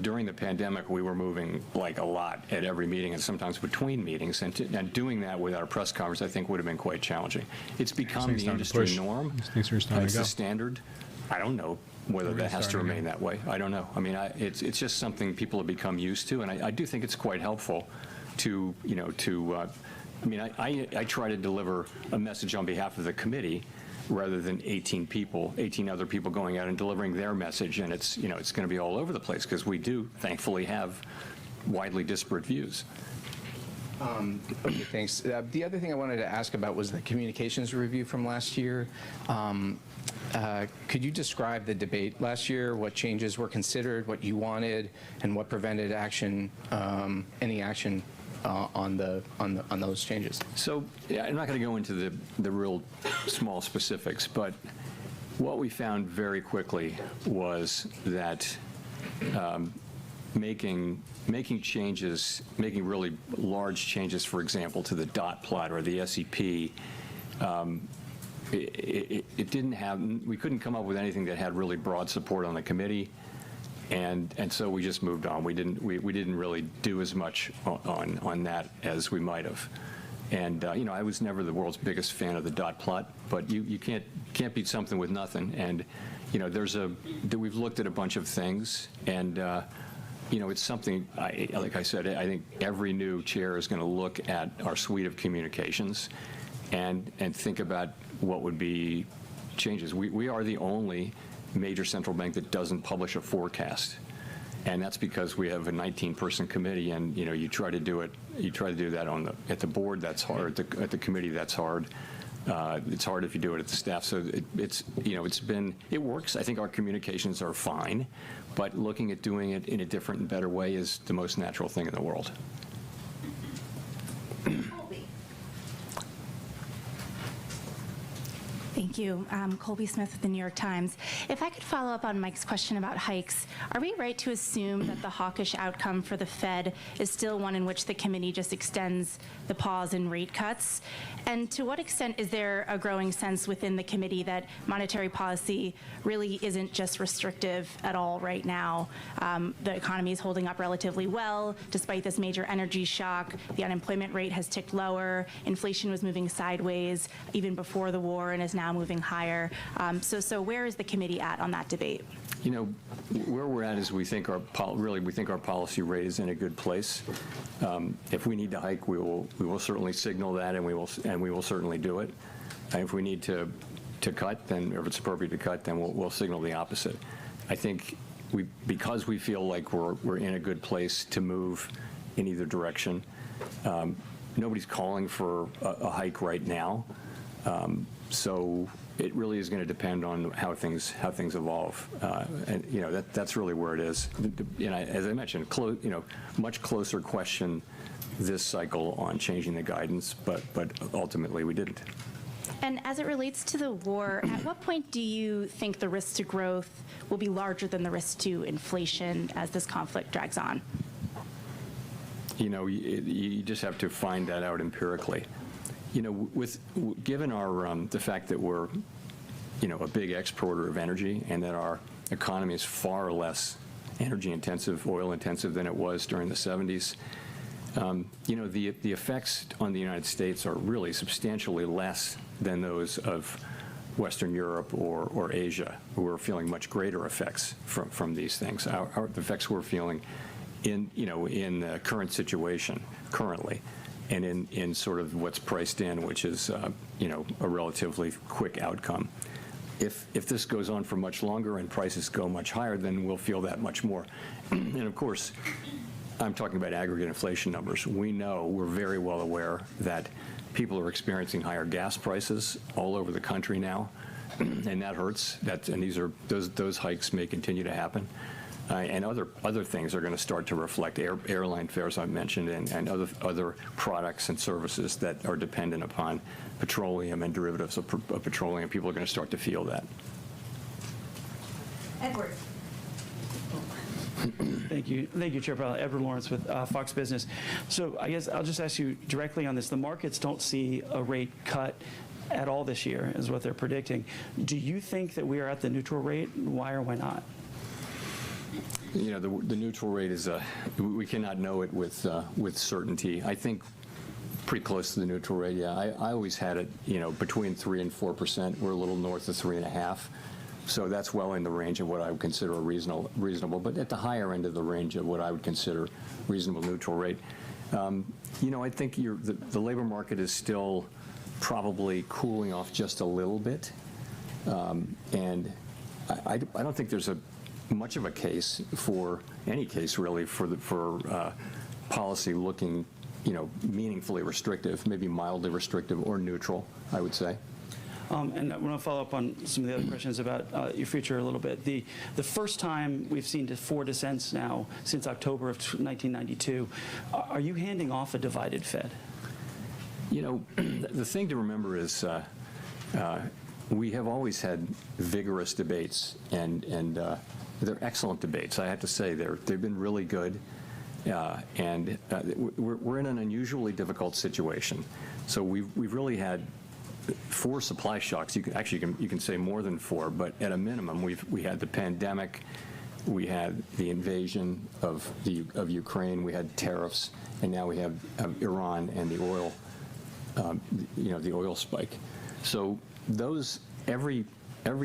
during the pandemic, we were moving like a lot at every meeting and sometimes between meetings, and doing that without a press conference, I think, would have been quite challenging. It's become the industry norm. It's the standard. I don't know whether that has to remain that way. I don't know. I mean, it's just something people have become used to, and I do think it's quite helpful to, I try to deliver a message on behalf of the committee rather than 18 other people going out and delivering their message, and it's going to be all over the place, because we do, thankfully, have widely disparate views. Okay, thanks. The other thing I wanted to ask about was the communications review from last year. Could you describe the debate last year, what changes were considered, what you wanted, and what prevented action, any action on those changes? So I'm not going to go into the real small specifics, but what we found very quickly was that making really large changes, for example, to the dot plot or the SEP, we couldn't come up with anything that had really broad support on the committee. And so we just moved on. We didn't really do as much on that as we might have. And I was never the world's biggest fan of the dot plot, but you can't beat something with nothing. And we've looked at a bunch of things, and it's something. Like I said, I think every new chair is going to look at our suite of communications, and think about what would be changes. We are the only major central bank that doesn't publish a forecast, and that's because we have a 19-person committee, and you try to do that at the board. That's hard. At the committee, that's hard. It's hard if you do it at the staff. So it works. I think our communications are fine, but looking at doing it in a different and better way is the most natural thing in the world. Thank you. Colby Smith with the New York Times. If I could follow up on Mike's question about hikes, are we right to assume that the hawkish outcome for the Fed is still one in which the committee just extends the pause in rate cuts? And to what extent is there a growing sense within the committee that monetary policy really isn't just restrictive at all right now? The economy is holding up relatively well despite this major energy shock. The unemployment rate has ticked lower. Inflation was moving sideways even before the war and is now moving higher. So where is the committee at on that debate? You know, where we're at is we think our policy rate is in a good place. If we need to hike, we will certainly signal that, and we will certainly do it. And if we need to cut, then if it's appropriate to cut, then we'll signal the opposite. I think because we feel like we're in a good place to move in either direction. Nobody's calling for a hike right now. So it really is going to depend on how things evolve, and you know that's really where it is. And as I mentioned, much closer question this cycle on changing the guidance, but ultimately we didn't. And as it relates to the war, at what point do you think the risk to growth will be larger than the risk to inflation as this conflict drags on? You know, you just have to find that out empirically. You know, given our the fact that we're, you know, a big exporter of energy and that our economy is far less energy intensive, oil intensive than it was during the 70s, you know, the effects on the United States are really substantially less than those of Western Europe or Asia, who are feeling much greater effects from these things. The effects we're feeling in the current situation currently. And in sort of what's priced in, which is, you know, a relatively quick outcome. If this goes on for much longer and prices go much higher, then we'll feel that much more. And of course, I'm talking about aggregate inflation numbers. We're very well aware that people are experiencing higher gas prices all over the country now, and that hurts. And those hikes may continue to happen. And other things are going to start to reflect airline fares I mentioned and other products and services that are dependent upon petroleum and derivatives of petroleum. People are going to start to feel that. Edward. Thank you, Chair Powell. Edward Lawrence with Fox Business. So I guess I'll just ask you directly on this. The markets don't see a rate cut at all this year, is what they're predicting. Do you think that we are at the neutral rate? Why or why not? You know, the neutral rate is we cannot know it with certainty. I think pretty close to the neutral rate. Yeah, I always had it, you know, between 3% and 4%. We're a little north of 3.5%, so that's well in the range of what I would consider a reasonable, but at the higher end of the range of what I would consider reasonable neutral rate. You know, I think the labor market is still probably cooling off just a little bit, and I don't think there's much of a case for any case really for policy looking, you know, meaningfully restrictive, maybe mildly restrictive or neutral, I would say. And I want to follow up on some of the other questions about your future a little bit. The first time we've seen 4 dissents now since October of 1992. Are you handing off a divided Fed? You know, the thing to remember is we have always had vigorous debates, and they're excellent debates. I have to say they've been really good, and we're in an unusually difficult situation. So we've really had 4 supply shocks. You can say more than 4, but at a minimum we had the pandemic, we had the invasion of Ukraine, we had tariffs, and now we have Iran and the oil, you know, the oil spike. So every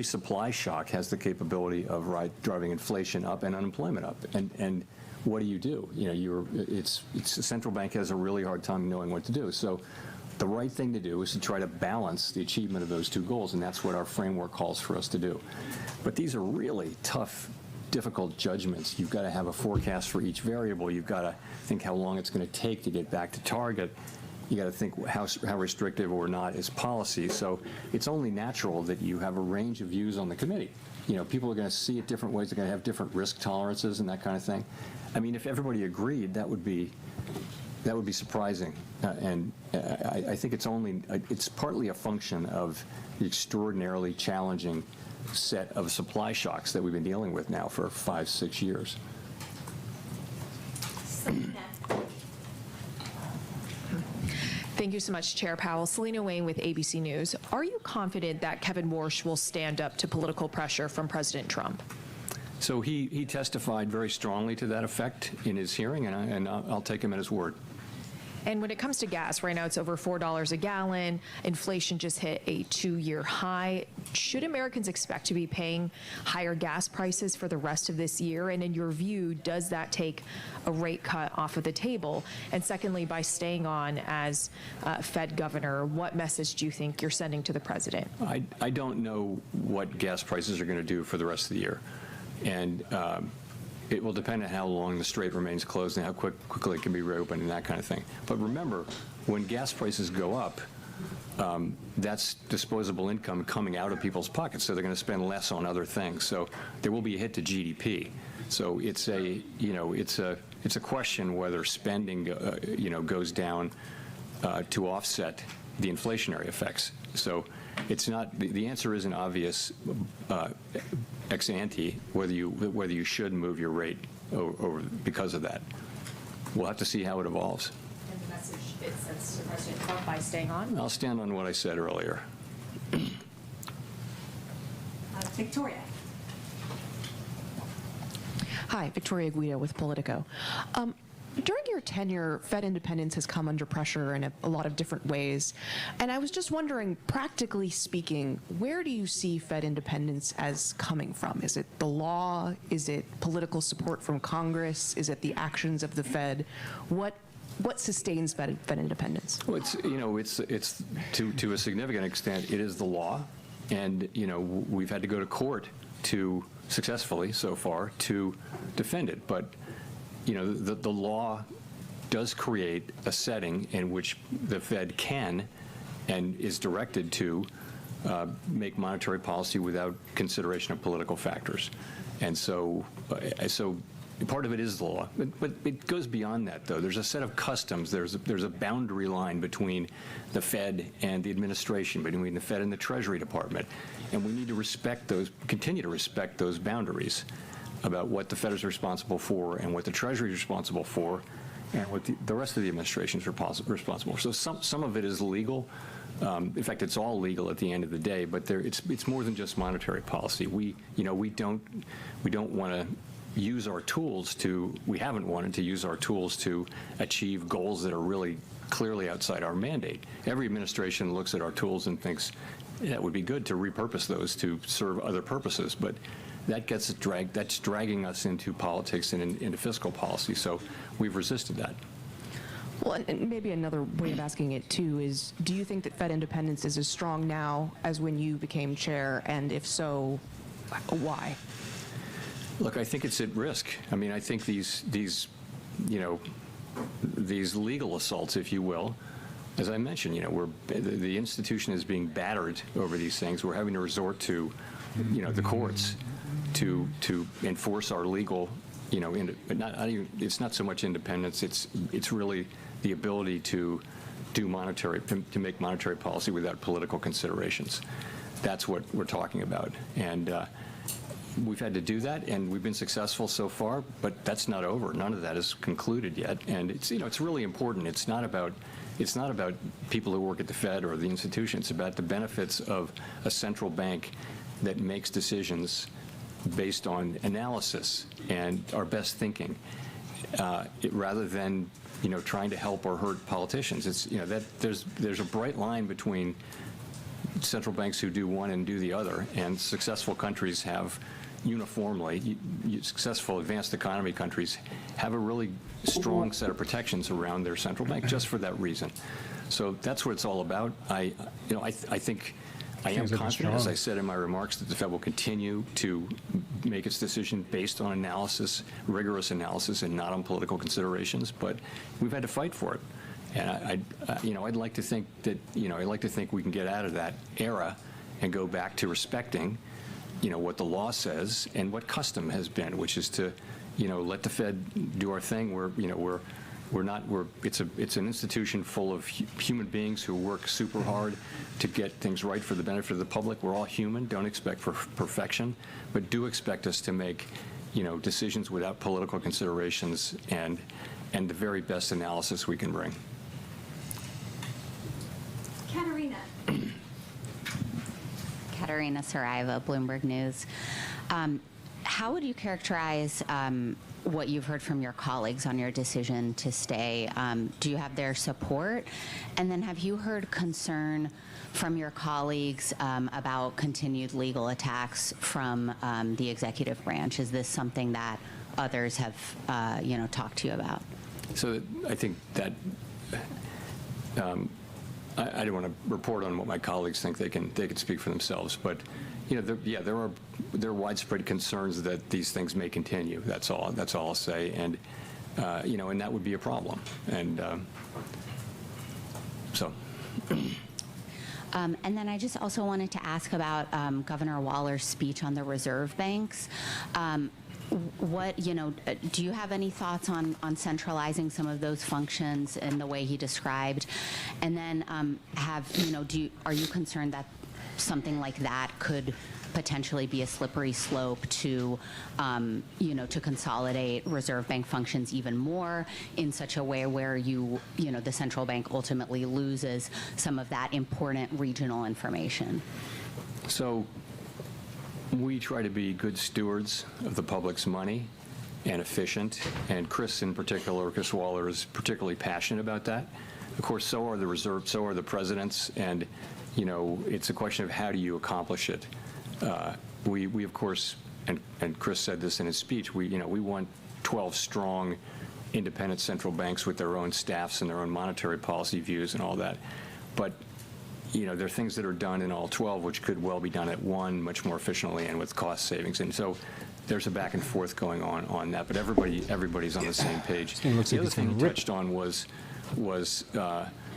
supply shock has the capability of driving inflation up and unemployment up. And what do? You know, the central bank has a really hard time knowing what to do. So the right thing to do is to try to balance the achievement of those 2 goals, and that's what our framework calls for us to do. But these are really tough, difficult judgments. You've got to have a forecast for each variable. You've got to think how long it's going to take to get back to target. You got to think how restrictive or not is policy. So it's only natural that you have a range of views on the committee. You know, people are going to see it different ways. They're going to have different risk tolerances and that kind of thing. I mean, if everybody agreed, that would be That would be surprising, and I think it's partly a function of the extraordinarily challenging set of supply shocks that we've been dealing with now for 5-6 years. Thank you so much, Chair Powell. Selena Wayne with ABC News. Are you confident that Kevin Warsh will stand up to political pressure from President Trump? So he testified very strongly to that effect in his hearing, and I'll take him at his word. And when it comes to gas, right now it's over $4 a gallon. Inflation just hit a 2-year high. Should Americans expect to be paying higher gas prices for the rest of this year? And in your view, does that take a rate cut off of the table? And secondly, by staying on as Fed governor, what message do you think you're sending to the president? I don't know what gas prices are going to do for the rest of the year. And it will depend on how long the strait remains closed and how quickly it can be reopened and that kind of thing. But remember, when gas prices go up, that's disposable income coming out of people's pockets, so they're going to spend less on other things. So there will be a hit to GDP. So it's a question whether spending goes down to offset the inflationary effects. So it's not, the answer isn't obvious ex ante whether you should move your rate over because of that. We'll have to see how it evolves. And the message it sends to President Trump by staying on? I'll stand on what I said earlier. Victoria. Hi, Victoria Guido with Politico. During your tenure, Fed independence has come under pressure in a lot of different ways. And I was just wondering, practically speaking, where do you see Fed independence as coming from? Is it the law? Is it political support from Congress? Is it the actions of the Fed? What sustains Fed independence? Well, it's to a significant extent, it is the law. And, we've had to go to court to successfully so far to defend it. But the law does create a setting in which the Fed can and is directed to make monetary policy without consideration of political factors. And so part of it is the law. But it goes beyond that, though. There's a set of customs. There's a boundary line between the Fed and the administration, between the Fed and the Treasury Department. And we need to continue to respect those boundaries about what the Fed is responsible for and what the Treasury is responsible for and what the rest of the administration is responsible for. So some of it is legal. In fact, it's all legal at the end of the day, but it's more than just monetary policy. We don't want to use our tools we haven't wanted to use our tools to achieve goals that are really clearly outside our mandate. Every administration looks at our tools and thinks, yeah, it would be good to repurpose those to serve other purposes, but that's dragging us into politics and into fiscal policy, so we've resisted that. Well, and maybe another way of asking it, too, is do you think that Fed independence is as strong now as when you became chair, and if so, why? Look, I think it's at risk. I mean, I think these legal assaults, if you will, as I mentioned, the institution is being battered over these things. We're having to resort to, the courts to enforce our legal, it's not so much independence. It's really the ability to make monetary policy without political considerations. That's what we're talking about, and we've had to do that, and we've been successful so far. But that's not over. None of that is concluded yet, and it's really important. It's not about people who work at the Fed or the institution. It's about the benefits of a central bank that makes decisions based on analysis and our best thinking, rather than trying to help or hurt politicians. It's that there's a bright line between central banks who do one and do the other, and successful countries have uniformly, successful advanced economy countries have a really strong set of protections around their central bank just for that reason. So that's what it's all about. I think I am confident, as I said in my remarks, that the Fed will continue to make its decision based on analysis, rigorous analysis, and not on political considerations. But we've had to fight for it, and I'd like to think that we can get out of that era and go back to respecting, what the law says and what custom has been, which is to, let the Fed do our thing. We're it's an institution full of human beings who work super hard to get things right for the benefit of the public. We're all human. Don't expect perfection, but do expect us to make, decisions without political considerations and the very best analysis we can bring. Katerina Saraiva, Bloomberg News. How would you characterize what you've heard from your colleagues on your decision to stay? Do you have their support? And then have you heard concern from your colleagues about continued legal attacks from the executive branch? Is this something that others have, talked to you about? So I think that I don't want to report on what my colleagues think. They can speak for themselves. But there are widespread concerns that these things may continue. That's all I'll say. And and that would be a problem. And so. And then I just also wanted to ask about Governor Waller's speech on the reserve banks. Do you have any thoughts on centralizing some of those functions in the way he described? And then are you concerned that something like that could potentially be a slippery slope to, to consolidate reserve bank functions even more in such a way where the central bank ultimately loses some of that important regional information? So we try to be good stewards of the public's money and efficient, and Chris Waller is particularly passionate about that. Of course, so are the reserves, so are the presidents, and it's a question of how do you accomplish it. We of course, and Chris said this in his speech, we want 12 strong independent central banks with their own staffs and their own monetary policy views and all that. But there are things that are done in all 12 which could well be done at one much more efficiently and with cost savings. And so there's a back and forth going on that, but everybody's on the same page. The other thing he touched on was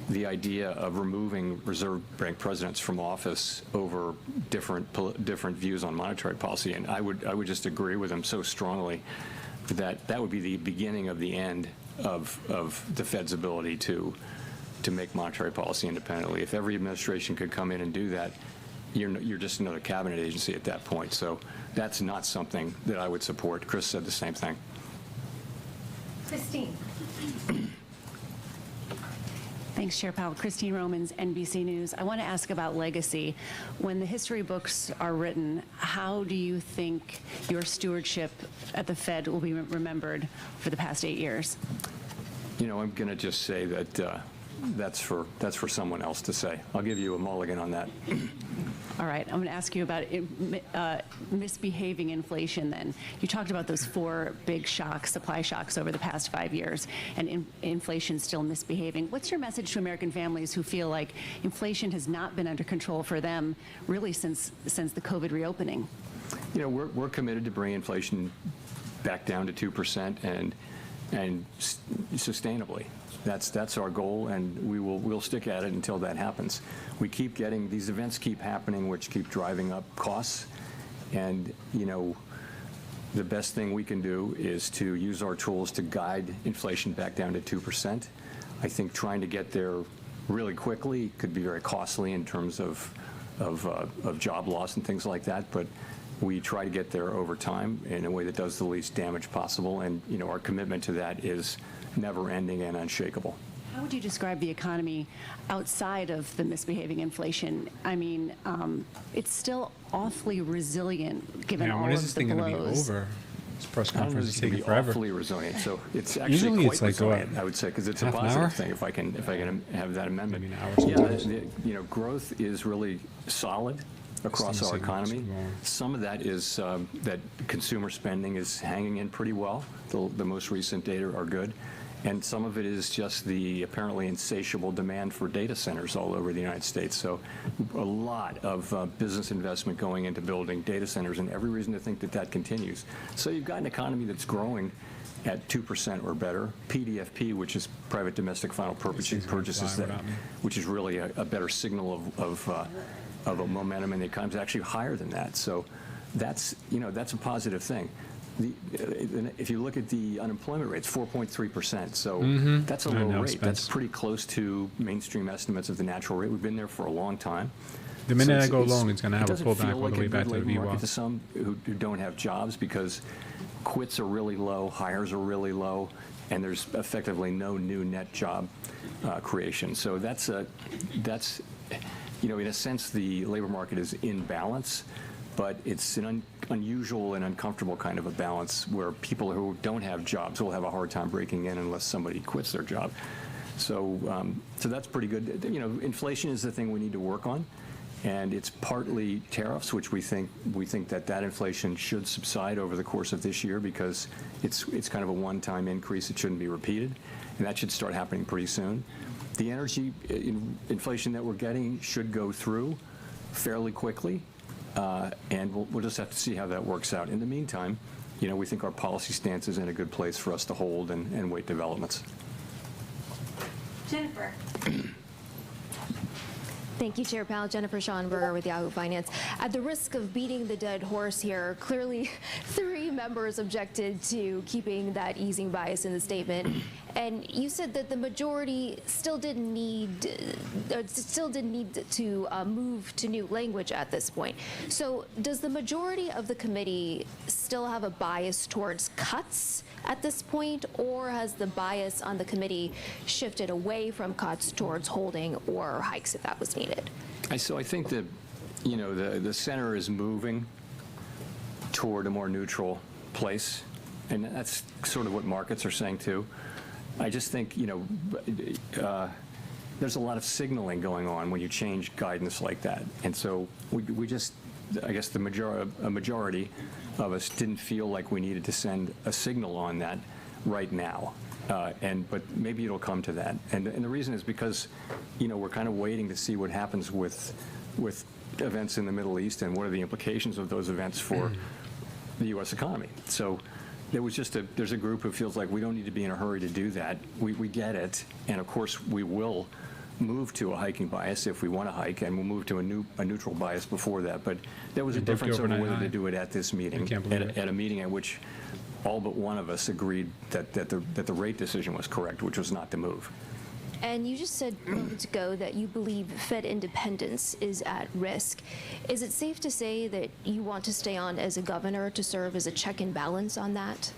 the idea of removing reserve bank presidents from office over different views on monetary policy. And I would just agree with him so strongly that would be the beginning of the end of the Fed's ability to make monetary policy independently. If every administration could come in and do that, you're just another cabinet agency at that point. So that's not something that I would support. Chris said the same thing. Christine. Thanks, Chair Powell. Christine Romans, NBC News. I want to ask about legacy. When the history books are written, how do you think your stewardship at the Fed will be remembered for the past 8 years? I'm going to just say that that's for someone else to say. I'll give you a mulligan on that. All right, I'm going to ask you about misbehaving inflation then. You talked about those 4 big shocks, supply shocks over the past 5 years, and inflation still misbehaving. What's your message to American families who feel like inflation has not been under control for them really since the COVID reopening? We're committed to bring inflation back down to 2% and sustainably. That's our goal, and we'll stick at it until that happens. We keep getting these events keep happening, which keep driving up costs, and the best thing we can do is to use our tools to guide inflation back down to 2%. I think trying to get there really quickly could be very costly in terms of job loss and things like that, but we try to get there over time in a way that does the least damage possible, and our commitment to that is never-ending and unshakable. How would you describe the economy outside of the misbehaving inflation? I mean, it's still awfully resilient given all of the blows. When is this thing going to be over? This press conference is taking forever. Awfully resilient. So it's actually quite resilient, I would say, because it's a positive thing. If I can have that amendment. Growth is really solid across our economy. Some of that is that consumer spending is hanging in pretty well. The most recent data are good. And some of it is just the apparently insatiable demand for data centers all over the United States. So a lot of business investment going into building data centers, and every reason to think that continues. So you've got an economy that's growing at 2% or better. PDFP, which is private domestic final purchases, which is really a better signal of a momentum in the economy, is actually higher than that. So that's a positive thing. if you look at the unemployment rate, it's 4.3%. So that's a I low know, rate. That's Spence. pretty close to mainstream estimates of the natural rate. We've been there for a long time. The minute So I go long, it's going to have a doesn't pullback feel all like the way a back good to the labor market VWAP. to some who don't have jobs because quits are really low, hires are really low, and there's effectively no new net job creation. So that's in a sense, the labor market is in balance, but it's an unusual and uncomfortable kind of a balance where people who don't have jobs will have a hard time breaking in unless somebody quits their job. So that's pretty good. Inflation is the thing we need to work on, and it's partly tariffs, which we think that inflation should subside over the course of this year because it's kind of a one-time increase. It shouldn't be repeated, and that should start happening pretty soon. The energy inflation that we're getting should go through fairly quickly, and we'll just have to see how that works out. In the meantime, we think our policy stance is in a good place for us to hold and wait developments. Jennifer. Thank you, Chair Powell. Jennifer Schonberger with Yahoo Finance. At the risk of beating the dead horse here, clearly 3 members objected to keeping that easing bias in the statement. And you said that the majority still didn't need to move to new language at this point. So does the majority of the committee still have a bias towards cuts at this point, or has the bias on the committee shifted away from cuts towards holding or hikes if that was needed? So I think that, the center is moving toward a more neutral place, and that's sort of what markets are saying too. I just think, there's a lot of signaling going on when you change guidance like that. And so we just, I guess a majority of us didn't feel like we needed to send a signal on that right now. But maybe it'll come to that. And the reason is because, we're kind of waiting to see what happens with events in the Middle East and what are the implications of those events for the U.S. economy. So there's a group who feels like we don't need to be in a hurry to do that. We get it. And of course, we will move to a hiking bias if we want to hike, and we'll move to a neutral bias before that. But there was a difference over whether to do it at this meeting, at a meeting at which all but one of us agreed that the rate decision was correct, which was not to move. And you just said moments ago that you believe Fed independence is at risk. Is it safe to say that you want to stay on as a governor to serve as a check and balance on that?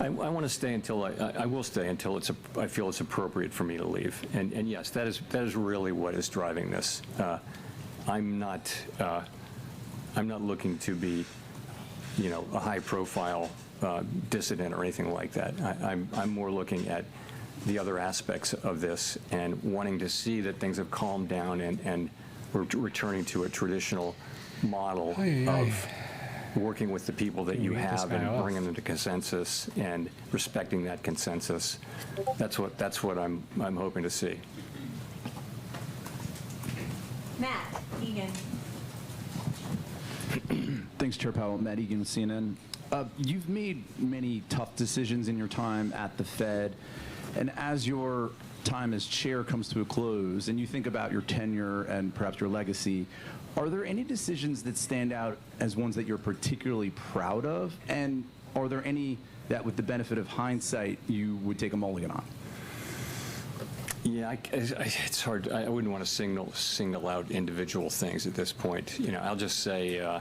I want to stay until I will stay until I feel it's appropriate for me to leave. And yes, that is really what is driving this. I'm not looking to be, a high-profile dissident or anything like that. I'm more looking at the other aspects of this and wanting to see that things have calmed down and we're returning to a traditional model of working with the people that you have and bringing them to consensus and respecting that consensus. That's what I'm hoping to see. Matt Egan. Thanks, Chair Powell. Matt Egan with CNN. You've made many tough decisions in your time at the Fed, and as your time as chair comes to a close and you think about your tenure and perhaps your legacy, are there any decisions that stand out as ones that you're particularly proud of? And are there any that, with the benefit of hindsight, you would take a mulligan on? Yeah, it's hard. I wouldn't want to single out individual things at this point. I'll just say,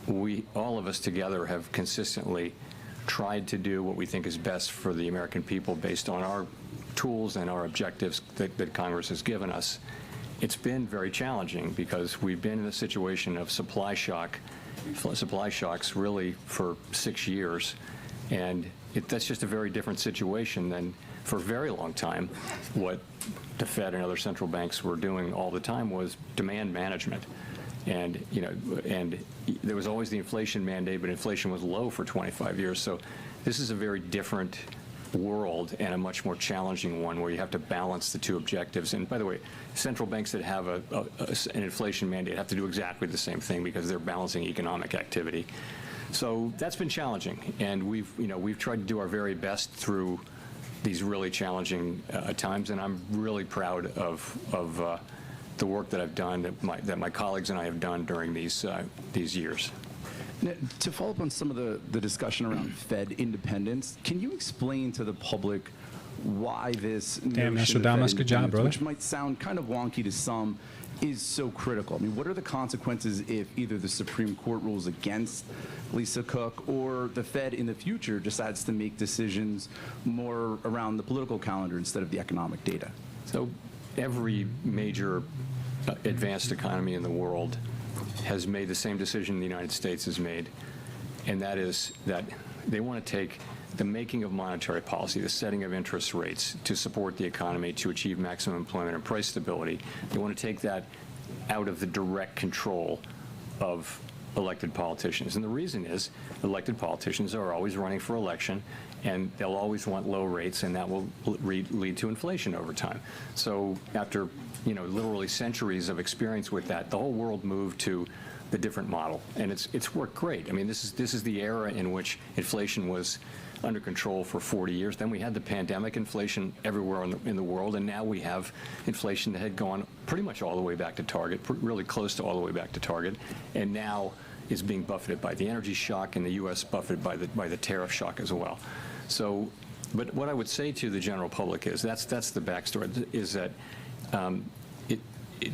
we, all of us together, have consistently tried to do what we think is best for the American people based on our tools and our objectives that Congress has given us. It's been very challenging because we've been in a situation of supply shocks really for 6 years, and that's just a very different situation than for a very long time. What the Fed and other central banks were doing all the time was demand management. And, and there was always the inflation mandate, but inflation was low for 25 years. So this is a very different world and a much more challenging one where you have to balance the two objectives. And by the way, central banks that have an inflation mandate have to do exactly the same thing because they're balancing economic activity. So that's been challenging. And we've tried to do our very best through these really challenging times. And I'm really proud of the work that I've done, that my colleagues and I have done during these years. Now, to follow up on some of the discussion around Fed independence, can you explain to the public why this Damn, notion of Fed Nostradamus, good job, independence, brother. which might sound kind of wonky to some, is so critical? I mean, what are the consequences if either the Supreme Court rules against Lisa Cook or the Fed in the future decides to make decisions more around the political calendar instead of the economic data? So every major advanced economy in the world has made the same decision the United States has made, and that is that they want to take the making of monetary policy, the setting of interest rates to support the economy, to achieve maximum employment and price stability. They want to take that out of the direct control of elected politicians. And the reason is elected politicians are always running for election, and they'll always want low rates, and that will lead to inflation over time. So after, literally centuries of experience with that, the whole world moved to the different model, and it's worked great. I mean, this is the era in which inflation was under control for 40 years. Then we had the pandemic, inflation everywhere in the world, and now we have inflation that had gone pretty much all the way back to target, really close to all the way back to target, and now is being buffeted by the energy shock, and the U.S. buffeted by the tariff shock as well. So, but what I would say to the general public is that's the backstory, is that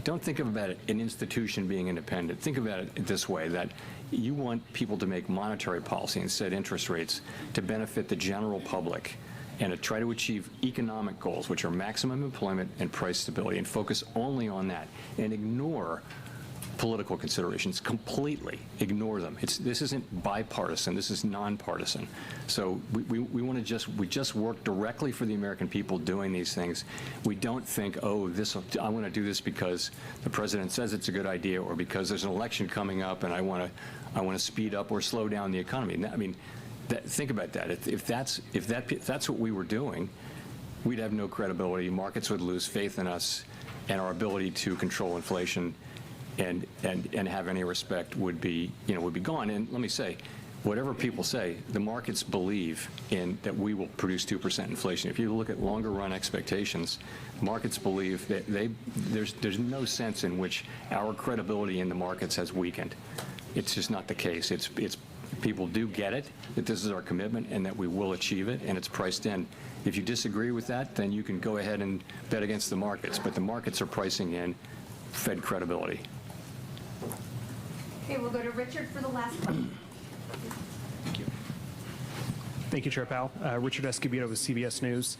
don't think about it, an institution being independent. Think about it this way, that you want people to make monetary policy and set interest rates to benefit the general public and to try to achieve economic goals, which are maximum employment and price stability, and focus only on that and ignore political considerations, completely ignore them. This isn't bipartisan, this is nonpartisan. So we want to just work directly for the American people doing these things. We don't think, oh, I want to do this because the president says it's a good idea, or because there's an election coming up and I want to speed up or slow down the economy. I mean, think about that. If that's what we were doing, we'd have no credibility. Markets would lose faith in us, and our ability to control inflation and have any respect would be gone. And let me say, whatever people say, the markets believe in that we will produce 2% inflation. If you look at longer run expectations, markets believe that there's no sense in which our credibility in the markets has weakened. It's just not the case. It's people do get it, that this is our commitment and that we will achieve it, and it's priced in. If you disagree with that, then you can go ahead and bet against the markets, but the markets are pricing in Fed credibility. Okay, we'll go to Richard for the last question. Thank you, Chair Powell. Richard Escobedo with CBS News.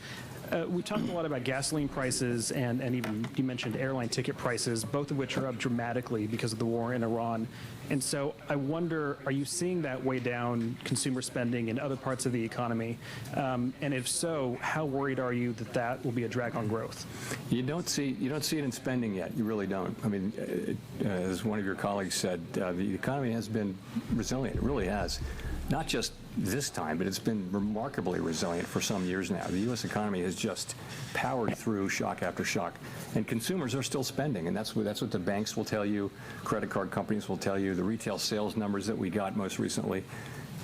We talked a lot about gasoline prices and even you mentioned airline ticket prices, both of which are up dramatically because of the war in Iran. And so I wonder, are you seeing that weigh down consumer spending in other parts of the economy? And if so, how worried are you that that will be a drag on growth? You don't see it in spending yet. You really don't. I mean, as one of your colleagues said, the economy has been resilient. It really has. Not just this time, but it's been remarkably resilient for some years now. The U.S. economy has just powered through shock after shock, and consumers are still spending, and that's what the banks will tell you, credit card companies will tell you, the retail sales numbers that we got most recently.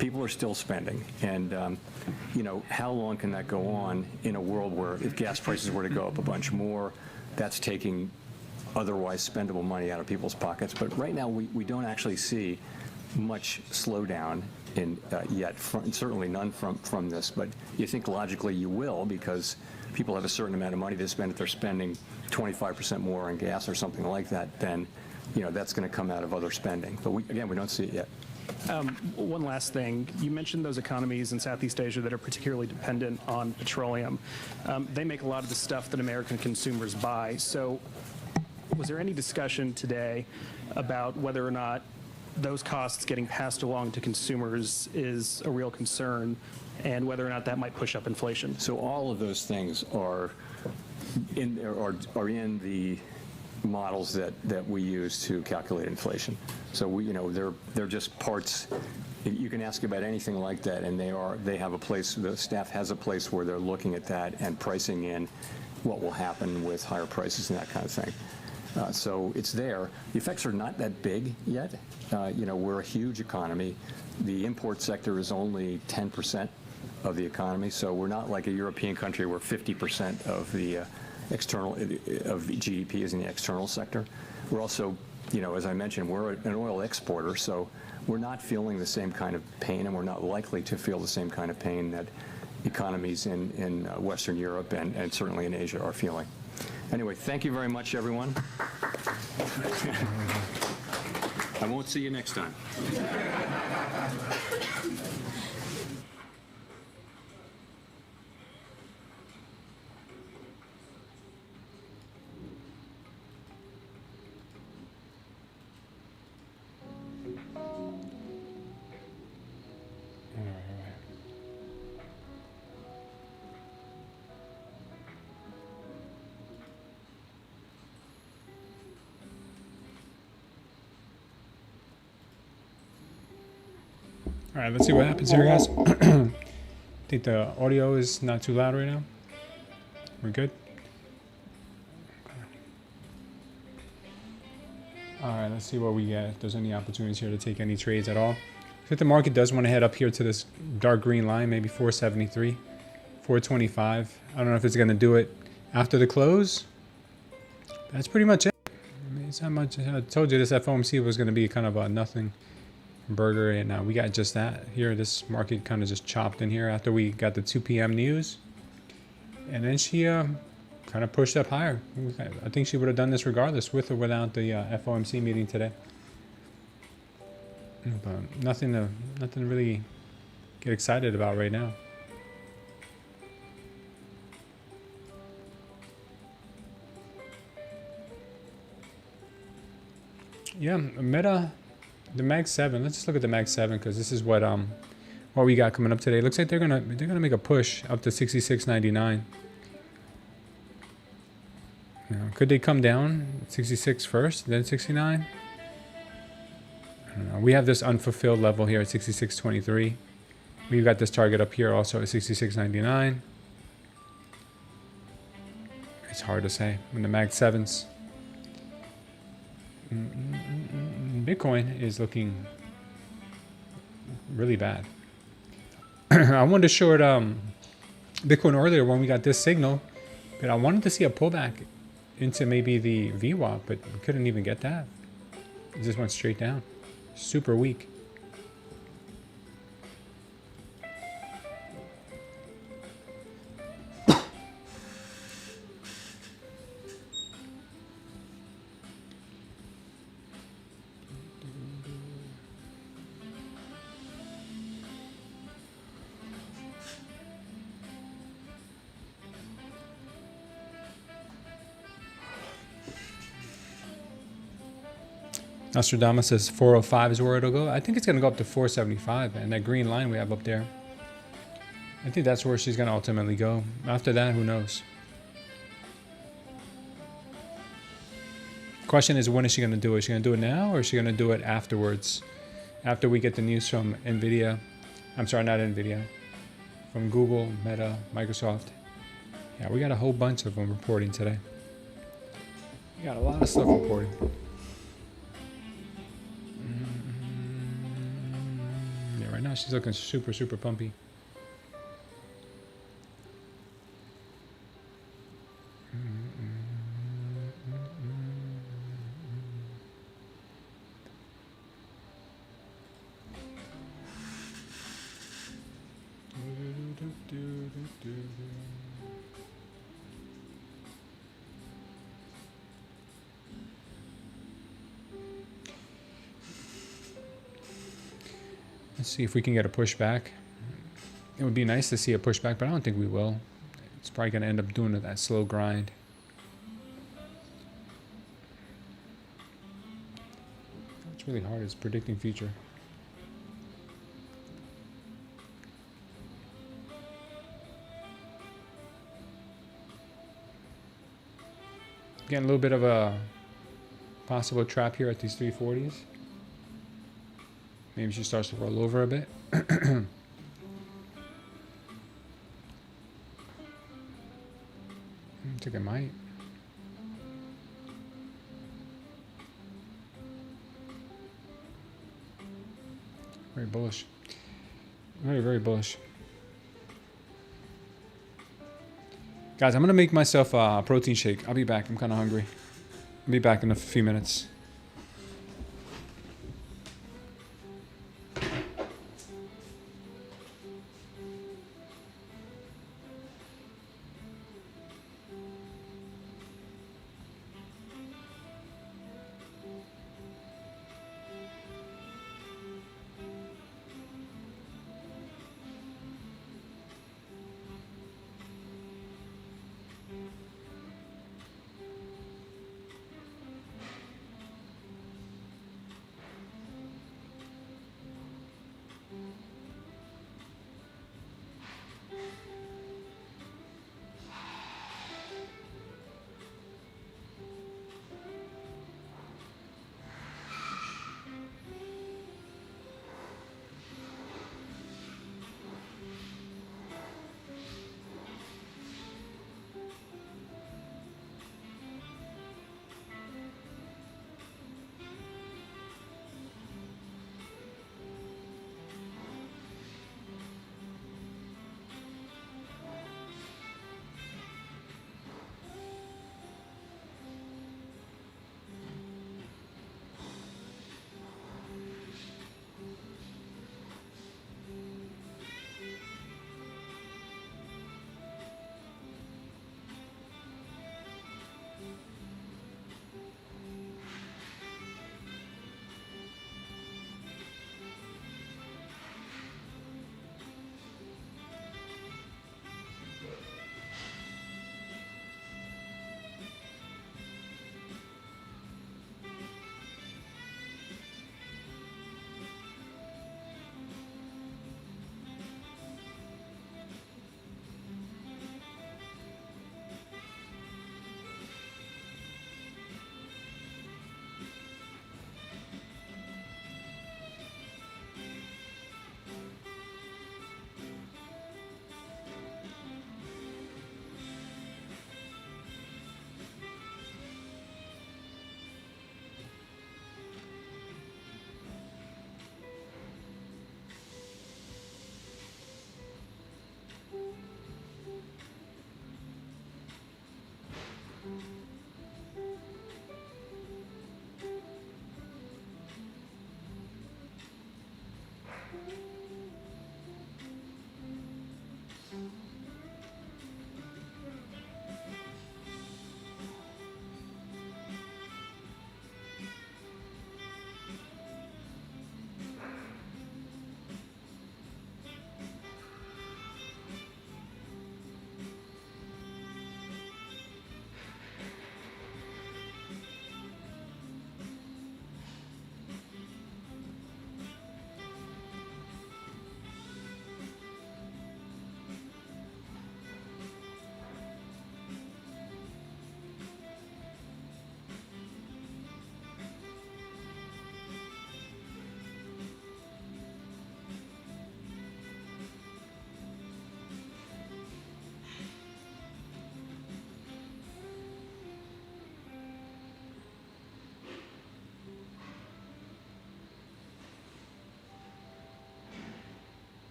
People are still spending, and how long can that go on in a world where if gas prices were to go up a bunch more, that's taking otherwise spendable money out of people's pockets. But right now, we don't actually see much slowdown yet, certainly none from this, but you think logically you will, because people have a certain amount of money to spend. If they're spending 25% more on gas or something like that, then that's going to come out of other spending. But we don't see it yet. One last thing. You mentioned those economies in Southeast Asia that are particularly dependent on petroleum. They make a lot of the stuff that American consumers buy. So was there any discussion today about whether or not those costs getting passed along to consumers is a real concern, and whether or not that might push up inflation? So all of those things are in the models that we use to calculate inflation. So they're just parts. You can ask about anything like that, and they have a place. The staff has a place where they're looking at that and pricing in what will happen with higher prices and that kind of thing. So it's there. The effects are not that big yet. We're a huge economy. The import sector is only 10% of the economy, so we're not like a European country where 50% of the GDP is in the external sector. We're also you know, as I mentioned, we're an oil exporter, so we're not feeling the same kind of pain, and we're not likely to feel the same kind of pain that economies in Western Europe and certainly in Asia are feeling. Anyway, thank you very much, everyone. I won't see you next time. All right, let's see what happens here, guys. I think the audio is not too loud right now. We're good. All right, let's see what we get. If there's any opportunities here to take any trades at all. I think the market does want to head up here to this dark green line, maybe 473, 425. I don't know if it's going to do it after the close. That's pretty much it. I mean, it's not much. I told you this FOMC was going to be kind of a nothing burger, and we got just that here. This market kind of just chopped in here after we got the 2 p.m. news, and then she kind of pushed up higher. I think she would have done this regardless, with or without the FOMC meeting today. But nothing to really get excited about right now. Yeah, Meta. The Mag 7. Let's just look at the Mag 7 because this is what we got coming up today. Looks like they're gonna make a push up to 66.99. Could they come down 66 first, then 69? I don't know. We have this unfulfilled level here at 66.23. We've got this target up here also at 66.99. It's hard to say when the Mag 7s. Bitcoin is looking really bad. I wanted to short Bitcoin earlier when we got this signal, but I wanted to see a pullback into maybe the VWAP, but we couldn't even get that. It just went straight down. Super weak. Nostradamus says 405 is where it'll go. I think it's going to go up to 475, and that green line we have up there, I think that's where she's going to ultimately go. After that, who knows? Question is, when is she going to do it? Is she going to do it now, or is she going to do it afterwards? After we get the news from NVIDIA. I'm sorry, not NVIDIA. From Google, Meta, Microsoft. Yeah, we got a whole bunch of them reporting today. We got a lot of stuff reporting. Right now she's looking super, super pumpy. Let's see if we can get a pushback. It would be nice to see a pushback, but I don't think we will. It's probably going to end up doing that slow grind. It's really hard. It's predicting future. Getting a little bit of a possible trap here at these 340s. Maybe she starts to roll over a bit. I think it might. Very bullish. Very, very bullish. Guys, I'm going to make myself a protein shake. I'll be back. I'm kind of hungry. I'll be back in a few minutes.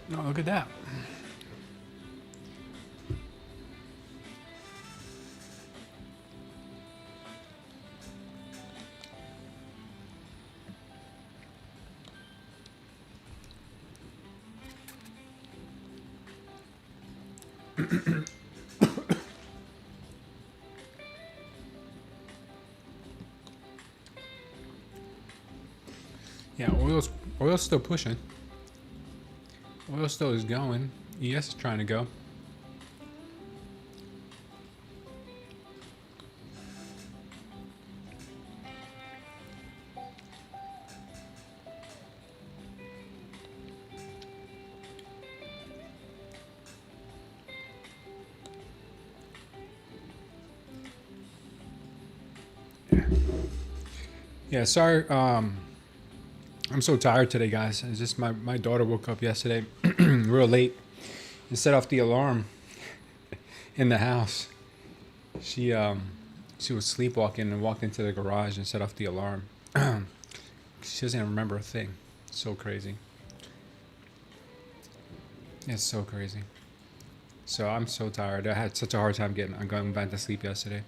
Oh, look at that. Yeah, oil's still pushing. Oil still is going. ES is trying to go. Yeah, sorry. I'm so tired today, guys. It's just my daughter woke up yesterday real late and set off the alarm in the house. She was sleepwalking and walked into the garage and set off the alarm. She doesn't even remember a thing. So crazy. It's so crazy. So I'm so tired. I had such a hard time going back to sleep yesterday.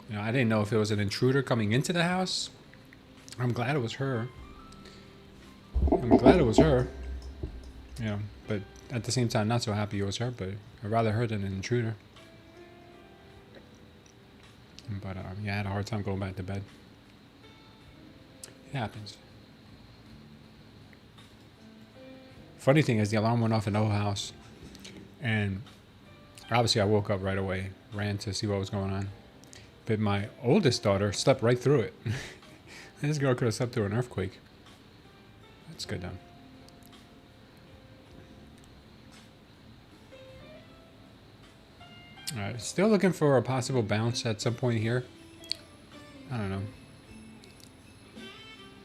You know, I didn't know if it was an intruder coming into the house. I'm glad it was her. You know, but at the same time, not so happy it was her, but I'd rather her than an intruder. But yeah, I had a hard time going back to bed. It happens. Funny thing is, the alarm went off in the whole house. And obviously I woke up right away, ran to see what was going on. But my oldest daughter slept right through it. This girl could have slept through an earthquake. That's good though. Alright, still looking for a possible bounce at some point here. I don't know.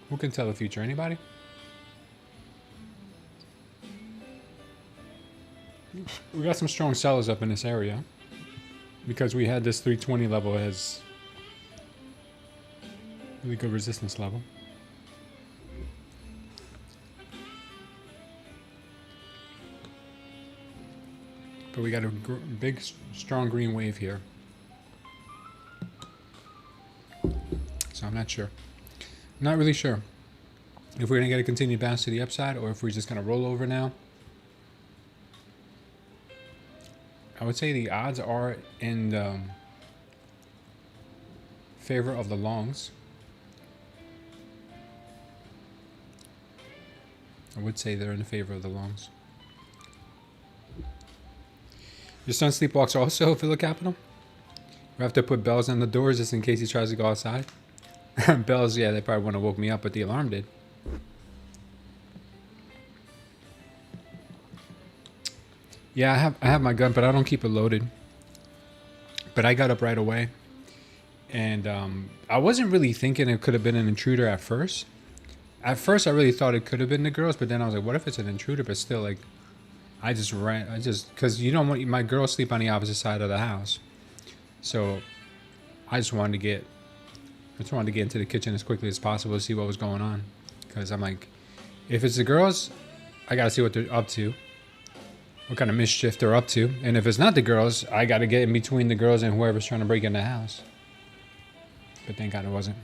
Who can tell the future? Anybody? We got some strong sellers up in this area because we had this 320 level as really good resistance level. But we got a big, strong green wave here. So I'm not sure. I'm not really sure if we're going to get a continued bounce to the upside or if we're just going to roll over now. I would say the odds are in favor of the longs. I would say they're in favor of the longs. Your son sleepwalks also, Philip Capital? We have to put bells on the doors just in case he tries to go outside. Bells, yeah, they probably wouldn't have woke me up, but the alarm did. Yeah, I have my gun, but I don't keep it loaded. But I got up right away. And I wasn't really thinking it could have been an intruder at first. At first, I really thought it could have been the girls, but then I was like, what if it's an intruder? But still, like, I just ran. Because you don't want my girls sleep on the opposite side of the house. So I just wanted to get into the kitchen as quickly as possible to see what was going on. Because I'm like, if it's the girls, I got to see what they're up to. What kind of mischief they're up to. And if it's not the girls, I got to get in between the girls and whoever's trying to break in the house. But thank God it wasn't.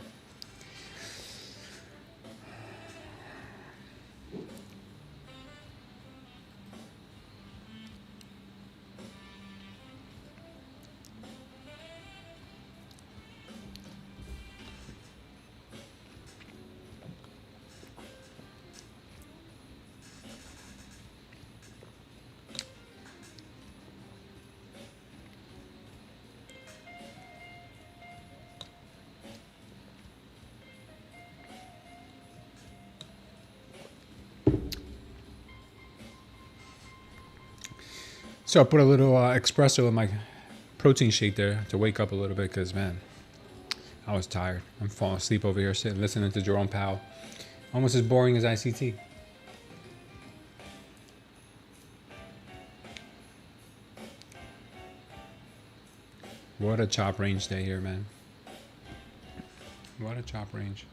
So I put a little espresso in my protein shake there to wake up a little bit because, man, I was tired. I'm falling asleep over here sitting listening to Jerome Powell. Almost as boring as ICT. What a chop range day here, man. What a chop range.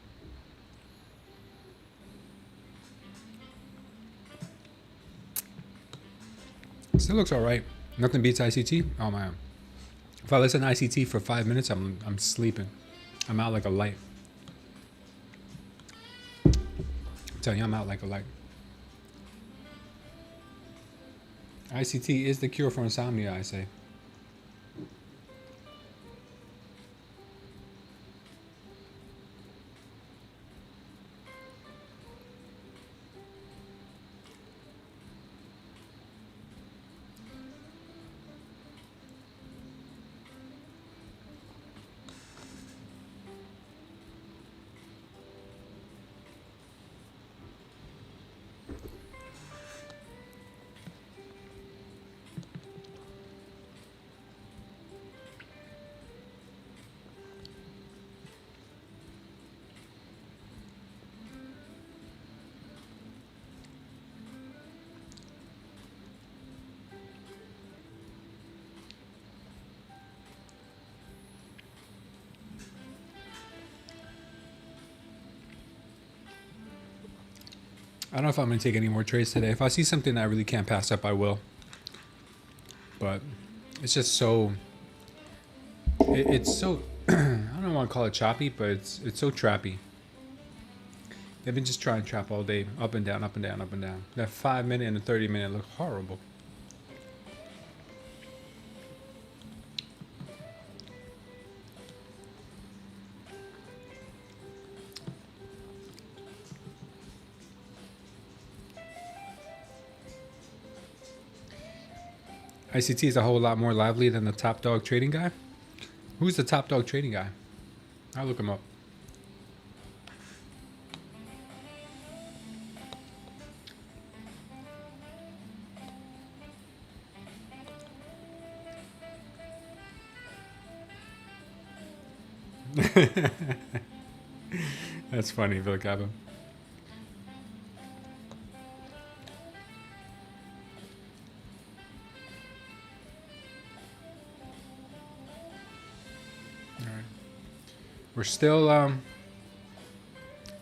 Still looks all right. Nothing beats ICT. Oh man. If I listen to ICT for 5 minutes, I'm sleeping. I'm out like a light. I'm telling you, I'm out like a light. ICT is the cure for insomnia, I say. I don't know if I'm going to take any more trades today. If I see something that I really can't pass up, I will. But it's just so... It's so... I don't want to call it choppy, but it's so trappy. They've been just trying to trap all day. Up and down, up and down, up and down. That 5 minute and the 30 minute look horrible. ICT is a whole lot more lively than the top dog trading guy. Who's the top dog trading guy? I'll look him up. That's funny, Vilcaba.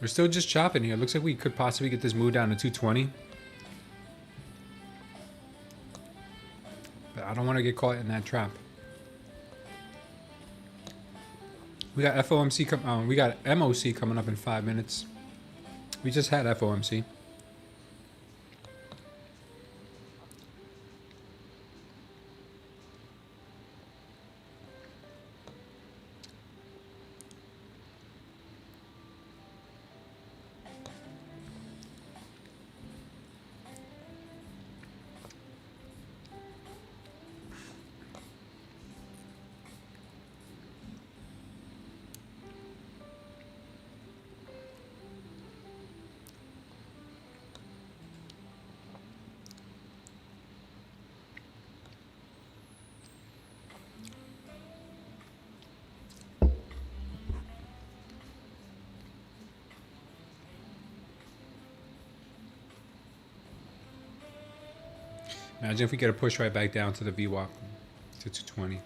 We're still just chopping here. Looks like we could possibly get this move down to 220. But I don't want to get caught in that trap. We got FOMC we got MOC coming up in 5 minutes. We just had FOMC. Imagine if we get a push right back down to the VWAP to 220.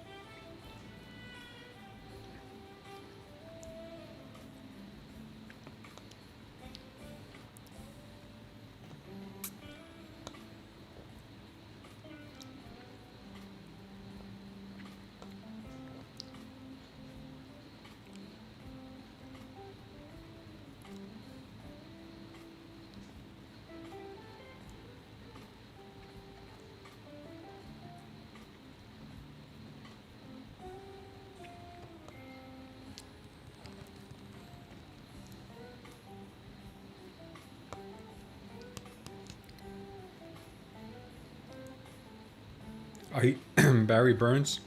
Barry Burns,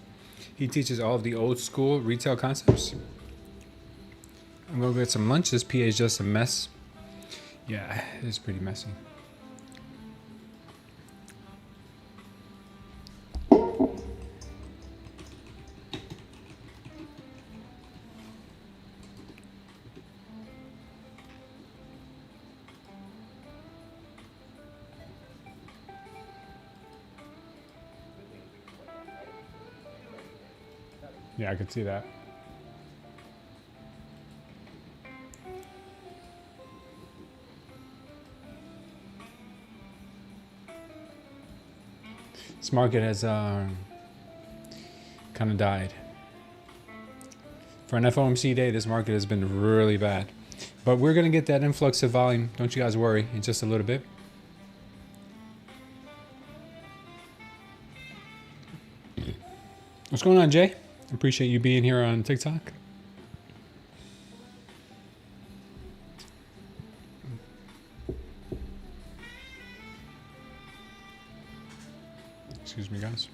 he teaches all of the old school retail concepts. I'm gonna get some lunch. This PA is just a mess. Yeah, it's pretty messy. Yeah, I could see that. This market has kind of died. For an FOMC day, this market has been really bad. But we're going to get that influx of volume. Don't you guys worry in just a little bit. What's going on, Jay? Appreciate you being here on TikTok. Excuse me, guys.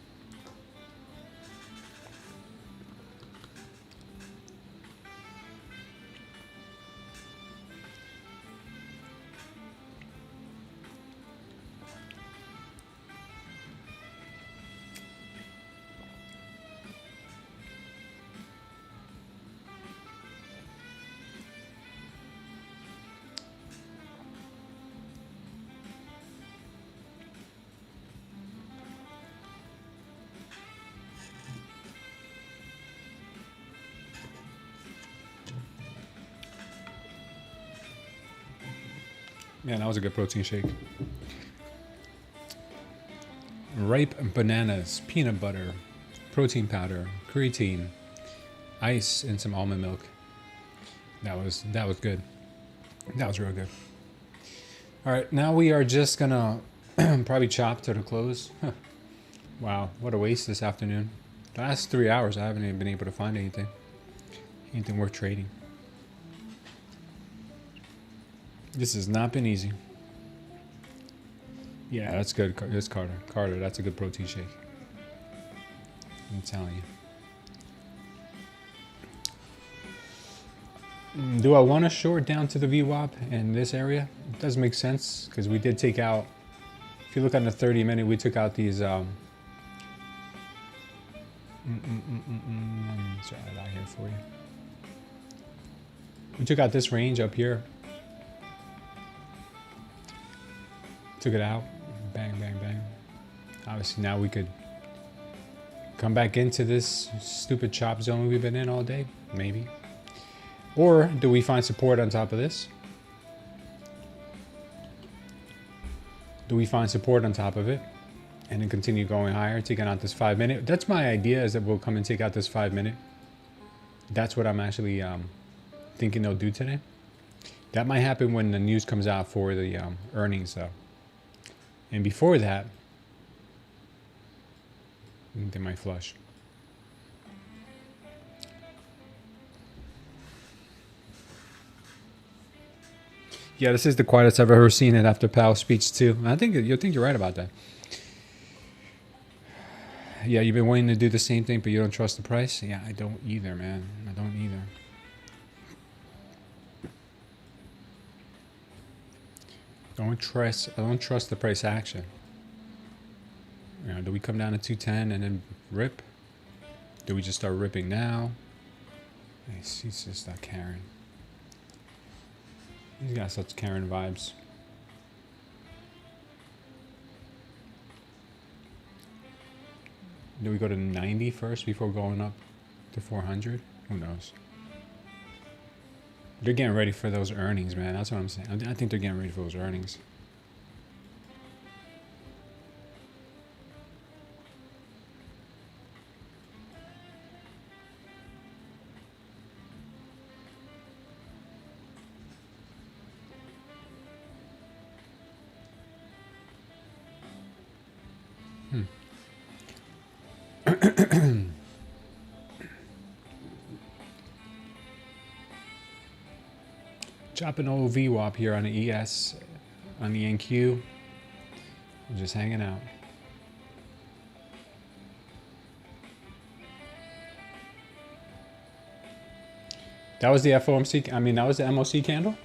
Man, that was a good protein shake. Ripe bananas, peanut butter, protein powder, creatine, ice, and some almond milk. That was good. That was real good. All right, now we are just gonna probably chop to the close. Wow, what a waste this afternoon. The last 3 hours, I haven't even been able to find anything worth trading. This has not been easy. Yeah, that's good. It's Carter. Carter, that's a good protein shake. I'm telling you. Do I want to short down to the VWAP in this area? It does make sense because we did take out, if you look on the 30-minute, we took out these, let me try it out here for you. We took out this range up here. Took it out, bang, bang, bang. Obviously now we could come back into this stupid chop zone we've been in all day, maybe. Or do we find support on top of this? Do we find support on top of it and then continue going higher, taking out this 5-minute? That's my idea, is that we'll come and take out this 5-minute. That's what I'm actually thinking they'll do today. That might happen when the news comes out for the earnings though. And before that, I think they might flush. Yeah, this is the quietest I've ever seen it after Powell's speech too. I think you're right about that. Yeah, you've been waiting to do the same thing, but you don't trust the price? Yeah, I don't either, man. I don't either. I don't trust the price action. You know, do we come down to 210 and then rip? Do we just start ripping now? He's just not caring. He's got such Karen vibes. Do we go to 90 first before going up to 400? Who knows? They're getting ready for those earnings, man. That's what I'm saying. I think they're getting ready for those earnings. Chopping old VWAP here on the ES, on the NQ. I'm just hanging out. That was the FOMC, I mean, that was the MOC candle?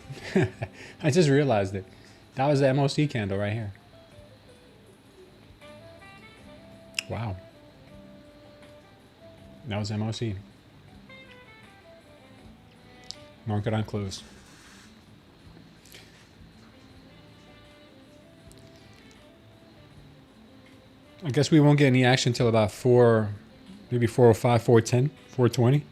I just realized it. That was the MOC candle right here. Wow. That was MOC. Market on close. I guess we won't get any action until about 4, maybe 405, 410, 420.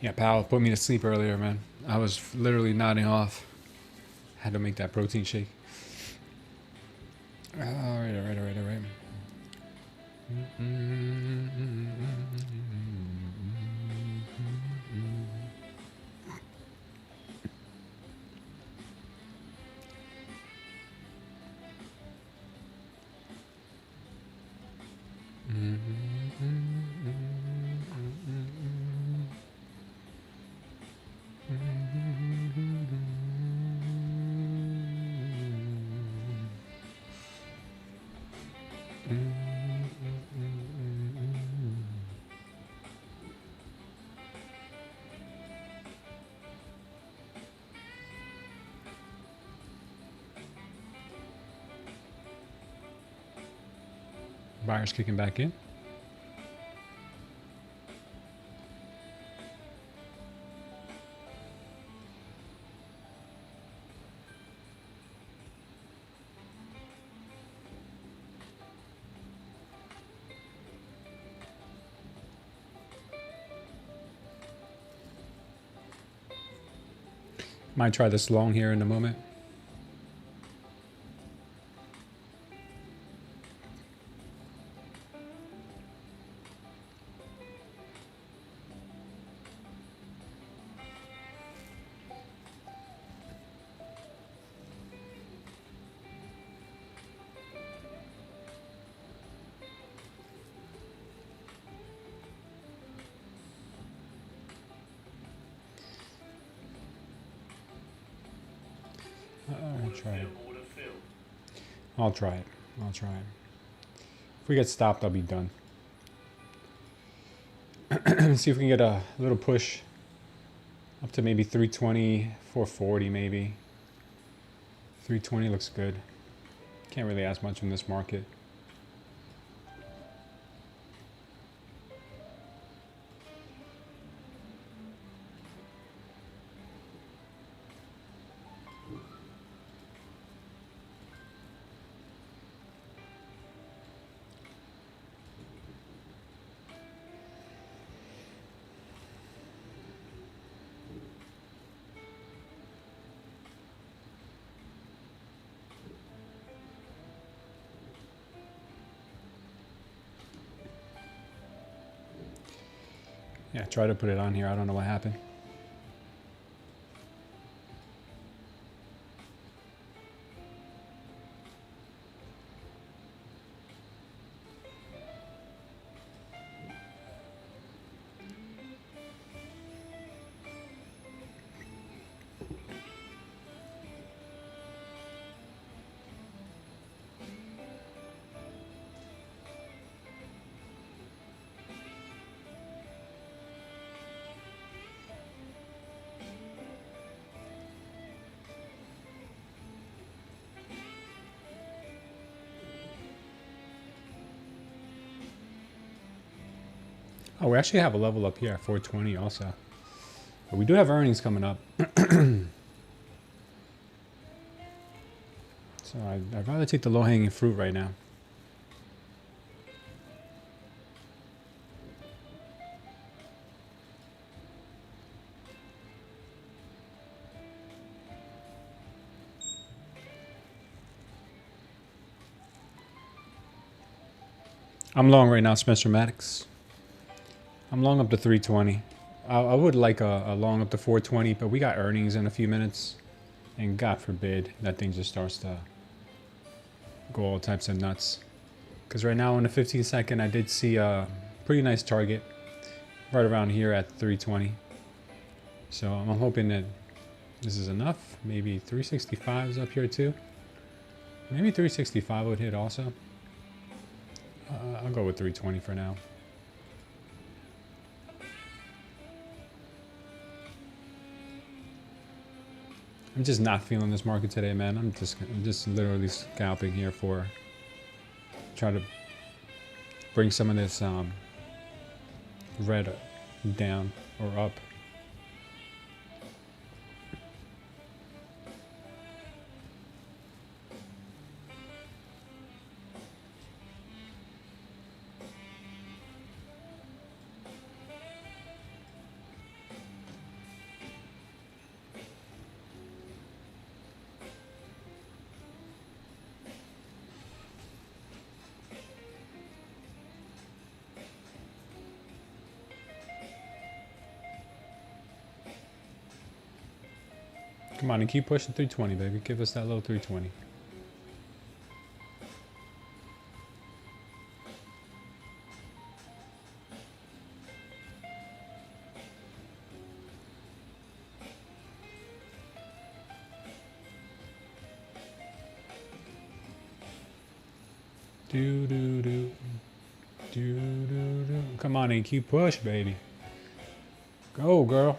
Yeah, Powell put me to sleep earlier, man. I was literally nodding off. Had to make that protein shake. All right. Buyers kicking back in. Might try this long here in a moment. I'll try it. If we get stopped, I'll be done. See if we can get a little push up to maybe 320, 440 maybe. 320 looks good. Can't really ask much in this market. Yeah, try to put it on here. I don't know what happened. Oh, we actually have a level up here at 420 also. But we do have earnings coming up. So I'd rather take the low-hanging fruit right now. I'm long right now, Spencer Maddox. I'm long up to 320. I would like a long up to 420, but we got earnings in a few minutes. And God forbid that thing just starts to go all types of nuts. Because right now in the 15 second, I did see a pretty nice target right around here at 320. So I'm hoping that this is enough. Maybe 365 is up here too. Maybe 365 would hit also. I'll go with 320 for now. I'm just not feeling this market today, man. I'm just literally scalping here for try to bring some of this red down or up. Come on and keep pushing 320, baby. Give us that little 320. Do do do do do do. Come on and keep push, baby. Go, girl.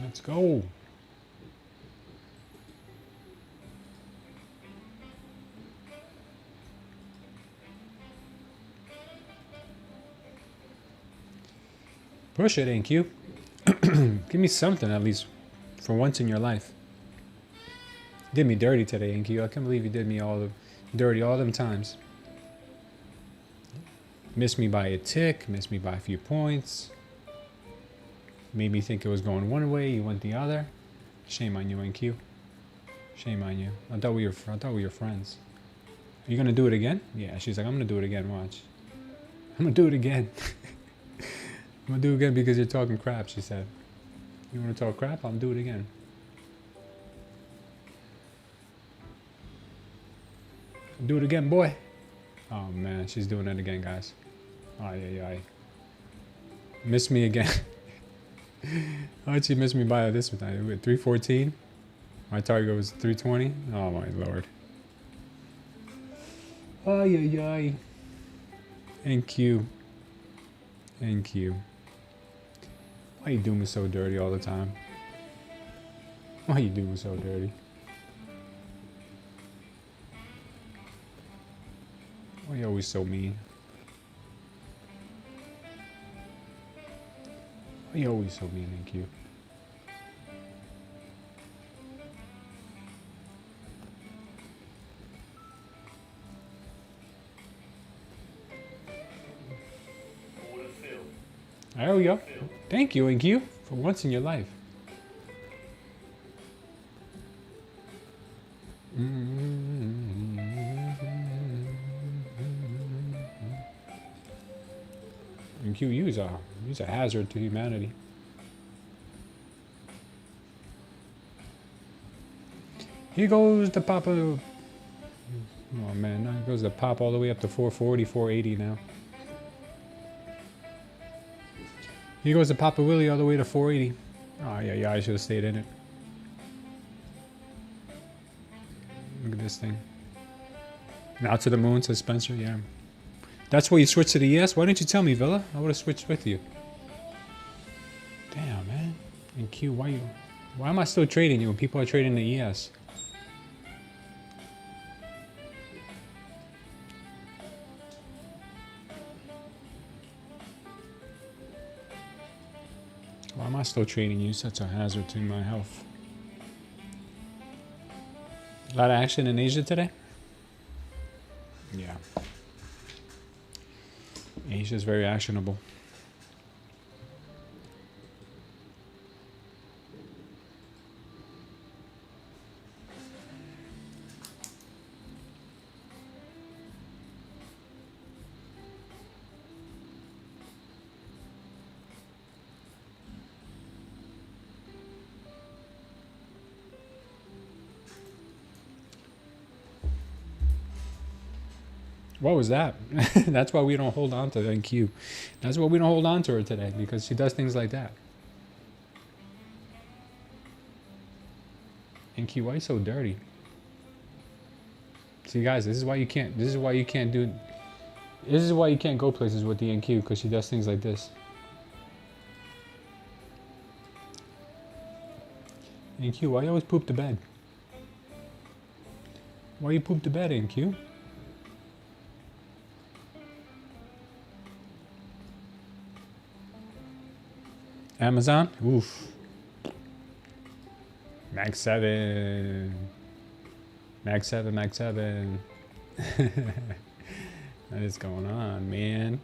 Let's go. Push it, NQ. Give me something at least for once in your life. You did me dirty today, NQ. I can't believe you did me dirty all them times. Missed me by a tick, missed me by a few points. Made me think it was going one way, you went the other. Shame on you, NQ. Shame on you. I thought we were friends. Are you gonna do it again? Yeah, she's like, I'm gonna do it again, watch. I'm gonna do it again. I'm gonna do it again because you're talking crap, she said. You wanna talk crap? I'll do it again. Do it again, boy. Oh man, she's doing it again, guys. Ay. Missed me again. How'd she miss me by this time? 314? My target was 320? Oh my lord. Ay. NQ. Why you do me so dirty all the time? Why you do me so dirty? Why you always so mean? Why you always so mean, NQ? There we go. Thank you, NQ, for once in your life. NQ, use a hazard to humanity. Here goes the pop of... Oh man, now it goes the pop all the way up to 440, 480 now. Here goes the Papa Willie all the way to 480. Oh, yeah, I should have stayed in it. Look at this thing. Now to the moon, says Spencer, yeah. That's why you switched to the ES? Why didn't you tell me, Villa? I would have switched with you. Damn, man. And Q, why am I still trading you when people are trading the ES? Why am I still trading you? Such a hazard to my health. A lot of action in Asia today? Yeah. Asia is very actionable. What was that? That's why we don't hold on to NQ. That's why we don't hold on to her today, because she does things like that. NQ, why are you so dirty? See, guys, this is why you can't go places with the NQ, because she does things like this. NQ, why you always poop the bed? Why you poop the bed, NQ? Amazon? Oof. Mag 7. Mag 7, Mag 7. What is going on, man?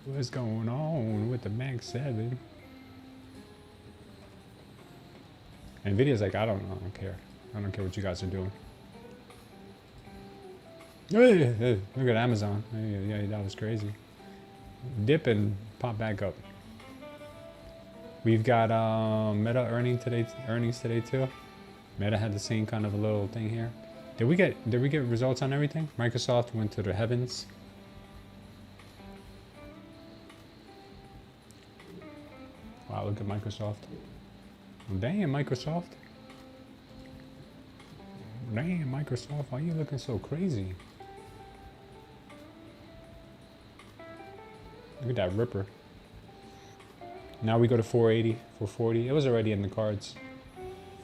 What's going on with the Mag 7? Nvidia's like, I don't care. I don't care what you guys are doing. Hey, look at Amazon. Yeah, that was crazy. Dip and pop back up. We've got Meta earnings today too. Meta had the same kind of a little thing here. Did we get results on everything? Microsoft went to the heavens. Wow, look at Microsoft. Dang, Microsoft. Dang, Microsoft, why are you looking so crazy? Look at that ripper. Now we go to 480, 440. It was already in the cards.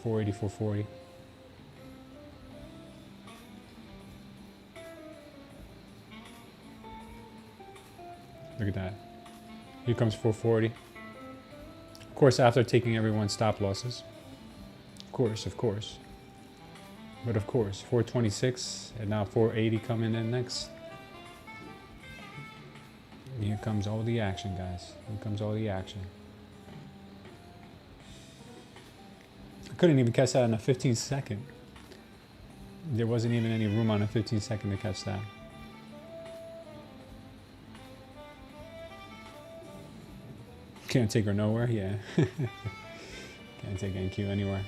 480, 440. Look at that. Here comes 440. Of course, after taking everyone's stop losses. Of course. But of course, 426 and now 480 coming in next. Here comes all the action, guys. Here comes all the action. I couldn't even catch that on a 15-second. There wasn't even any room on a 15-second to catch that. Can't take her nowhere, yeah. Can't take NQ anywhere.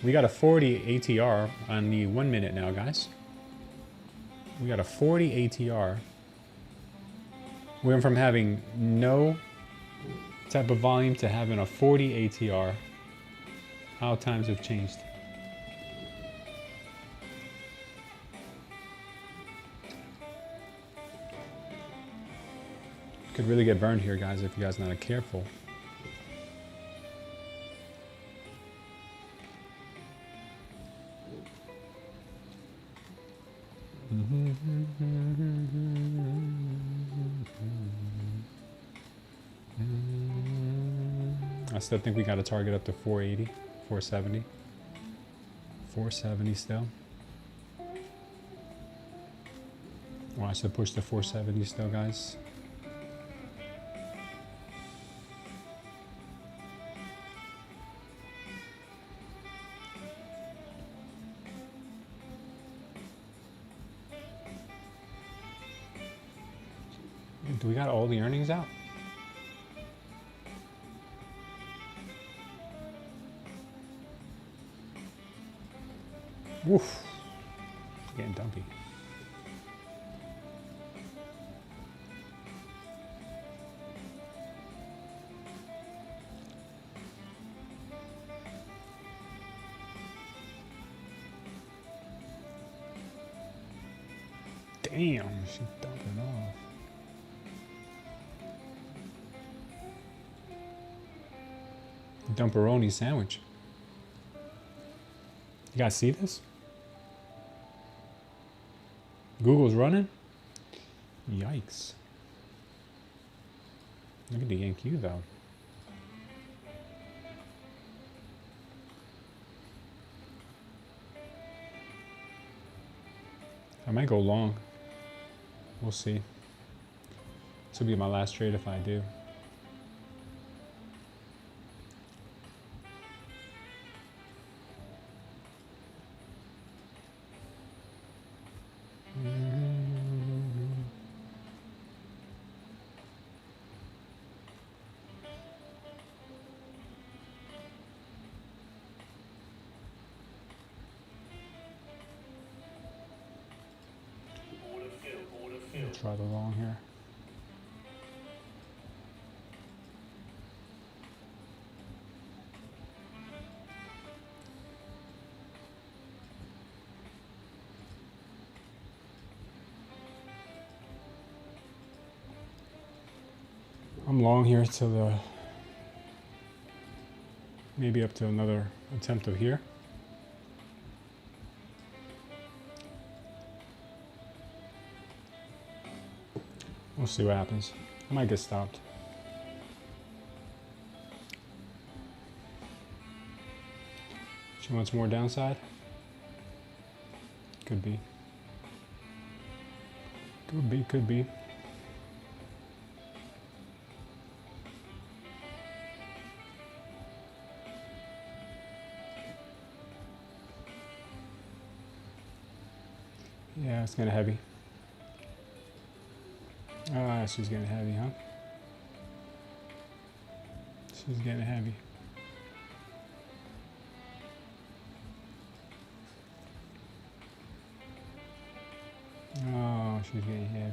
We got a 40 ATR on the 1 minute now, guys. We got a 40 ATR. We went from having no type of volume to having a 40 ATR. How times have changed. Could really get burned here, guys, if you guys are not careful. I still think we got to target up to 480, 470. 470 still. Watch the push to 470 still, guys. Do we got all the earnings out? Woof. Getting dumpy. Damn, she's dumping off. Dumperoni sandwich. You guys see this? Google's running? Yikes. Look at the NQ though. I might go long. We'll see. This will be my last trade if I do. Try the long here. I'm long here till the maybe up to another attempt of here. We'll see what happens. I might get stopped. She wants more downside? Could be. Could be, could be. It's getting heavy. Ah, she's getting heavy, huh? She's getting heavy. Oh, she's getting heavy.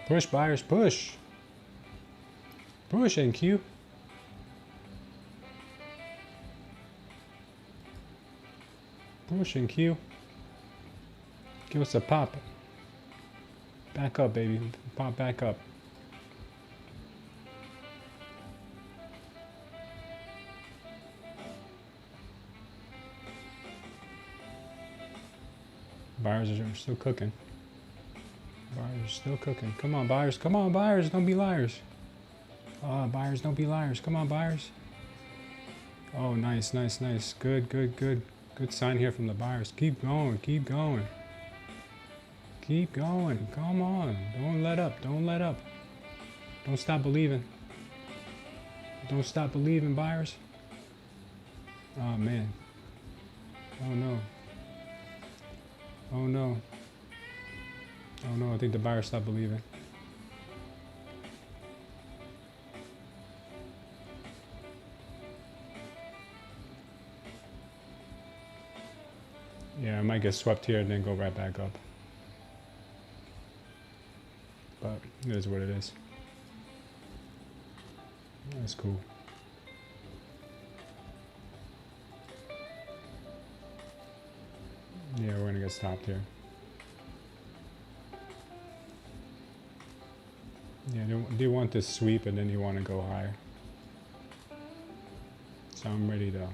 Push, buyers, push. Push, NQ. Push, NQ. Give us a pop. Back up, baby. Pop back up. Buyers are still cooking. Buyers are still cooking. Come on, buyers. Come on, buyers. Don't be liars. Oh, buyers, don't be liars. Come on, buyers. Oh, nice, nice, nice. Good, good, good. Good sign here from the buyers. Keep going. Keep going. Keep going. Come on. Don't let up. Don't let up. Don't stop believing. Don't stop believing, buyers. Oh, man. Oh, no. Oh, no. Oh, no. I think the buyers stopped believing. Yeah, I might get swept here and then go right back up. But it is what it is. That's cool. Yeah, we're gonna get stopped here. Yeah, they want this sweep and then you want to go higher. So I'm ready to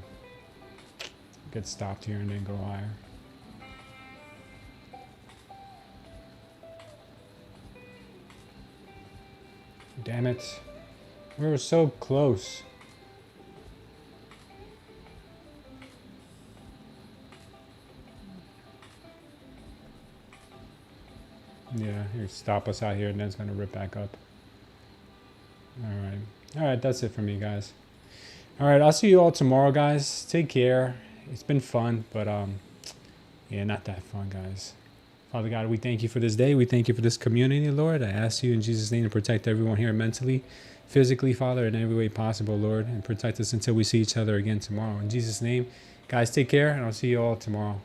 get stopped here and then go higher. Damn it. We were so close. Yeah, you stop us out here and then it's gonna rip back up. Alright. Alright, that's it for me, guys. Alright, I'll see you all tomorrow, guys. Take care. It's been fun, but yeah, not that fun, guys. Father God, we thank you for this day. We thank you for this community, Lord. I ask you in Jesus' name to protect everyone here mentally, physically, Father, in every way possible, Lord, and protect us until we see each other again tomorrow. In Jesus' name, guys, take care, and I'll see you all tomorrow.